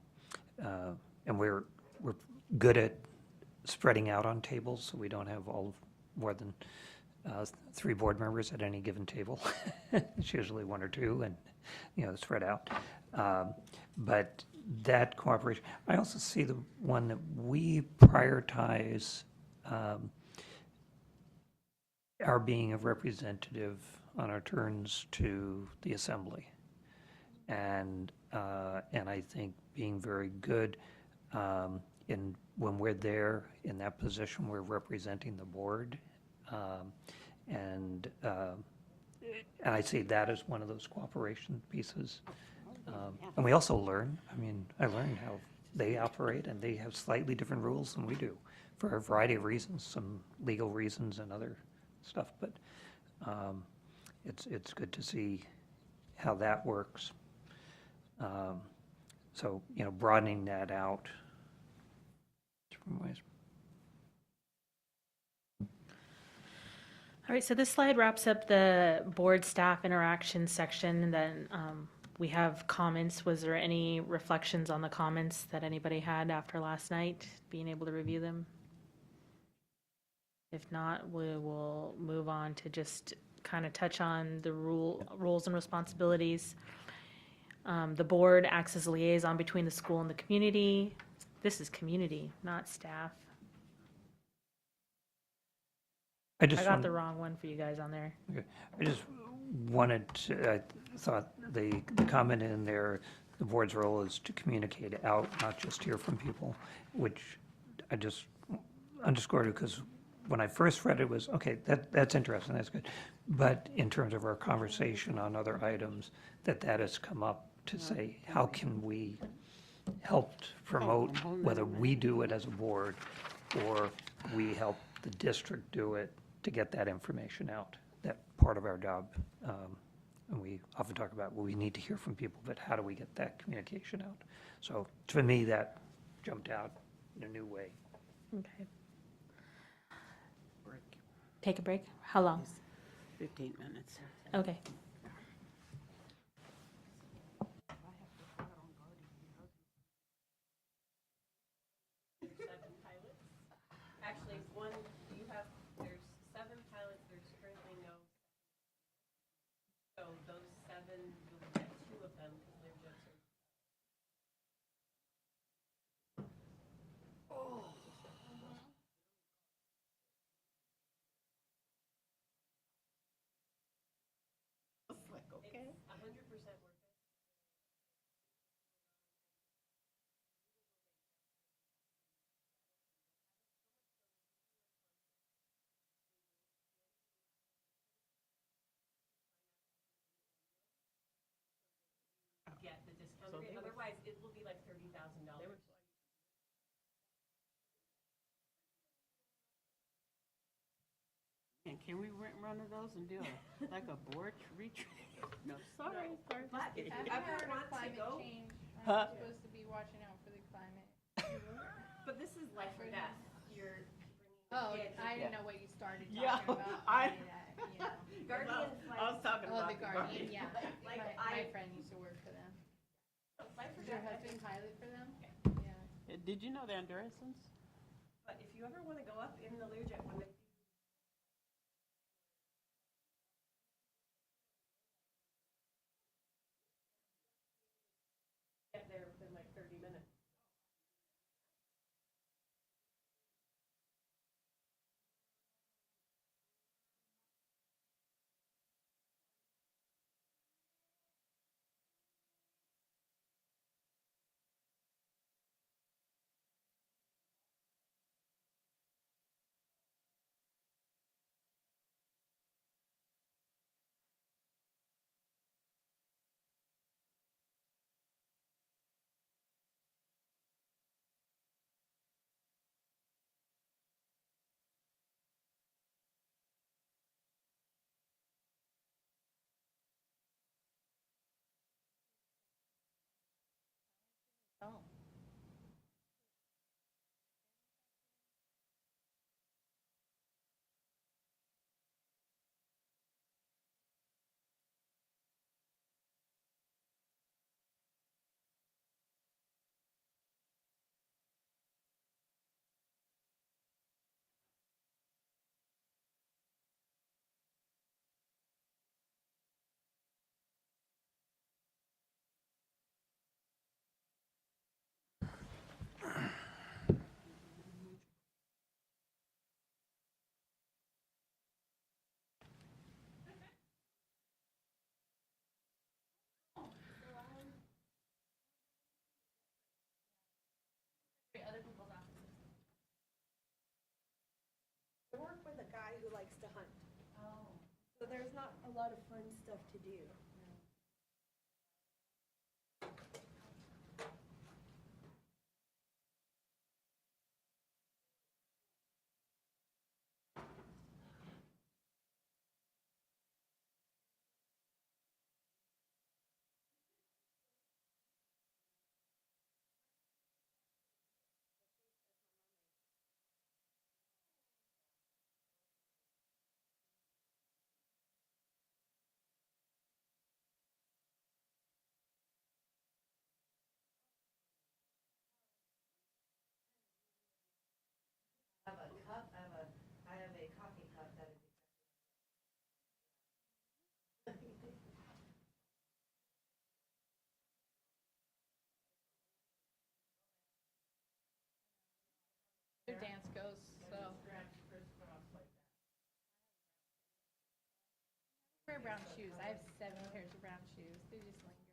Speaker 9: we're good at spreading out on tables, so we don't have more than 3 board members at any given table. It's usually 1 or 2 and, spread out. But that cooperation, I also see the one that we prioritize our being a representative on our turns to the assembly. And I think being very good when we're there in that position, we're representing the board. And I see that as one of those cooperation pieces. And we also learn, I learned how they operate, and they have slightly different rules than we do for a variety of reasons, some legal reasons and other stuff, but it's good to see how that works. So, broadening that out. Different ways.
Speaker 5: All right, so this slide wraps up the board staff interaction section, and then we have comments. Was there any reflections on the comments that anybody had after last night, being able to review them? If not, we will move on to just kind of touch on the roles and responsibilities. The board acts as a liaison between the school and the community. This is community, not staff. I got the wrong one for you guys on there.
Speaker 9: Okay. I just wanted to, I thought the comment in there, the board's role is to communicate out, not just hear from people, which I just underscored it because when I first read it was, okay, that's interesting, that's good. But in terms of our conversation on other items, that has come up to say, how can we help promote, whether we do it as a board or we help the district do it, to get that information out, that part of our job. And we often talk about, well, we need to hear from people, but how do we get that communication out? So for me, that jumped out in a new way.
Speaker 5: Okay. Take a break? How long?
Speaker 3: 15 minutes.
Speaker 5: Okay.
Speaker 7: Actually, there's 7 pilots, there's currently no. So those 7, you'll get 2 of them because they're just.
Speaker 11: Okay.
Speaker 7: 100% worth it. appropriate, otherwise it will be like $30,000.
Speaker 3: And can we rent one of those and do like a board retreat? No, sorry.
Speaker 7: But if you
Speaker 11: I've
Speaker 7: ever
Speaker 11: heard of
Speaker 7: want to
Speaker 11: climate
Speaker 7: go,
Speaker 11: change.
Speaker 3: Huh?
Speaker 11: I'm supposed to be watching out for the climate.
Speaker 7: but this is life or death. You're
Speaker 11: Oh,
Speaker 7: kids.
Speaker 11: I didn't know what you started
Speaker 3: Yeah,
Speaker 11: talking about.
Speaker 3: I-
Speaker 11: You know.
Speaker 7: Guardian
Speaker 3: I was talking
Speaker 11: Oh,
Speaker 3: about
Speaker 11: the Guardian, yeah.
Speaker 7: Like,
Speaker 11: My friend used to work for them.
Speaker 7: life or
Speaker 11: Does your
Speaker 7: death.
Speaker 11: husband pilot for them? Yeah.
Speaker 3: Did you know they're Andressens?
Speaker 7: But if you ever want to go up in the Learjet when they get there within like 30 minutes.
Speaker 5: Oh.
Speaker 1: I work with a guy who likes to hunt. So there's not a lot of fun stuff to do.
Speaker 10: I have a cup, I have a coffee cup that is
Speaker 11: Their dance goes, so. I wear brown shoes. I have 7 pairs of brown shoes. They just linger.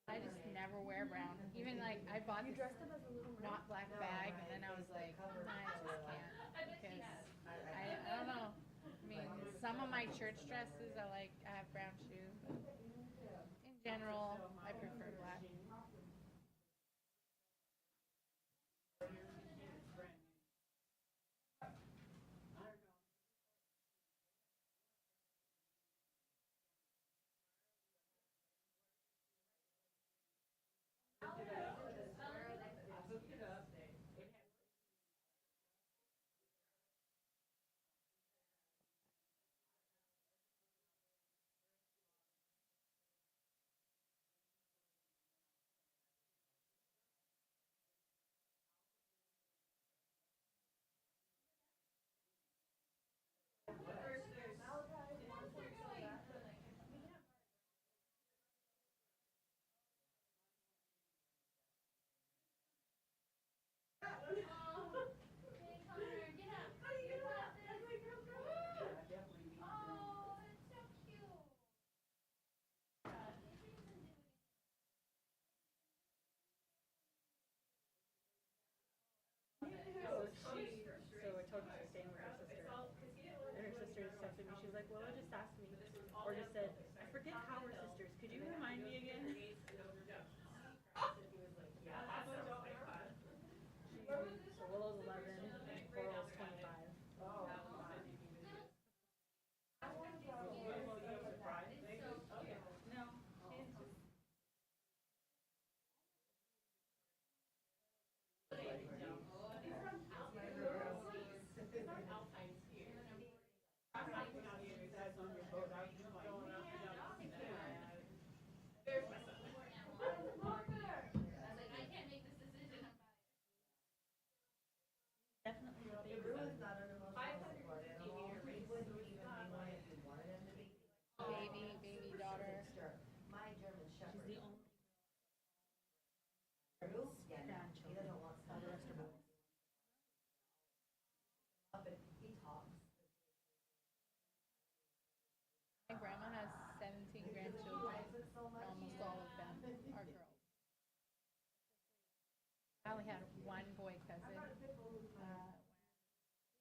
Speaker 11: I just never wear brown. Even like I bought this not black bag, and then I was like, I just can't because I don't know. I mean, some of my church dresses are like I have brown shoes, but in general, I prefer black. Baby daughter. My grandma has 17 grandchildren. Almost all of them are girls. I only had one boy cousin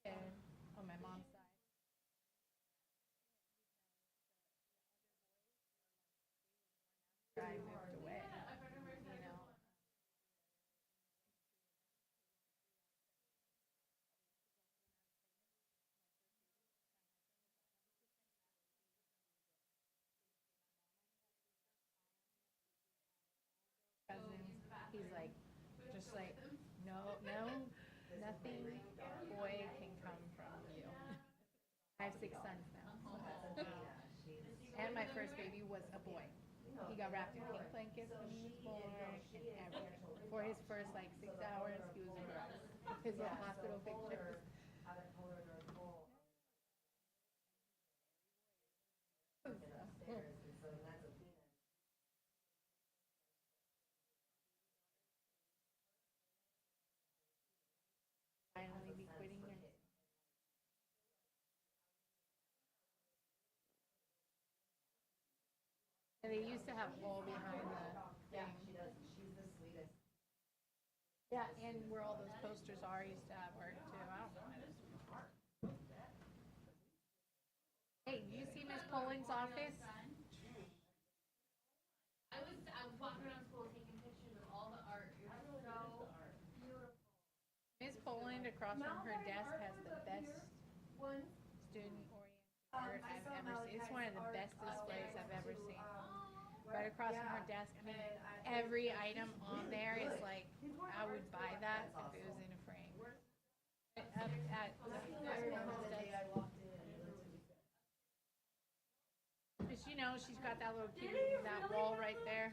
Speaker 11: and on my mom's side. I moved away, you know. Cousins, he's like, just like, no, nothing boy can come from you. I have 6 sons now. And my first baby was a boy. He got wrapped in pink blankets when he was born and everything. For his first like 6 hours, he was a girl. His little hospital pictures. Finally be quitting nursing. And they used to have Paul behind the thing. She's the sweetest. Yeah, and where all those posters are, used to have her too. I don't know. Hey, do you see Miss Poland's office?
Speaker 6: I was walking around school taking pictures of all the art. It was so beautiful.
Speaker 11: Miss Poland across from her desk has the best student-oriented art I've ever seen. It's one of the best displays I've ever seen. Right across from her desk, I mean, every item on there is like, I would buy that if it was in a frame. Up at Miss Poland's desk. But you know, she's got that little kitty, that wall right there.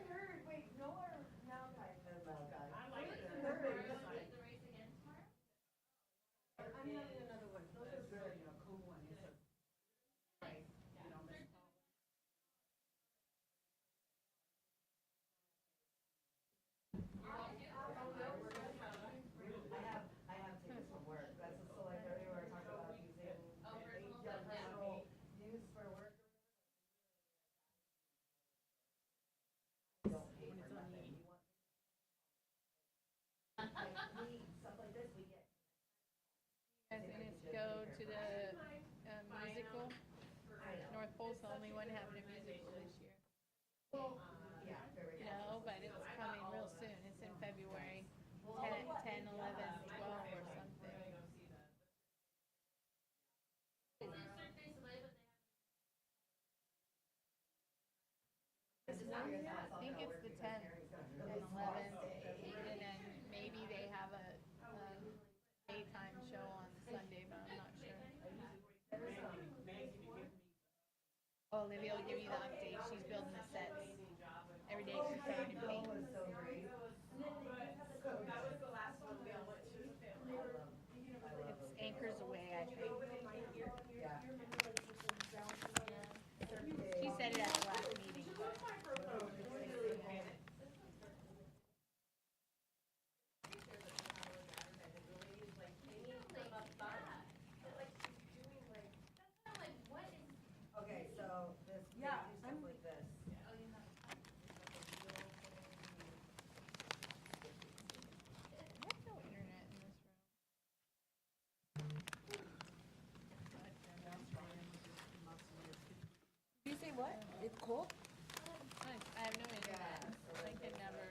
Speaker 11: And it's go to the musical. North Pole's the only one having a musical this year. No, but it's coming real soon. It's in February, 10, 11, 12 or something. I think it's the 10th and 11th, and then maybe they have a daytime show on Sunday, but I'm not sure. Oh, Olivia will give you the update. She's building the sets. Every day she's covered in paint. It's Anchors Away, I think. She said it at the last meeting.
Speaker 10: Okay, so this, yeah, stuff like this.
Speaker 11: There's no internet in this room.
Speaker 1: Did you say what? It's cold?
Speaker 11: I have no internet. I can never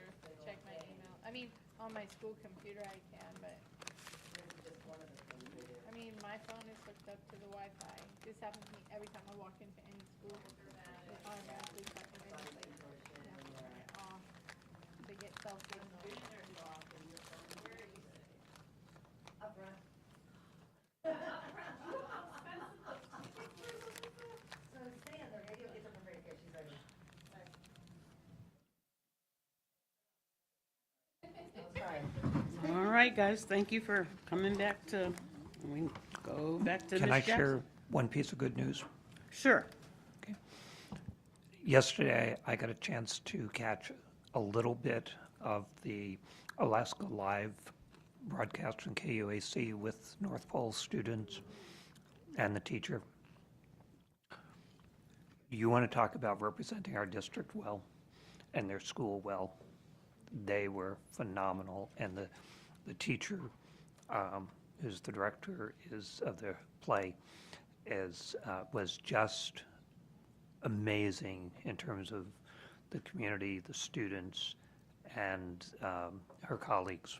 Speaker 11: check my email. I mean, on my school computer I can, but I mean, my phone is hooked up to the Wi-Fi. This happens to me every time I walk into any school. It automatically cuts it in. It's like, you have to turn it off to get cell signal.
Speaker 3: right, guys, thank you for coming back to, we can go back to Ms.
Speaker 9: Can I
Speaker 3: Jackson.
Speaker 9: share one piece of good news?
Speaker 3: Sure.
Speaker 9: Yesterday, I got a chance to catch a little bit of the Alaska Live broadcast from KUAC with North Pole students and the teacher. You want to talk about representing our district well and their school well. They were phenomenal, and the teacher, who's the director of the play, was just amazing in terms of the community, the students, and her colleagues.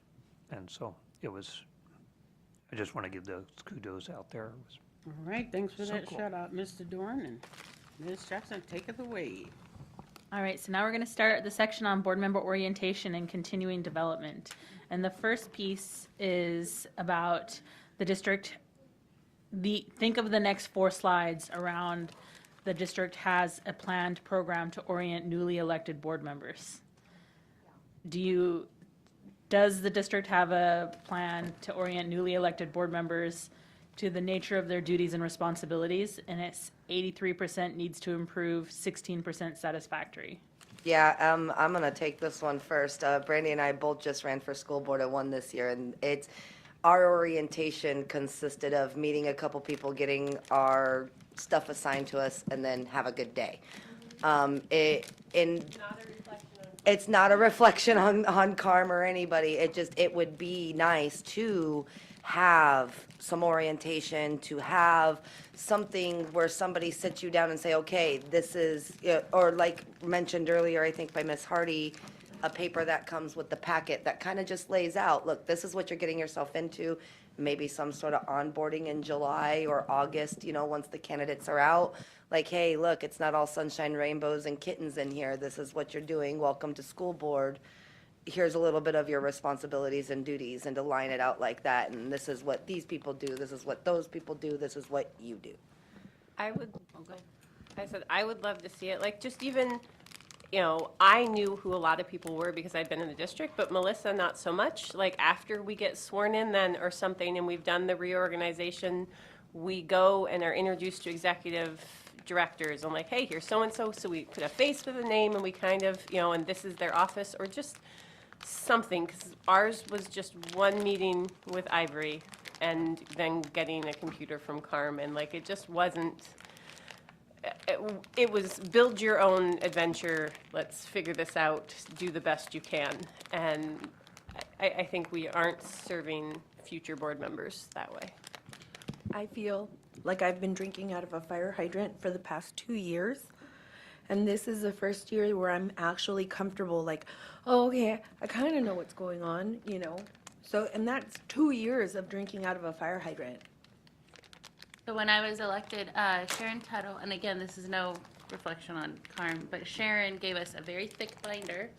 Speaker 9: And so I just want to give those kudos out there. It was
Speaker 3: All right, thanks for
Speaker 9: So
Speaker 3: that
Speaker 9: cool.
Speaker 3: shout out, Mr. Dorn, and Ms. Jackson, take it away.
Speaker 5: All right, so now we're going to start the section on board member orientation and continuing development. And the first piece is about the district. Think of the next 4 slides around the district has a planned program to orient newly elected board members. Does the district have a plan to orient newly elected board members to the nature of their duties and responsibilities? And it's 83% needs to improve, 16% satisfactory.
Speaker 10: Yeah, I'm gonna take this one first. Brandy and I both just ran for school board and won this year, and our orientation consisted of meeting a couple people, getting our stuff assigned to us, and then have a good day. It's not a reflection on Carm or anybody. It would be nice to have some orientation, to have something where somebody sits you down and say, okay, this is, or like mentioned earlier, I think by Ms. Hardy, a paper that comes with the packet that kind of just lays out, look, this is what you're getting yourself into. Maybe some sort of onboarding in July or August, once the candidates are out. Like, hey, look, it's not all sunshine, rainbows, and kittens in here. This is what you're doing. Welcome to school board. Here's a little bit of your responsibilities and duties, and to line it out like that. And this is what these people do. This is what those people do. This is what you do.
Speaker 7: I would love to see it, like, just even, I knew who a lot of people were because I'd been in the district, but Melissa, not so much. Like, after we get sworn in then or something, and we've done the reorganization, we go and are introduced to executive directors. I'm like, hey, here's so-and-so, so we put a face with a name, and we kind of, and this is their office, or just something, because ours was just one meeting with Ivory, and then getting a computer from Carm, and like, it just wasn't, it was build your own adventure, let's figure this out, do the best you can. And I think we aren't serving future board members that way.
Speaker 1: I feel like I've been drinking out of a fire hydrant for the past 2 years. And this is the first year where I'm actually comfortable, like, oh, okay, I kind of know what's going on, So, and that's 2 years of drinking out of a fire hydrant.
Speaker 8: So when I was elected, Sharon Tuttle, and again, this is no reflection on Carm, but Sharon gave us a very thick binder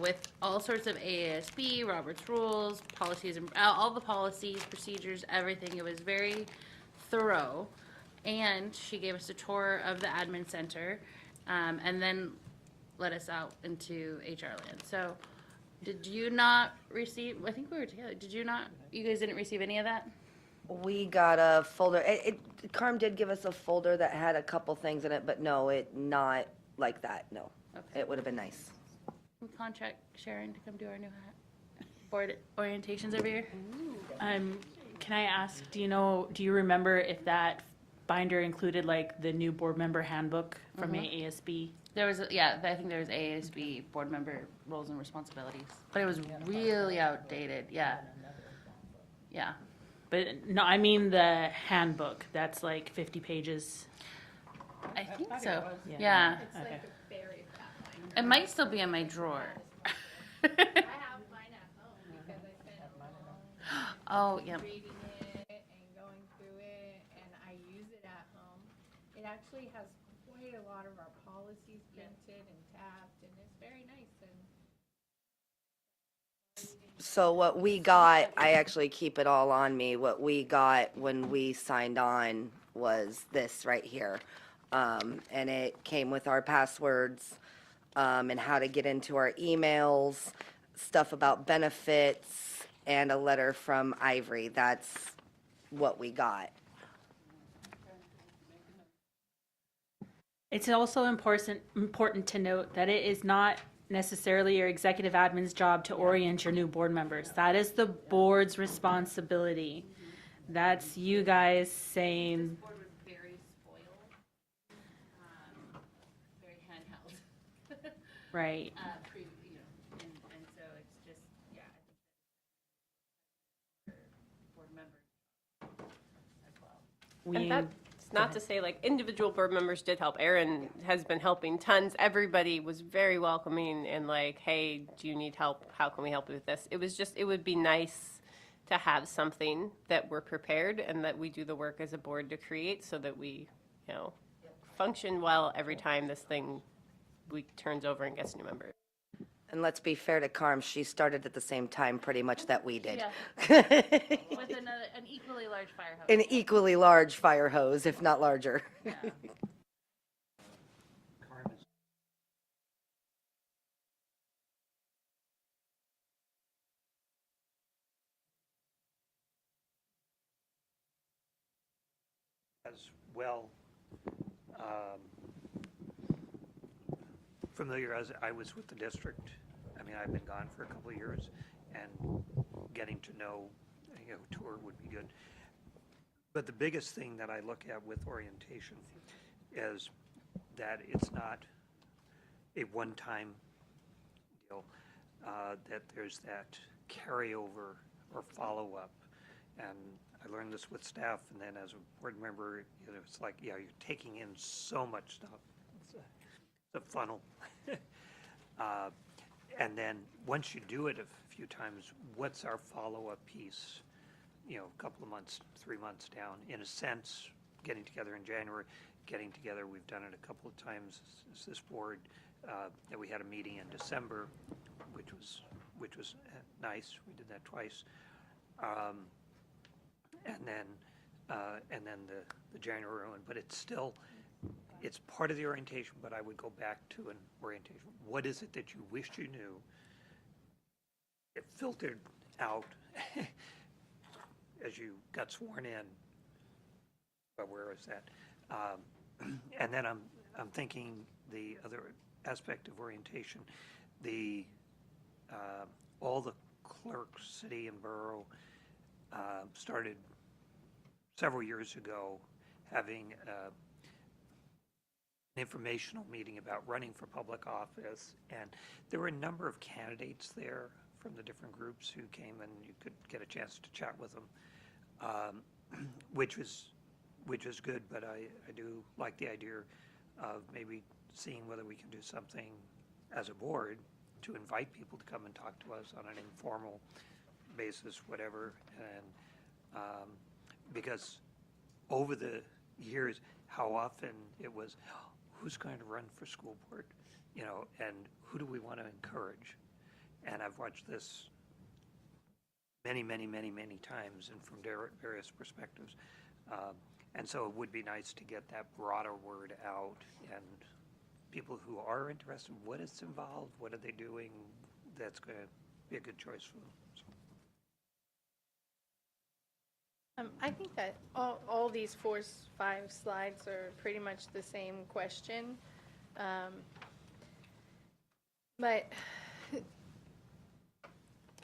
Speaker 8: with all sorts of AASB, Robert's Rules, policies, and all the policies, procedures, everything. It was very thorough. And she gave us a tour of the admin center, and then let us out into HR land. So did you not receive, I think we were together, you guys didn't receive any of that?
Speaker 10: We got a folder. Carm did give us a folder that had a couple things in it, but no, not like that, no.
Speaker 8: Okay.
Speaker 10: It would have been nice.
Speaker 8: We contract Sharon to come do our new board orientations every year.
Speaker 5: Can I ask, do you remember if that binder included like the new board member handbook from AASB?
Speaker 8: There was, I think there was AASB board member roles and responsibilities, but it was really outdated, yeah. Yeah.
Speaker 5: But no, I mean the handbook, that's like 50 pages.
Speaker 8: I think so, yeah.
Speaker 11: It's like a very fat line.
Speaker 8: It might still be in my drawer.
Speaker 11: I have mine at home because I spent a long
Speaker 8: Oh, yeah.
Speaker 11: reading it and going through it, and I use it at home. It actually has quite a lot of our policies printed and tabbed, and it's very nice and.
Speaker 10: So what we got, I actually keep it all on me. What we got when we signed on was this right here. And it came with our passwords, and how to get into our emails, stuff about benefits, and a letter from Ivory. That's what we got.
Speaker 5: It's also important to note that it is not necessarily your executive admin's job to orient your new board members. That is the board's responsibility. That's you guys saying,
Speaker 8: Board was very spoiled, very handheld.
Speaker 5: right,
Speaker 8: And so it's just, yeah, I think board members as well.
Speaker 5: we,
Speaker 7: And that's not to say, like, individual board members did help. Erin has been helping tons. Everybody was very welcoming and like, hey, do you need help? How can we help you with this? It was just, it would be nice to have something that we're prepared and that we do the work as a board to create so that we, function well every time this thing turns over and gets new members.
Speaker 10: And let's be fair to Carm, she started at the same time pretty much that we did.
Speaker 8: Yeah. With an equally large fire hose.
Speaker 10: An equally large fire hose, if not larger.
Speaker 9: Carm is as well familiar as I was with the district. I mean, I've been gone for a couple of years, and getting to know, tour would be good. But the biggest thing that I look at with orientation is that it's not a one-time deal, that there's that carryover or follow-up. And I learned this with staff, and then as a board member, it's like, you're taking in so much stuff. It's a funnel. And then once you do it a few times, what's our follow-up piece? A couple of months, 3 months down. In a sense, getting together in January, getting together, we've done it a couple of times as this board, that we had a meeting in December, which was nice. We did that twice. And then the January one, but it's part of the orientation, but I would go back to an orientation. What is it that you wished you knew? It filtered out as you got sworn in. But where is that? And then I'm thinking the other aspect of orientation, all the clerks, city and borough, started several years ago having an informational meeting about running for public office, and there were a number of candidates there from the different groups who came, and you could get a chance to chat with them, which was good. But I do like the idea of maybe seeing whether we can do something as a board to invite people to come and talk to us on an informal basis, whatever, and because over the years, how often it was, who's going to run for school board, and who do we want to encourage? And I've watched this many, many, many, many times and from various perspectives. And so it would be nice to get that broader word out, and people who are interested, what is involved, what are they doing, that's going to be a good choice for them. So.
Speaker 2: I think that all these 4, 5 slides are pretty much the same question. But,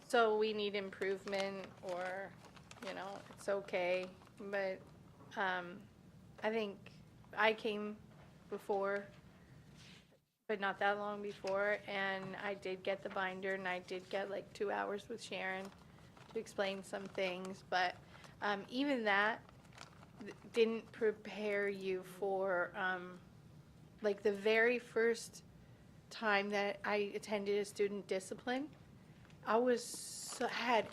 Speaker 2: so we need improvement, or, it's okay. But I think I came before, but not that long before, and I did get the binder, and I did get like 2 hours with Sharon to explain some things, but even that didn't prepare you for, like, the very first time that I attended a student discipline, I had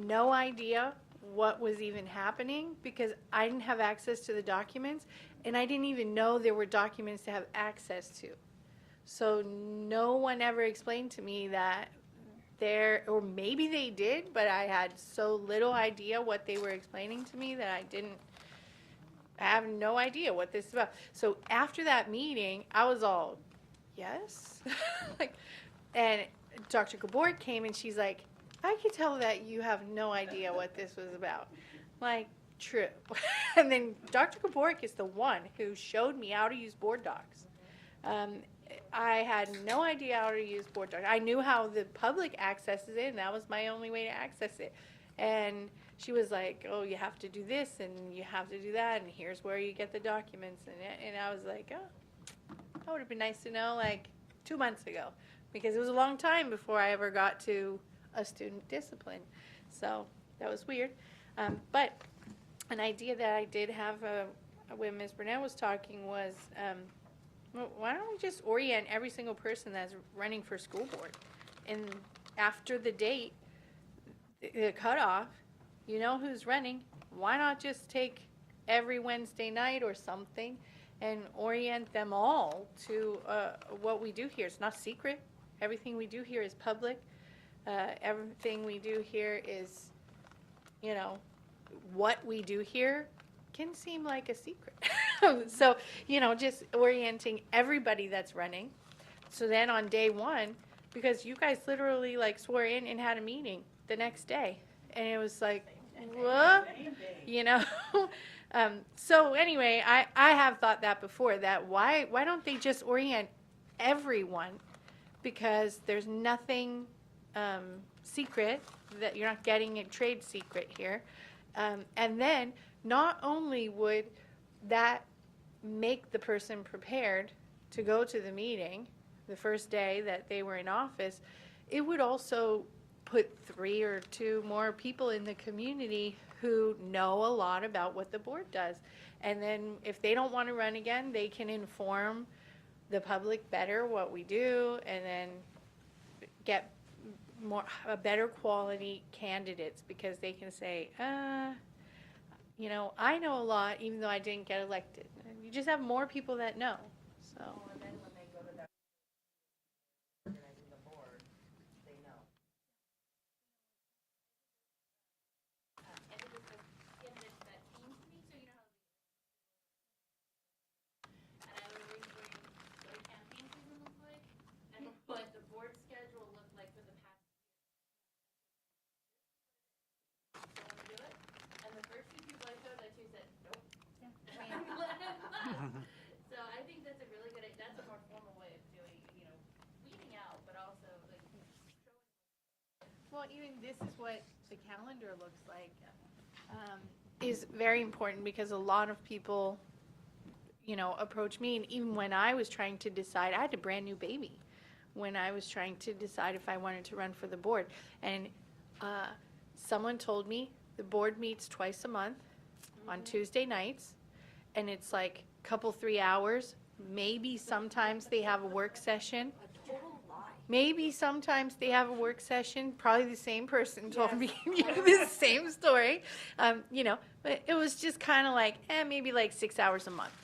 Speaker 2: no idea what was even happening because I didn't have access to the documents, and I didn't even know there were documents to have access to. So no one ever explained to me that or maybe they did, but I had so little idea what they were explaining to me that I have no idea what this is about. So after that meeting, I was all, yes? And Dr. Gabor came and she's like, I could tell that you have no idea what this was about. Like, true. And then Dr. Kaporik is the one who showed me how to use board docs. I had no idea how to use board docs. I knew how the public accesses it, and that was my only way to access it. And she was like, oh, you have to do this, and you have to do that, and here's where you get the documents. And I was like, oh, that would have been nice to know, like, 2 months ago. Because it was a long time before I ever got to a student discipline. So that was weird. But an idea that I did have when Ms. Burnett was talking was, well, why don't we just orient every single person that's running for school board? And after the date, the cutoff, you know who's running. Why not just take every Wednesday night or something and orient them all to what we do here? It's not secret. Everything we do here is public. Everything we do here is, you know, what we do here can seem like a secret. So, you know, just orienting everybody that's running. So then on day one, because you guys literally like swore in and had a meeting the next day. And it was like, what? You know? So anyway, I have thought that before, that why don't they just orient everyone? Because there's nothing secret, that you're not getting a trade secret here. And then not only would that make the person prepared to go to the meeting the first day that they were in office, it would also put 3 or 2 more people in the community who know a lot about what the board does. And then if they don't want to run again, they can inform the public better what we do, and then get a better quality candidates, because they can say, you know, I know a lot even though I didn't get elected. And you just have more people that know, so.
Speaker 10: And then when they go to that organizing the board, they know.
Speaker 6: And it was the candidates that came to me, so you know how. And I would always bring what a campaign season looked like, and what the board schedule looked like for the past year. Don't want to do it? And the first 2 people I showed that to said, nope. So I think that's a really good, that's a more formal way of doing, you know, weeding out, but also like showing.
Speaker 2: Well, even this is what the calendar looks like, is very important, because a lot of people, you know, approach me, and even when I was trying to decide, I had a brand new baby when I was trying to decide if I wanted to run for the board. And someone told me the board meets twice a month on Tuesday nights, and it's like a couple, 3 hours. Maybe sometimes they have a work session. Maybe sometimes they have a work session. Probably the same person told me the same story. You know, but it was just kind of like, maybe like 6 hours a month.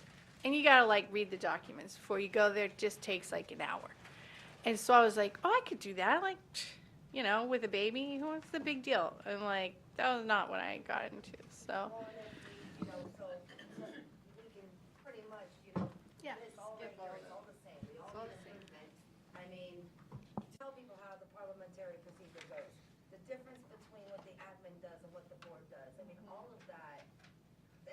Speaker 2: And you got to like read the documents before you go there. It just takes like an hour. And so I was like, oh, I could do that. Like, you know, with a baby, what's the big deal? And like, that was not what I got into, so.
Speaker 10: You know, so we can pretty much, you know,
Speaker 2: Yeah.
Speaker 10: it's all right here, it's all the same, we all need improvement. I mean, tell people how the parliamentary procedure goes. The difference between what the admin does and what the board does. I mean, all of that,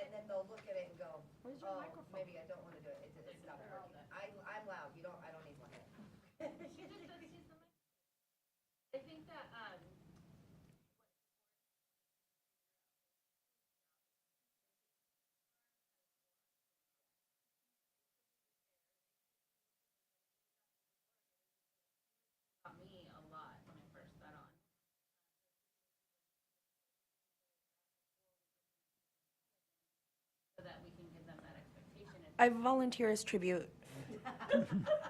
Speaker 10: and then they'll look at it and go, oh, maybe I don't want to do it, it's not working. I'm loud, I don't need one.
Speaker 6: I think that, taught me a lot when I first got on. So that we can give them that expectation.
Speaker 1: I volunteer as tribute.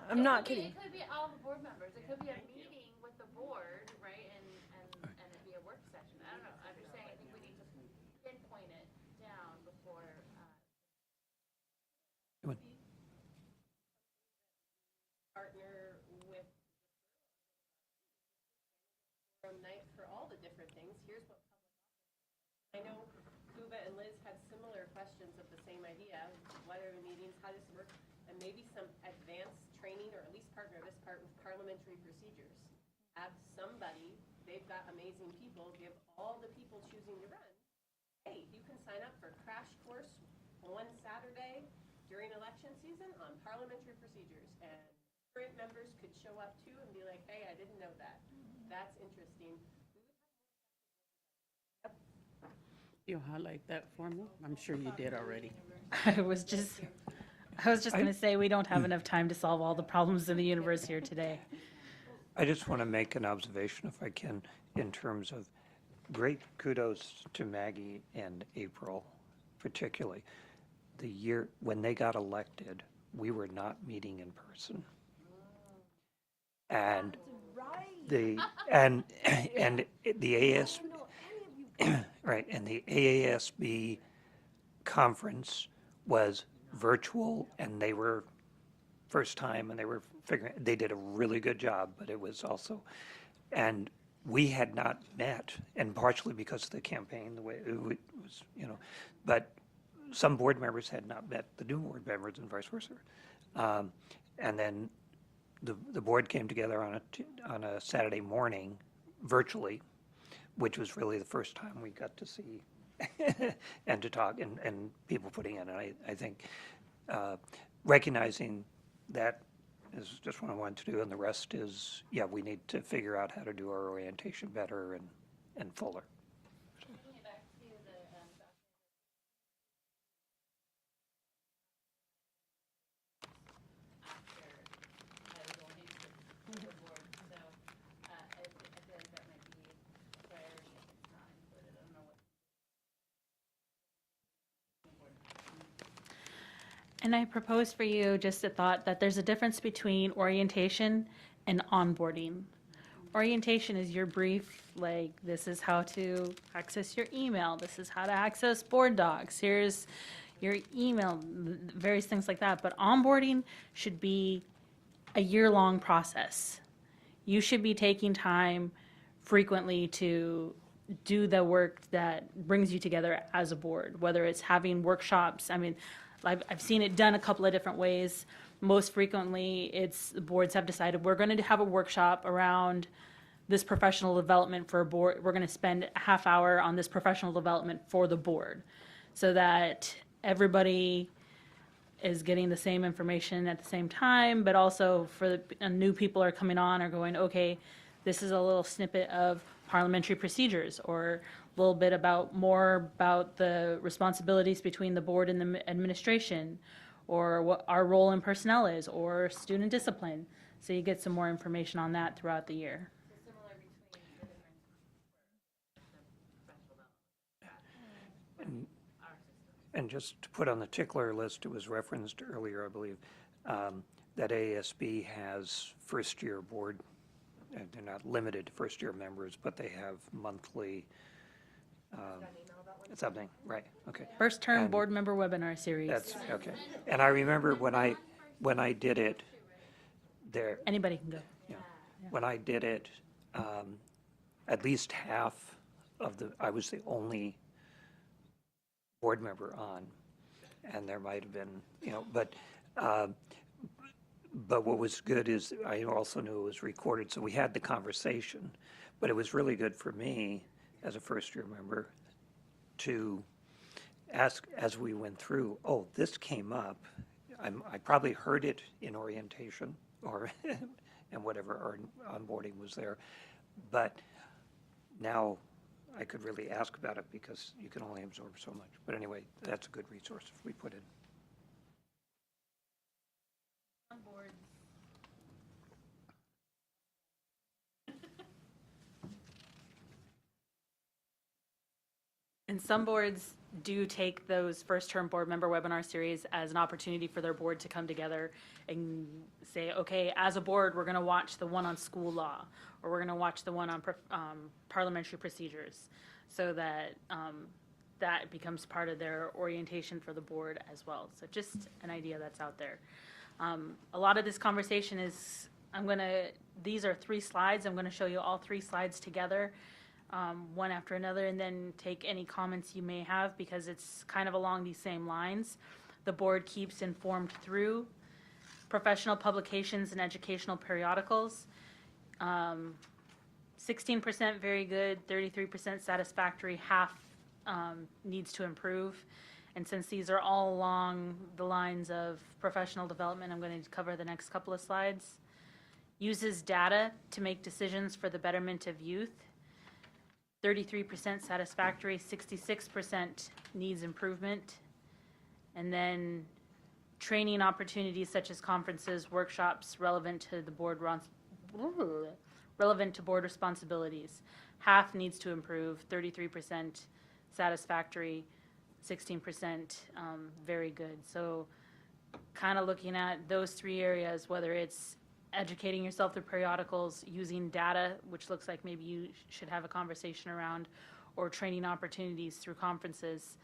Speaker 1: I'm not kidding.
Speaker 6: It could be all the board members. It could be a meeting with the board, right, and it be a work session. I don't know. I'm just saying, I think we need to pinpoint it down before.
Speaker 7: Partner with forum night for all the different things. Here's what public. I know Kuba and Liz had similar questions of the same idea. What are the meetings? How does it work? And maybe some advanced training, or at least partner this part with parliamentary procedures. Have somebody they've got amazing people, give all the people choosing to run, hey, you can sign up for a crash course one Saturday during election season on parliamentary procedures. And current members could show up too and be like, hey, I didn't know that. That's interesting.
Speaker 3: You'll highlight that for me? I'm sure you did already.
Speaker 5: I was just going to say, we don't have enough time to solve all the problems in the universe here today.
Speaker 9: I just want to make an observation, if I can, in terms of great kudos to Maggie and April particularly. The year, when they got elected, we were not meeting in person. And the, and the AS, right, and the AASB conference was virtual, and they were first time, and they were figuring, they did a really good job, but it was also, and we had not met, and partially because of the campaign, the way it was, you know, but some board members had not met the new board members and vice versa. And then the board came together on a Saturday morning virtually, which was really the first time we got to see and to talk and people putting in. And I think recognizing that is just what I wanted to do, and the rest is, yeah, we need to figure out how to do our orientation better and fuller.
Speaker 6: Taking it back to the, I was only to the board, so, I feel like that might be a priority if it's not included, I don't know what.
Speaker 5: And I propose for you just a thought that there's a difference between orientation and onboarding. Orientation is your brief, like, this is how to access your email, this is how to access board docs, here's your email, various things like that. But onboarding should be a year-long process. You should be taking time frequently to do the work that brings you together as a board, whether it's having workshops. I mean, I've seen it done a couple of different ways. Most frequently, it's the boards have decided we're going to have a workshop around this professional development for a board. We're going to spend a half hour on this professional development for the board, so that everybody is getting the same information at the same time, but also for the new people are coming on are going, okay, this is a little snippet of parliamentary procedures, or a little bit about more about the responsibilities between the board and the administration, or what our role in personnel is, or student discipline. So you get some more information on that throughout the year.
Speaker 6: So similar between the different, the professional development.
Speaker 9: And just to put on the tickler list, it was referenced earlier, I believe, that ASB has first-year board, and they're not limited to first-year members, but they have monthly something, right, okay.
Speaker 5: First term
Speaker 9: And
Speaker 5: board member webinar series.
Speaker 9: That's, okay. And I remember when I did it, there,
Speaker 5: Anybody can go.
Speaker 9: when I did it, at least half of I was the only board member on, and there might have been, you know, but what was good is I also knew it was recorded, so we had the conversation, but it was really good for me as a first-year member to ask as we went through, oh, this came up. I probably heard it in orientation or and whatever, or onboarding was there, but now I could really ask about it because you can only absorb so much. But anyway, that's a good resource if we put in.
Speaker 6: On boards.
Speaker 5: And some boards do take those first-term board member webinar series as an opportunity for their board to come together and say, okay, as a board, we're going to watch the one on school law, or we're going to watch the one on parliamentary procedures, so that that becomes part of their orientation for the board as well. So just an idea that's out there. A lot of this conversation is, these are 3 slides. I'm going to show you all 3 slides together. One after another, and then take any comments you may have, because it's kind of along these same lines. The board keeps informed through professional publications and educational periodicals. 16% very good, 33% satisfactory, half needs to improve. And since these are all along the lines of professional development, I'm going to cover the next couple of slides. Uses data to make decisions for the betterment of youth. 33% satisfactory, 66% needs improvement. And then training opportunities such as conferences, workshops relevant to the board responsibilities. Half needs to improve, 33% satisfactory, 16% very good. So kind of looking at those three areas, whether it's educating yourself through periodicals, using data, which looks like maybe you should have a conversation around, or training opportunities through conferences.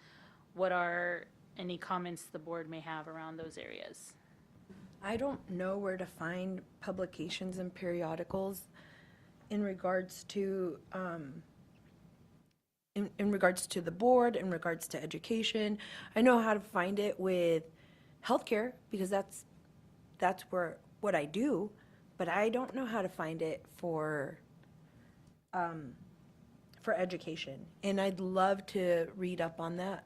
Speaker 5: What are any comments the board may have around those areas?
Speaker 1: I don't know where to find publications and periodicals in regards to in regards to the board, in regards to education. I know how to find it with healthcare because that's where what I do, but I don't know how to find it for education. And I'd love to read up on that.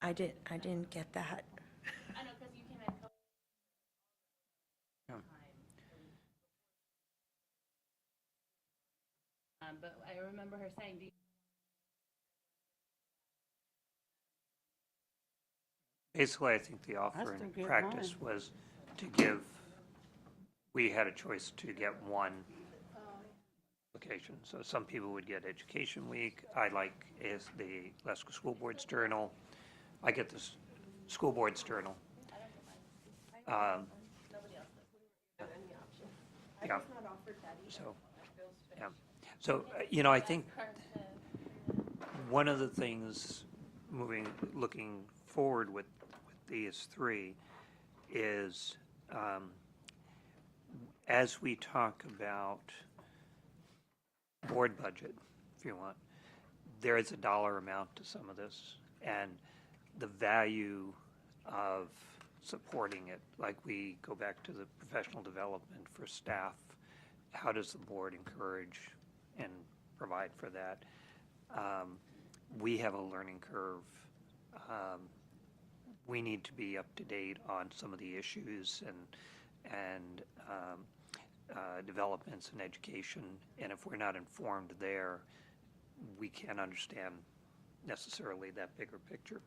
Speaker 1: I didn't get that.
Speaker 8: I know, because you came in. But I remember her saying, do you
Speaker 9: Basically, I think the offer
Speaker 3: still
Speaker 9: in
Speaker 3: get
Speaker 9: practice was to give, we had a choice to get one application. So some people would get Education Week. I like is the Leicester School Board's Journal. I get this School Board's Journal. Yeah. So, yeah. So, I think one of the things looking forward with these three is as we talk about board budget, if you want, there is a dollar amount to some of this, and the value of supporting it, like we go back to the professional development for staff, how does the board encourage and provide for that? We have a learning curve. We need to be up to date on some of the issues and developments in education, and if we're not informed there, we can't understand necessarily that bigger picture.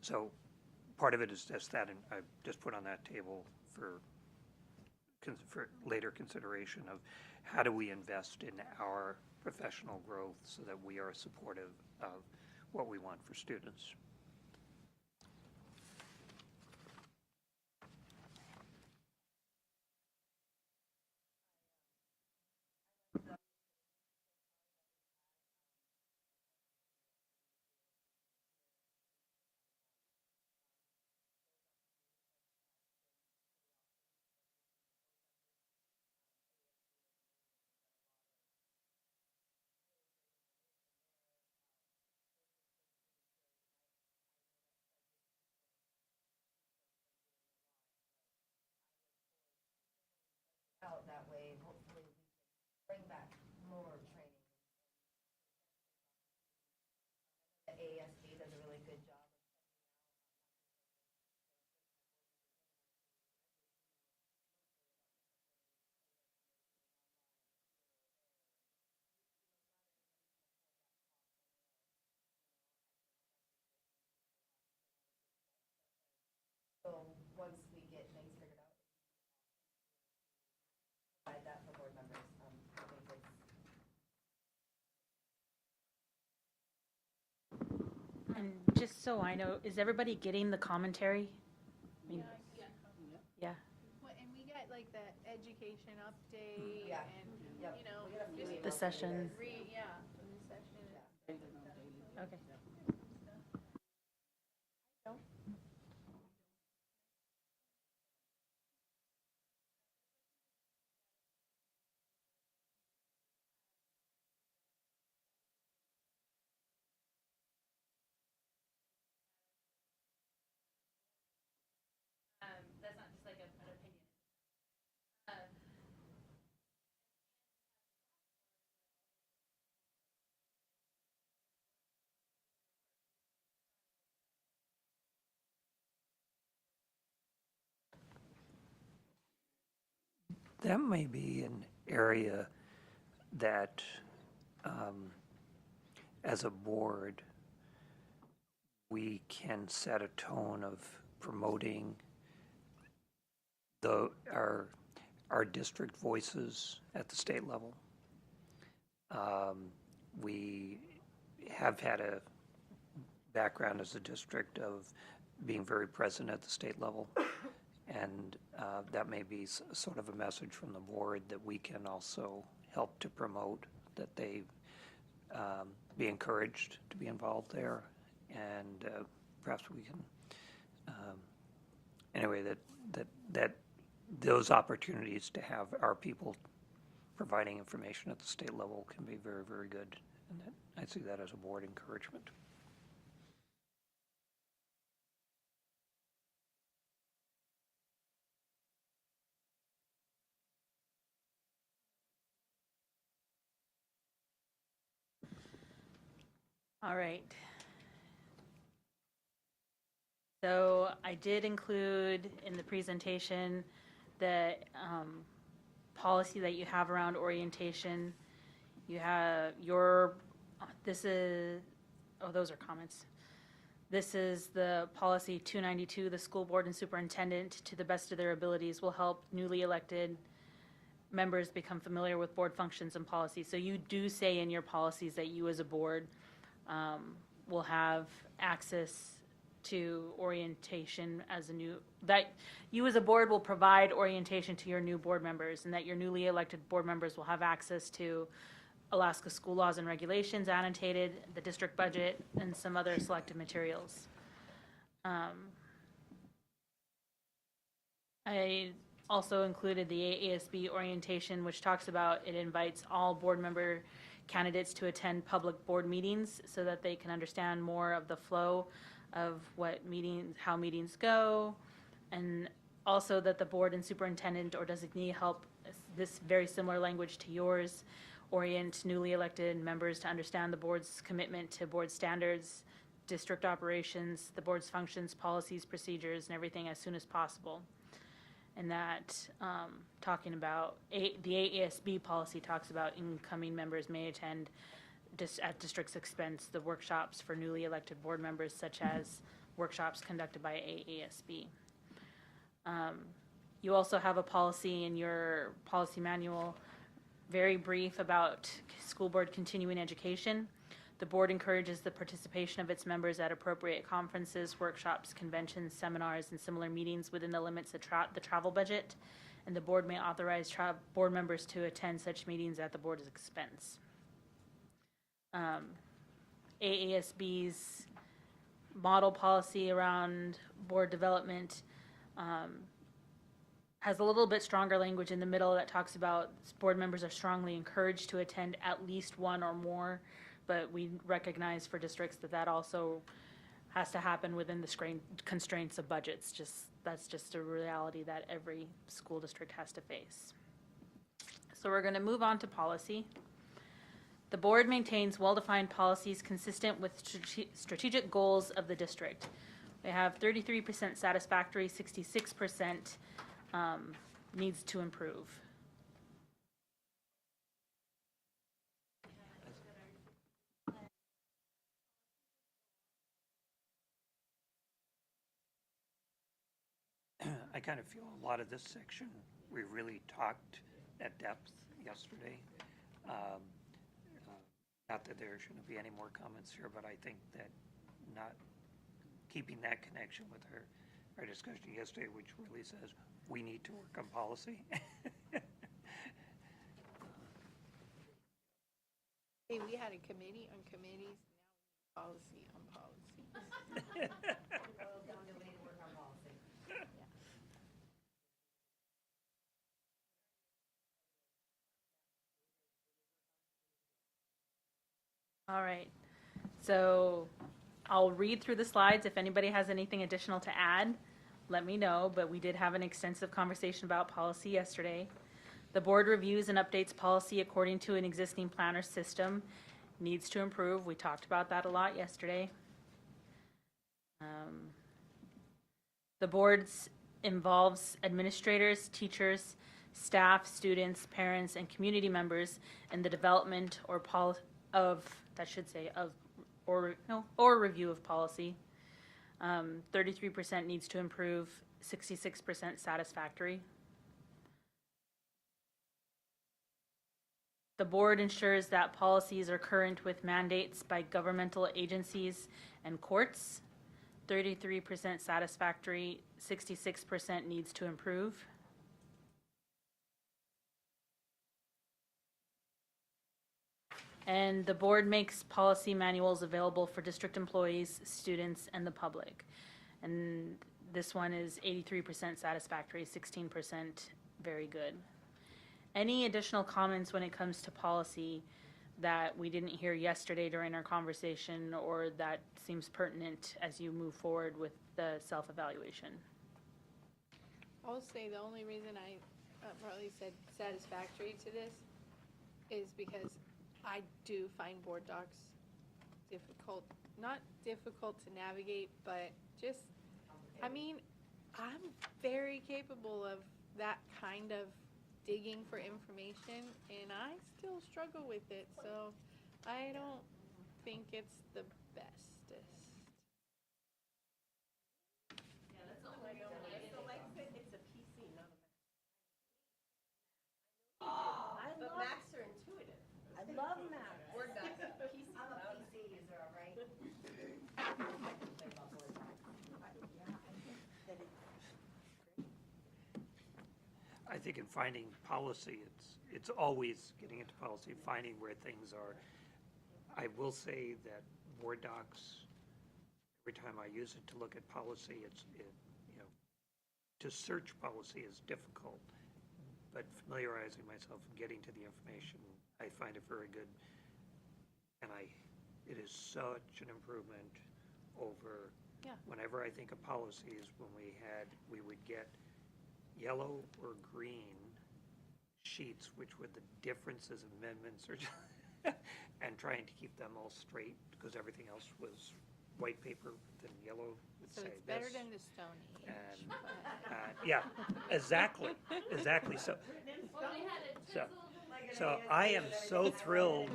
Speaker 9: So part of it is just that, and I just put on that table for later consideration of how do we invest in our professional growth so that we are supportive of what we want for students.
Speaker 10: Out that way, hopefully we can bring back more training. The ASB does a really good job. So once we get things figured out, provide that for board members. I think it's
Speaker 5: And just so I know, is everybody getting the commentary? I mean, yeah.
Speaker 11: Well, and we got like the education update
Speaker 10: Yeah.
Speaker 11: and,
Speaker 10: Yep.
Speaker 11: you know,
Speaker 10: We got a few
Speaker 11: just
Speaker 10: emails
Speaker 5: The session.
Speaker 11: yeah, the session.
Speaker 5: Okay.
Speaker 9: that may be an area that, as a board, we can set a tone of promoting our district voices at the state level. We have had a background as a district of being very present at the state level. And that may be sort of a message from the board that we can also help to promote, that they be encouraged to be involved there. And perhaps we can, anyway, that those opportunities to have our people providing information at the state level can be very, very good. And that, I see that as a board encouragement.
Speaker 5: All right. So I did include in the presentation the policy that you have around orientation. You have this is, oh, those are comments. This is the policy 292, the school board and superintendent, to the best of their abilities, will help newly elected members become familiar with board functions and policies. So you do say in your policies that you as a board will have access to orientation as that you as a board will provide orientation to your new board members, and that your newly elected board members will have access to Alaska school laws and regulations, annotated, the district budget, and some other selected materials. I also included the AASB orientation, which talks about, it invites all board member candidates to attend public board meetings so that they can understand more of the flow of how meetings go, and also that the board and superintendent or designee help, this very similar language to yours, orient newly elected members to understand the board's commitment to board standards, district operations, the board's functions, policies, procedures, and everything as soon as possible. And that, talking about, the AASB policy talks about incoming members may attend at district's expense the workshops for newly elected board members, such as workshops conducted by AASB. You also have a policy in your policy manual, very brief, about school board continuing education. The board encourages the participation of its members at appropriate conferences, workshops, conventions, seminars, and similar meetings within the limits of the travel budget, and the board may authorize board members to attend such meetings at the board's expense. AASB's model policy around board development has a little bit stronger language in the middle that talks about board members are strongly encouraged to attend at least one or more, but we recognize for districts that also has to happen within the constraints of budgets. That's just a reality that every school district has to face. So we're going to move on to policy. The board maintains well-defined policies consistent with strategic goals of the district. We have 33% satisfactory, 66% needs to improve.
Speaker 9: I kind of feel a lot of this section, we really talked at depth yesterday. Not that there shouldn't be any more comments here, but I think that not keeping that connection with our discussion yesterday, which really says we need to work on policy.
Speaker 11: Hey, we had a committee on committees, now policy on policies.
Speaker 5: All right, so I'll read through the slides. If anybody has anything additional to add, let me know, but we did have an extensive conversation about policy yesterday. The board reviews and updates policy according to an existing planner system. Needs to improve. We talked about that a lot yesterday. The board involves administrators, teachers, staff, students, parents, and community members in the development or review of policy. 33% needs to improve, 66% satisfactory. The board ensures that policies are current with mandates by governmental agencies and courts. 33% satisfactory, 66% needs to improve. And the board makes policy manuals available for district employees, students, and the public. And this one is 83% satisfactory, 16% very good. Any additional comments when it comes to policy that we didn't hear yesterday during our conversation or that seems pertinent as you move forward with the self-evaluation?
Speaker 11: I'll say the only reason I probably said satisfactory to this is because I do find board docs difficult, not difficult to navigate, but just, I mean, I'm very capable of that kind of digging for information, and I still struggle with it, so I don't think it's the bestest.
Speaker 7: But Macs are intuitive.
Speaker 1: I love math.
Speaker 7: Word docs are PC.
Speaker 10: I'm a PC user, all right?
Speaker 9: I think in finding policy, it's always getting into policy, finding where things are. I will say that Word docs, every time I use it to look at policy, to search policy is difficult, but familiarizing myself and getting to the information, I find it very good. And it is such an improvement over, whenever I think of policies, when we would get yellow or green sheets, which were the differences, amendments, or and trying to keep them all straight, because everything else was white paper, then yellow would
Speaker 11: So
Speaker 9: say
Speaker 11: it's better
Speaker 9: this.
Speaker 11: than the Stone Age.
Speaker 9: And, yeah, exactly. So,
Speaker 6: Well, we had it
Speaker 9: so,
Speaker 6: chiseled.
Speaker 9: so I am so thrilled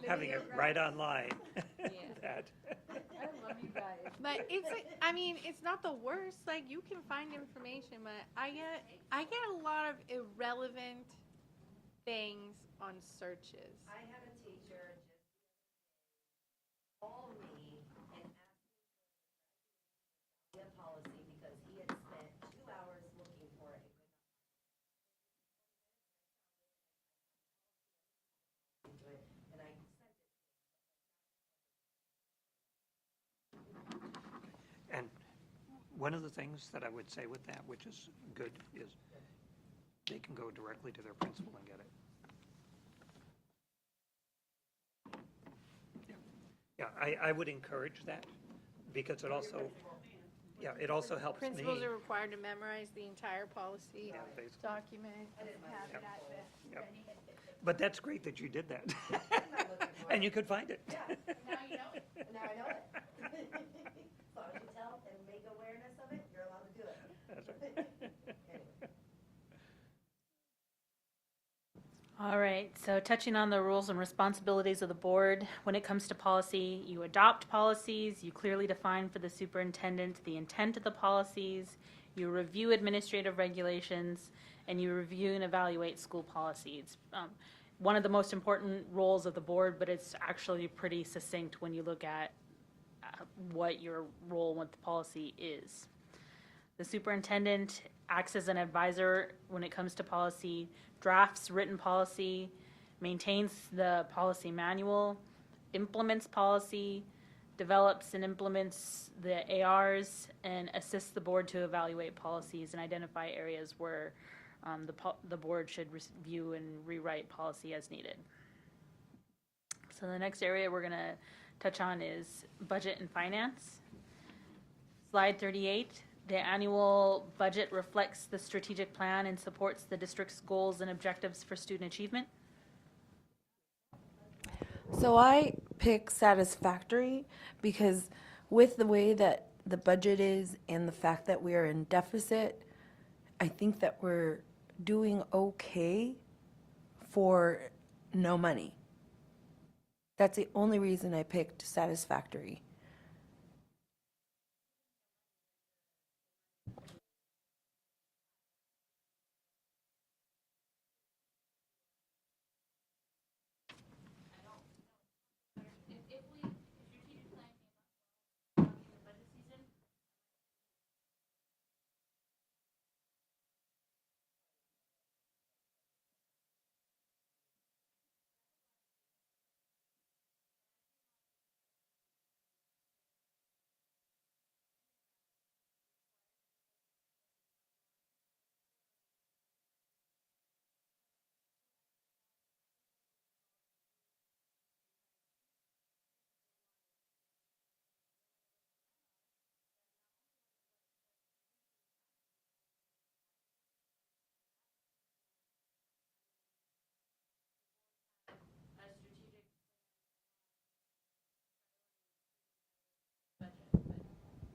Speaker 9: having it right online that.
Speaker 1: I love you guys.
Speaker 11: But it's, I mean, it's not the worst. Like, you can find information, but I get a lot of irrelevant things on searches.
Speaker 10: I had a teacher just call me and ask me for a policy because he had spent 2 hours looking for it. And I sent it.
Speaker 9: And one of the things that I would say with that, which is good, is they can go directly to their principal and get it. Yeah, I would encourage that, because it also, it also helps me.
Speaker 11: Principals are required to memorize the entire policy
Speaker 9: Yeah, basically.
Speaker 11: document and have it at the
Speaker 9: Yep.
Speaker 11: ready.
Speaker 9: But that's great that you did that. And you could find it.
Speaker 10: Now you know it. Now I know it. As long as you tell and make awareness of it, you're allowed to do it.
Speaker 9: That's right.
Speaker 5: All right, so touching on the rules and responsibilities of the board, when it comes to policy, you adopt policies, you clearly define for the superintendent the intent of the policies, you review administrative regulations, and you review and evaluate school policies. One of the most important roles of the board, but it's actually pretty succinct when you look at what your role with the policy is. The superintendent acts as an advisor when it comes to policy, drafts written policy, maintains the policy manual, implements policy, develops and implements the ARs, and assists the board to evaluate policies and identify areas where the board should review and rewrite policy as needed. So the next area we're going to touch on is budget and finance. Slide 38. The annual budget reflects the strategic plan and supports the district's goals and objectives for student achievement.
Speaker 1: So I pick satisfactory because with the way that the budget is and the fact that we are in deficit, I think that we're doing okay for no money. That's the only reason I picked satisfactory.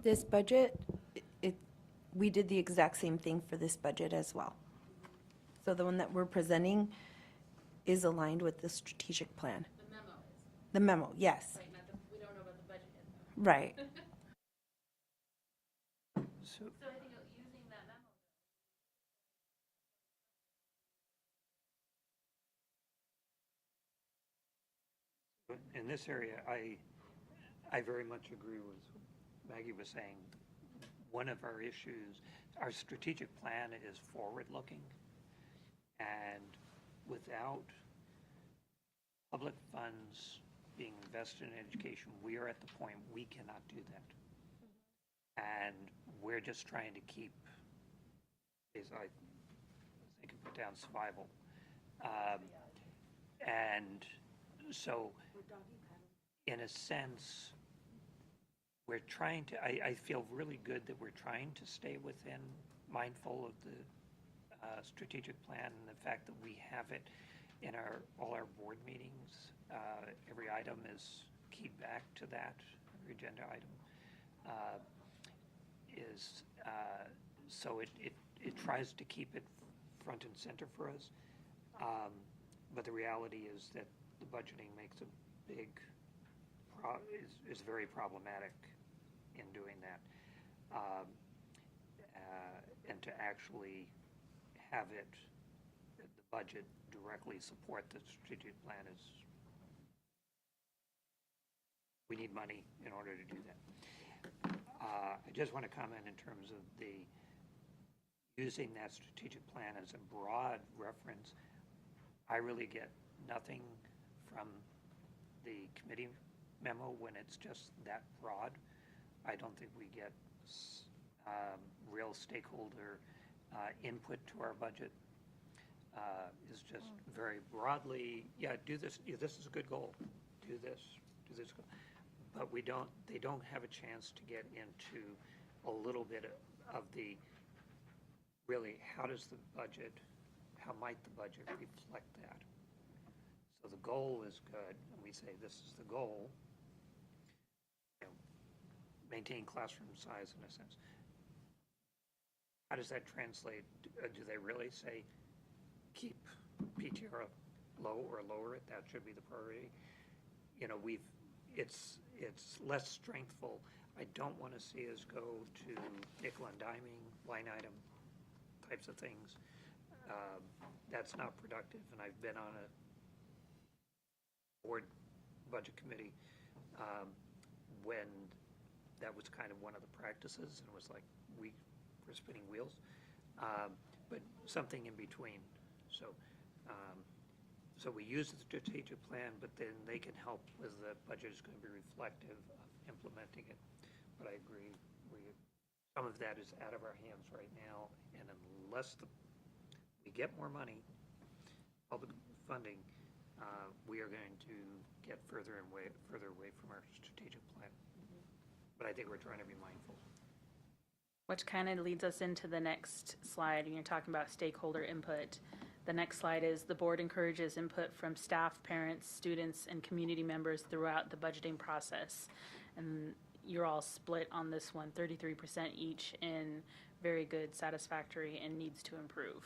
Speaker 1: This budget, we did the exact same thing for this budget as well. So the one that we're presenting is aligned with the strategic plan.
Speaker 6: The memo is,
Speaker 1: The memo, yes,
Speaker 6: right, not the, we don't know about the budget yet, though.
Speaker 1: right.
Speaker 9: So,
Speaker 6: So I think using that memo.
Speaker 9: in this area, I very much agree with what Maggie was saying. One of our issues, our strategic plan is forward-looking, and without public funds being invested in education, we are at the point we cannot do that. And we're just trying to keep, as I think I put down, survival. And so, in a sense, we're trying to, I feel really good that we're trying to stay within, mindful of the strategic plan and the fact that we have it in all our board meetings. Every item is keyed back to that, every agenda item is, so it tries to keep it front and center for us. But the reality is that the budgeting makes a big, is very problematic in doing that. And to actually have it, the budget directly support the strategic plan is, we need money in order to do that. I just want to comment in terms of using that strategic plan as a broad reference. I really get nothing from the committee memo when it's just that broad. I don't think we get real stakeholder input to our budget. Is just very broadly, yeah, do this, yeah, this is a good goal, do this goal. But they don't have a chance to get into a little bit of the, really, how might the budget reflect that? So the goal is good, and we say this is the goal. You know, maintain classroom size in a sense. How does that translate? Do they really say keep PTR low or lower it? That should be the priority. You know, it's less strengthful. I don't want to see us go to nickel and diming, line item types of things. That's not productive, and I've been on a board budget committee when that was kind of one of the practices, and it was like we were spinning wheels, but something in between. So, so we use the strategic plan, but then they can help with the budget is going to be reflective of implementing it. But I agree, some of that is out of our hands right now, and unless we get more money, public funding, we are going to get further away from our strategic plan. But I think we're trying to be mindful.
Speaker 5: Which kind of leads us into the next slide, and you're talking about stakeholder input. The next slide is the board encourages input from staff, parents, students, and community members throughout the budgeting process. And you're all split on this one, 33% each in very good, satisfactory, and needs to improve.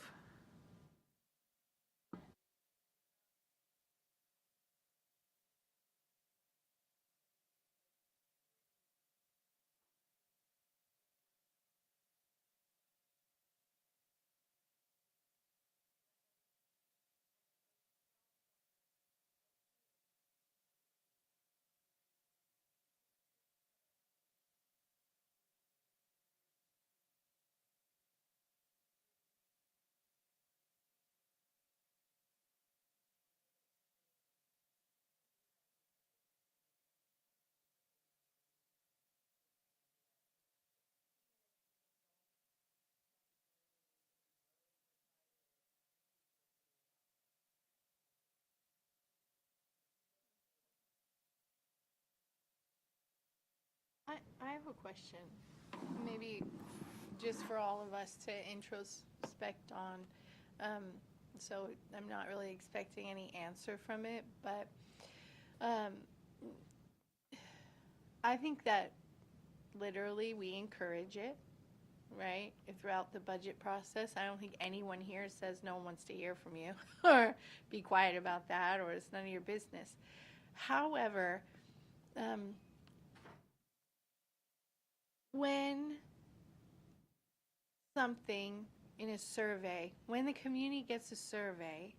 Speaker 2: I have a question, maybe just for all of us to introspect on. So I'm not really expecting any answer from it, but I think that literally we encourage it, right? Throughout the budget process. I don't think anyone here says no one wants to hear from you or be quiet about that or it's none of your business. However, when something in a survey, when the community gets a survey,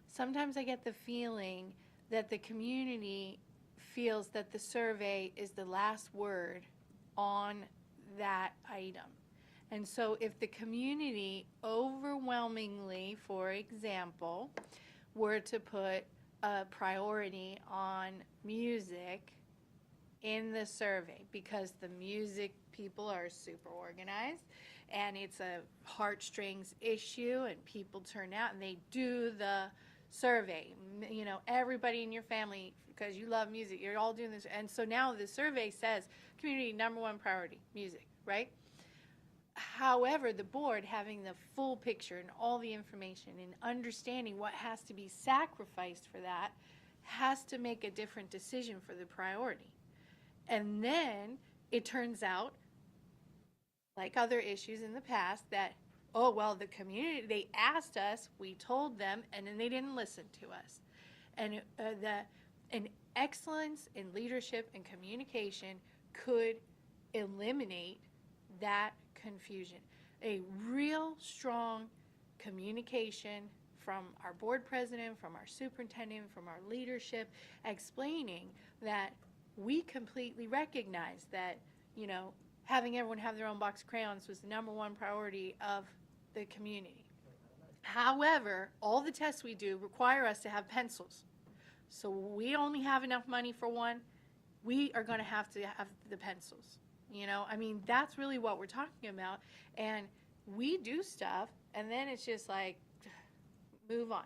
Speaker 2: sometimes I get the feeling that the community feels that the survey is the last word on that item. And so if the community overwhelmingly, for example, were to put a priority on music in the survey because the music people are super organized and it's a heartstrings issue and people turn out and they do the survey, you know, everybody in your family, because you love music, you're all doing this. And so now the survey says community number one priority, music, right? However, the board having the full picture and all the information and understanding what has to be sacrificed for that has to make a different decision for the priority. And then it turns out, like other issues in the past, that, oh, well, the community, they asked us, we told them, and then they didn't listen to us. And an excellence in leadership and communication could eliminate that confusion. A real strong communication from our board president, from our superintendent, from our leadership, explaining that we completely recognize that, you know, having everyone have their own box of crayons was the number one priority of the community. However, all the tests we do require us to have pencils. So we only have enough money for one. We are going to have the pencils. You know, I mean, that's really what we're talking about. And we do stuff, and then it's just like, move on.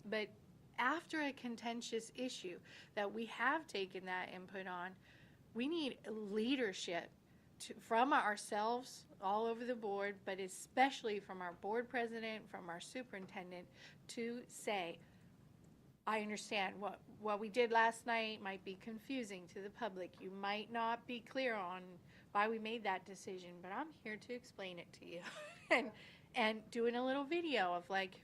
Speaker 2: But after a contentious issue that we have taken that input on, we need leadership from ourselves all over the board, but especially from our board president, from our superintendent, to say, I understand what we did last night might be confusing to the public. You might not be clear on why we made that decision, but I'm here to explain it to you. and doing a little video of like,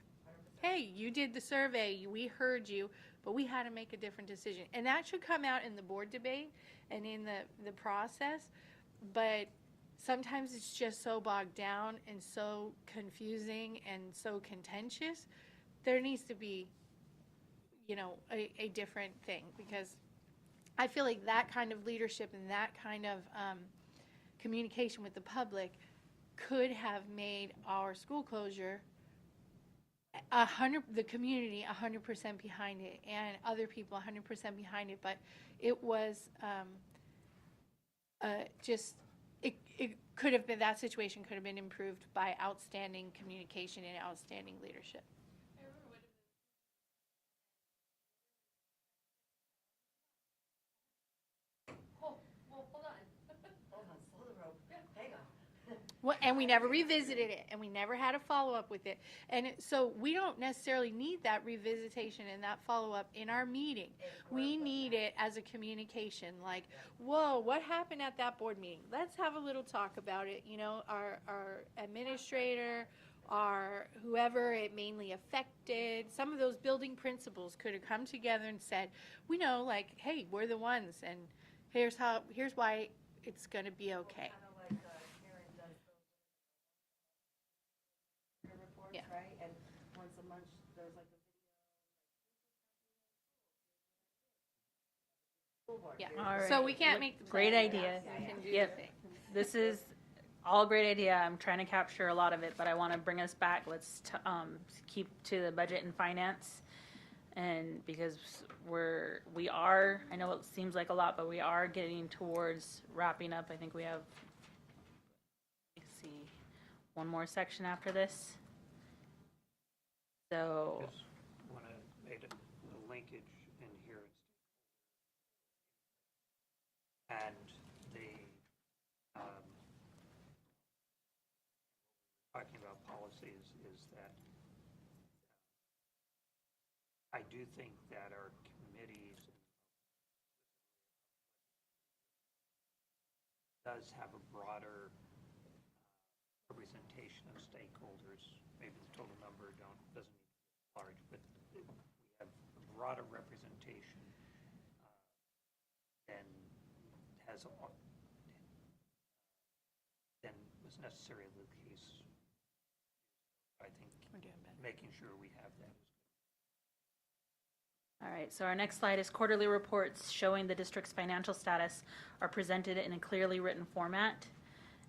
Speaker 2: hey, you did the survey, we heard you, but we had to make a different decision. And that should come out in the board debate and in the process, but sometimes it's just so bogged down and so confusing and so contentious. There needs to be, you know, a different thing, because I feel like that kind of leadership and that kind of communication with the public could have made our school closure the community 100% behind it, and other people 100% behind it. But it was it could have been, that situation could have been improved by outstanding communication and outstanding leadership. Well, and we never revisited it, and we never had a follow-up with it. And so we don't necessarily need that revisitation and that follow-up in our meeting. We need it as a communication, like, whoa, what happened at that board meeting? Let's have a little talk about it. You know, our administrator, our whoever it mainly affected, some of those building principals could have come together and said, we know, like, hey, we're the ones, and here's why it's going to be okay. Yeah.
Speaker 10: Right? And once a month, there's like a
Speaker 2: Yeah.
Speaker 5: All right.
Speaker 2: So we can't make the
Speaker 5: Great
Speaker 2: plan.
Speaker 5: idea.
Speaker 2: We can do
Speaker 5: Yep.
Speaker 2: the thing.
Speaker 5: This is all a great idea. I'm trying to capture a lot of it, but I want to bring us back. Let's keep to the budget and finance. And because we are, I know it seems like a lot, but we are getting towards wrapping up. I think we have, let's see, one more section after this. So,
Speaker 9: Just want to make a linkage in here. And the I do think that our committees does have a broader representation of stakeholders. Maybe the total number doesn't need to be large, but we have a broader representation than than was necessarily the case. I think making sure we have that is good.
Speaker 5: All right, so our next slide is quarterly reports showing the district's financial status are presented in a clearly written format,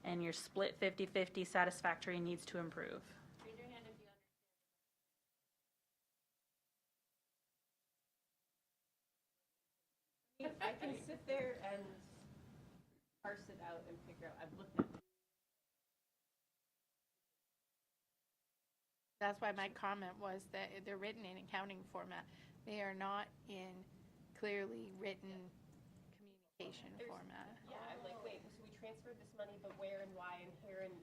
Speaker 5: and your split 50-50 satisfactory needs to improve.
Speaker 6: Raise your hand if you understand.
Speaker 7: I can sit there and parse it out and figure out, I've looked at it.
Speaker 2: That's why my comment was that they're written in accounting format. They are not in clearly written communication format.
Speaker 7: Yeah, I'm like, wait, so we transferred this money, but where and why and here and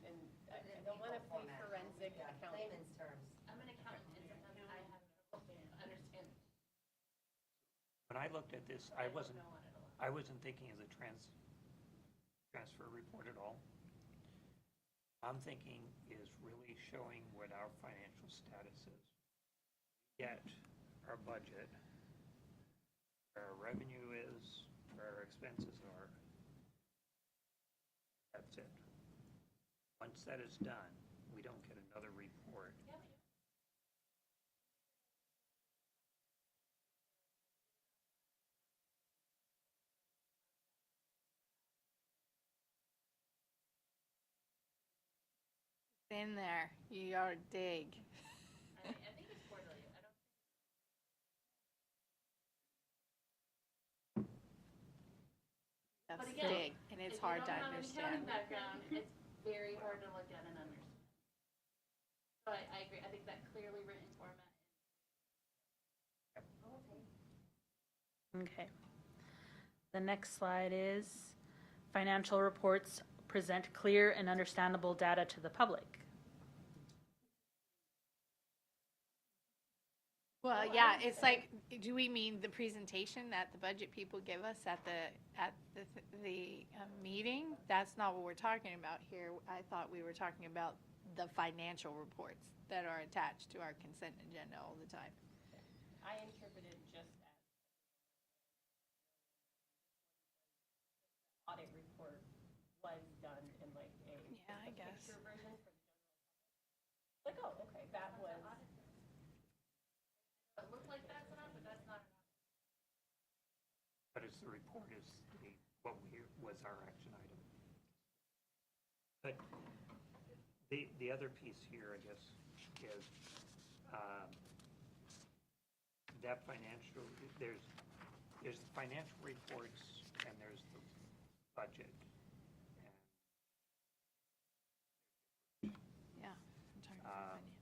Speaker 7: I don't want to play forensic accounting.
Speaker 6: I'm an accountant, and sometimes I have trouble understanding.
Speaker 9: When I looked at this, I wasn't thinking of the transfer report at all. I'm thinking is really showing what our financial status is. Yet our budget, where our revenue is, where our expenses are. That's it. Once that is done, we don't get another report.
Speaker 2: In there, you gotta dig.
Speaker 6: I think it's quarterly. I don't.
Speaker 2: That's
Speaker 6: But again,
Speaker 2: dig, and it's hard to
Speaker 6: If you don't have an accounting
Speaker 2: understand.
Speaker 6: background, it's very hard to look at and understand. So I agree. I think that clearly written format.
Speaker 5: Okay. The next slide is financial reports present clear and understandable data to the public.
Speaker 2: Well, yeah, it's like, do we mean the presentation that the budget people give us at the meeting? That's not what we're talking about here. I thought we were talking about the financial reports that are attached to our consent agenda all the time.
Speaker 7: I interpreted just as audit report was done in like a
Speaker 2: I guess.
Speaker 7: picture version for the general public. Like, oh, okay, that was.
Speaker 6: It looked like that's enough, but that's not enough.
Speaker 9: But it's the report is what was our action item. But the other piece here, I guess, is that financial, there's the financial reports and there's the budget.
Speaker 2: Yeah. I'm talking about financial.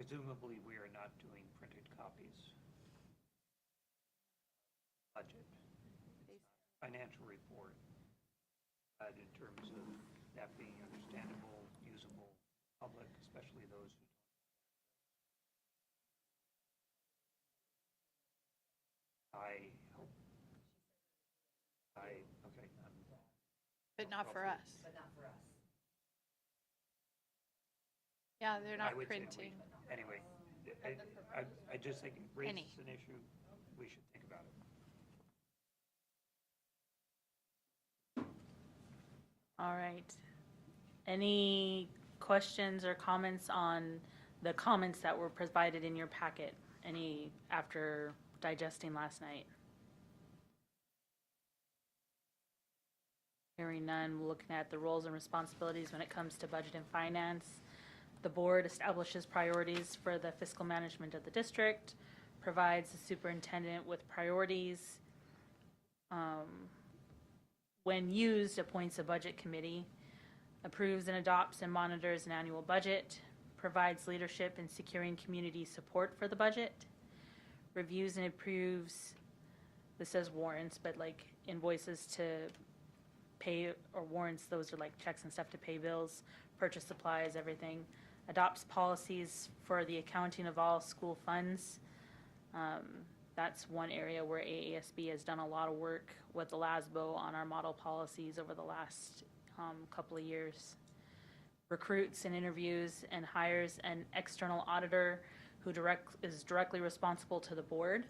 Speaker 9: Presumably, we are not doing printed copies. Budget. It's not a financial report, but in terms of that being understandable, usable, public, especially those who don't. I hope. Okay.
Speaker 2: But not for us. Yeah, they're
Speaker 9: I
Speaker 2: not
Speaker 9: would say
Speaker 2: printing.
Speaker 9: Anyway, I just think it raises an issue. We should think about it.
Speaker 5: All right. Any questions or comments on the comments that were provided in your packet? Any after digesting last night? Hearing none, we're looking at the roles and responsibilities when it comes to budget and finance. The board establishes priorities for the fiscal management of the district, provides the superintendent with priorities. When used, appoints a budget committee, approves and adopts and monitors an annual budget, provides leadership in securing community support for the budget, reviews and approves, this says warrants, but like invoices to pay or warrants, those are like checks and stuff to pay bills, purchase supplies, everything. Adopts policies for the accounting of all school funds. That's one area where AASB has done a lot of work with the LASBO on our model policies over the last couple of years. Recruits and interviews and hires an external auditor who is directly responsible to the board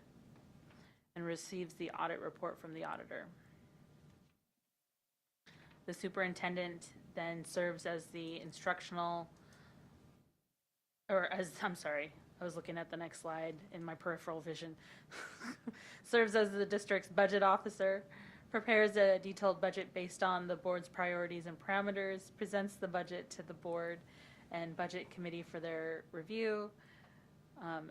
Speaker 5: and receives the audit report from the auditor. The superintendent then serves as the instructional, I was looking at the next slide in my peripheral vision. Serves as the district's budget officer, prepares a detailed budget based on the board's priorities and parameters, presents the budget to the board and budget committee for their review,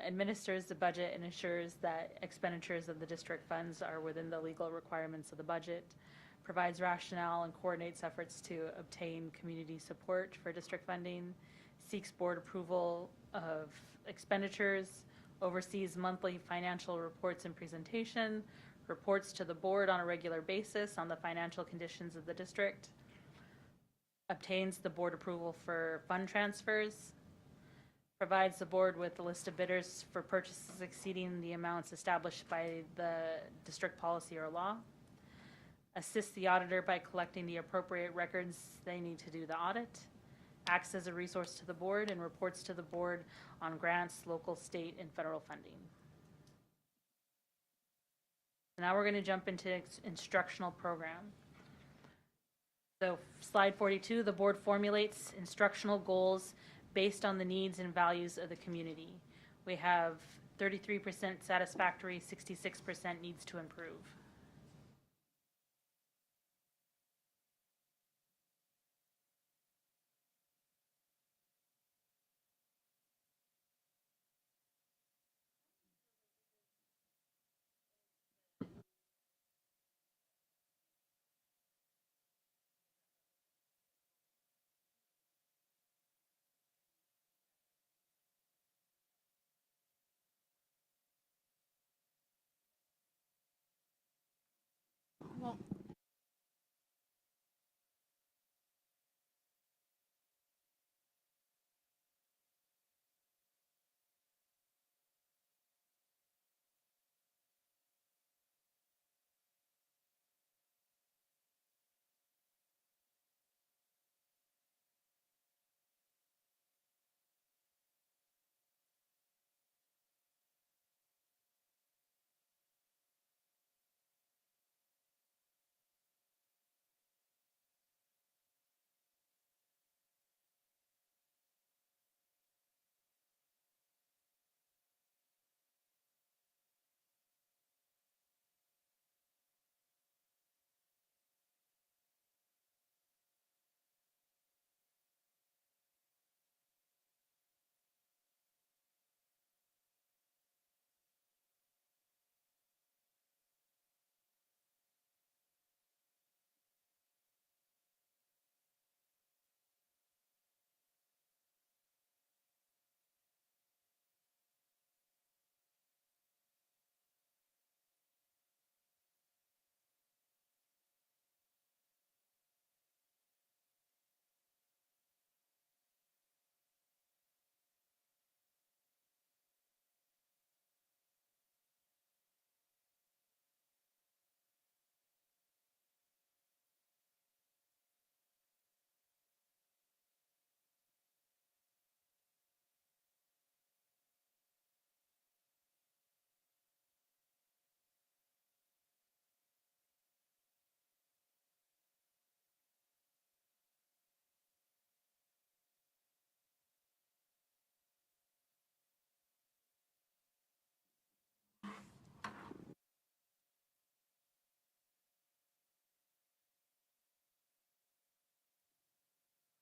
Speaker 5: administers the budget and ensures that expenditures of the district funds are within the legal requirements of the budget, provides rationale and coordinates efforts to obtain community support for district funding, seeks board approval of expenditures, oversees monthly financial reports and presentation, reports to the board on a regular basis on the financial conditions of the district, obtains the board approval for fund transfers, provides the board with a list of bidders for purchases exceeding the amounts established by the district policy or law, assists the auditor by collecting the appropriate records they need to do the audit, acts as a resource to the board, and reports to the board on grants, local, state, and federal funding. Now we're going to jump into instructional program. So slide 42, the board formulates instructional goals based on the needs and values of the community. We have 33% satisfactory, 66% needs to improve.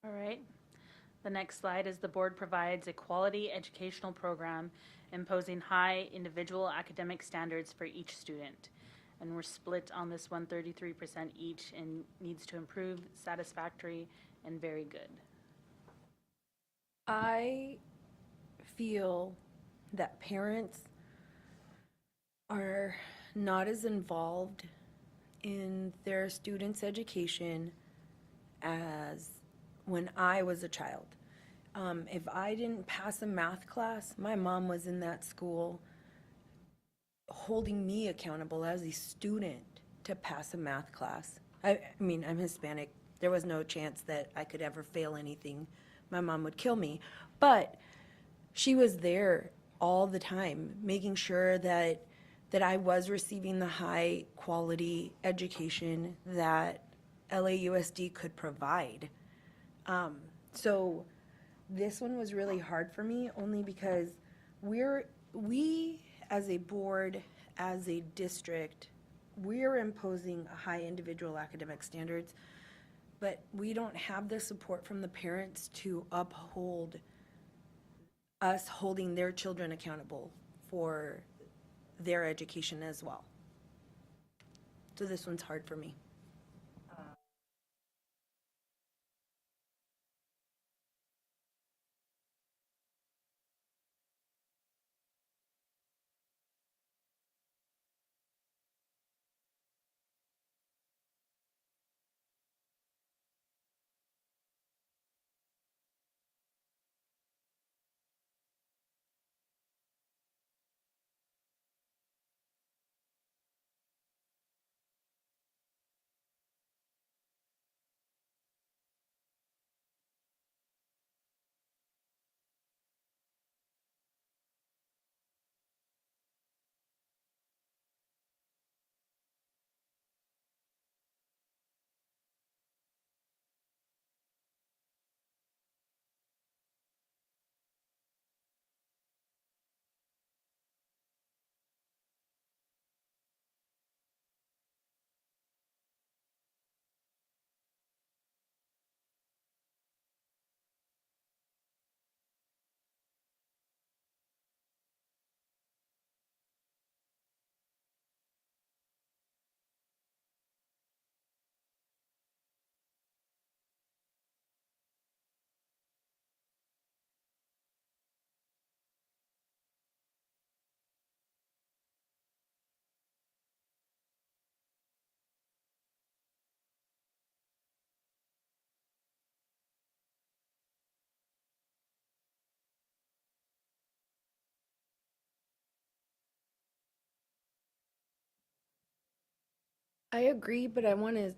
Speaker 5: All right. The next slide is the board provides a quality educational program imposing high individual academic standards for each student. And we're split on this one, 33% each, and needs to improve, satisfactory, and very good.
Speaker 1: I feel that parents are not as involved in their students' education as when I was a child. If I didn't pass a math class, my mom was in that school holding me accountable as a student to pass a math class. I mean, I'm Hispanic. There was no chance that I could ever fail anything. My mom would kill me. But she was there all the time, making sure that I was receiving the high quality education that LAUSD could provide. So this one was really hard for me only because we as a board, as a district, we're imposing high individual academic standards, but we don't have the support from the parents to uphold us holding their children accountable for their education as well. So this one's hard for me. I agree, but I want it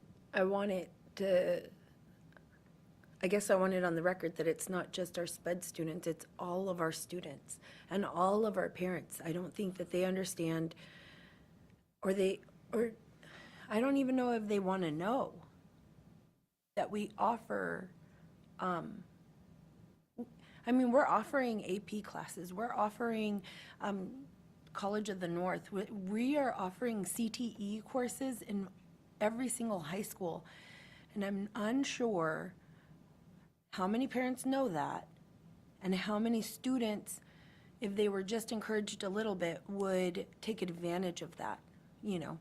Speaker 1: to, I guess I want it on the record that it's not just our SPED students, it's all of our students and all of our parents. I don't think that they understand, or I don't even know if they want to know that we offer, I mean, we're offering AP classes, we're offering College of the North, we are offering CTE courses in every single high school. And I'm unsure how many parents know that and how many students, if they were just encouraged a little bit, would take advantage of that, you know?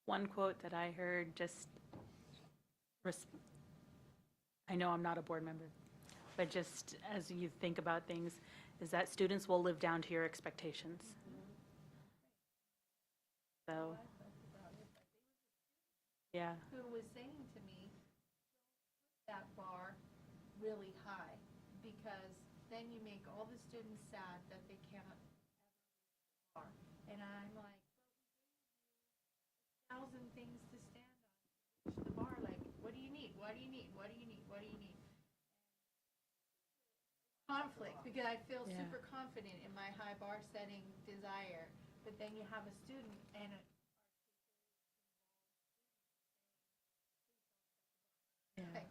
Speaker 5: One quote that I heard, just, res- I know I'm not a board member, but just as you think about things, is that students will live down to your expectations. So, yeah.
Speaker 11: Who was saying to me, that bar really high, because then you make all the students sad that they cannot bar. And I'm like, thousand things to stand on. Reach the bar, like, what do you need? What do you need? What do you need? What do you need? Conflict, because I feel
Speaker 5: Yeah.
Speaker 11: super confident in my high bar setting desire, but then you have a student and a
Speaker 5: Yeah.
Speaker 11: Okay.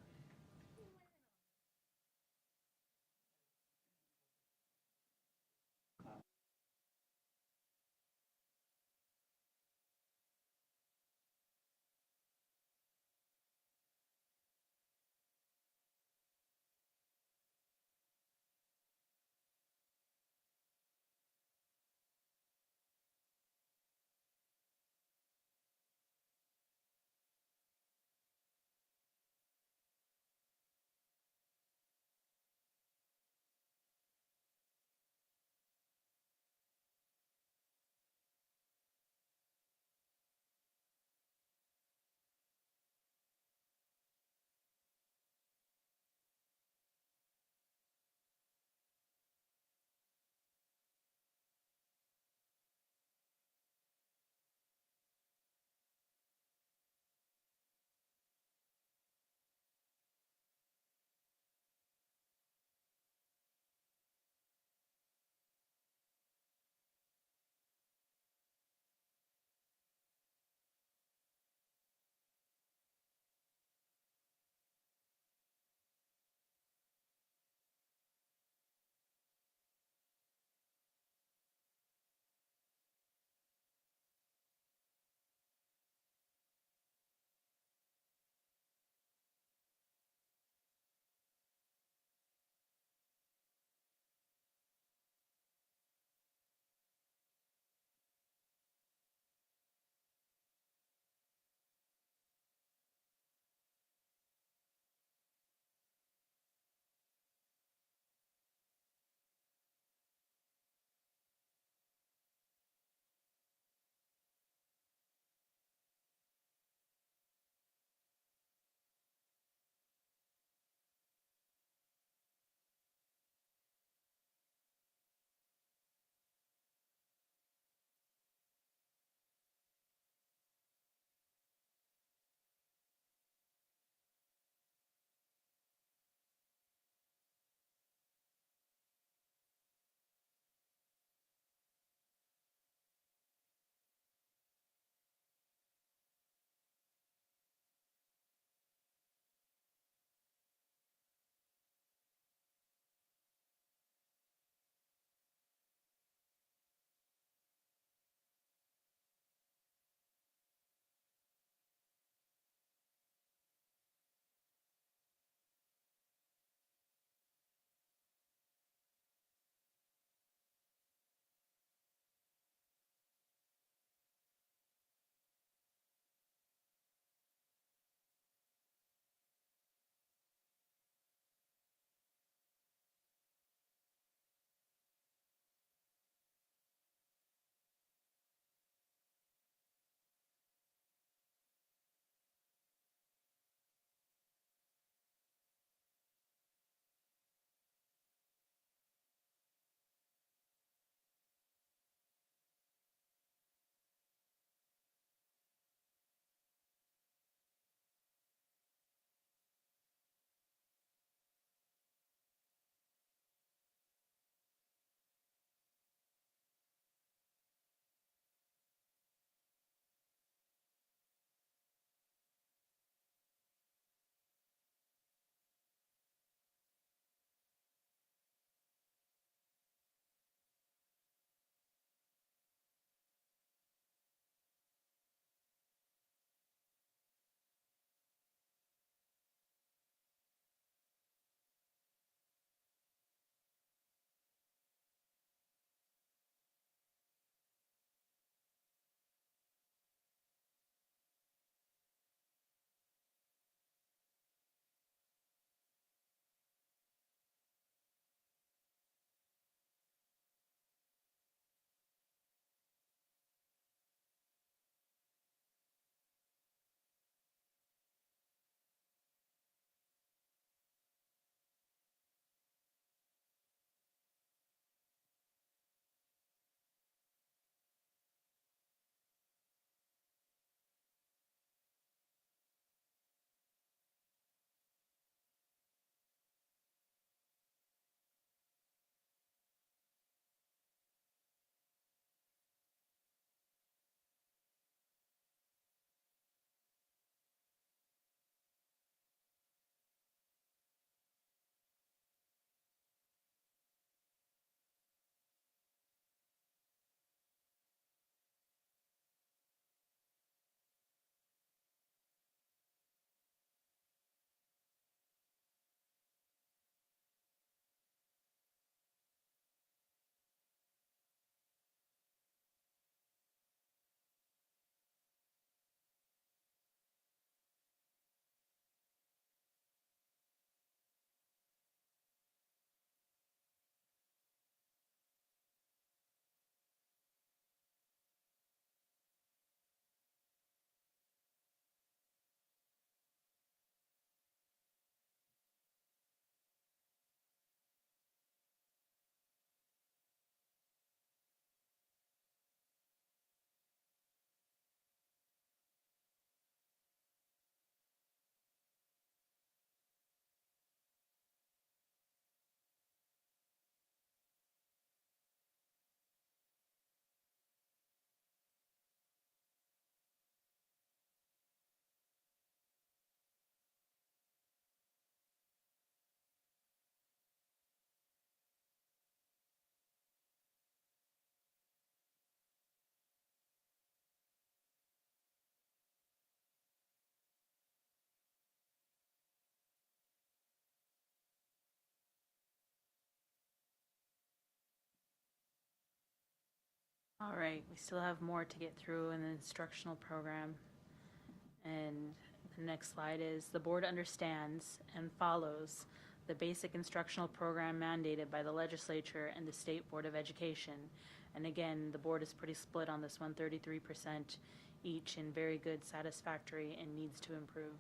Speaker 5: All right, we still have more to get through in the instructional program. And the next slide is, the board understands and follows the basic instructional program mandated by the legislature and the State Board of Education. And again, the board is pretty split on this one, 33% each in very good, satisfactory, and needs to improve.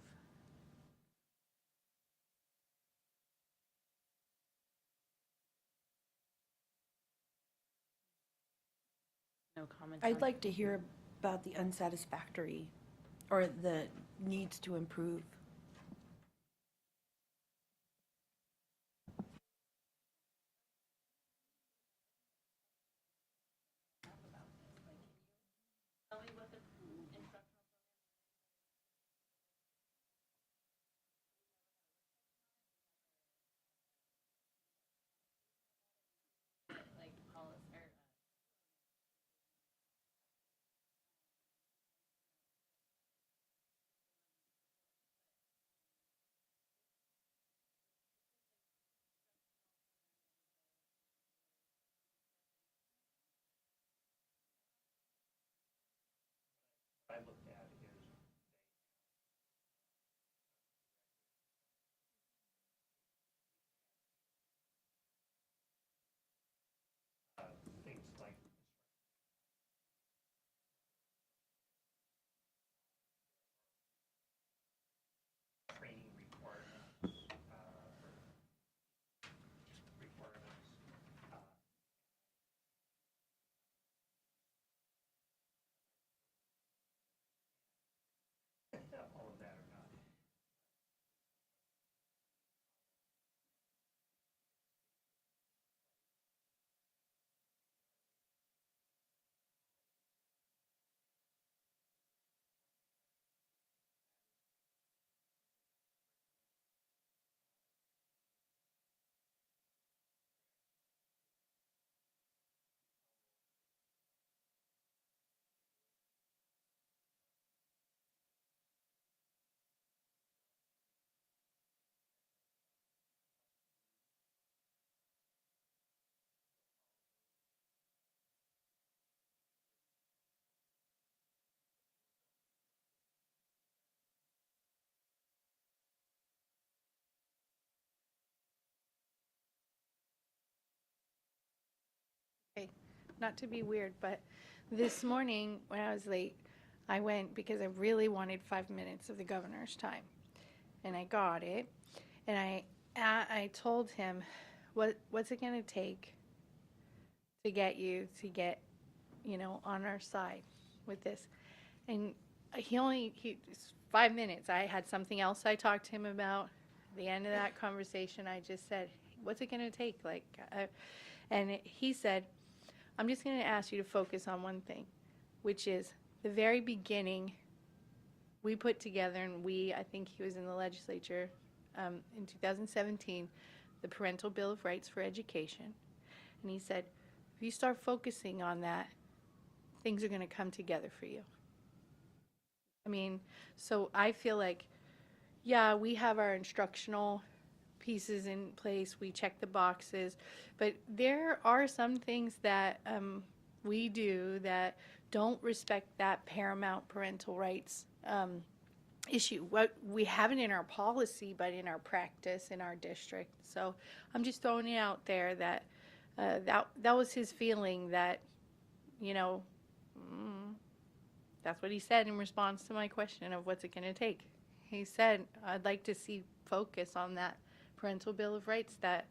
Speaker 5: No comment
Speaker 1: I'd
Speaker 5: on-
Speaker 1: like to hear about the unsatisfactory or the needs to improve.
Speaker 9: I looked at is things like training requirements, all of that or not.
Speaker 2: Okay, not to be weird, but this morning when I was late, I went because I really wanted 5 minutes of the governor's time. And I got it. And I told him, what's it going to take to get you to get, on our side with this? And it's 5 minutes. I had something else I talked to him about. At the end of that conversation, I just said, what's it going to take? And he said, I'm just going to ask you to focus on one thing, which is the very beginning we put together, and I think he was in the legislature in 2017, the Parental Bill of Rights for Education. And he said, if you start focusing on that, things are going to come together for you. I mean, so I feel like, yeah, we have our instructional pieces in place, we check the boxes, but there are some things that we do that don't respect that paramount parental rights issue. What we have it in our policy, but in our practice in our district. So I'm just throwing it out there that that was his feeling, that that's what he said in response to my question of what's it going to take. He said, I'd like to see focus on that Parental Bill of Rights that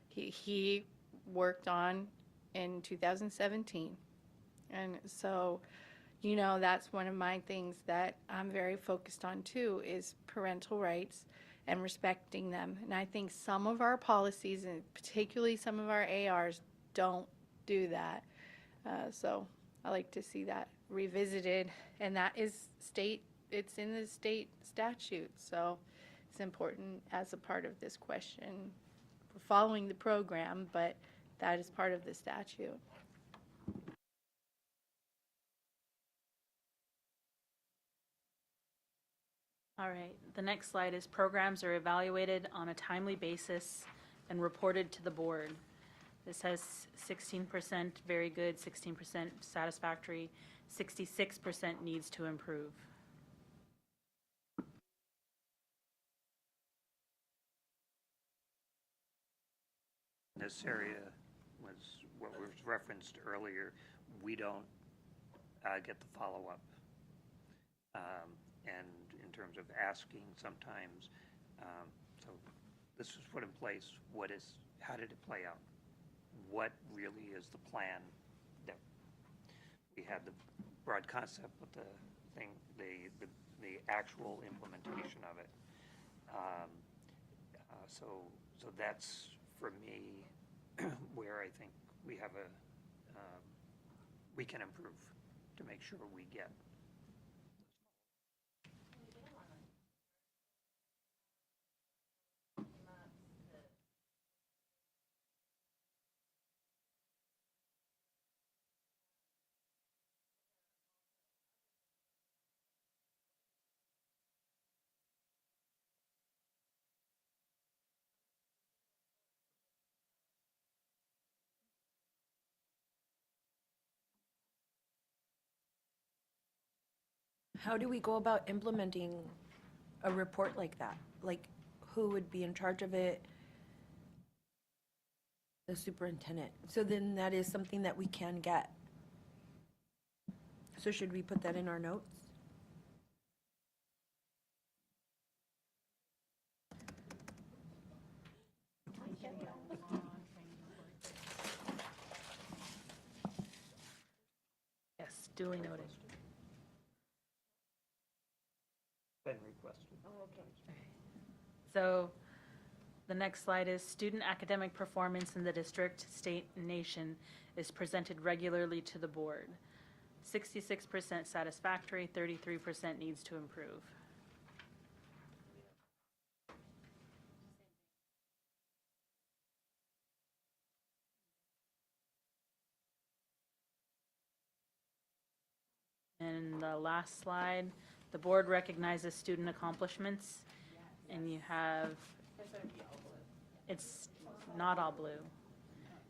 Speaker 2: he worked on in 2017. And so, that's one of my things that I'm very focused on too, is parental rights and respecting them. And I think some of our policies, and particularly some of our ARs, don't do that. So I like to see that revisited, and that is it's in the state statute. So it's important as a part of this question. We're following the program, but that is part of the statute.
Speaker 5: All right, the next slide is programs are evaluated on a timely basis and reported to the board. It says 16% very good, 16% satisfactory, 66% needs to improve.
Speaker 9: This area was what was referenced earlier. We don't get the follow-up. And in terms of asking sometimes, so this was put in place. How did it play out? What really is the plan? That we had the broad concept, but the thing, the actual implementation of it. So that's for me where I think we have we can improve to make sure we get.
Speaker 1: How do we go about implementing a report like that? Like, who would be in charge of it? The superintendent. So then that is something that we can get. So should we put that in our notes?
Speaker 5: Yes, duly noted.
Speaker 9: Been requested.
Speaker 5: So the next slide is student academic performance in the district, state, and nation is presented regularly to the board. 66% satisfactory, 33% needs to improve. And the last slide, the board recognizes student accomplishments, and you have, it's not all blue.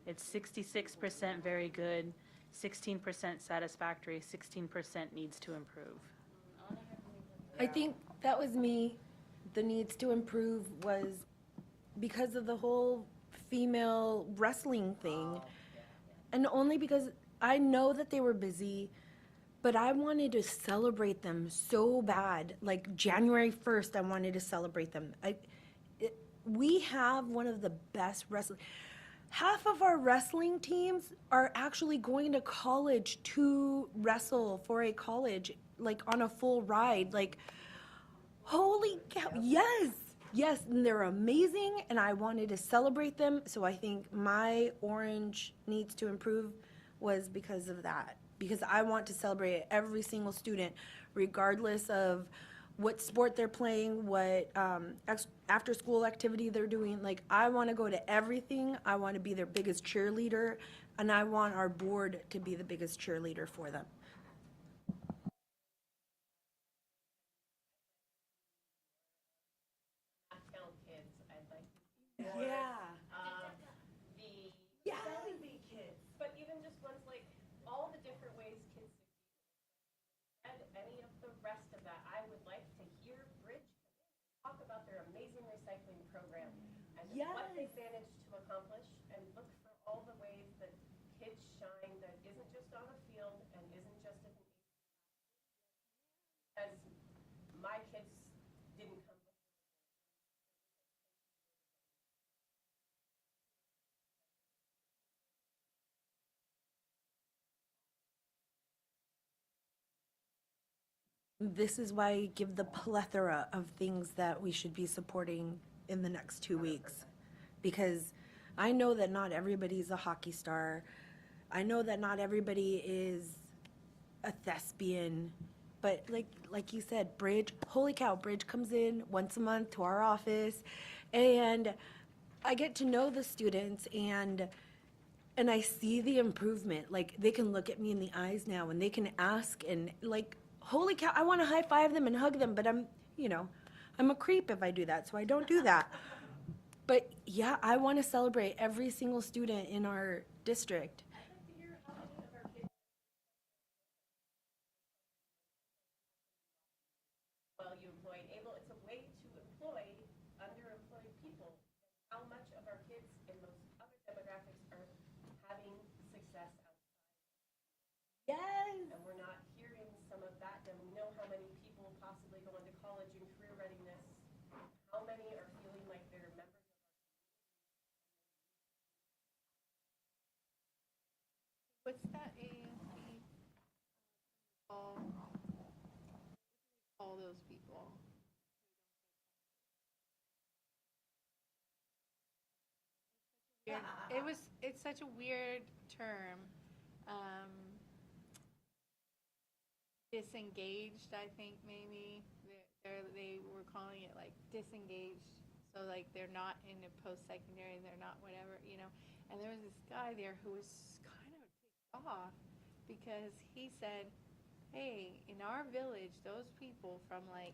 Speaker 5: It's 66% very good, 16% satisfactory, 16% needs to improve.
Speaker 1: I think that was me. The needs to improve was because of the whole female wrestling thing. And only because I know that they were busy, but I wanted to celebrate them so bad. Like January 1st, I wanted to celebrate them. We have one of the best wrestling. Half of our wrestling teams are actually going to college to wrestle for a college, like on a full ride. Like, holy cow, yes, yes, and they're amazing, and I wanted to celebrate them. So I think my orange needs to improve was because of that. Because I want to celebrate every single student, regardless of what sport they're playing, what after-school activity they're doing. Like, I want to go to everything. I want to be their biggest cheerleader, and I want our board to be the biggest cheerleader for them.
Speaker 7: Count kids, I'd like
Speaker 1: Yeah.
Speaker 7: the
Speaker 1: Yeah.
Speaker 7: kids, but even just ones like all the different ways kids succeed. And any of the rest of that, I would like to hear Bridge talk about their amazing recycling program and what they managed to accomplish, and look for all the ways that kids shine that isn't just on a field and isn't just in as my kids didn't come.
Speaker 1: This is why I give the plethora of things that we should be supporting in the next 2 weeks. Because I know that not everybody's a hockey star. I know that not everybody is a thespian. But like you said, Bridge, holy cow, Bridge comes in once a month to our office. And I get to know the students, and I see the improvement. Like, they can look at me in the eyes now, and they can ask, and like, holy cow, I want to high five them and hug them, but I'm a creep if I do that, so I don't do that. But yeah, I want to celebrate every single student in our district.
Speaker 7: Well, you employ able, it's a way to employ underemployed people. How much of our kids in those other demographics are having success outside?
Speaker 1: Yes.
Speaker 7: And we're not hearing some of that. And we know how many people possibly go into college and career readiness. How many are feeling like they're members of
Speaker 11: What's that AFP? All those people. It's such a weird term. Disengaged, I think maybe. They were calling it like disengaged. So like they're not in a post-secondary, they're not whatever, you know. And there was this guy there who was kind of ticked off because he said, hey, in our village, those people from like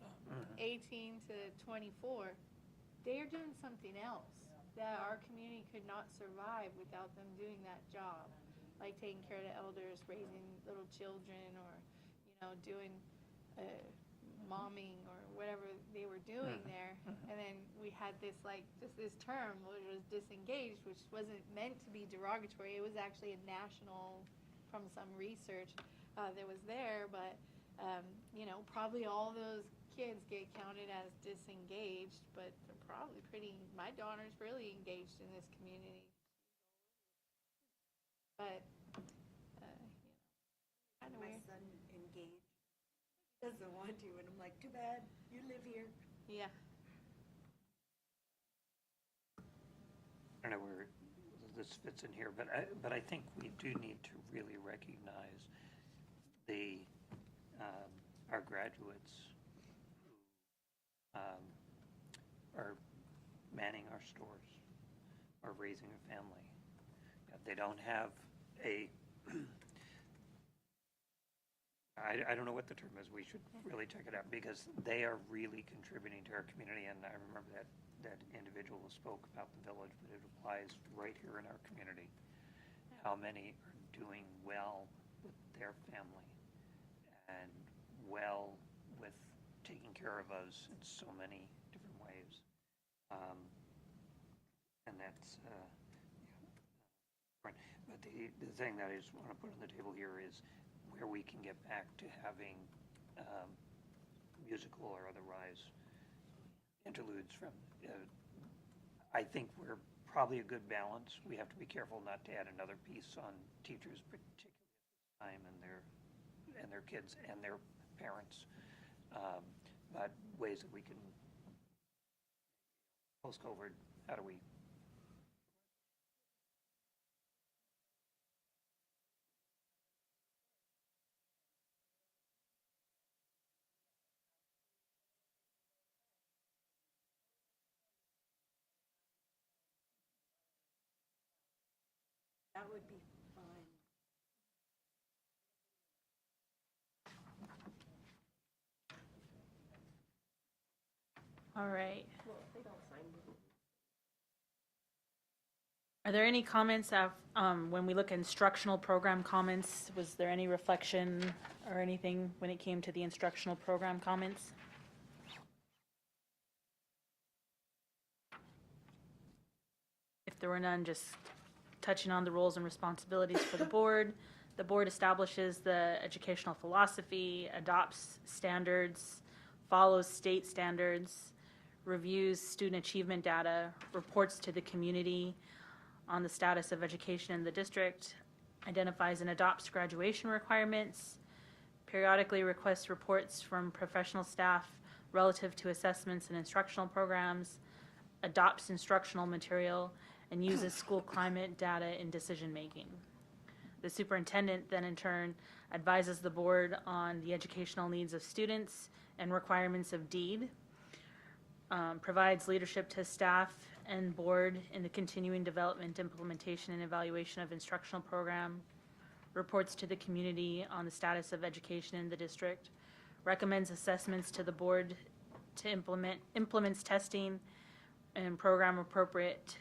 Speaker 11: 18 to 24, they're doing something else that our community could not survive without them doing that job, like taking care of the elders, raising little children, or doing momming or whatever they were doing there. And then we had this just this term, which was disengaged, which wasn't meant to be derogatory. It was actually a national, from some research that was there, but probably all those kids get counted as disengaged, but they're probably my daughter's really engaged in this community. But, kind of
Speaker 1: My
Speaker 11: weird.
Speaker 1: son engaged. Doesn't want to, and I'm like, too bad, you live here.
Speaker 11: Yeah.
Speaker 9: I don't know where this fits in here, but I think we do need to really recognize our graduates who are manning our stores, are raising a family. They don't have I don't know what the term is. We should really check it out because they are really contributing to our community. And I remember that individual who spoke about the village, but it applies right here in our community. How many are doing well with their family and well with taking care of us in so many different ways. And that's, right. But the thing that I just want to put on the table here is where we can get back to having musical or otherwise interludes from. I think we're probably a good balance. We have to be careful not to add another piece on teachers, particularly at this time, and their kids and their parents. But ways that we can post-COVID, how do we?
Speaker 1: That would be fun.
Speaker 5: All right. Are there any comments when we look at instructional program comments? Was there any reflection or anything when it came to the instructional program comments? If there were none, just touching on the roles and responsibilities for the board. The board establishes the educational philosophy, adopts standards, follows state standards, reviews student achievement data, reports to the community on the status of education in the district, identifies and adopts graduation requirements, periodically requests reports from professional staff relative to assessments and instructional programs, adopts instructional material, and uses school climate data in decision-making. The superintendent then in turn advises the board on the educational needs of students and requirements of DEED, provides leadership to staff and board in the continuing development, implementation, and evaluation of instructional program, reports to the community on the status of education in the district, recommends assessments to the board to implements testing, and program appropriate,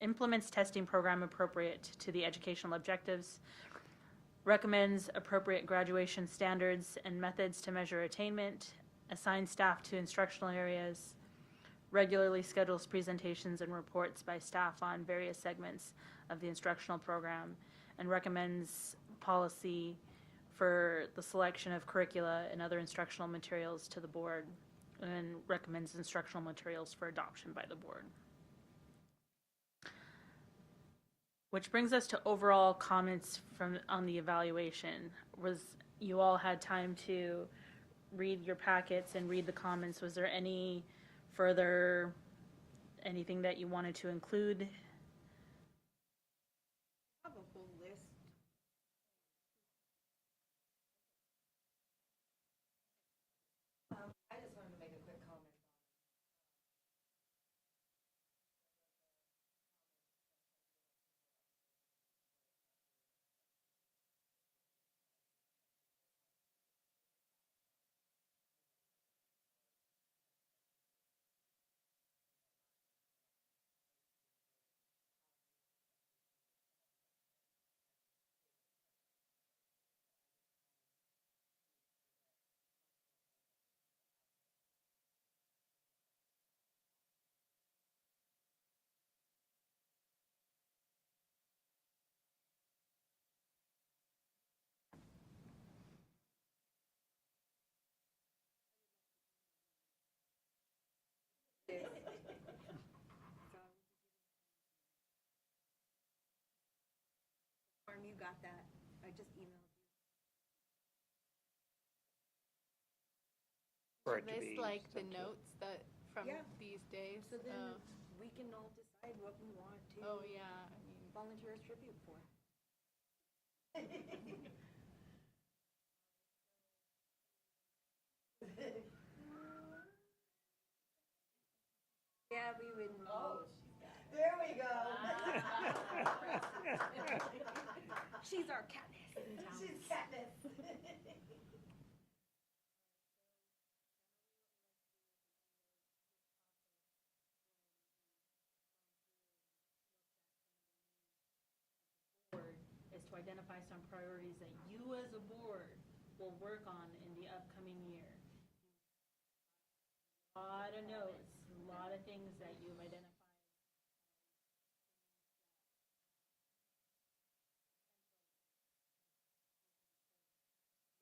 Speaker 5: implements testing program appropriate to the educational objectives, recommends appropriate graduation standards and methods to measure attainment, assigns staff to instructional areas, regularly schedules presentations and reports by staff on various segments of the instructional program, and recommends policy for the selection of curricula and other instructional materials to the board, and recommends instructional materials for adoption by the board. Which brings us to overall comments on the evaluation. You all had time to read your packets and read the comments. Was there anything that you wanted to include?
Speaker 1: I have a full list.
Speaker 10: I just wanted to make a quick comment.
Speaker 1: You got that. I just emailed you.
Speaker 9: For it to
Speaker 11: This
Speaker 9: be
Speaker 11: like the
Speaker 9: sent to-
Speaker 11: notes that from
Speaker 1: Yeah.
Speaker 11: these days.
Speaker 1: So then
Speaker 11: Oh.
Speaker 1: we can all decide what we want to
Speaker 11: Oh, yeah, I mean,
Speaker 1: volunteer as tribute for. Yeah, we would. Oh, there we go. She's our Katniss in town. She's Katniss.
Speaker 5: Is to identify some priorities that you as a board will work on in the upcoming year. A lot of notes, a lot of things that you've identified.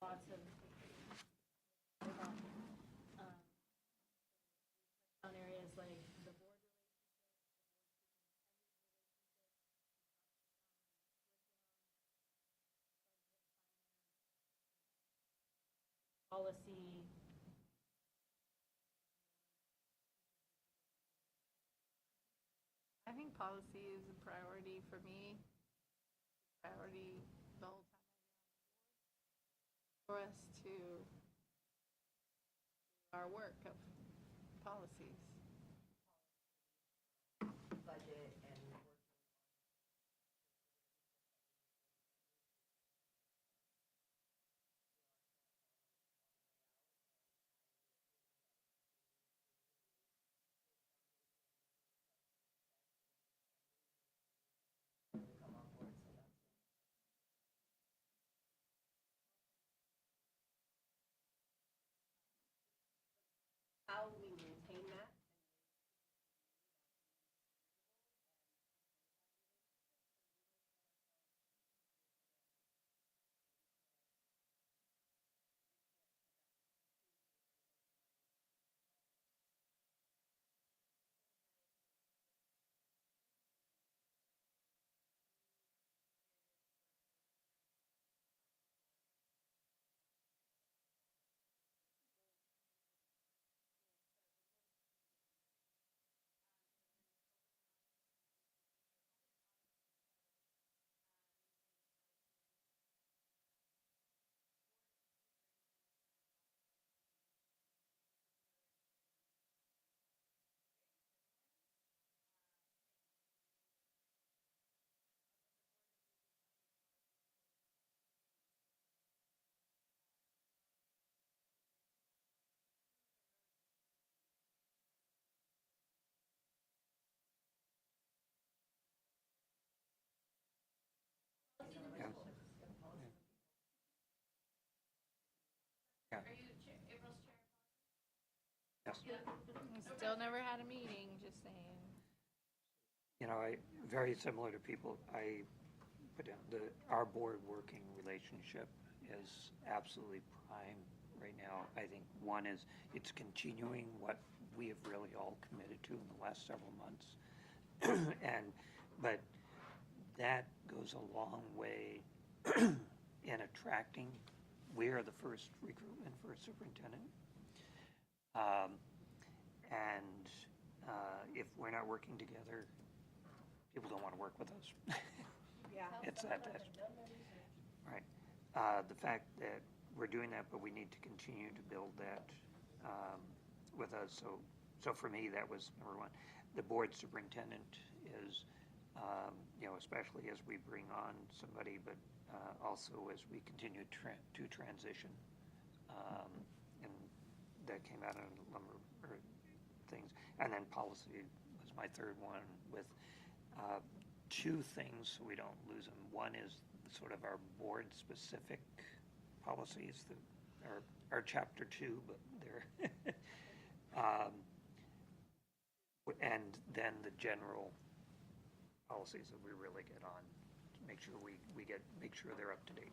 Speaker 5: Lots of on areas like the board policy.
Speaker 11: I think policy is a priority for me. Priority the whole time for us to do our work of policies.
Speaker 10: Budget and
Speaker 7: How we maintain that
Speaker 9: Yes.
Speaker 11: We still never had a meeting, just saying.
Speaker 9: You know, very similar to people, but our board working relationship is absolutely prime right now. I think one is it's continuing what we have really all committed to in the last several months. But that goes a long way in attracting. We are the first recruitment for a superintendent. If we're not working together, people don't want to work with us.
Speaker 1: Yeah.
Speaker 9: It's that, right. The fact that we're doing that, but we need to continue to build that with us. So for me, that was number one. The board superintendent is, especially as we bring on somebody, but also as we continue to transition. And that came out in a number of things. And then policy was my third one with two things so we don't lose them. One is sort of our board-specific policies that are Chapter 2, but they're and then the general policies that we really get on to make sure make sure they're up to date.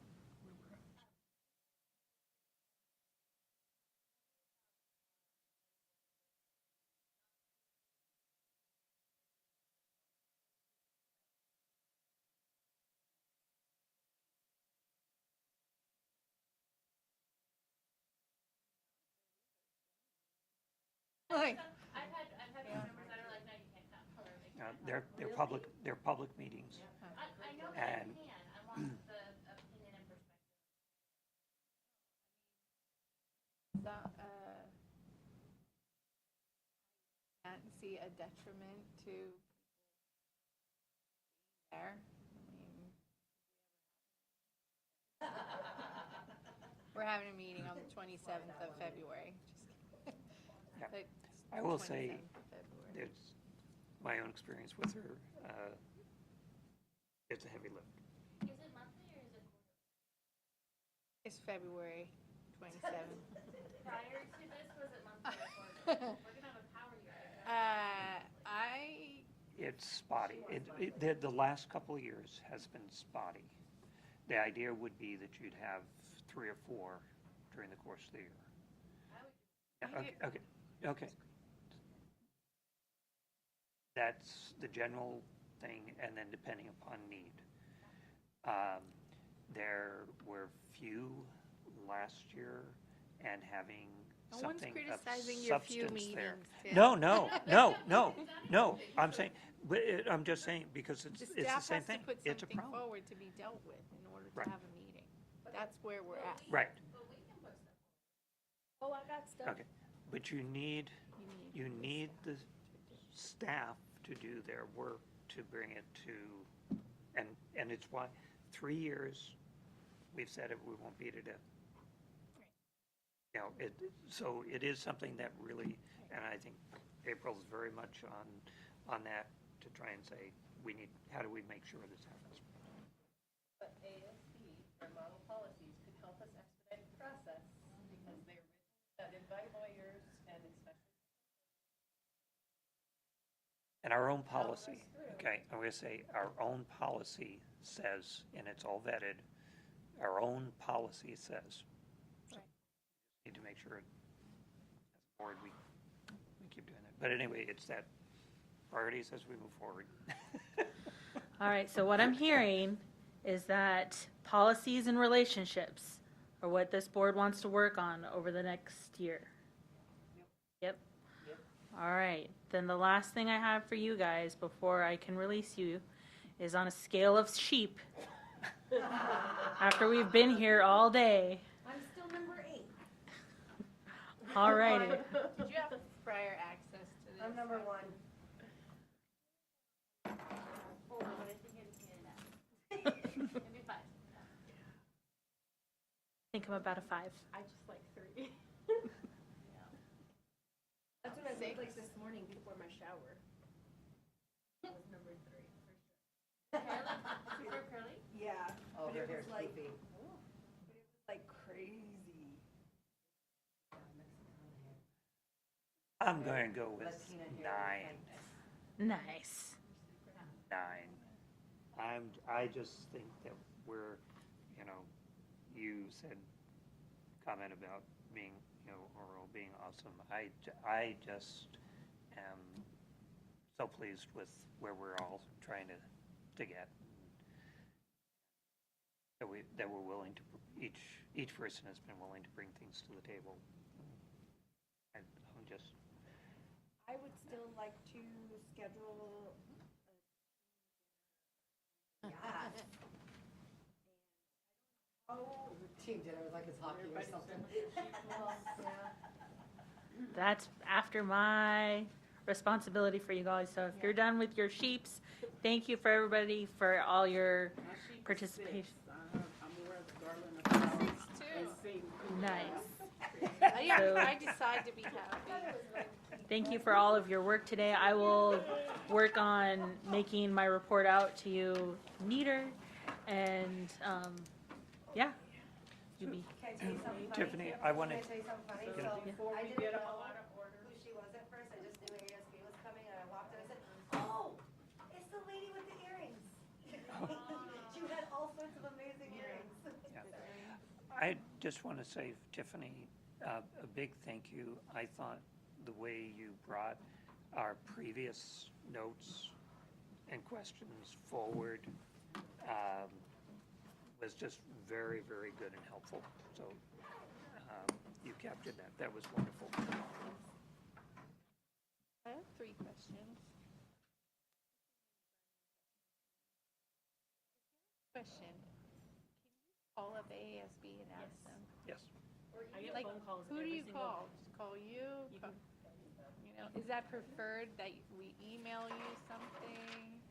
Speaker 11: Like,
Speaker 6: I've had numbers that are like, no, you can't come. Or they can't come.
Speaker 9: They're public meetings.
Speaker 6: I know that
Speaker 9: And-
Speaker 6: you can. I want the opinion and perspective.
Speaker 11: so, can't see a detriment to there. I mean, we're having a meeting on the 27th of February.
Speaker 9: Yeah.
Speaker 11: Like,
Speaker 9: I will say,
Speaker 11: 27th of February.
Speaker 9: there's my own experience with her. It's a heavy lift.
Speaker 6: Is it monthly or is it quarterly?
Speaker 11: It's February 27th.
Speaker 6: Prior to this, was it monthly or quarterly? We're gonna have a power year.
Speaker 9: It's spotty. The last couple of years has been spotty. The idea would be that you'd have 3 or 4 during the course of the year. Yeah, okay. That's the general thing, and then depending upon need. There were few last year, and having
Speaker 11: No one's
Speaker 9: something of
Speaker 11: criticizing your few
Speaker 9: substance there.
Speaker 11: meetings, Tim.
Speaker 9: No, I'm saying, but I'm just saying, because it's
Speaker 11: The
Speaker 9: the
Speaker 11: staff
Speaker 9: same
Speaker 11: has to
Speaker 9: thing.
Speaker 11: put
Speaker 9: It's a
Speaker 11: something
Speaker 9: problem.
Speaker 11: forward to be dealt with in order
Speaker 9: Right.
Speaker 11: to have a meeting. That's where we're at.
Speaker 9: Right,
Speaker 1: Oh, I got stuff.
Speaker 9: okay. But you need the staff to do their work, to bring it to, and it's why 3 years, we've said it, we won't beat it to death. So it is something that really, and I think April's very much on that to try and say, how do we make sure this happens?
Speaker 7: But ASB, or model policies, could help us expedite the process because they're vetted by lawyers and especially.
Speaker 9: And our own policy, okay, I'm going to say, our own policy says, and it's all vetted, our own policy says. So need to make sure, as a board, we keep doing that. But anyway, it's that priorities as we move forward.
Speaker 5: All right, so what I'm hearing is that policies and relationships are what this board wants to work on over the next year. Yep. All right, then the last thing I have for you guys before I can release you is on a scale of sheep. After we've been here all day.
Speaker 1: I'm still number 8.
Speaker 5: All righty.
Speaker 11: Did you have prior access to this?
Speaker 1: I'm number 1.
Speaker 6: Maybe 5.
Speaker 5: I think I'm about a 5.
Speaker 7: I just like 3.
Speaker 1: That's what I looked like this morning before my shower. I was number 3.
Speaker 6: Super curly?
Speaker 1: Yeah.
Speaker 10: Oh,
Speaker 1: but
Speaker 10: her
Speaker 1: it
Speaker 10: hair's
Speaker 1: was like,
Speaker 10: poofy.
Speaker 1: like crazy.
Speaker 9: I'm going to go with
Speaker 10: Latina here.
Speaker 9: 9.
Speaker 5: Nice.
Speaker 9: 9. I just think that we're, you said, comment about being, oral being awesome. I just am so pleased with where we're all trying to get. That we're willing to, each person has been willing to bring things to the table. And I'm just,
Speaker 1: I would still like to schedule.
Speaker 10: Team dinner, like it's hockey or something.
Speaker 5: That's after my responsibility for you guys. So if you're done with your sheeps, thank you for everybody for all your participation.
Speaker 3: I'm aware of the garland of flowers.
Speaker 2: Too.
Speaker 5: Nice.
Speaker 2: I decide to be happy.
Speaker 5: Thank you for all of your work today. I will work on making my report out to you neater and, yeah. You be.
Speaker 9: Tiffany, I wanted,
Speaker 10: Can I tell you something funny?
Speaker 9: Yeah.
Speaker 10: So I didn't know who she was at first. I just knew ASB was coming, and I walked in and I said, "Oh, it's the lady with the earrings." She had all sorts of amazing earrings.
Speaker 9: I just want to say, Tiffany, a big thank you. I thought the way you brought our previous notes and questions forward was just very, very good and helpful. So you captured that. That was wonderful.
Speaker 2: I have 3 questions. Question. Can you call up AASB and ask them?
Speaker 9: Yes.
Speaker 5: I get
Speaker 2: Like,
Speaker 5: phone calls
Speaker 2: who do
Speaker 5: every
Speaker 2: you
Speaker 5: single
Speaker 2: call? Just call you? Is that preferred that we email you something?